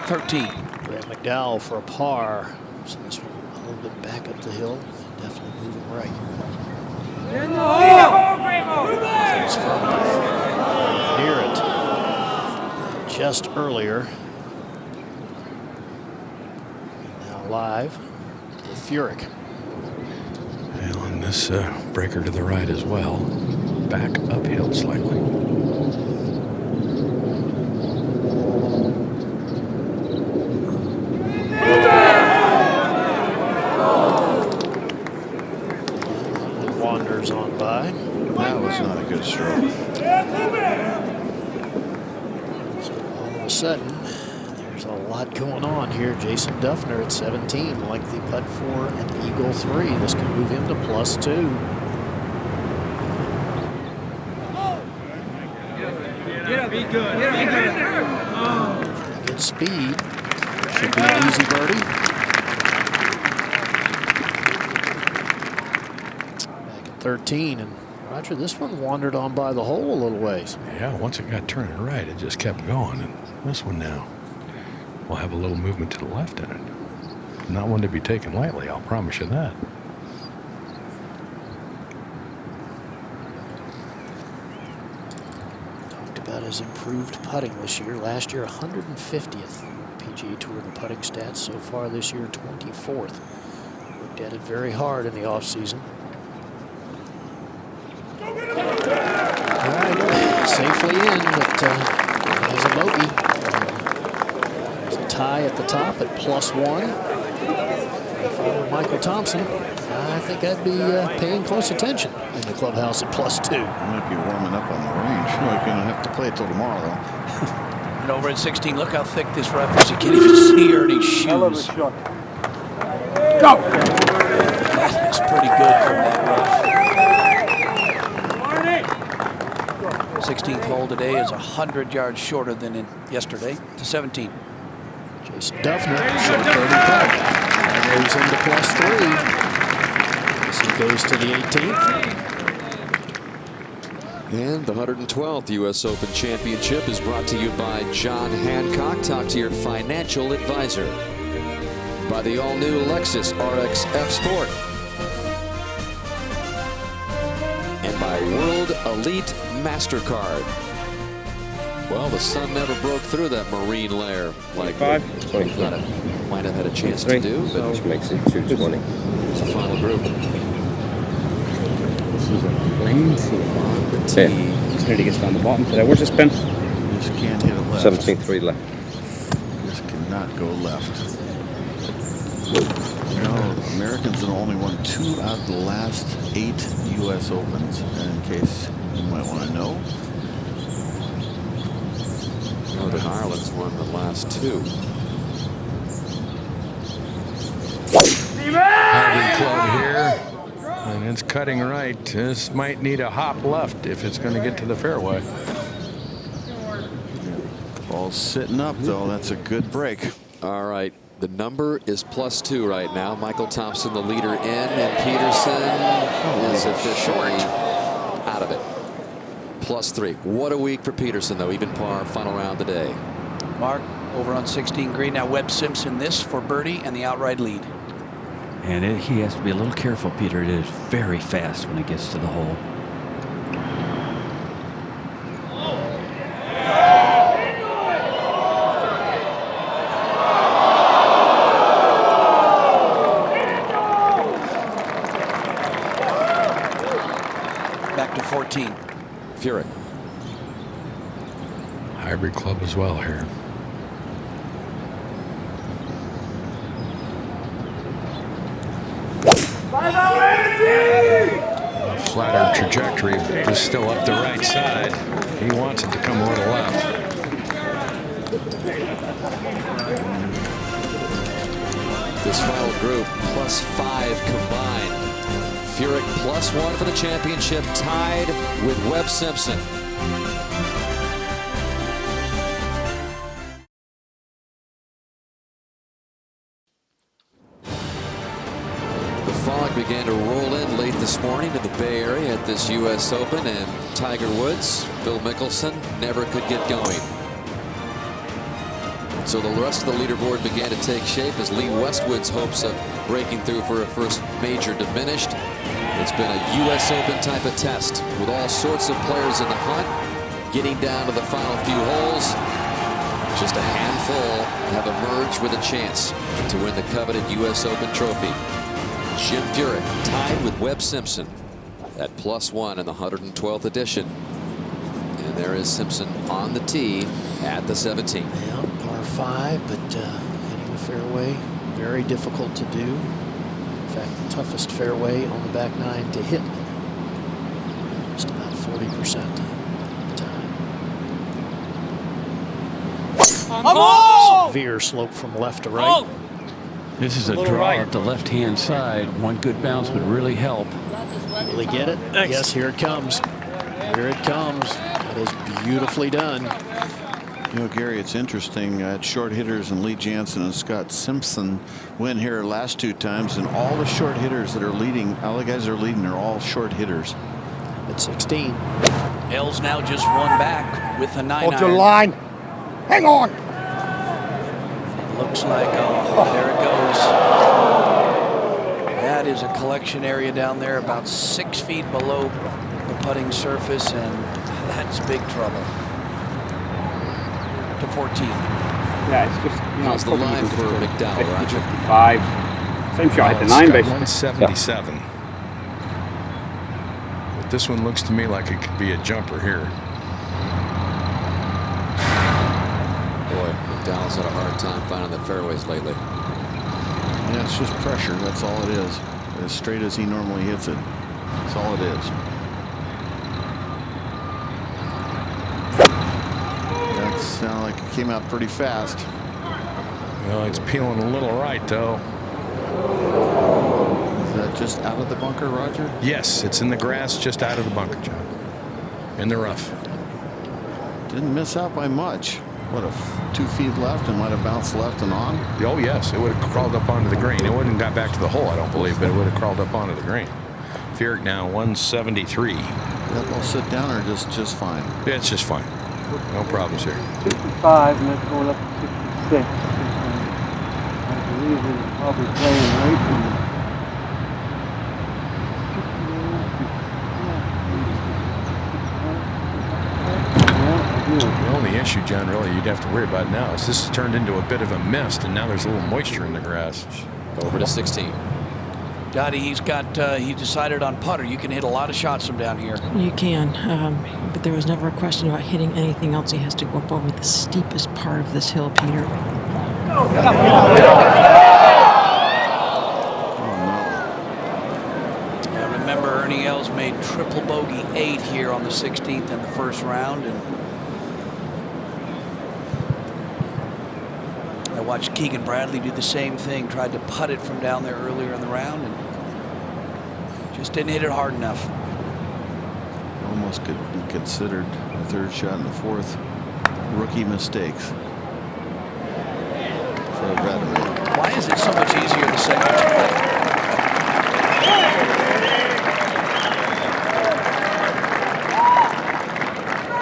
13. Graham McDowell for a par. So this one a little bit back up the hill. Definitely moving right. In the hole! It's firm enough. Near it. Just earlier. Now live with Furyk. Well, and this breaker to the right as well. Back uphill slightly. Wanders on by. That was not a good stroke. So all of a sudden, there's a lot going on here. Jason Duffner at 17, lengthy putt for an eagle 3. This can move him to +2. Be good. Good speed. Should be an easy birdie. Back at 13, and Roger, this one wandered on by the hole a little ways. Yeah, once it got turning right, it just kept going. And this one now will have a little movement to the left in it. Not one to be taken lightly, I'll promise you that. About his improved putting this year. Last year, 150th PGA Tour in the putting stats. So far this year, 24th. Looked at it very hard in the offseason. All right, safely in, but there's a bogey. There's a tie at the top at +1. If I were Michael Thompson, I think I'd be paying close attention in the clubhouse at +2. I might be warming up on the range. We're going to have to play it till tomorrow, though. And over at 16, look how thick this rough is. You can't even see Ernie's shoes. Go! That's pretty good from that rough. 16th hole today is 100 yards shorter than in yesterday to 17. Jason Duffner, short birdie putt. And moves into +3. As he goes to the 18th. And the 112th U.S. Open Championship is brought to you by John Hancock. Talk to your financial advisor. By the all-new Lexus RX F Sport. by World Elite MasterCard. Well, the sun never broke through that marine layer like we thought it might have had a chance to do, but which makes it 220. It's the final group. This is a lane on the tee. Just need to get down the bottom today. Where's the spin? Just can't hit it left. 17.3 left. Just cannot go left. You know, Americans have only won 2 out of the last 8 U.S. Opens. And in case you might want to know, Northern Ireland's won the last 2. Hybrid club here, and it's cutting right. This might need a hop left if it's going to get to the fairway. ball's sitting up though. That's a good break. All right. The number is +2 right now. Michael Thompson, the leader in, and Peterson is officially out of it. +3. What a week for Peterson, though. Even par, final round today. Mark over on 16 green. Now Webb Simpson, this for birdie and the outright lead. And he has to be a little careful, Peter. It is very fast when it gets to the hole. Back to 14. Furyk. Hybrid club as well here. A flatter trajectory is still up the right side. He wants it to come over the left. This final group +5 combined. Furyk +1 for the championship, tied with Webb Simpson. The fog began to roll in late this morning in the Bay Area at this U.S. Open, and Tiger Woods, Phil Mickelson, never could get going. So the rest of the leaderboard began to take shape as Lee Westwood's hopes of breaking through for a first major diminished. It's been a U.S. Open type of test with all sorts of players in the hunt, getting down to the final few holes. Just a handful have emerged with a chance to win the coveted U.S. Open trophy. Jim Furyk tied with Webb Simpson at +1 in the 112th edition. And there is Simpson on the tee at the 17th. Yeah, par 5, but hitting the fairway, very difficult to do. In fact, the toughest fairway on the back 9 to hit. Just about 40% of the time. Severe slope from left to right. This is a draw at the left-hand side. One good bounce would really help. Will he get it? Yes, here it comes. Here it comes. That is beautifully done. You know, Gary, it's interesting. Short hitters and Lee Janzen and Scott Simpson win here last 2 times, and all the short hitters that are leading, all the guys that are leading, are all short hitters. At 16. L's now just one back with a 9-iron. Hold your line. Hang on. Looks like, oh, there it goes. That is a collection area down there about 6 feet below the putting surface, and that's big trouble. To 14. Yeah, it's just, you know, How's the line for McDowell, Roger? 55. Same shot at the 9 basically. 177. Yeah. But this one looks to me like it could be a jumper here. Boy, McDowell's had a hard time finding the fairways lately. Yeah, it's just pressure. That's all it is. As straight as he normally hits it. That's all it is. That sounded like it came out pretty fast. Well, it's peeling a little right, though. Is that just out of the bunker, Roger? Yes, it's in the grass just out of the bunker, John. In the rough. Didn't miss out by much. What, 2 feet left and might have bounced left and on? Oh, yes. It would have crawled up onto the green. It wouldn't have got back to the hole, I don't believe, but it would have crawled up onto the green. Furyk now 173. That ball sit down or just fine? Yeah, it's just fine. No problems here. 55, and that's going up to 66. I believe he's probably playing right The only issue, John, really you'd have to worry about now is this has turned into a bit of a mist, and now there's a little moisture in the grass. Over to 16. Dottie, he decided on putter. You can hit a lot of shots from down here. You can, but there was never a question about hitting anything else. He has to go up over the steepest part of this hill, Peter. Yeah, remember, Ernie Els made triple bogey 8 here on the 16th in the first round, and I watched Keegan Bradley do the same thing. Tried to putt it from down there earlier in the round, and just didn't hit it hard enough. Almost could be considered the third shot in the fourth. Rookie mistakes for a veteran. Why is it so much easier the second time?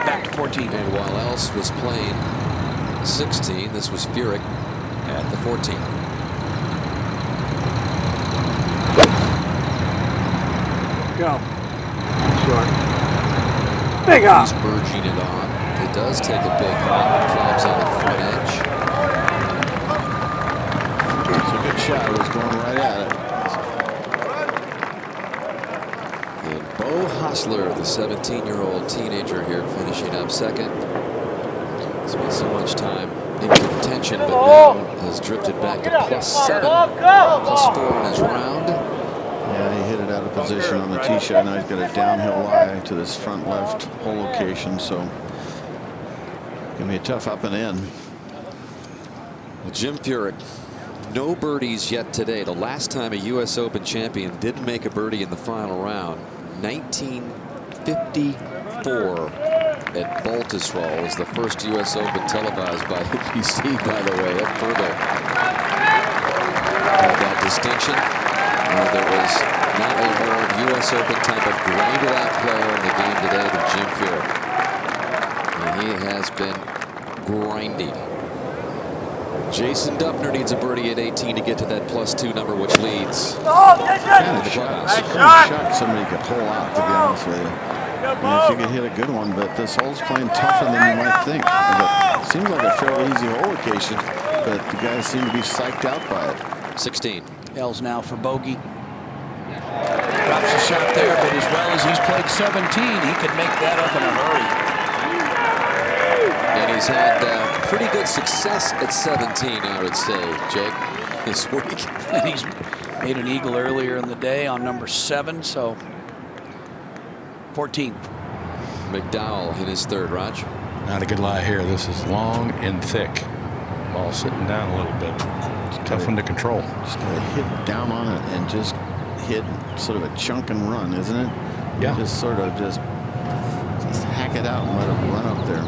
Back to 14. And while Els was playing 16, this was Furyk at the 14. Go. Short. Big up. He's merging it on. It does take a big hop. Drives on the front edge. It's a good shot. It was going right at it. And Bo Hostler, the 17-year-old teenager here, finishing up second. Spent so much time in contention, but now has drifted back to +7, +4 in his round. Yeah, he hit it out of position on the tee shot. Now he's got a downhill lie to this front left hole location, so gonna be a tough up and in. Well, Jim Furyk, no birdies yet today. The last time a U.S. Open champion didn't make a birdie in the final round, 1954 at Baltusrol, was the first U.S. Open televised by ABC, by the way. Ed Furber had that distinction. There was not a more U.S. Open type of grinded out player in the game today than Jim Furyk. And he has been grinding. Jason Dufner needs a birdie at 18 to get to that +2 number, which leads. Kind of shot somebody could pull out, to be honest with you. If you could hit a good one, but this hole's playing tougher than you might think. It seems like a fairly easy hole location, but the guys seem to be psyched out by it. 16. Els now for bogey. Drops a shot there, but as well as he's played 17, he could make that up in a hurry. And he's had pretty good success at 17, I would say, Jake, this week. And he's made an eagle earlier in the day on number 7, so 14. McDowell in his third, Raj. Not a good lie here. This is long and thick. Ball sitting down a little bit. It's a tough one to control. Just gotta hit down on it and just hit sort of a chunk and run, isn't it? Yeah. Just sort of just hack it out and let it run up there.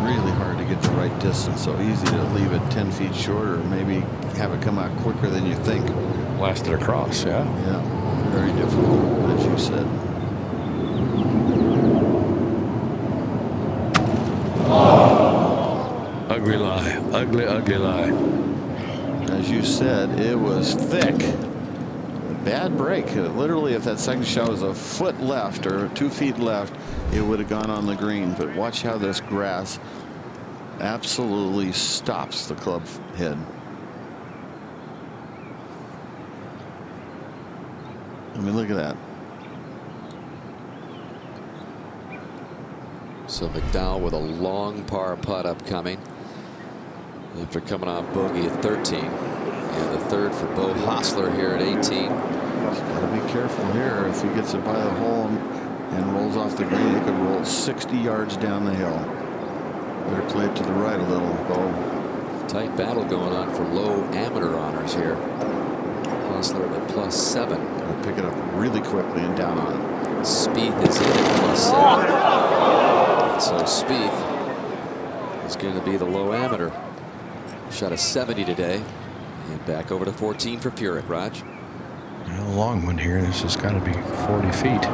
Really hard to get the right distance. So easy to leave it 10 feet short, or maybe have it come out quicker than you think. Blast it across, yeah. Yeah, very difficult, as you said. Ugly lie. Ugly, ugly lie. As you said, it was thick. Bad break. Literally, if that second shot was a foot left or 2 feet left, it would have gone on the green. But watch how this grass absolutely stops the club head. I mean, look at that. So McDowell with a long par putt upcoming after coming off bogey at 13. And the third for Bo Hostler here at 18. He's got to be careful here. If he gets it by the hole and rolls off the green, he could roll 60 yards down the hill. Better play it to the right a little, Bo. Tight battle going on for low amateur honors here. Hostler at +7. He'll pick it up really quickly and down on it. Spieth is in at +7. So Spieth is going to be the low amateur. Shot a 70 today. And back over to 14 for Furyk, Raj. A long one here. This has got to be 40 feet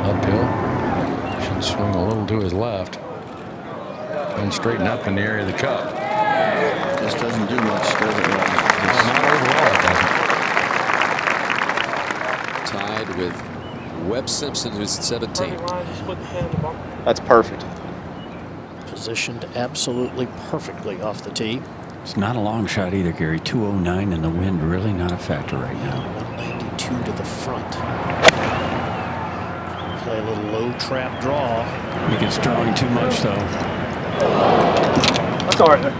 uphill. Should swing a little to his left. And straighten up in the area of the cup. Just doesn't do much, does it? Not overall, it doesn't. Tied with Webb Simpson, who's at 17. That's perfect. Positioned absolutely perfectly off the tee. It's not a long shot either, Gary. 209 and the wind really not a factor right now. 192 to the front. Play a little low trap draw. I think it's drawing too much though. That's all right.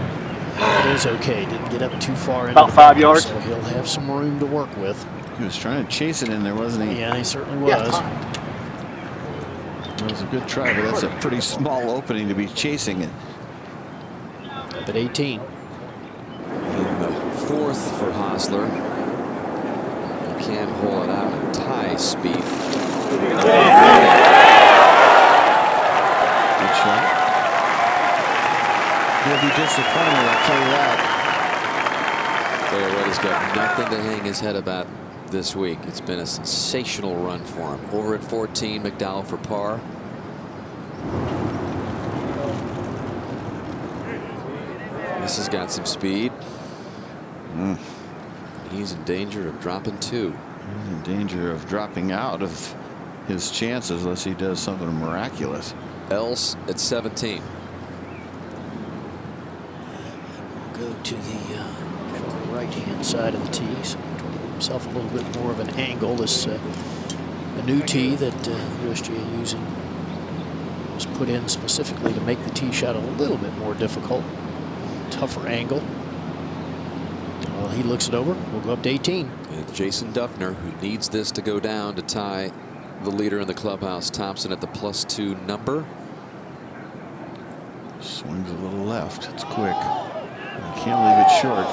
It is okay. Didn't get up too far in. About 5 yards. So he'll have some room to work with. He was trying to chase it in there, wasn't he? Yeah, he certainly was. It was a good try, but that's a pretty small opening to be chasing it. Up at 18. And the fourth for Hosler. You can't hold it out and tie speed. Good shot. He'll be disappointed, I'll tell you that. Tell you what, he's got nothing to hang his head about this week. It's been a sensational run for him. Over at 14, McDowell for par. This has got some speed. He's in danger of dropping 2. He's in danger of dropping out of his chances unless he does something miraculous. Else at 17. Go to the right-hand side of the tee. So trying to give himself a little bit more of an angle. This a new tee that USGA using was put in specifically to make the tee shot a little bit more difficult. Tougher angle. Well, he looks it over. We'll go up to 18. And Jason Duffner, who needs this to go down to tie the leader in the clubhouse, Thompson, at the +2 number. Swings a little left. It's quick. You can't leave it short.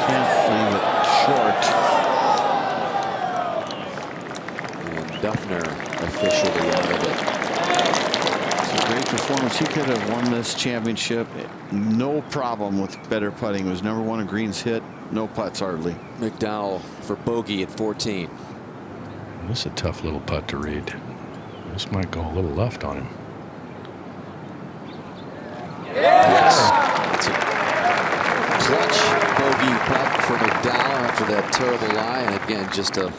Can't leave it short. And Duffner officially out of it. It's a great performance. He could have won this championship. No problem with better putting. He was #1 in greens hit. No putts hardly. McDowell for bogey at 14. This is a tough little putt to read. This might go a little left on him. Yes. It's a clutch bogey putt for McDowell after that terrible lie. And again, just a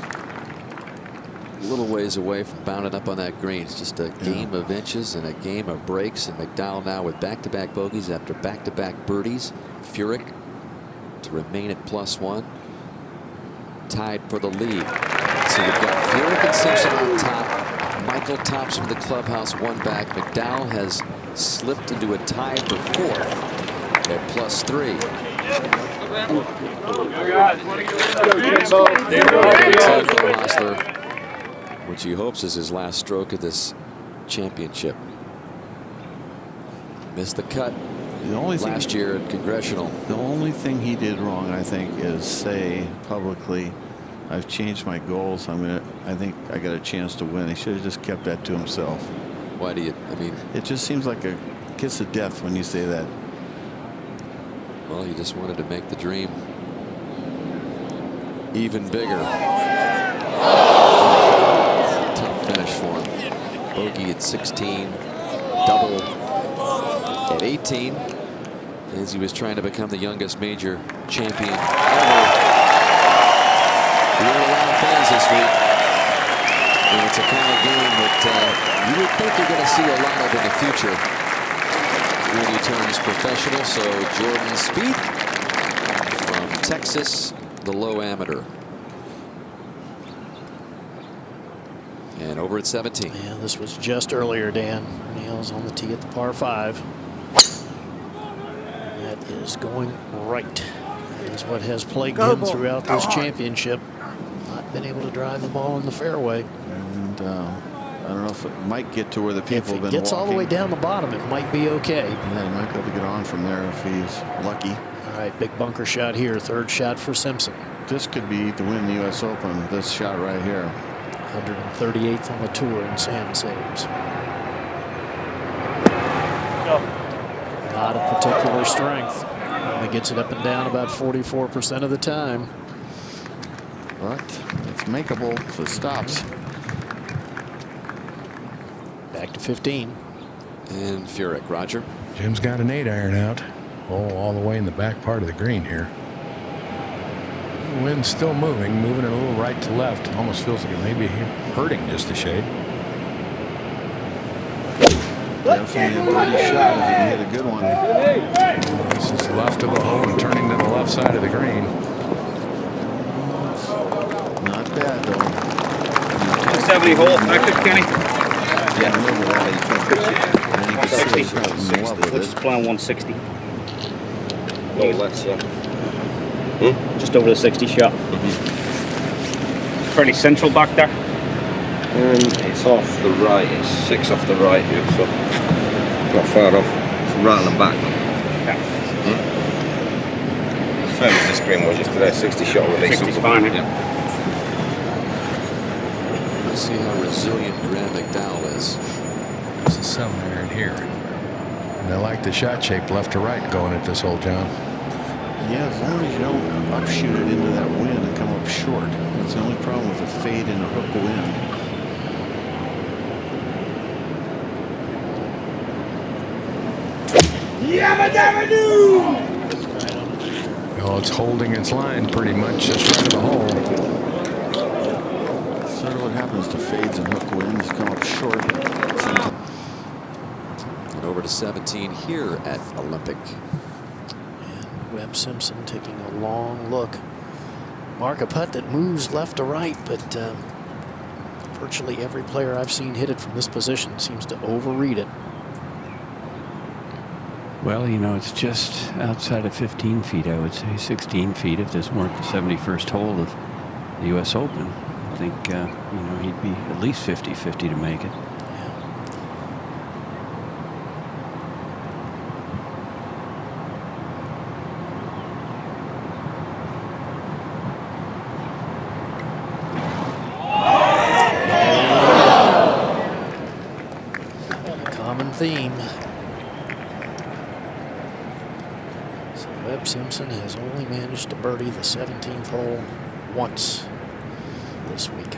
little ways away from bounding up on that green. It's just a game of inches and a game of breaks. And McDowell now with back-to-back bogeys after back-to-back birdies. Furyk to remain at +1. Tied for the lead. So we've got Furyk and Simpson on top. Michael Thompson to the clubhouse, 1 back. McDowell has slipped into a tie for 4th at +3. Hosler, which he hopes is his last stroke of this championship. Missed the cut the only last year at Congressional. The only thing he did wrong, I think, is say publicly, I've changed my goals. I think I got a chance to win. He should have just kept that to himself. Why do you, I mean, it just seems like a kiss of death when you say that. Well, he just wanted to make the dream even bigger. Tough finish for him. Bogey at 16, double at 18, as he was trying to become the youngest major champion ever. We have a lot of fans this week. And it's a kind of game that you would think you're going to see a lot of in the future when he turns professional. So Jordan Spieth from Texas, the low amateur. And over at 17. Yeah, this was just earlier, Dan. Nails on the tee at the par 5. And that is going right. That is what has plagued him throughout this championship. Not been able to drive the ball in the fairway. And I don't know if it might get to where the people have been If it gets all the way down the bottom, it might be okay. Yeah, he might be able to get on from there if he's lucky. All right, big bunker shot here. 3rd shot for Simpson. This could be to win the U.S. Open. This shot right here. 138th on the tour in sand saves. Not a particular strength. Only gets it up and down about 44% of the time. But it's makeable if it stops. Back to 15. And Furyk, Roger. Jim's got an 8-iron out. Oh, all the way in the back part of the green here. Wind's still moving it a little right to left. It almost feels like it may be hurting just a shade. Definitely a birdie shot if you can hit a good one. This is left of the hole and turning to the left side of the green. Not bad though. 70 hole effective, Kenny? Yeah, remember that. 60. Let's just play on 160. Oh, that's just over the 60 shot. Fairly central back there. It's off the right. It's 6 off the right here, so not far off. It's right on the back. Same as this green was yesterday. 60 shot release. 60's fine. Yeah. Let's see how resilient Graham McDowell is. It's a 7-iron here. And I like the shot shape left to right going at this hole, John. Yeah, as long as you don't upshoot it into that wind and come up short. That's the only problem with a fade and a hook wind. Well, it's holding its line pretty much just right of the hole. Sort of what happens to fades and hook winds, come up short. And over to 17 here at Olympic. And Webb Simpson taking a long look. Mark a putt that moves left to right, but virtually every player I've seen hit it from this position seems to overread it. Well, you know, it's just outside of 15 feet, I would say 16 feet if this weren't the 71st hole of the U.S. Open. I think, you know, he'd be at least 50-50 to make it. Common theme. Webb Simpson has only managed to birdie the 17th hole once this week.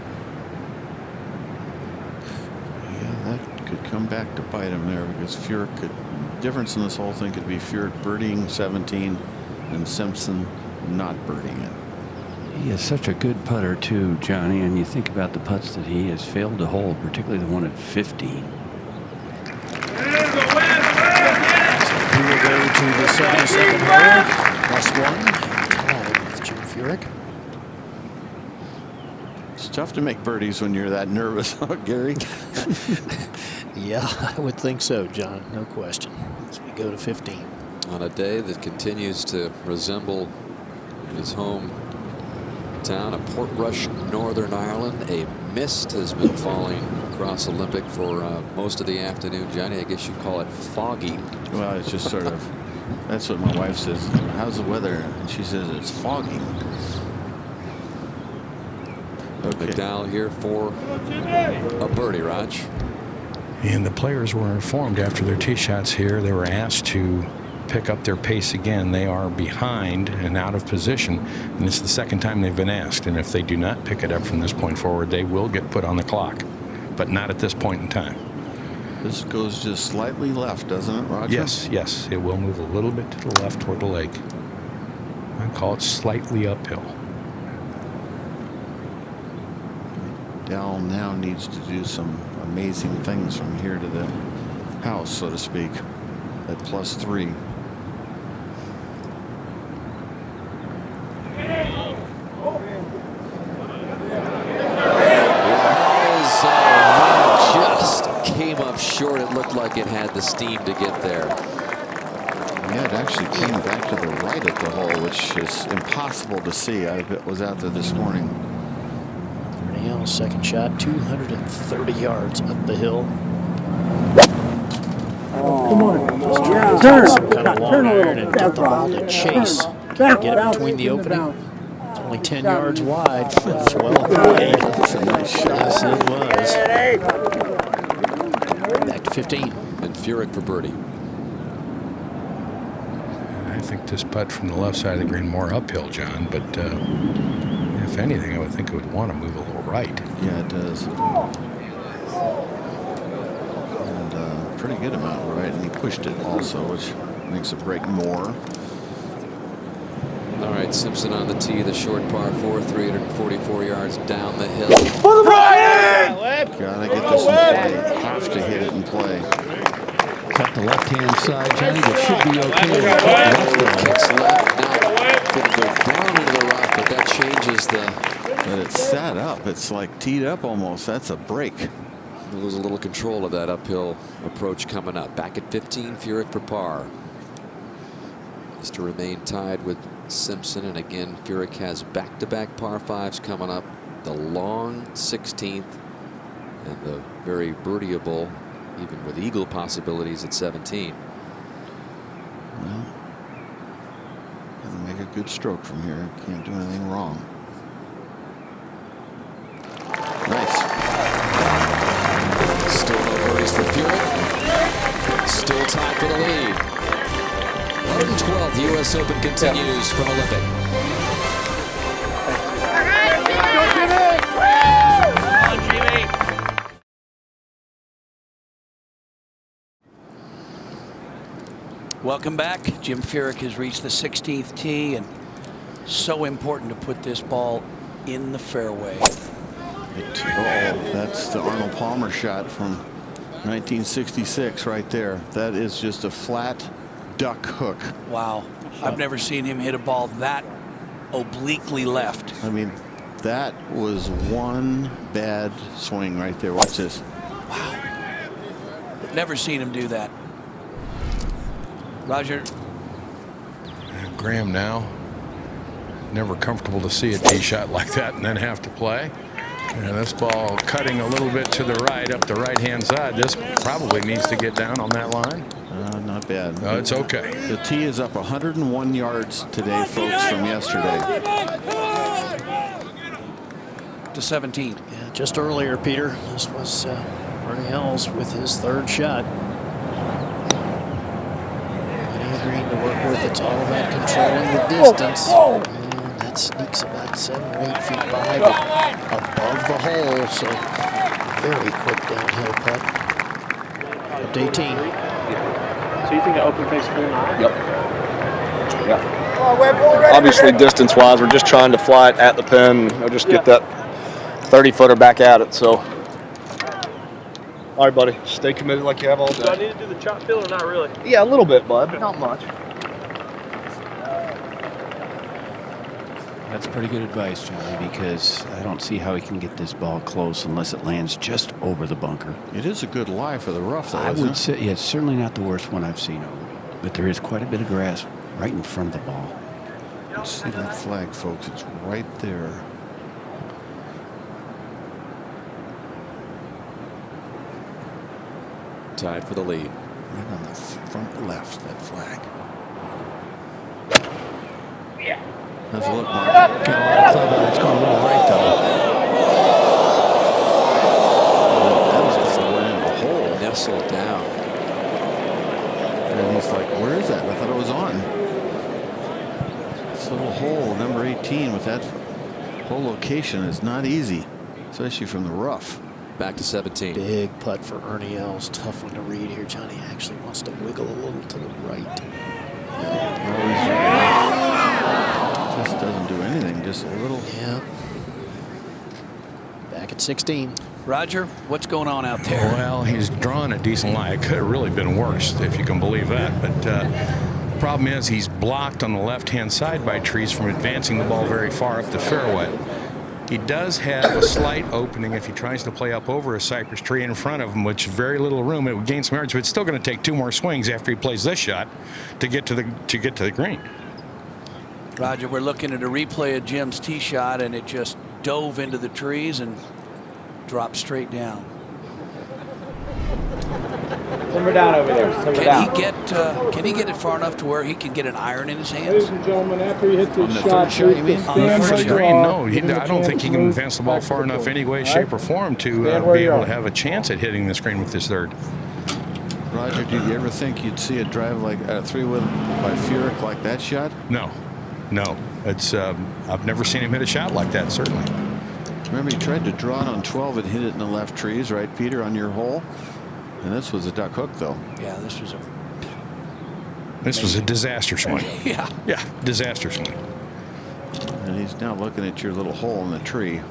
Yeah, that could come back to bite him there because Furyk could. Difference in this whole thing could be Furyk birdieing 17 and Simpson not birdieing it. He is such a good putter too, Johnny, and you think about the putts that he has failed to hold, particularly the one at 15. We will go to the 72nd hole, +1, tied with Jim Furyk. It's tough to make birdies when you're that nervous, huh, Gary? Yeah, I would think so, John. No question. As we go to 15. On a day that continues to resemble his home town of Portrush, Northern Ireland, a mist has been falling across Olympic for most of the afternoon. Johnny, I guess you'd call it foggy. Well, it's just sort of, that's what my wife says. How's the weather? And she says it's foggy. Okay. McDowell here for a birdie, Raj. And the players were informed after their tee shots here. They were asked to pick up their pace again. They are behind and out of position, and it's the second time they've been asked. And if they do not pick it up from this point forward, they will get put on the clock, but not at this point in time. This goes just slightly left, doesn't it, Roger? Yes, yes. It will move a little bit to the left toward the lake. I call it slightly uphill. Dowell now needs to do some amazing things from here to the house, so to speak, at +3. Just came up short. It looked like it had the steam to get there. Yeah, it actually came back to the right at the hole, which is impossible to see. I was out there this morning. Neal's second shot, 230 yards up the hill. Come on. Turn. Some kind of long iron and get the ball to chase. Get it between the opening. It's only 10 yards wide. That's well played. That's a nice shot. Yes, it was. Back to 15. And Furyk for birdie. I think this putt from the left side of the green more uphill, John, but if anything, I would think it would want to move a little right. Yeah, it does. And pretty good amount right, and he pushed it also, which makes it break more. All right, Simpson on the tee, the short par 4, 344 yards down the hill. Gotta get this in play. Have to hit it in play. Cut the left-hand side, Johnny. That should be okay. Kicks left. Now, going to go down into the rough, but that changes the... But it's set up. It's like teed up almost. That's a break. Lose a little control of that uphill approach coming up. Back at 15, Furyk for par. Is to remain tied with Simpson, and again Furyk has back-to-back par 5s coming up. The long 16th and the very birdieable, even with eagle possibilities at 17. Well, doesn't make a good stroke from here. Can't do anything wrong. Nice. Still no birdies for Furyk. Still tied for the lead. 112th U.S. Open continues from Olympic. Welcome back. Jim Furyk has reached the 16th tee, and so important to put this ball in the fairway. That's the Arnold Palmer shot from 1966 right there. That is just a flat duck hook. Wow. I've never seen him hit a ball that obliquely left. I mean, that was one bad swing right there. Watch this. Wow. Never seen him do that. Roger. Graham now. Never comfortable to see a tee shot like that and then have to play. And this ball cutting a little bit to the right, up the right-hand side. This probably needs to get down on that line. Not bad. No, it's okay. The tee is up 101 yards today, folks, from yesterday. To 17. Yeah, just earlier, Peter. This was Ernie Els with his third shot. Plenty of green to work with. It's all about controlling the distance. And that sneaks about 7 or 8 feet by, but above the hole. So very quick downhill putt. Up to 18. So you think an open face full 9? Yep. Yeah. Obviously, distance-wise, we're just trying to fly it at the pin. Or just get that 30-footer back at it. So, all right, buddy, stay committed like you have all day. Do I need to do the chop feel or not really? Yeah, a little bit, bud. Not much. That's pretty good advice, Johnny, because I don't see how he can get this ball close unless it lands just over the bunker. It is a good lie for the rough, though, I isn't would it? say, yeah, it's certainly not the worst one I've seen over it, but there is quite a bit of grass right in front of the ball. Let's see that flag, folks. It's right there. Tied for the lead. Right on the front left, that flag. Yeah. How's it look, Mark? Got a lot of club out. It's going a little right, though. That was just went in the hole. Nestled down. And he's like, where is that? I thought it was on. This little hole, number 18, with that whole location is not easy, especially from the rough. Back to 17. Big putt for Ernie Els. Tough one to read here. Johnny actually wants to wiggle a little to the right. Just doesn't do anything, just a little. Yeah. Back at 16. Roger, what's going on out there? Well, he's drawn a decent line. It could have really been worse, if you can believe that. But the problem is he's blocked on the left-hand side by trees from advancing the ball very far up the fairway. He does have a slight opening if he tries to play up over a cypress tree in front of him, which very little room. It would gain some yards, but it's still going to take 2 more swings after he plays this shot to get to the green. Roger, we're looking at a replay of Jim's tee shot, and it just dove into the trees and dropped straight down. Simmer down over there. Simmer down. Can he get it far enough to where he can get an iron in his hands? Ladies and gentlemen, after he hits his shot, On the first green, no. Give him a I don't think he can chance to advance the ball move far back to enough the any way, court. shape, or form to Stand where be you able are. to have a chance at hitting the screen with this third. Roger, did you ever think you'd see a drive like a 3-wood by Furyk like that shot? No. It's I've never seen him hit a shot like that, certainly. Remember, he tried to draw it on 12 and hit it in the left trees, right, Peter, on your hole? And this was a duck hook, though. Yeah, this was a disaster swing. Yeah, disaster swing. And he's now looking at your little hole in the tree.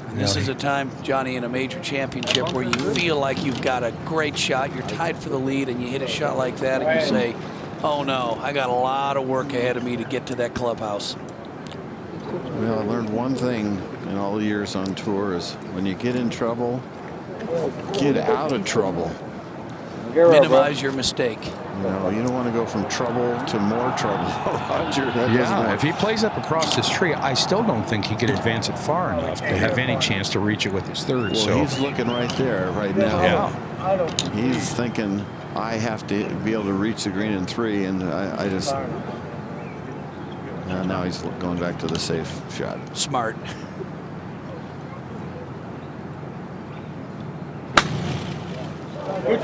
And this is a time, Johnny, in a major championship where you feel like you've got a great shot. You're tied for the lead, and you hit a shot like that, and you say, oh no, I got a lot of work ahead of me to get to that clubhouse. Well, I learned one thing in all the years on tour is when you get in trouble, get out of trouble. Minimize your mistake. You know, you don't want to go from trouble to more trouble. Roger, that doesn't Yeah, work. if he plays up across this tree, I still don't think he could advance it far enough to have any chance to reach it with his third. Well, So he's looking right there right now. Yeah. He's thinking, I have to be able to reach the green in 3, and I just... now he's going back to the safe shot. Smart. And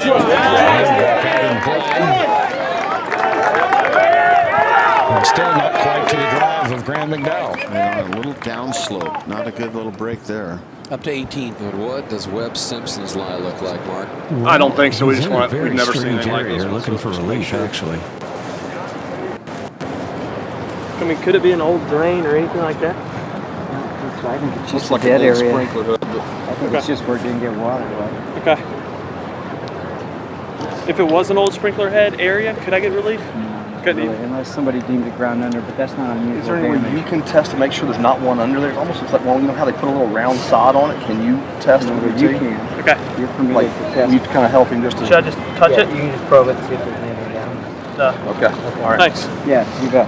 still not quite to the drive of Graham McDowell. Yeah, a little downslope. Not a good little break there. Up to 18. And what does Webb Simpson's lie look like, Mark? I don't think so. We just want. We've We've never seen anything like area this. looking for relief, actually. I mean, could it be an old drain or anything like that? I think it's just Looks like a dead an old area. sprinkler hood. I think it's just where it didn't get water. Right? Okay. If it was an old sprinkler head area, could I get relief? Really, unless somebody deemed it ground under, but that's not unusual. Is there any way damage. you can test to make sure there's not one under there? It almost looks like, well, you know how they put a little round sod on it? Can you test No, it? but you can. Okay. You're permitted Like, to test. you kind of help him just to... Should I just touch it? You can just probe it and see if there's anything down there. Okay. All right. Thanks. Yeah, you bet.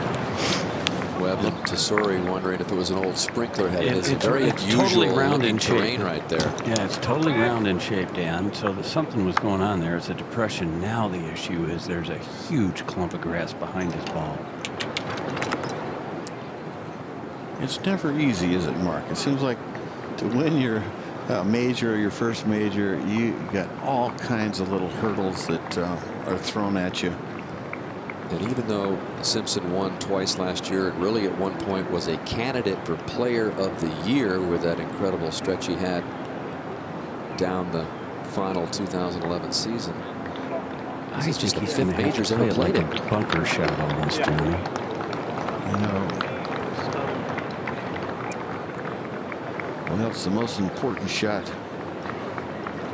Webb and Tesori wondering if it was an old sprinkler head. It's It's very unusual totally round in terrain shape. right there. Yeah, it's totally round in shape, Dan. So something was going on there. It's a depression. Now the issue is there's a huge clump of grass behind his ball. It's never easy, is it, Mark? It seems like to win your major, your first major, you got all kinds of little hurdles that are thrown at you. And even though Simpson won twice last year, and really at one point was a candidate for Player of the Year with that incredible stretch he had down the final 2011 season. This is just the 5th major he's ever played in. Like a bunker shot almost, Johnny. You know, well, it's the most important shot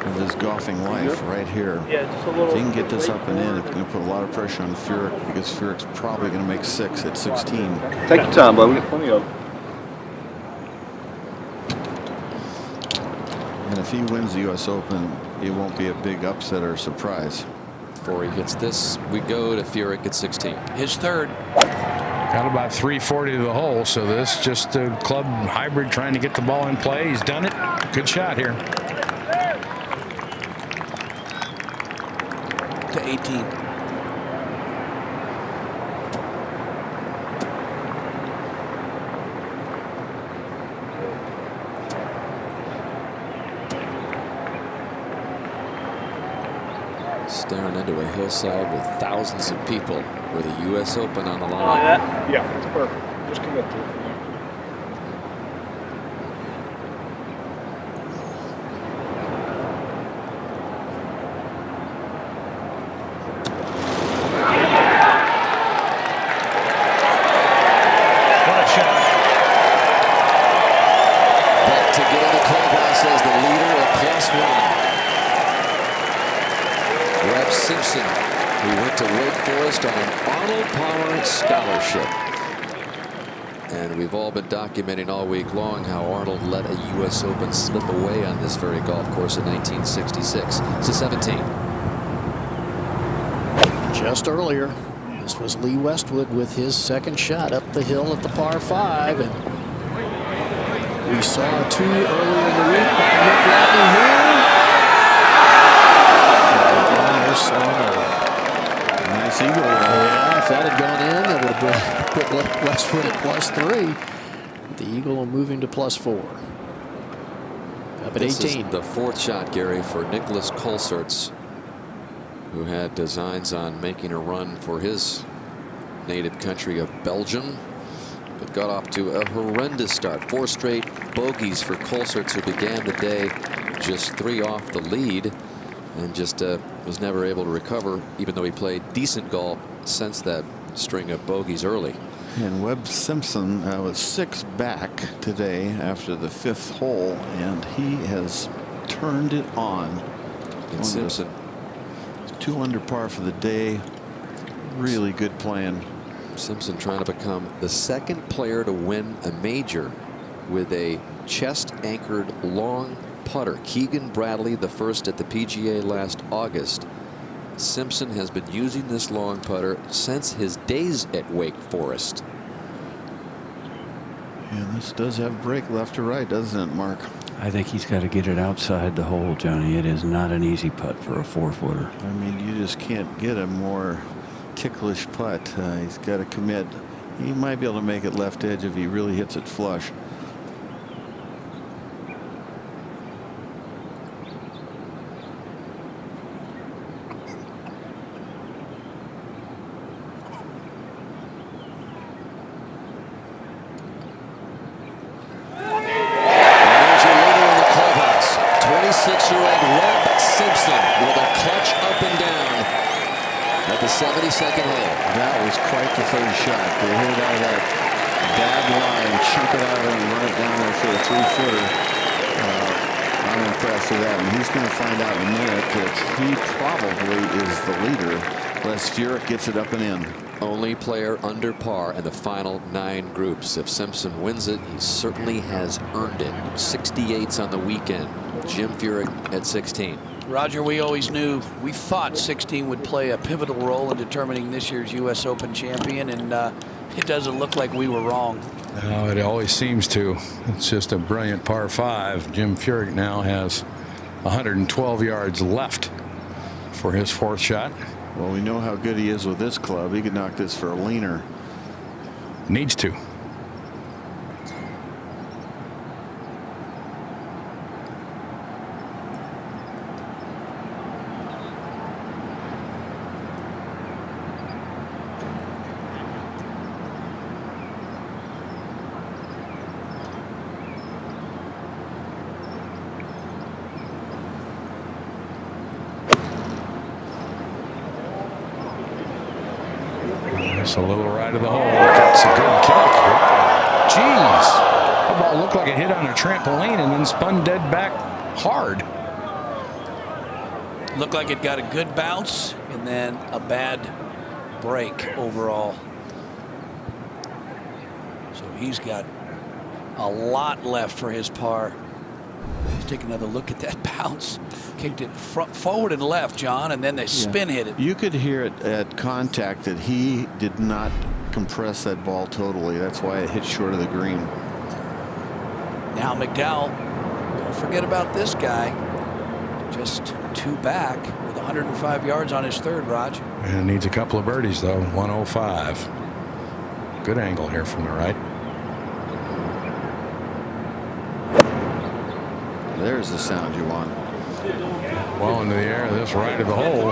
of his golfing life right here. Yeah, just a little. If he can get this up and in, it's going to put a lot of pressure on Furyk, because Furyk's probably going to make 6 at 16. Take your time, bud. We got plenty of them. And if he wins the U.S. Open, it won't be a big upset or surprise. Before he hits this, we go to Furyk at 16. His third. Got about 340 to the hole, so this just a club hybrid trying to get the ball in play. He's done it. Good shot here. To 18. Staring into a hillside with thousands of people with a U.S. Open on the line. Like that? Yeah, that's perfect. Just commit to it. What a shot. Back to get in the clubhouse as the leader at +1. Webb Simpson, who went to Wake Forest on an Arnold Palmer scholarship. And we've all been documenting all week long how Arnold let a U.S. Open slip away on this very golf course in 1966. To 17. Just earlier, this was Lee Westwood with his second shot up the hill at the par 5. And we saw 2 earlier in the week by Nick Latney here. Nice eagle. Yeah, if that had gone in, that would have put Westwood at +3. The eagle moving to +4. Up at This 18. is the 4th shot, Gary, for Nicholas Colsaerts, who had designs on making a run for his native country of Belgium, but got off to a horrendous start. 4 straight bogeys for Colsaerts, who began the day just 3 off the lead, and just was never able to recover, even though he played decent golf since that string of bogeys early. And Webb Simpson was 6 back today after the 5th hole, and he has turned it on. And Simpson 2 under par for the day. Really good playing. Simpson trying to become the 2nd player to win a major with a chest anchored long putter. Keegan Bradley, the first at the PGA last August. Simpson has been using this long putter since his days at Wake Forest. And this does have break left to right, doesn't it, Mark? I think he's got to get it outside the hole, Johnny. It is not an easy putt for a 4-footer. I mean, you just can't get a more ticklish putt. He's got to commit. He might be able to make it left edge if he really hits it flush. At the 72nd hole. That was quite the third shot. They hit it out of that bad line, chunk it out of it, and run it down there for a 3-footer. I'm impressed with that. And he's going to find out in a minute that he probably is the leader unless Furyk gets it up and in. Only player under par in the final 9 groups. If Simpson wins it, he certainly has earned it. 68s on the weekend. Jim Furyk at 16. Roger, we always knew, we thought 16 would play a pivotal role in determining this year's U.S. Open champion, and it doesn't look like we were wrong. No, it always seems to. It's just a brilliant par 5. Jim Furyk now has 112 yards left for his 4th shot. Well, we know how good he is with this club. He could knock this for a leaner. Needs to. A little right of the hole. That's a good kick. Jeez. That ball looked like it hit on a trampoline and then spun dead back hard. Looked like it got a good bounce and then a bad break overall. So he's got a lot left for his par. Let's take another look at that bounce. Kicked it forward and left, John, and then they spin hit it. You could hear it at contact that he did not compress that ball totally. That's why it hit short of the green. Now McDowell, don't forget about this guy. Just 2 back with 105 yards on his 3rd, Raj. And needs a couple of birdies, though. 105. Good angle here from the right. There's the sound you want. Well into the air, this right of the hole.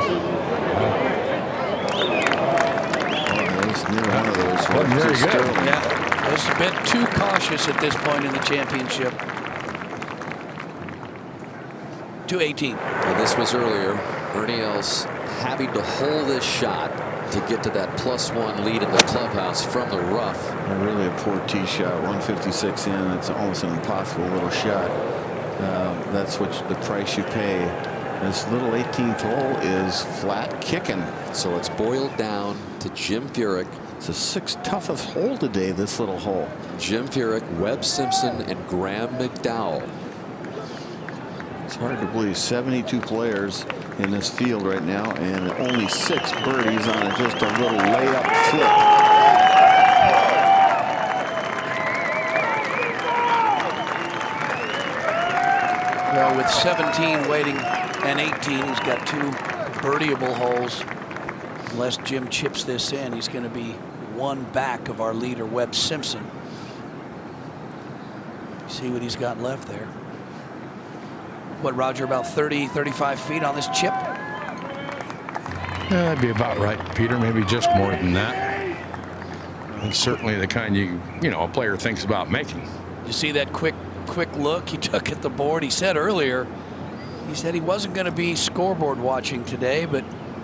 It's near one of those. Wasn't very good. Yeah, it's a bit too cautious at this point in the championship. 218. And this was earlier. Ernie Els having to hold this shot to get to that +1 lead in the clubhouse from the rough. Really a poor tee shot. 156 in. It's almost an impossible little shot. That's what the price you pay. This little 18th hole is flat kicking. So it's boiled down to Jim Furyk. It's the 6th toughest hole today, this little hole. Jim Furyk, Webb Simpson, and Graham McDowell. It's hard to believe 72 players in this field right now, and only 6 birdies on it, just a little layup flip. Well, with 17 waiting and 18, he's got 2 birdieable holes. Unless Jim chips this in, he's going to be 1 back of our leader, Webb Simpson. See what he's got left there. What, Roger, about 30, 35 feet on this chip? Yeah, that'd be about right, Peter. Maybe just more than that. It's certainly the kind you know, a player thinks about making. You see that quick look he took at the board? He said earlier, he said he wasn't going to be scoreboard watching today, but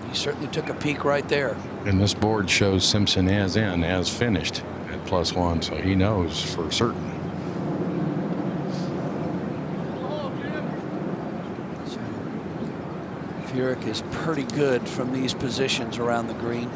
he certainly took a peek right there. And this board shows Simpson as finished at +1, so he knows for certain. Furyk is pretty good from these positions around the green.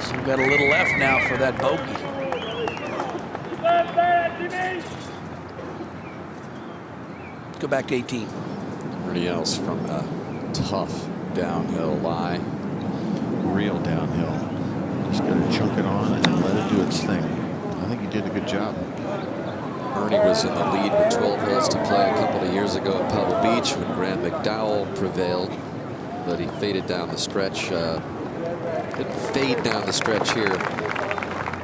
Still got a little left now for that bogey. Let's go back to 18. Everybody else from a tough downhill lie. Real downhill. Just got to chunk it on and let it do its thing. I think he did a good job. Ernie was in the lead with 12 holes to play a couple of years ago at Pebble Beach when Graham McDowell prevailed, but he faded down the stretch. Didn't fade down the stretch here,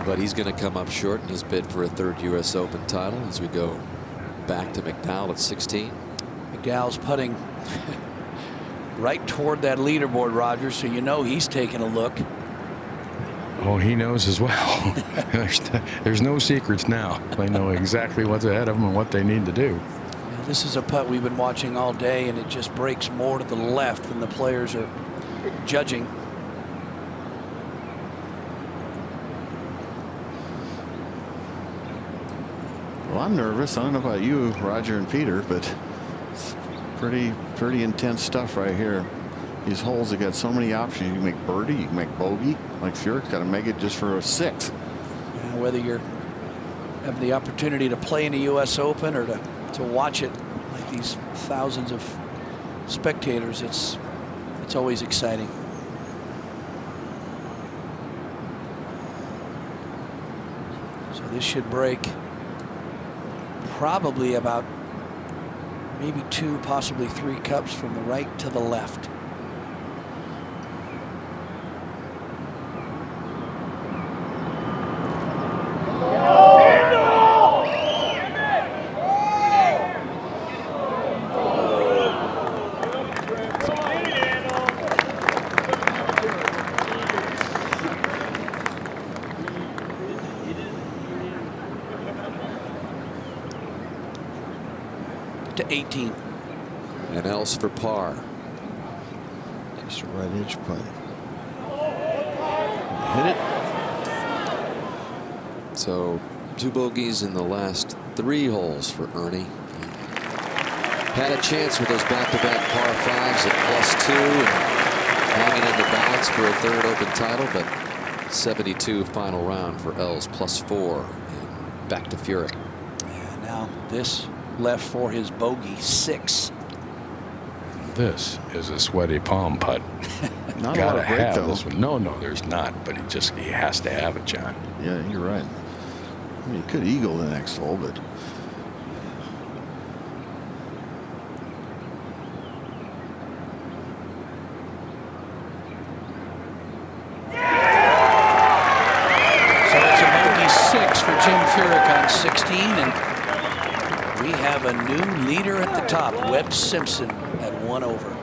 but he's going to come up short in his bid for a 3rd U.S. Open title as we go back to McDowell at 16. McDowell's putting right toward that leaderboard, Roger, so you know he's taking a look. Oh, he knows as well. There's no secrets now. They know exactly what's ahead of them and what they need to do. Yeah, this is a putt we've been watching all day, and it just breaks more to the left than the players are judging. Well, I'm nervous. I don't know about you, Roger and Peter, but it's pretty intense stuff right here. These holes have got so many options. You can make birdie, you can make bogey. Like Furyk's got to make it just for a 6. Yeah, whether you're have the opportunity to play in the U.S. Open or to watch it like these thousands of spectators, it's always exciting. So this should break probably about maybe 2, possibly 3 cups from the right to the left. To 18. And else for par. Just a right edge putt. Hit it. So 2 bogeys in the last 3 holes for Ernie. Had a chance with those back-to-back par 5s at +2 and hanging in the balance for a 3rd Open title, but 72 final round for Els +4 and back to Furyk. Yeah, now this left for his bogey 6. This is a sweaty palm putt. Not Gotta a lot of break, have though. this one. No, there's not. But he has to have it, John. Yeah, you're right. I mean, he could eagle the next hole, but So it's a bogey 6 for Jim Furyk on 16, and we have a new leader at the top, Webb Simpson at 1 over.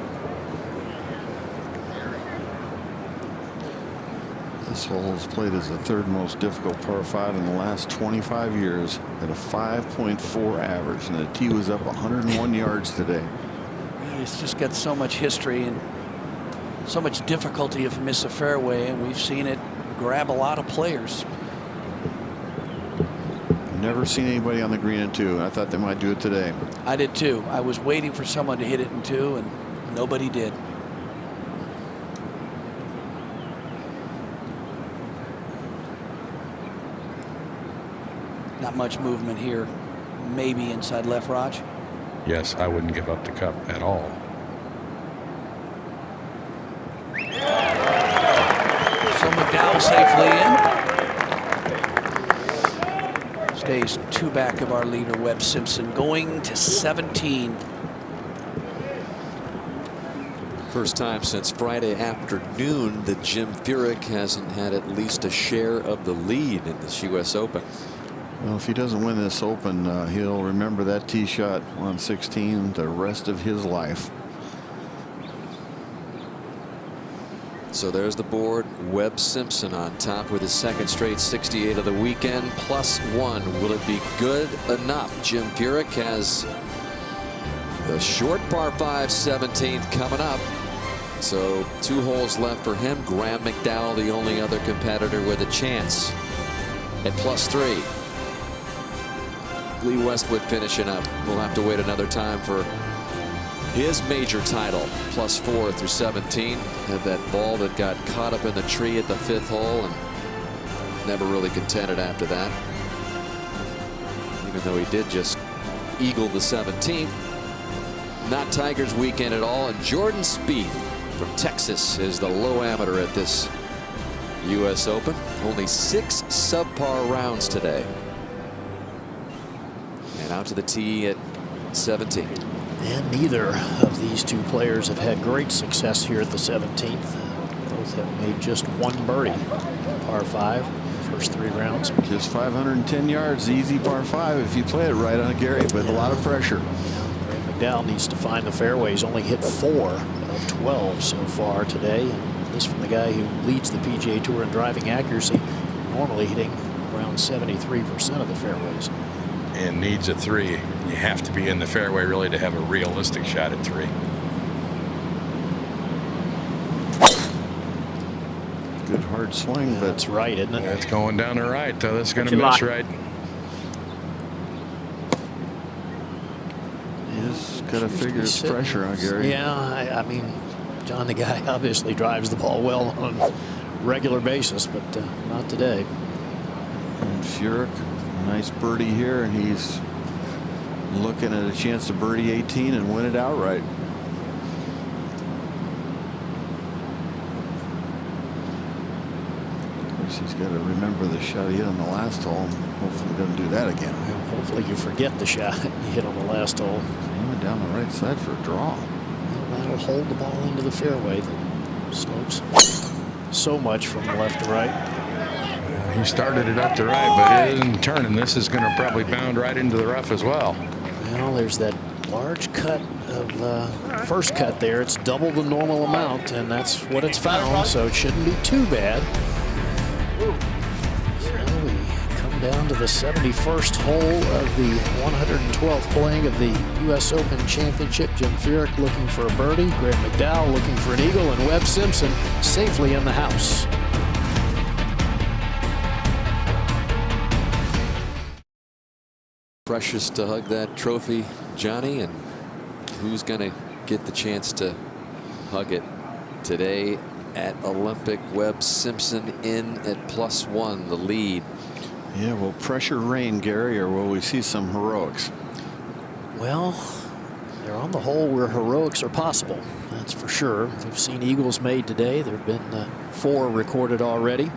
this hole is played as the 3rd most difficult par 5 in the last 25 years at a 5.4 average, and the tee was up 101 yards today. It's just got so much history and so much difficulty if you miss a fairway, and we've seen it grab a lot of players. Never seen anybody on the green in 2. I thought they might do it today. I did too. I was waiting for someone to hit it in 2, and nobody did. Not much movement here. Maybe inside left, Raj. Yes, I wouldn't give up the cup at all. So McDowell safely in. Stays 2 back of our leader, Webb Simpson, going to 17. First time since Friday afternoon that Jim Furyk hasn't had at least a share of the lead in this U.S. Open. Well, if he doesn't win this Open, he'll remember that tee shot on 16 the rest of his life. So there's the board. Webb Simpson on top with his second straight 68 of the weekend, +1. Will it be good enough? Jim Furyk has the short par 5 17th coming up. So 2 holes left for him. Graham McDowell, the only other competitor with a chance at +3. Lee Westwood finishing up. We'll have to wait another time for his major title. +4 through 17. Had that ball that got caught up in the tree at the 5th hole and never really contended after that. Even though he did just eagle the 17th. Not Tiger's weekend at all. And Jordan Spieth from Texas is the low amateur at this U.S. Open. Only 6 subpar rounds today. And out to the tee at 17. And neither of these two players have had great success here at the 17th. Both have made just 1 birdie, par 5, first 3 rounds. Just 510 yards, easy par 5 if you play it right on Gary, but a lot of pressure. McDowell needs to find the fairways. Only hit 4 of 12 so far today. And this from the guy who leads the PGA Tour in driving accuracy, normally hitting around 73% of the fairways. And needs a 3. You have to be in the fairway really to have a realistic shot at 3. Good hard swing, but that's right, isn't it? It's going down the right, though. That's going to miss right. He's got to figure his pressure on Gary. Yeah, I mean, John, the guy obviously drives the ball well on a regular basis, but not today. And Furyk, nice birdie here, and he's looking at a chance to birdie 18 and win it outright. Of course, he's got to remember the shot he hit on the last hole. Hopefully, he doesn't do that again. Hopefully, you forget the shot you hit on the last hole. He went down the right side for a draw. Well, that'll hold the ball into the fairway. That slopes so much from left to right. He started it up the right, but it isn't turning. This is going to probably bound right into the rough as well. Well, there's that large cut of first cut there. It's double the normal amount, and that's what it's found, so it shouldn't be too bad. So we come down to the 71st hole of the 112th playing of the U.S. Open Championship. Jim Furyk looking for a birdie. Graham McDowell looking for an eagle, and Webb Simpson safely in the house. Precious to hug that trophy, Johnny, and who's going to get the chance to hug it today at Olympic? Webb Simpson in at +1, the lead. Yeah, will pressure reign, Gary, or will we see some heroics? Well, they're on the hole where heroics are possible. That's for sure. We've seen eagles made today. There have been 4 recorded already,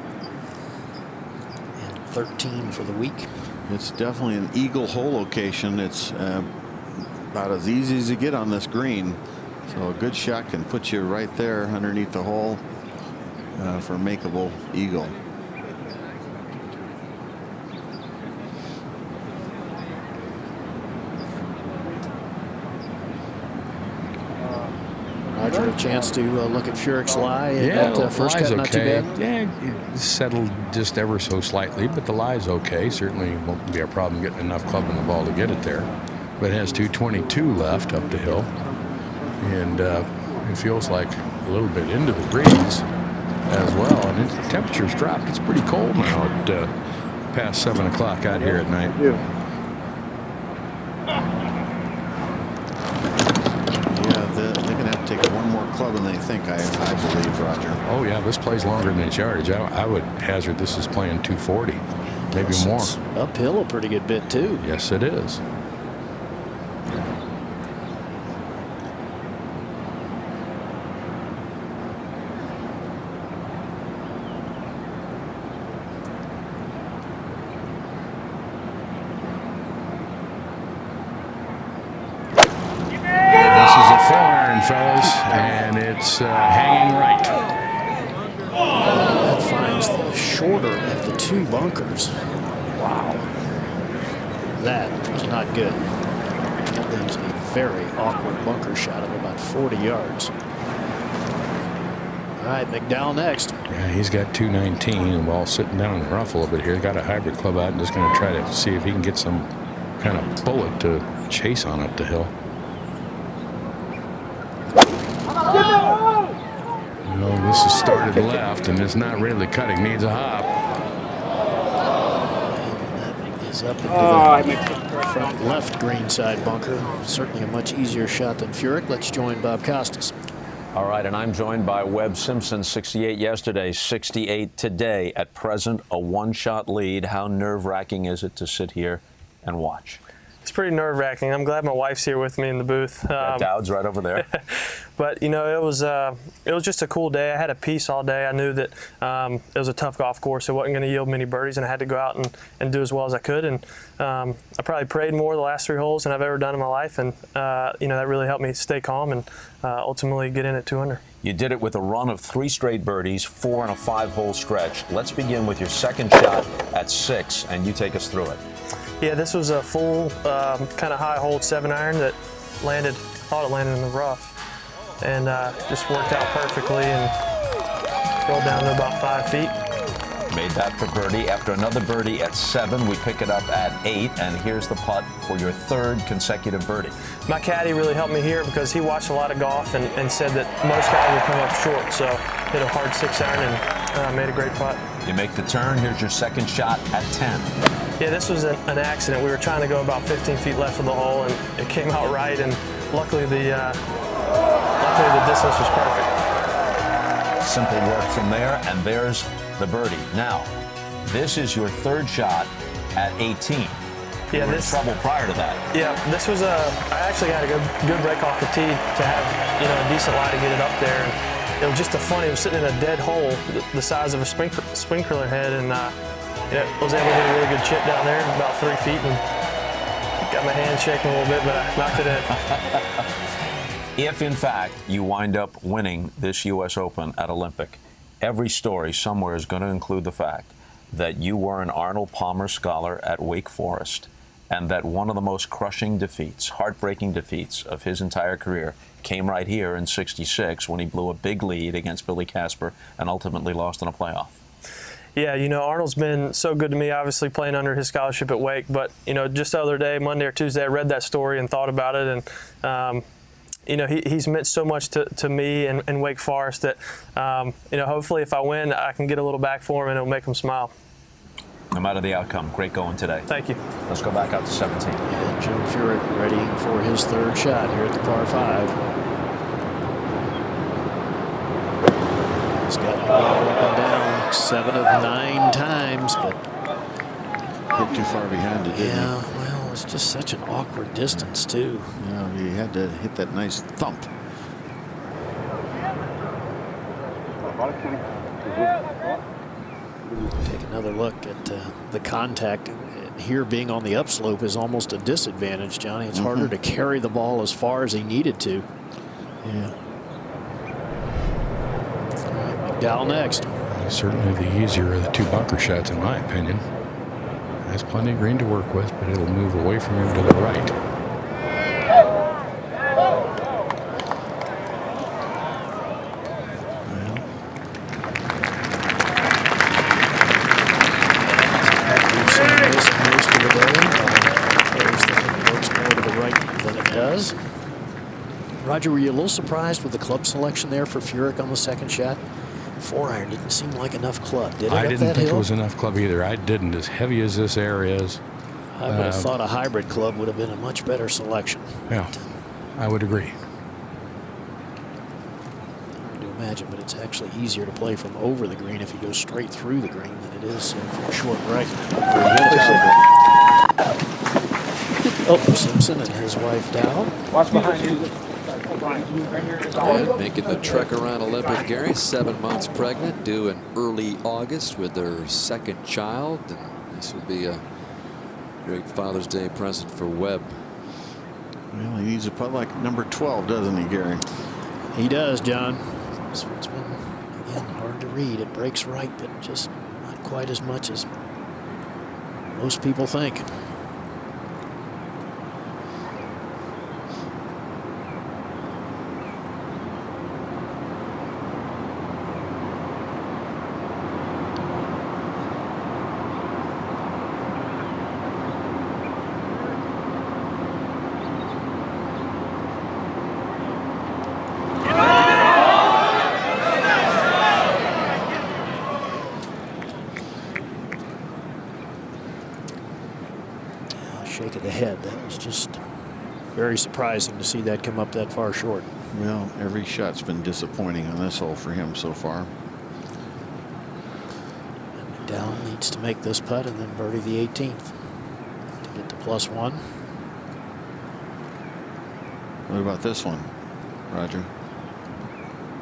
and 13 for the week. It's definitely an eagle hole location. It's about as easy as you get on this green. So a good shot can put you right there underneath the hole for a makeable eagle. Roger, a chance to look at Furyk's lie. Yeah, that first cut, not too bad. Yeah, it settled just ever so slightly, but the lie's okay. Certainly won't be a problem getting enough club in the ball to get it there. But it has 222 left up the hill, and it feels like a little bit into the breeze as well. And the temperature's dropped. It's pretty cold now at past 7 o'clock out here at night. They're going to have to take one more club than they think, I believe, Roger. Oh, yeah, this plays longer than its yardage. I would hazard this is playing 240, maybe Yes, more. it's uphill a pretty good bit, too. Yes, it is. Fellas, and it's hanging right. That finds the shorter of the 2 bunkers. Wow. That was not good. That leaves a very awkward bunker shot of about 40 yards. All right, McDowell next. Yeah, he's got 219 and ball sitting down in the rough a little bit here. Got a hybrid club out and just going to try to see if he can get some kind of bullet to chase on up the hill. No, this is started left and it's not really cutting. Needs a hop. That is up into the front left green side bunker. Certainly a much easier shot than Furyk. Let's join Bob Costas. All right, and I'm joined by Webb Simpson, 68 yesterday, 68 today. At present, a one-shot lead. How nerve-wracking is it to sit here and watch? It's pretty nerve-wracking. I'm glad my wife's here with me in the booth. Dowd's right over there. But, you know, it was just a cool day. I had a piece all day. I knew that it was a tough golf course. It wasn't going to yield many birdies, and I had to go out and do as well as I could. And I probably prayed more the last 3 holes than I've ever done in my life. And, you know, that really helped me stay calm and ultimately get in at 2 under. You did it with a run of 3 straight birdies, 4 in a 5-hole stretch. Let's begin with your second shot at 6, and you take us through it. Yeah, this was a full kind of high-hole 7-iron that landed, I thought it landed in the rough. And just worked out perfectly and rolled down to about 5 feet. Made that for birdie. After another birdie at 7, we pick it up at 8, and here's the putt for your 3rd consecutive birdie. My caddy really helped me here because he watched a lot of golf and said that most guys would come up short, so hit a hard 6-iron and made a great putt. You make the turn. Here's your second shot at 10. Yeah, this was an accident. We were trying to go about 15 feet left of the hole, and it came out right, and luckily the distance was perfect. Simple work from there, and there's the birdie. Now, this is your 3rd shot at 18. Yeah, you were in trouble prior to that. Yeah, this was I actually had a good break off the tee to have, you know, a decent lie to get it up there. And it was just it was sitting in a dead hole the size of a sprinkler head, and yeah, I was able to hit a really good chip down there, about 3 feet, and got my hand shaking a little bit, but I knocked it in. If, in fact, you wind up winning this U.S. Open at Olympic, every story somewhere is going to include the fact that you were an Arnold Palmer Scholar at Wake Forest, and that one of the most crushing defeats, heartbreaking defeats of his entire career came right here in '66 when he blew a big lead against Billy Casper and ultimately lost in a playoff. Yeah, you know, Arnold's been so good to me, obviously playing under his scholarship at Wake, but, you know, just the other day, Monday or Tuesday, I read that story and thought about it, and you know, he's meant so much to me and Wake Forest that, you know, hopefully if I win, I can get a little back for him and it'll make him smile. No matter the outcome, great going today. Thank you. Let's go back out to 17. And Jim Furyk readying for his 3rd shot here at the par 5. He's got the ball up and down 7 of 9 times, but hit too far behind it, didn't he? Yeah, well, it's just such an awkward distance, too. Yeah, he had to hit that nice thump. Take another look at the contact. Here being on the upslope is almost a disadvantage, Johnny. It's harder to carry the ball as far as he needed to. Yeah. All right, McDowell next. Certainly the easier of the 2 bunker shots, in my opinion. Has plenty of green to work with, but it'll move away from him to the right. Roger, were you a little surprised with the club selection there for Furyk on the 2nd shot? 4-iron didn't seem like enough club, did it? I didn't think it was enough club either. I didn't. As heavy as this air is, I would have thought a hybrid club would have been a much better selection. Yeah, I would agree. Hard to imagine, but it's actually easier to play from over the green if you go straight through the green than it is from short right. Oh, Simpson and his wife Dowd. Watch behind you. Making the trek around Olympic, Gary. 7 months pregnant, due in early August with their 2nd child. And this will be a great Father's Day present for Webb. Well, he needs a putt like number 12, doesn't he, Gary? He does, John. This one's been, again, hard to read. It breaks right, but just not quite as much as most people think. ahead. That was just very surprising to see that come up that far short. Well, every shot's been disappointing on this hole for him so far. McDowell needs to make this putt and then birdie the 18th to get to +1. What about this one, Roger?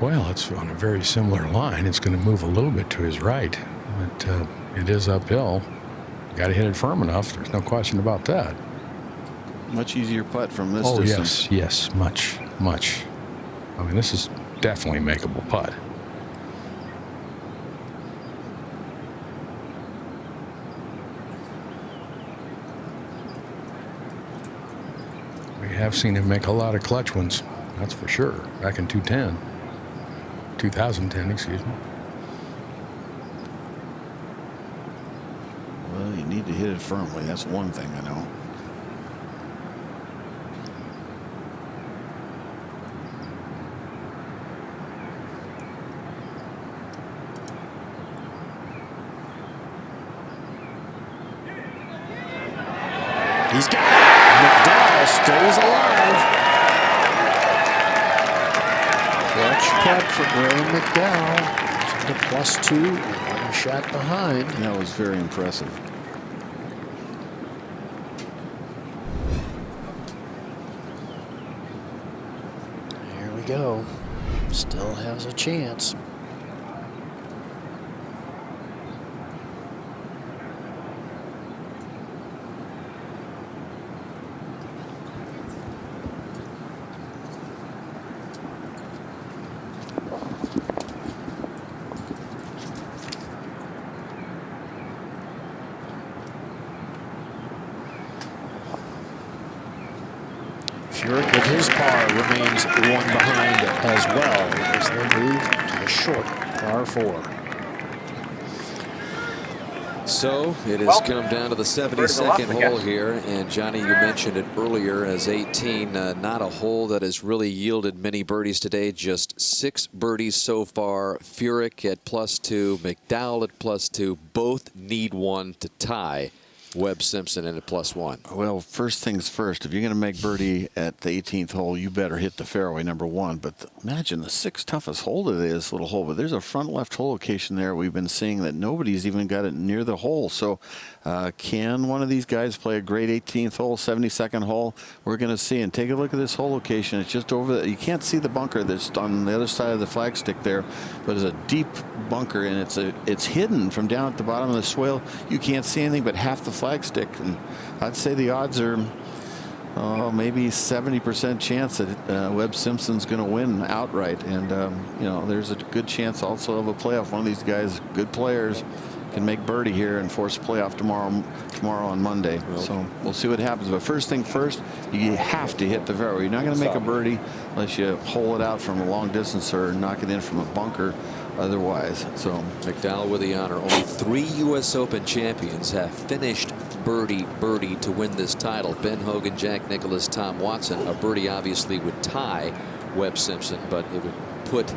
Well, it's on a very similar line. It's going to move a little bit to his right, but it is uphill. Got to hit it firm enough. There's no question about that. Much easier putt from this Oh, distance. yes, much. I mean, this is definitely a makeable putt. We have seen him make a lot of clutch ones, that's for sure. Back in 2010, excuse me. Well, you need to hit it firmly. That's one thing I know. He's got it. McDowell stays alive. Clutch putt for Graham McDowell. To +2, one shot behind. That was very impressive. Here we go. Still has a chance. Furyk with his par remains one behind as well as they move to the short par 4. So it has come down to the 72nd hole here, and Johnny, you mentioned it earlier as 18, not a hole that has really yielded many birdies today, just 6 birdies so far. Furyk at +2, McDowell at +2, both need one to tie Webb Simpson in at +1. Well, first things first, if you're going to make birdie at the 18th hole, you better hit the fairway, number one. But imagine the 6th toughest hole today, this little hole. But there's a front left hole location there we've been seeing that nobody's even got it near the hole. So can one of these guys play a great 18th hole, 72nd hole? We're going to see. And take a look at this hole location. It's just over you can't see the bunker that's on the other side of the flagstick there, but it's a deep bunker, and it's hidden from down at the bottom of the swale. You can't see anything but half the flagstick, and I'd say the odds are maybe 70% chance that Webb Simpson's going to win outright, and you know, there's a good chance also of a playoff. One of these guys, good players, can make birdie here and force a playoff tomorrow on Monday. So we'll see what happens. But first thing first, you have to hit the fairway. You're not going to make a birdie unless you hole it out from a long distance or knock it in from a bunker otherwise. So McDowell with the honor. Only 3 U.S. Open champions have finished birdie to win this title. Ben Hogan, Jack Nicklaus, Tom Watson. A birdie obviously would tie Webb Simpson, but it would put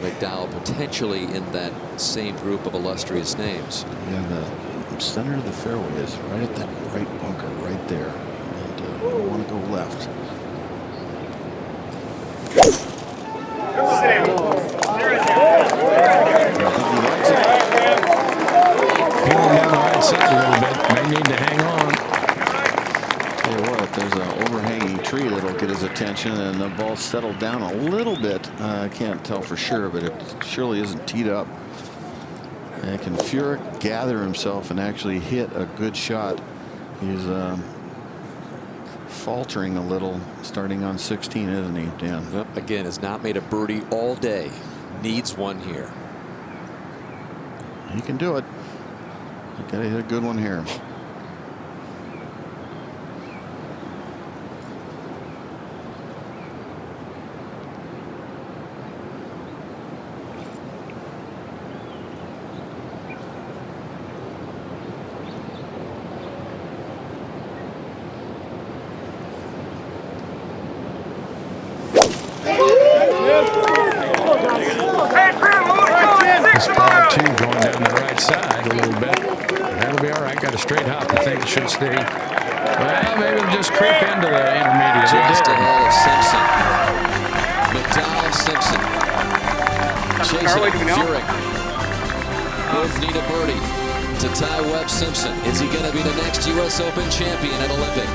McDowell potentially in that same group of illustrious names. Yeah, the center of the fairway is right at that right bunker right there, and you don't want to go left. Peeling down the right side a little bit. May need to hang on. Tell you what, there's an overhanging tree that'll get his attention, and the ball settled down a little bit. I can't tell for sure, but it surely isn't teed up. And can Furyk gather himself and actually hit a good shot? He's faltering a little starting on 16, isn't he, Dan? Yep. Again, has not made a birdie all day. Needs one here. He can do it. You got to hit a good one here. This par 2 going down the right side a little bit. That'll be all right. Got a straight hop. I think it should stay Well, maybe they'll just creep into the intermediate. Just ahead of Simpson. McDowell, Simpson. Chasing Furyk. Both need a birdie to tie Webb Simpson. Is he going to be the next U.S. Open champion at Olympic?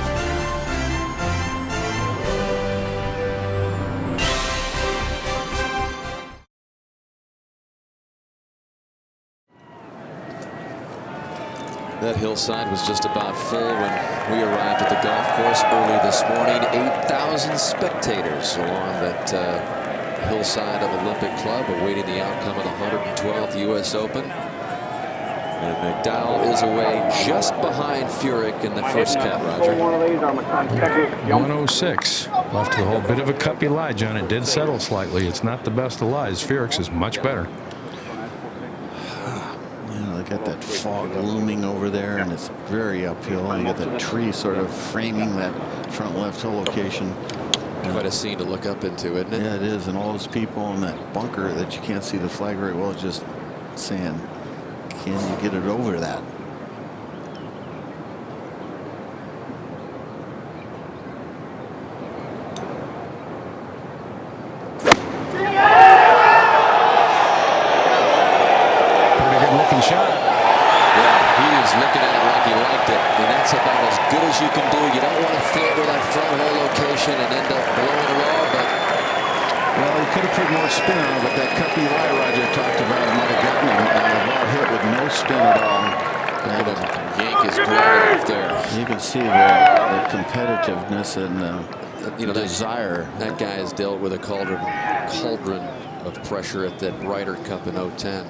That hillside was just about full when we arrived at the golf course early this morning. 8,000 spectators along that hillside of Olympic Club awaiting the outcome of the 112th U.S. Open. And McDowell is away just behind Furyk in the first cut, Roger. 106. Left with a whole bit of a cuppy lie, John. It did settle slightly. It's not the best of lies. Furyk's is much better. Got that fog looming over there, and it's very uphill. And you got that tree sort of framing that front left hole location. Quite a scene to look up into, isn't it? Yeah, it is. And all those people in that bunker that you can't see the flag very well, just saying, can you get it over that? You can do. You don't want to flirt with that front hole location and end up blowing it all, but well, he could have put more spin on it, but that cuppy lie Roger talked about might have gotten him. The ball hit with no spin at all. And yank his glove off there. You can see the competitiveness and the desire. That guy has dealt with a cauldron of pressure at that Ryder Cup in 2010.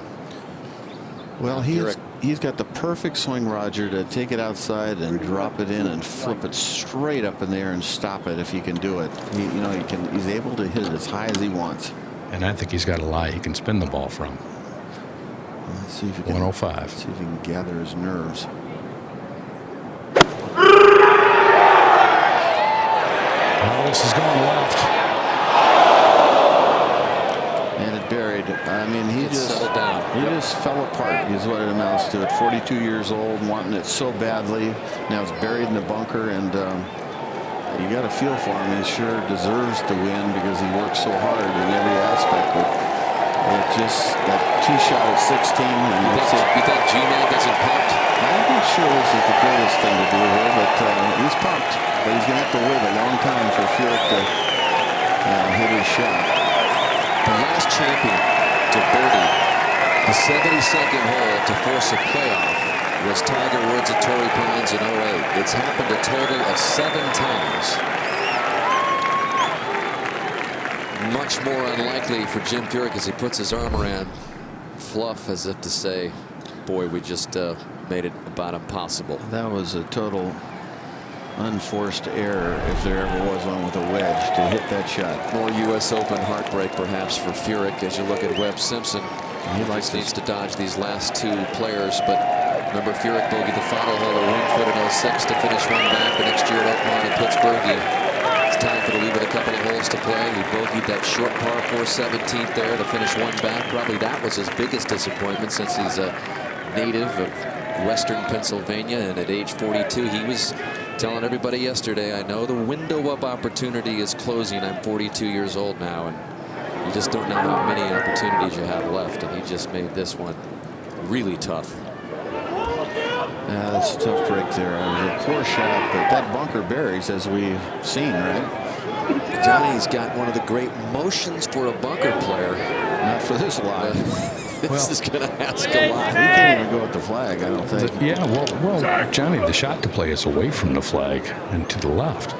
Well, he's got the perfect swing, Roger, to take it outside and drop it in and flip it straight up in the air and stop it if he can do it. He's able to hit it as high as he wants. And I think he's got a lie he can spin the ball from. Let's see if he can, 105. See if he can gather his nerves. Oh, this is going left. And it buried. I mean, he just fell apart is what it amounts to. At 42 years old, wanting it so badly. Now it's buried in the bunker, and you got to feel for him. He sure deserves to win because he worked so hard in every aspect. But it just, that tee shot at 16. And you think G-Man isn't pumped? I'm not sure this is the greatest thing to do here, but he's pumped. But he's going to have to wait a long time for Furyk to hit his shot. The last champion to birdie the 72nd hole to force a playoff was Tiger Woods at Torrey Pines in 08. It's happened a total of 7 times. Much more unlikely for Jim Furyk as he puts his arm around Fluff as if to say, boy, we just made it about impossible. That was a total unforced error, if there ever was one, with a wedge to hit that shot. More U.S. Open heartbreak perhaps for Furyk as you look at Webb Simpson. He needs to dodge these last 2 players, but remember Furyk bogeyed the final hole at Wingfoot in 06 to finish one back. The next year at Oakmont in Pittsburgh, it's time for the lead with a couple of holes to play. He bogeyed that short par 4 17th there to finish one back. Probably that was his biggest disappointment since he's a native of Western Pennsylvania, and at age 42 he was telling everybody yesterday, I know the window of opportunity is closing. I'm 42 years old now, and you just don't know how many opportunities you have left, and he just made this one really tough. Yeah, that's a tough break there. It was a poor shot, but that bunker buries, as we've seen, right? Johnny's got one of the great motions for a bunker player. Not for this lie. This is going to ask a lot. He can't even go with the flag, I don't think. Yeah, well, Johnny, the shot to play is away from the flag and to the left.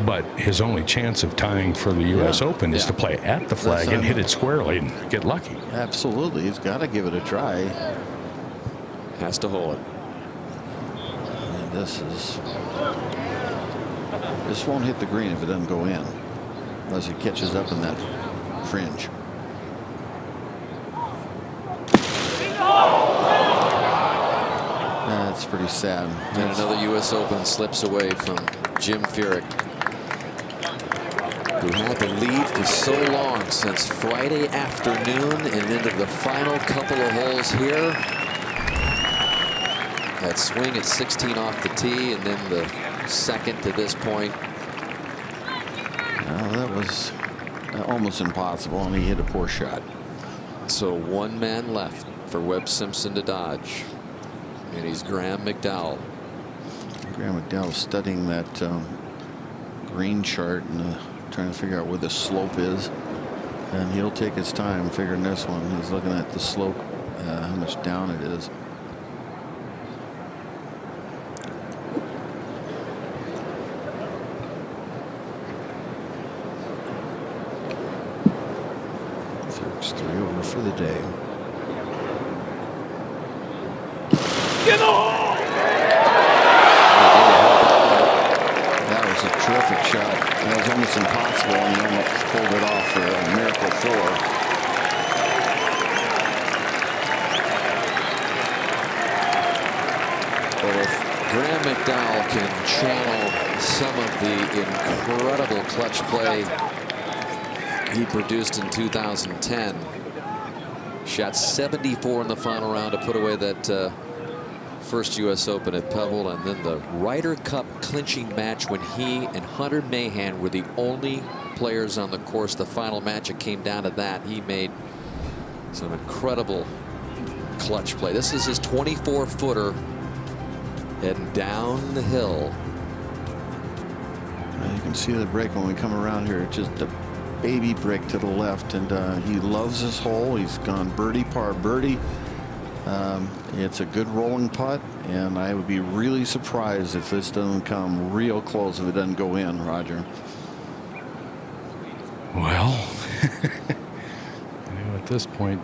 But his only chance of tying for the U.S. Open is to play at the flag and hit it squarely and get lucky. Absolutely. He's got to give it a try. Has to hold it. And this won't hit the green if it doesn't go in, unless it catches up in that fringe. That's pretty sad. And another U.S. Open slips away from Jim Furyk, who had the lead for so long since Friday afternoon and into the final couple of holes here. That swing at 16 off the tee, and then the second to this point. That was almost impossible, and he hit a poor shot. So one man left for Webb Simpson to dodge, and he's Graham McDowell. Graham McDowell studying that green chart and trying to figure out where the slope is, and he'll take his time figuring this one. He's looking at the slope, how much down it is. It's 3 over for the day. Get on! That was a terrific shot. That was almost impossible, and he almost pulled it off for a miracle 4. Well, if Graham McDowell can channel some of the incredible clutch play he produced in 2010, shot 74 in the final round to put away that first U.S. Open at Pebble, and then the Ryder Cup clinching match when he and Hunter Mahan were the only players on the course. The final match, it came down to that. He made some incredible clutch play. This is his 24-footer heading down the hill. You can see the break when we come around here. Just a baby break to the left, and he loves his hole. He's gone birdie, par, birdie. It's a good rolling putt, and I would be really surprised if this doesn't come real close, if it doesn't go in, Roger. Well, at this point,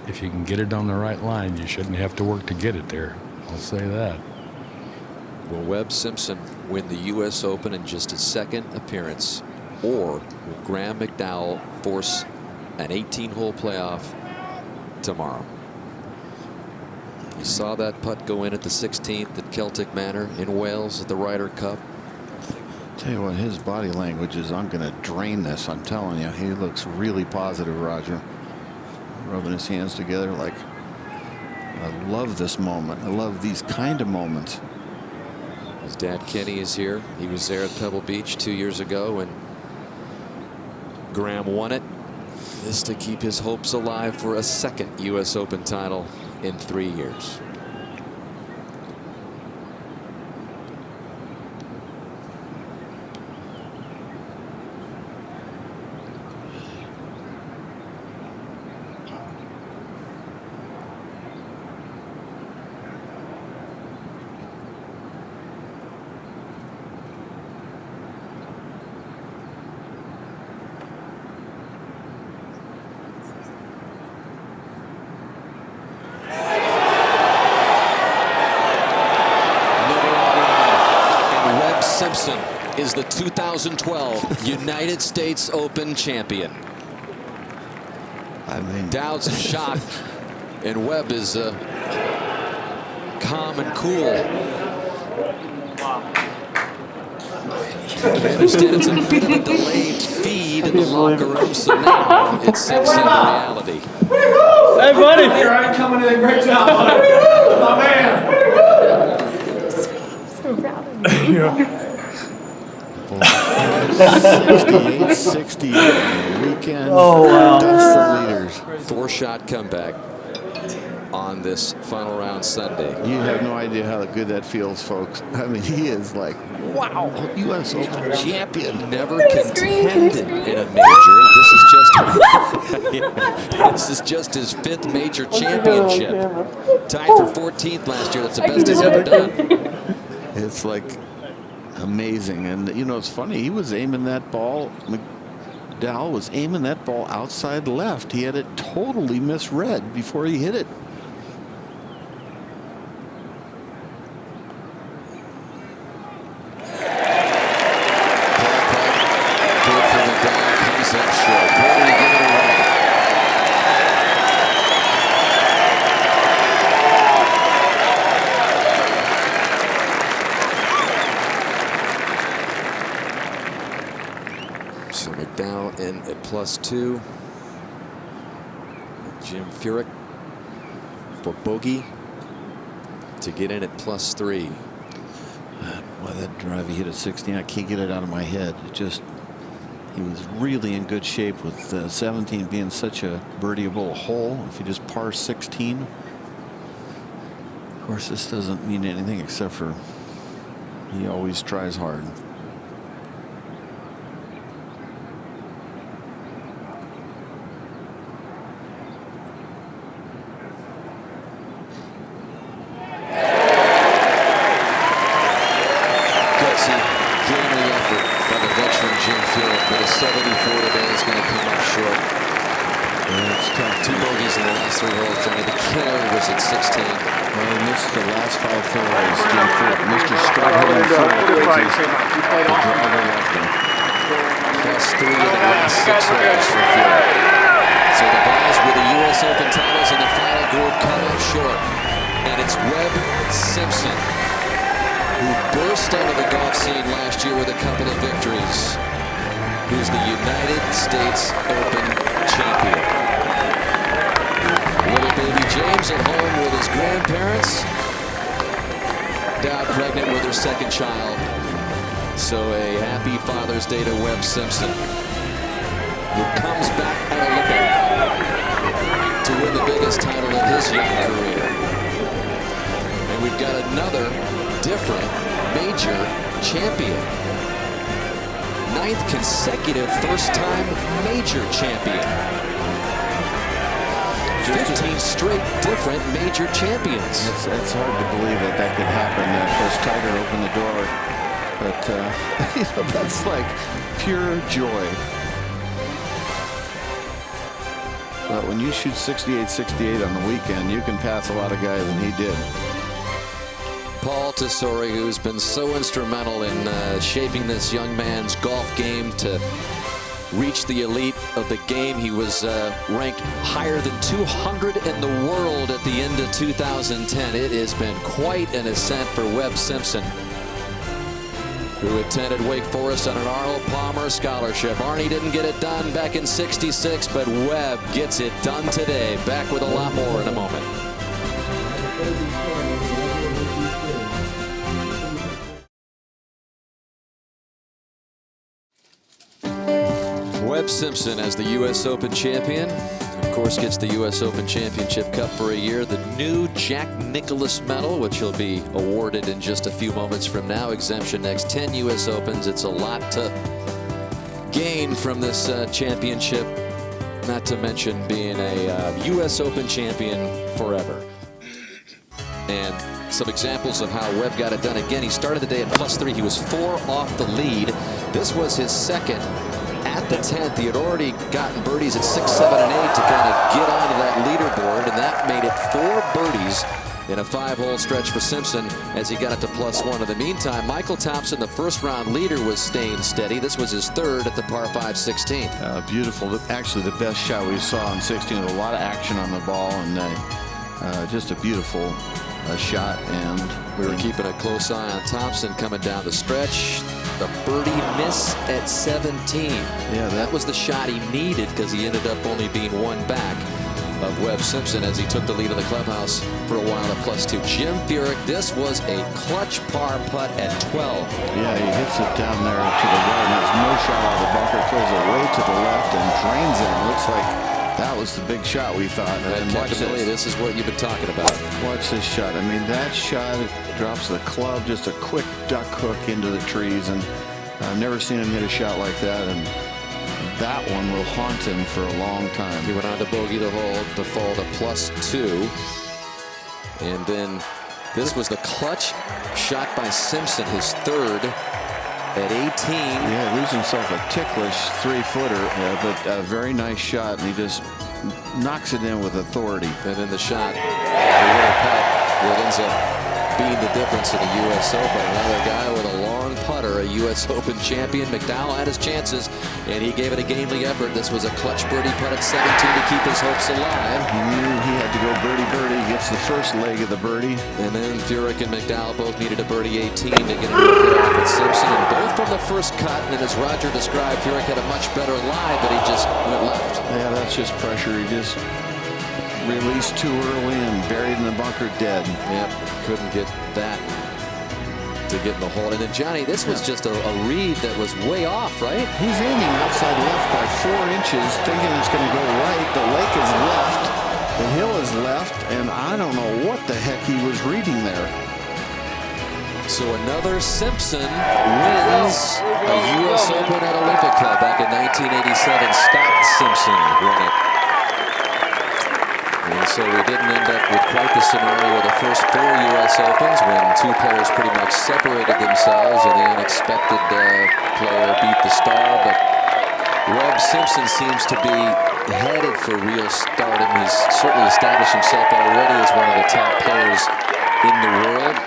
if you can get it on the right line, you shouldn't have to work to get it there. I'll say that. Will Webb Simpson win the U.S. Open in just his second appearance, or will Graham McDowell force an 18-hole playoff tomorrow? You saw that putt go in at the 16th at Celtic Manor in Wales at the Ryder Cup. Tell you what, his body language is, I'm going to drain this. I'm telling you, he looks really positive, Roger. Rubbing his hands together like, I love this moment. I love these kind of moments. His dad Kenny is here. He was there at Pebble Beach 2 years ago, and Graham won it. This to keep his hopes alive for a second U.S. Open title in 3 years. Simpson is the 2012 United States Open champion. I mean, Dowd's in shock, and Webb is calm and cool. I understand it's a bit of a delayed feed in the locker room, so now it sinks into reality. Hey, buddy! You're right, coming in. Great job, buddy. My man. So proud of you. 68-68 on the weekend. Oh, wow. That's the leaders. 4-shot comeback on this final round Sunday. You have no idea how good that feels, folks. I mean, he is like, wow, U.S. Open champion. Never contended in a major. This is just his 5th major championship. Tied for 14th last year. That's the best he's ever done. It's like amazing. And you know, it's funny, he was aiming that ball, McDowell was aiming that ball outside left. He had it totally misread before he hit it. So McDowell in at +2. Jim Furyk for bogey to get in at +3. Boy, that drive he hit at 16, I can't get it out of my head. It just, he was really in good shape with 17 being such a birdieable hole. If you just par 16, of course, this doesn't mean anything except for he always tries hard. Who's the United States Open champion. Little baby James at home with his grandparents. Dad pregnant with her second child. So a happy Father's Day to Webb Simpson, who comes back at Olympia to win the biggest title of his young career. And we've got another different major champion. 9th consecutive first-time major champion. 15 straight different major champions. It's hard to believe that that could happen. Of course, Tiger opened the door, but you know, that's like pure joy. But when you shoot 68-68 on the weekend, you can pass a lot of guys, and he did. Paul Tesori, who's been so instrumental in shaping this young man's golf game to reach the elite of the game. He was ranked higher than 200 in the world at the end of 2010. It has been quite an ascent for Webb Simpson, who attended Wake Forest on an Arnold Palmer scholarship. Arnie didn't get it done back in '66, but Webb gets it done today. Back with a lot more in a moment. Webb Simpson as the U.S. Open champion, of course, gets the U.S. Open Championship Cup for a year. The new Jack Nicklaus Medal, which he'll be awarded in just a few moments from now. Exemption next 10 U.S. Opens. It's a lot to gain from this championship, not to mention being a U.S. Open champion forever. And some examples of how Webb got it done. Again, he started the day at +3. He was 4 off the lead. This was his second. At the 10th, he had already gotten birdies at 6, 7, and 8 to kind of get onto that leaderboard, and that made it 4 birdies in a 5-hole stretch for Simpson as he got it to +1. In the meantime, Michael Thompson, the first-round leader, was staying steady. This was his third at the par 5 16th. Beautiful. Actually, the best shot we saw on 16 with a lot of action on the ball, and just a beautiful shot. And we were keeping a close eye on Thompson coming down the stretch. The birdie miss at 17. Yeah, that was the shot he needed because he ended up only being 1 back of Webb Simpson as he took the lead in the clubhouse for a while at +2. Jim Furyk, this was a clutch par putt at 12. Yeah, he hits it down there to the right. There's no shot out of the bunker. Throws it way to the left and drains it. Looks like that was the big shot we thought. And watch this is what you've been talking about. Watch this shot. I mean, that shot drops the club, just a quick duck hook into the trees, and I've never seen him hit a shot like that, and that one will haunt him for a long time. He went on to bogey the hole to fall to +2, and then this was the clutch shot by Simpson, his third at 18. Yeah, he loses himself a ticklish 3-footer, but a very nice shot, and he just knocks it in with authority. And then the shot, the little putt, that ends up being the difference in the U.S. Open. Another guy with a long putter, a U.S. Open champion. McDowell had his chances, and he gave it a gamely effort. This was a clutch birdie putt at 17 to keep his hopes alive. He knew he had to go birdie. He gets the first leg of the birdie. And then Furyk and McDowell both needed a birdie 18 to get into the playoff with Simpson, and both from the first cut. And as Roger described, Furyk had a much better lie, but he just went left. Yeah, that's just pressure. He just released too early and buried in the bunker dead. Yep, couldn't get that to get in the hole. And then, Johnny, this was just a read that was way off, right? He's aiming outside left by 4 inches, thinking it's going to go right. The lake is left. The hill is left. And I don't know what the heck he was reading there. So another Simpson wins a U.S. Open at Olympic Club back in 1987. Scott Simpson won it. And so we didn't end up with quite the scenario of the first 4 U.S. Opens when 2 players pretty much separated themselves and the unexpected player beat the star. But Webb Simpson seems to be headed for real stardom. He's certainly established himself already as one of the top players in the world.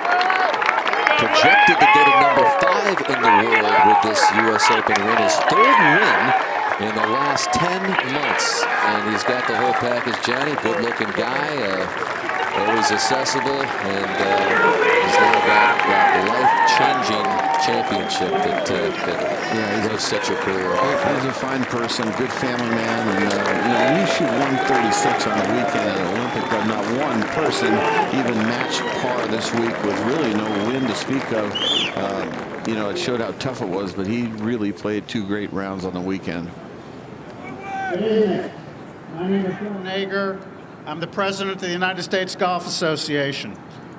Projected to go to number 5 in the world with this U.S. Open win, his 3rd win in the last 10 months. And he's got the whole package, Johnny. Good-looking guy, always accessible, and he's now got a life-changing championship that he's such a career off. He's a fine person, good family man, and when you shoot 136 on the weekend at Olympic Club, not one person even matched par this week with really no win to speak of. It showed how tough it was, but he really played 2 great rounds on the weekend. Good evening. My name is Bill Nager. I'm the president of the United States Golf Association.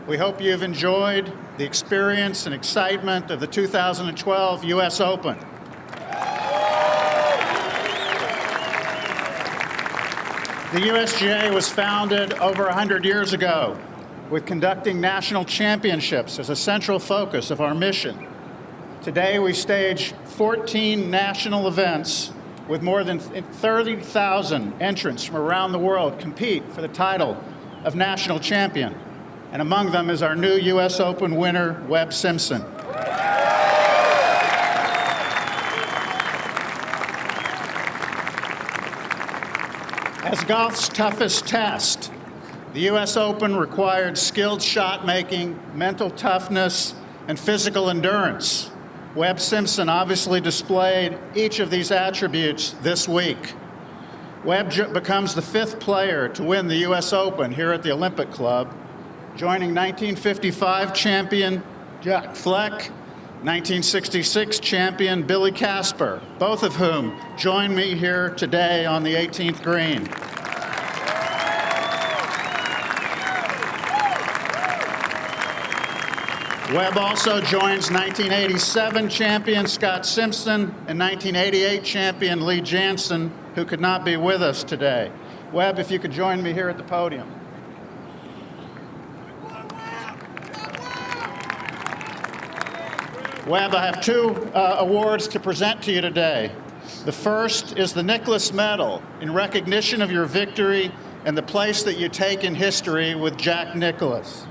We hope you've enjoyed the experience and excitement of the 2012 U.S. Open. The USGA was founded over 100 years ago with conducting national championships as a central focus of our mission. Today we stage 14 national events with more than 30,000 entrants from around the world compete for the title of national champion. And among them is our new U.S. Open winner, Webb Simpson. As golf's toughest test, the U.S. Open required skilled shot making, mental toughness, and physical endurance. Webb Simpson obviously displayed each of these attributes this week. Webb becomes the 5th player to win the U.S. Open here at the Olympic Club, joining 1955 champion Jack Fleck, 1966 champion Billy Casper, both of whom join me here today on the 18th green. Webb also joins 1987 champion Scott Simpson and 1988 champion Lee Janzen, who could not be with us today. Webb, if you could join me here at the podium. Webb, I have 2 awards to present to you today. The first is the Nicklaus Medal in recognition of your victory and the place that you take in history with Jack Nicklaus.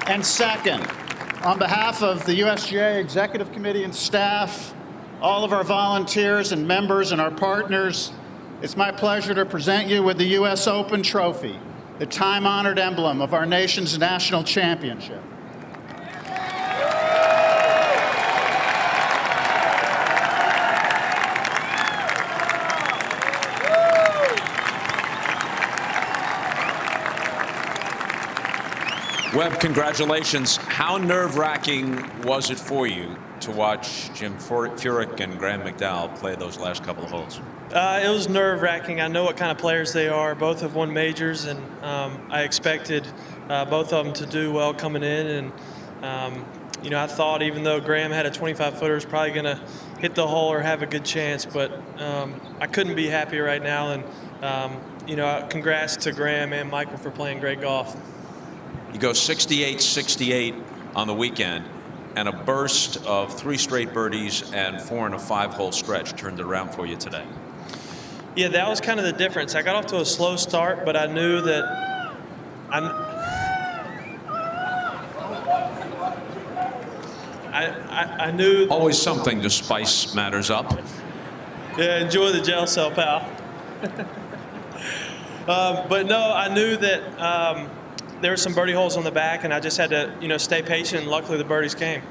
And second, on behalf of the USGA Executive Committee and staff, all of our volunteers and members and our partners, it's my pleasure to present you with the U.S. Open Trophy, the time-honored emblem of our nation's national championship. Webb, congratulations. How nerve-wracking was it for you to watch Jim Furyk and Graham McDowell play those last couple of holes? It was nerve-wracking. I know what kind of players they are. Both have won majors, and I expected both of them to do well coming in. And I thought even though Graham had a 25-footer, was probably going to hit the hole or have a good chance. But I couldn't be happier right now. And congrats to Graham and Michael for playing great golf. You go 68-68 on the weekend, and a burst of 3 straight birdies and 4 in a 5-hole stretch turned it around for you today. Yeah, that was kind of the difference. I got off to a slow start, but I knew that I knew. Always something to spice matters up. Yeah, enjoy the gel cell, pal. But no, I knew that there were some birdie holes on the back, and I just had to, stay patient, and luckily the birdies came.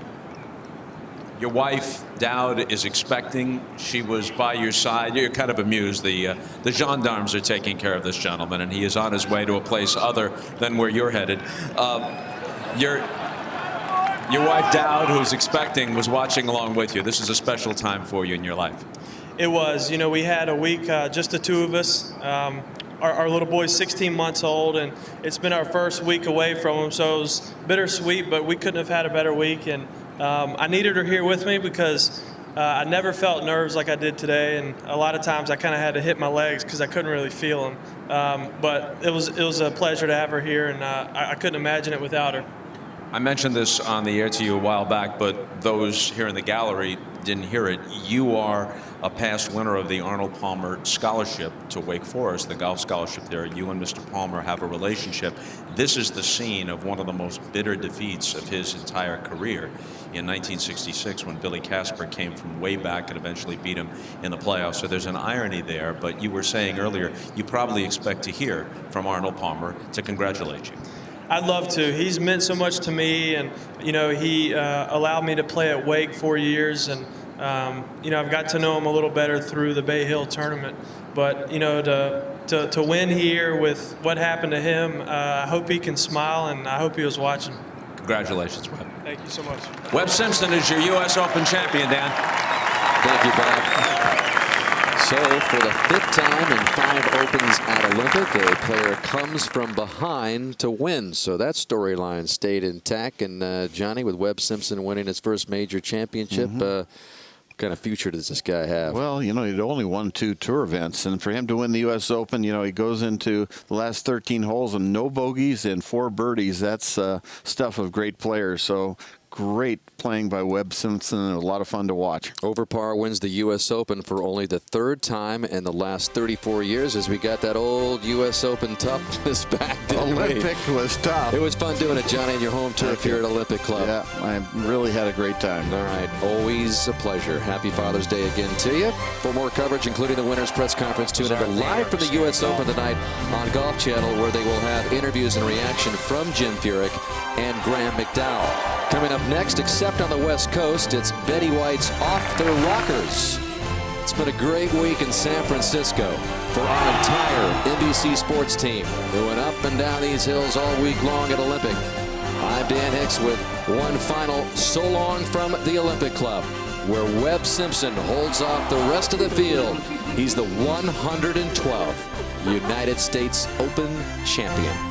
Your wife, Dowd, is expecting. She was by your side. You're kind of amused. The gendarmes are taking care of this gentleman, and he is on his way to a place other than where you're headed. Your wife, Dowd, who's expecting, was watching along with you. This is a special time for you in your life. It was. You know, we had a week, just the two of us. Our little boy's 16 months old, and it's been our first week away from him, so it was bittersweet, but we couldn't have had a better week. And I needed her here with me because I never felt nerves like I did today, and a lot of times I kind of had to hit my legs because I couldn't really feel them. But it was a pleasure to have her here, and I couldn't imagine it without her. I mentioned this on the air to you a while back, but those here in the gallery didn't hear it. You are a past winner of the Arnold Palmer Scholarship to Wake Forest, the golf scholarship there. You and Mr. Palmer have a relationship. This is the scene of one of the most bitter defeats of his entire career in 1966 when Billy Casper came from way back and eventually beat him in the playoffs. So there's an irony there, but you were saying earlier you probably expect to hear from Arnold Palmer to congratulate you. I'd love to. He's meant so much to me, and you know, he allowed me to play at Wake 4 years, and you know, I've got to know him a little better through the Bay Hill tournament. But you know, to win here with what happened to him, I hope he can smile, and I hope he was watching. Congratulations, Webb. Thank you so much. Webb Simpson is your U.S. Open champion, Dan. Thank you, Bob. So, for the 5th time in 5 Opens at Olympic, a player comes from behind to win. So that storyline stayed intact. And Johnny, with Webb Simpson winning his first major championship, what kind of future does this guy have? Well, you know, he'd only won 2 tour events, and for him to win the U.S. Open, you know, he goes into the last 13 holes and no bogeys and 4 birdies. That's stuff of great players. So great playing by Webb Simpson, and a lot of fun to watch. Over par wins the U.S. Open for only the 3rd time in the last 34 years as we got that old U.S. Open toughness back. Olympic was tough. It was fun doing it, Johnny, in your home turf here at Olympic Club. Yeah, I really had a great time. All right, always a pleasure. Happy Father's Day again to you. For more coverage, including the Winners' Press Conference, tune in live from the U.S. Open tonight on Golf Channel, where they will have interviews and reaction from Jim Furyk and Graham McDowell. Coming up next, except on the West Coast, it's Betty White's Off Their Rockers. It's been a great week in San Francisco for our entire NBC Sports team, who went up and down these hills all week long at Olympic. I'm Dan Hicks with one final so long from the Olympic Club, where Webb Simpson holds off the rest of the field. He's the 112th United States Open champion.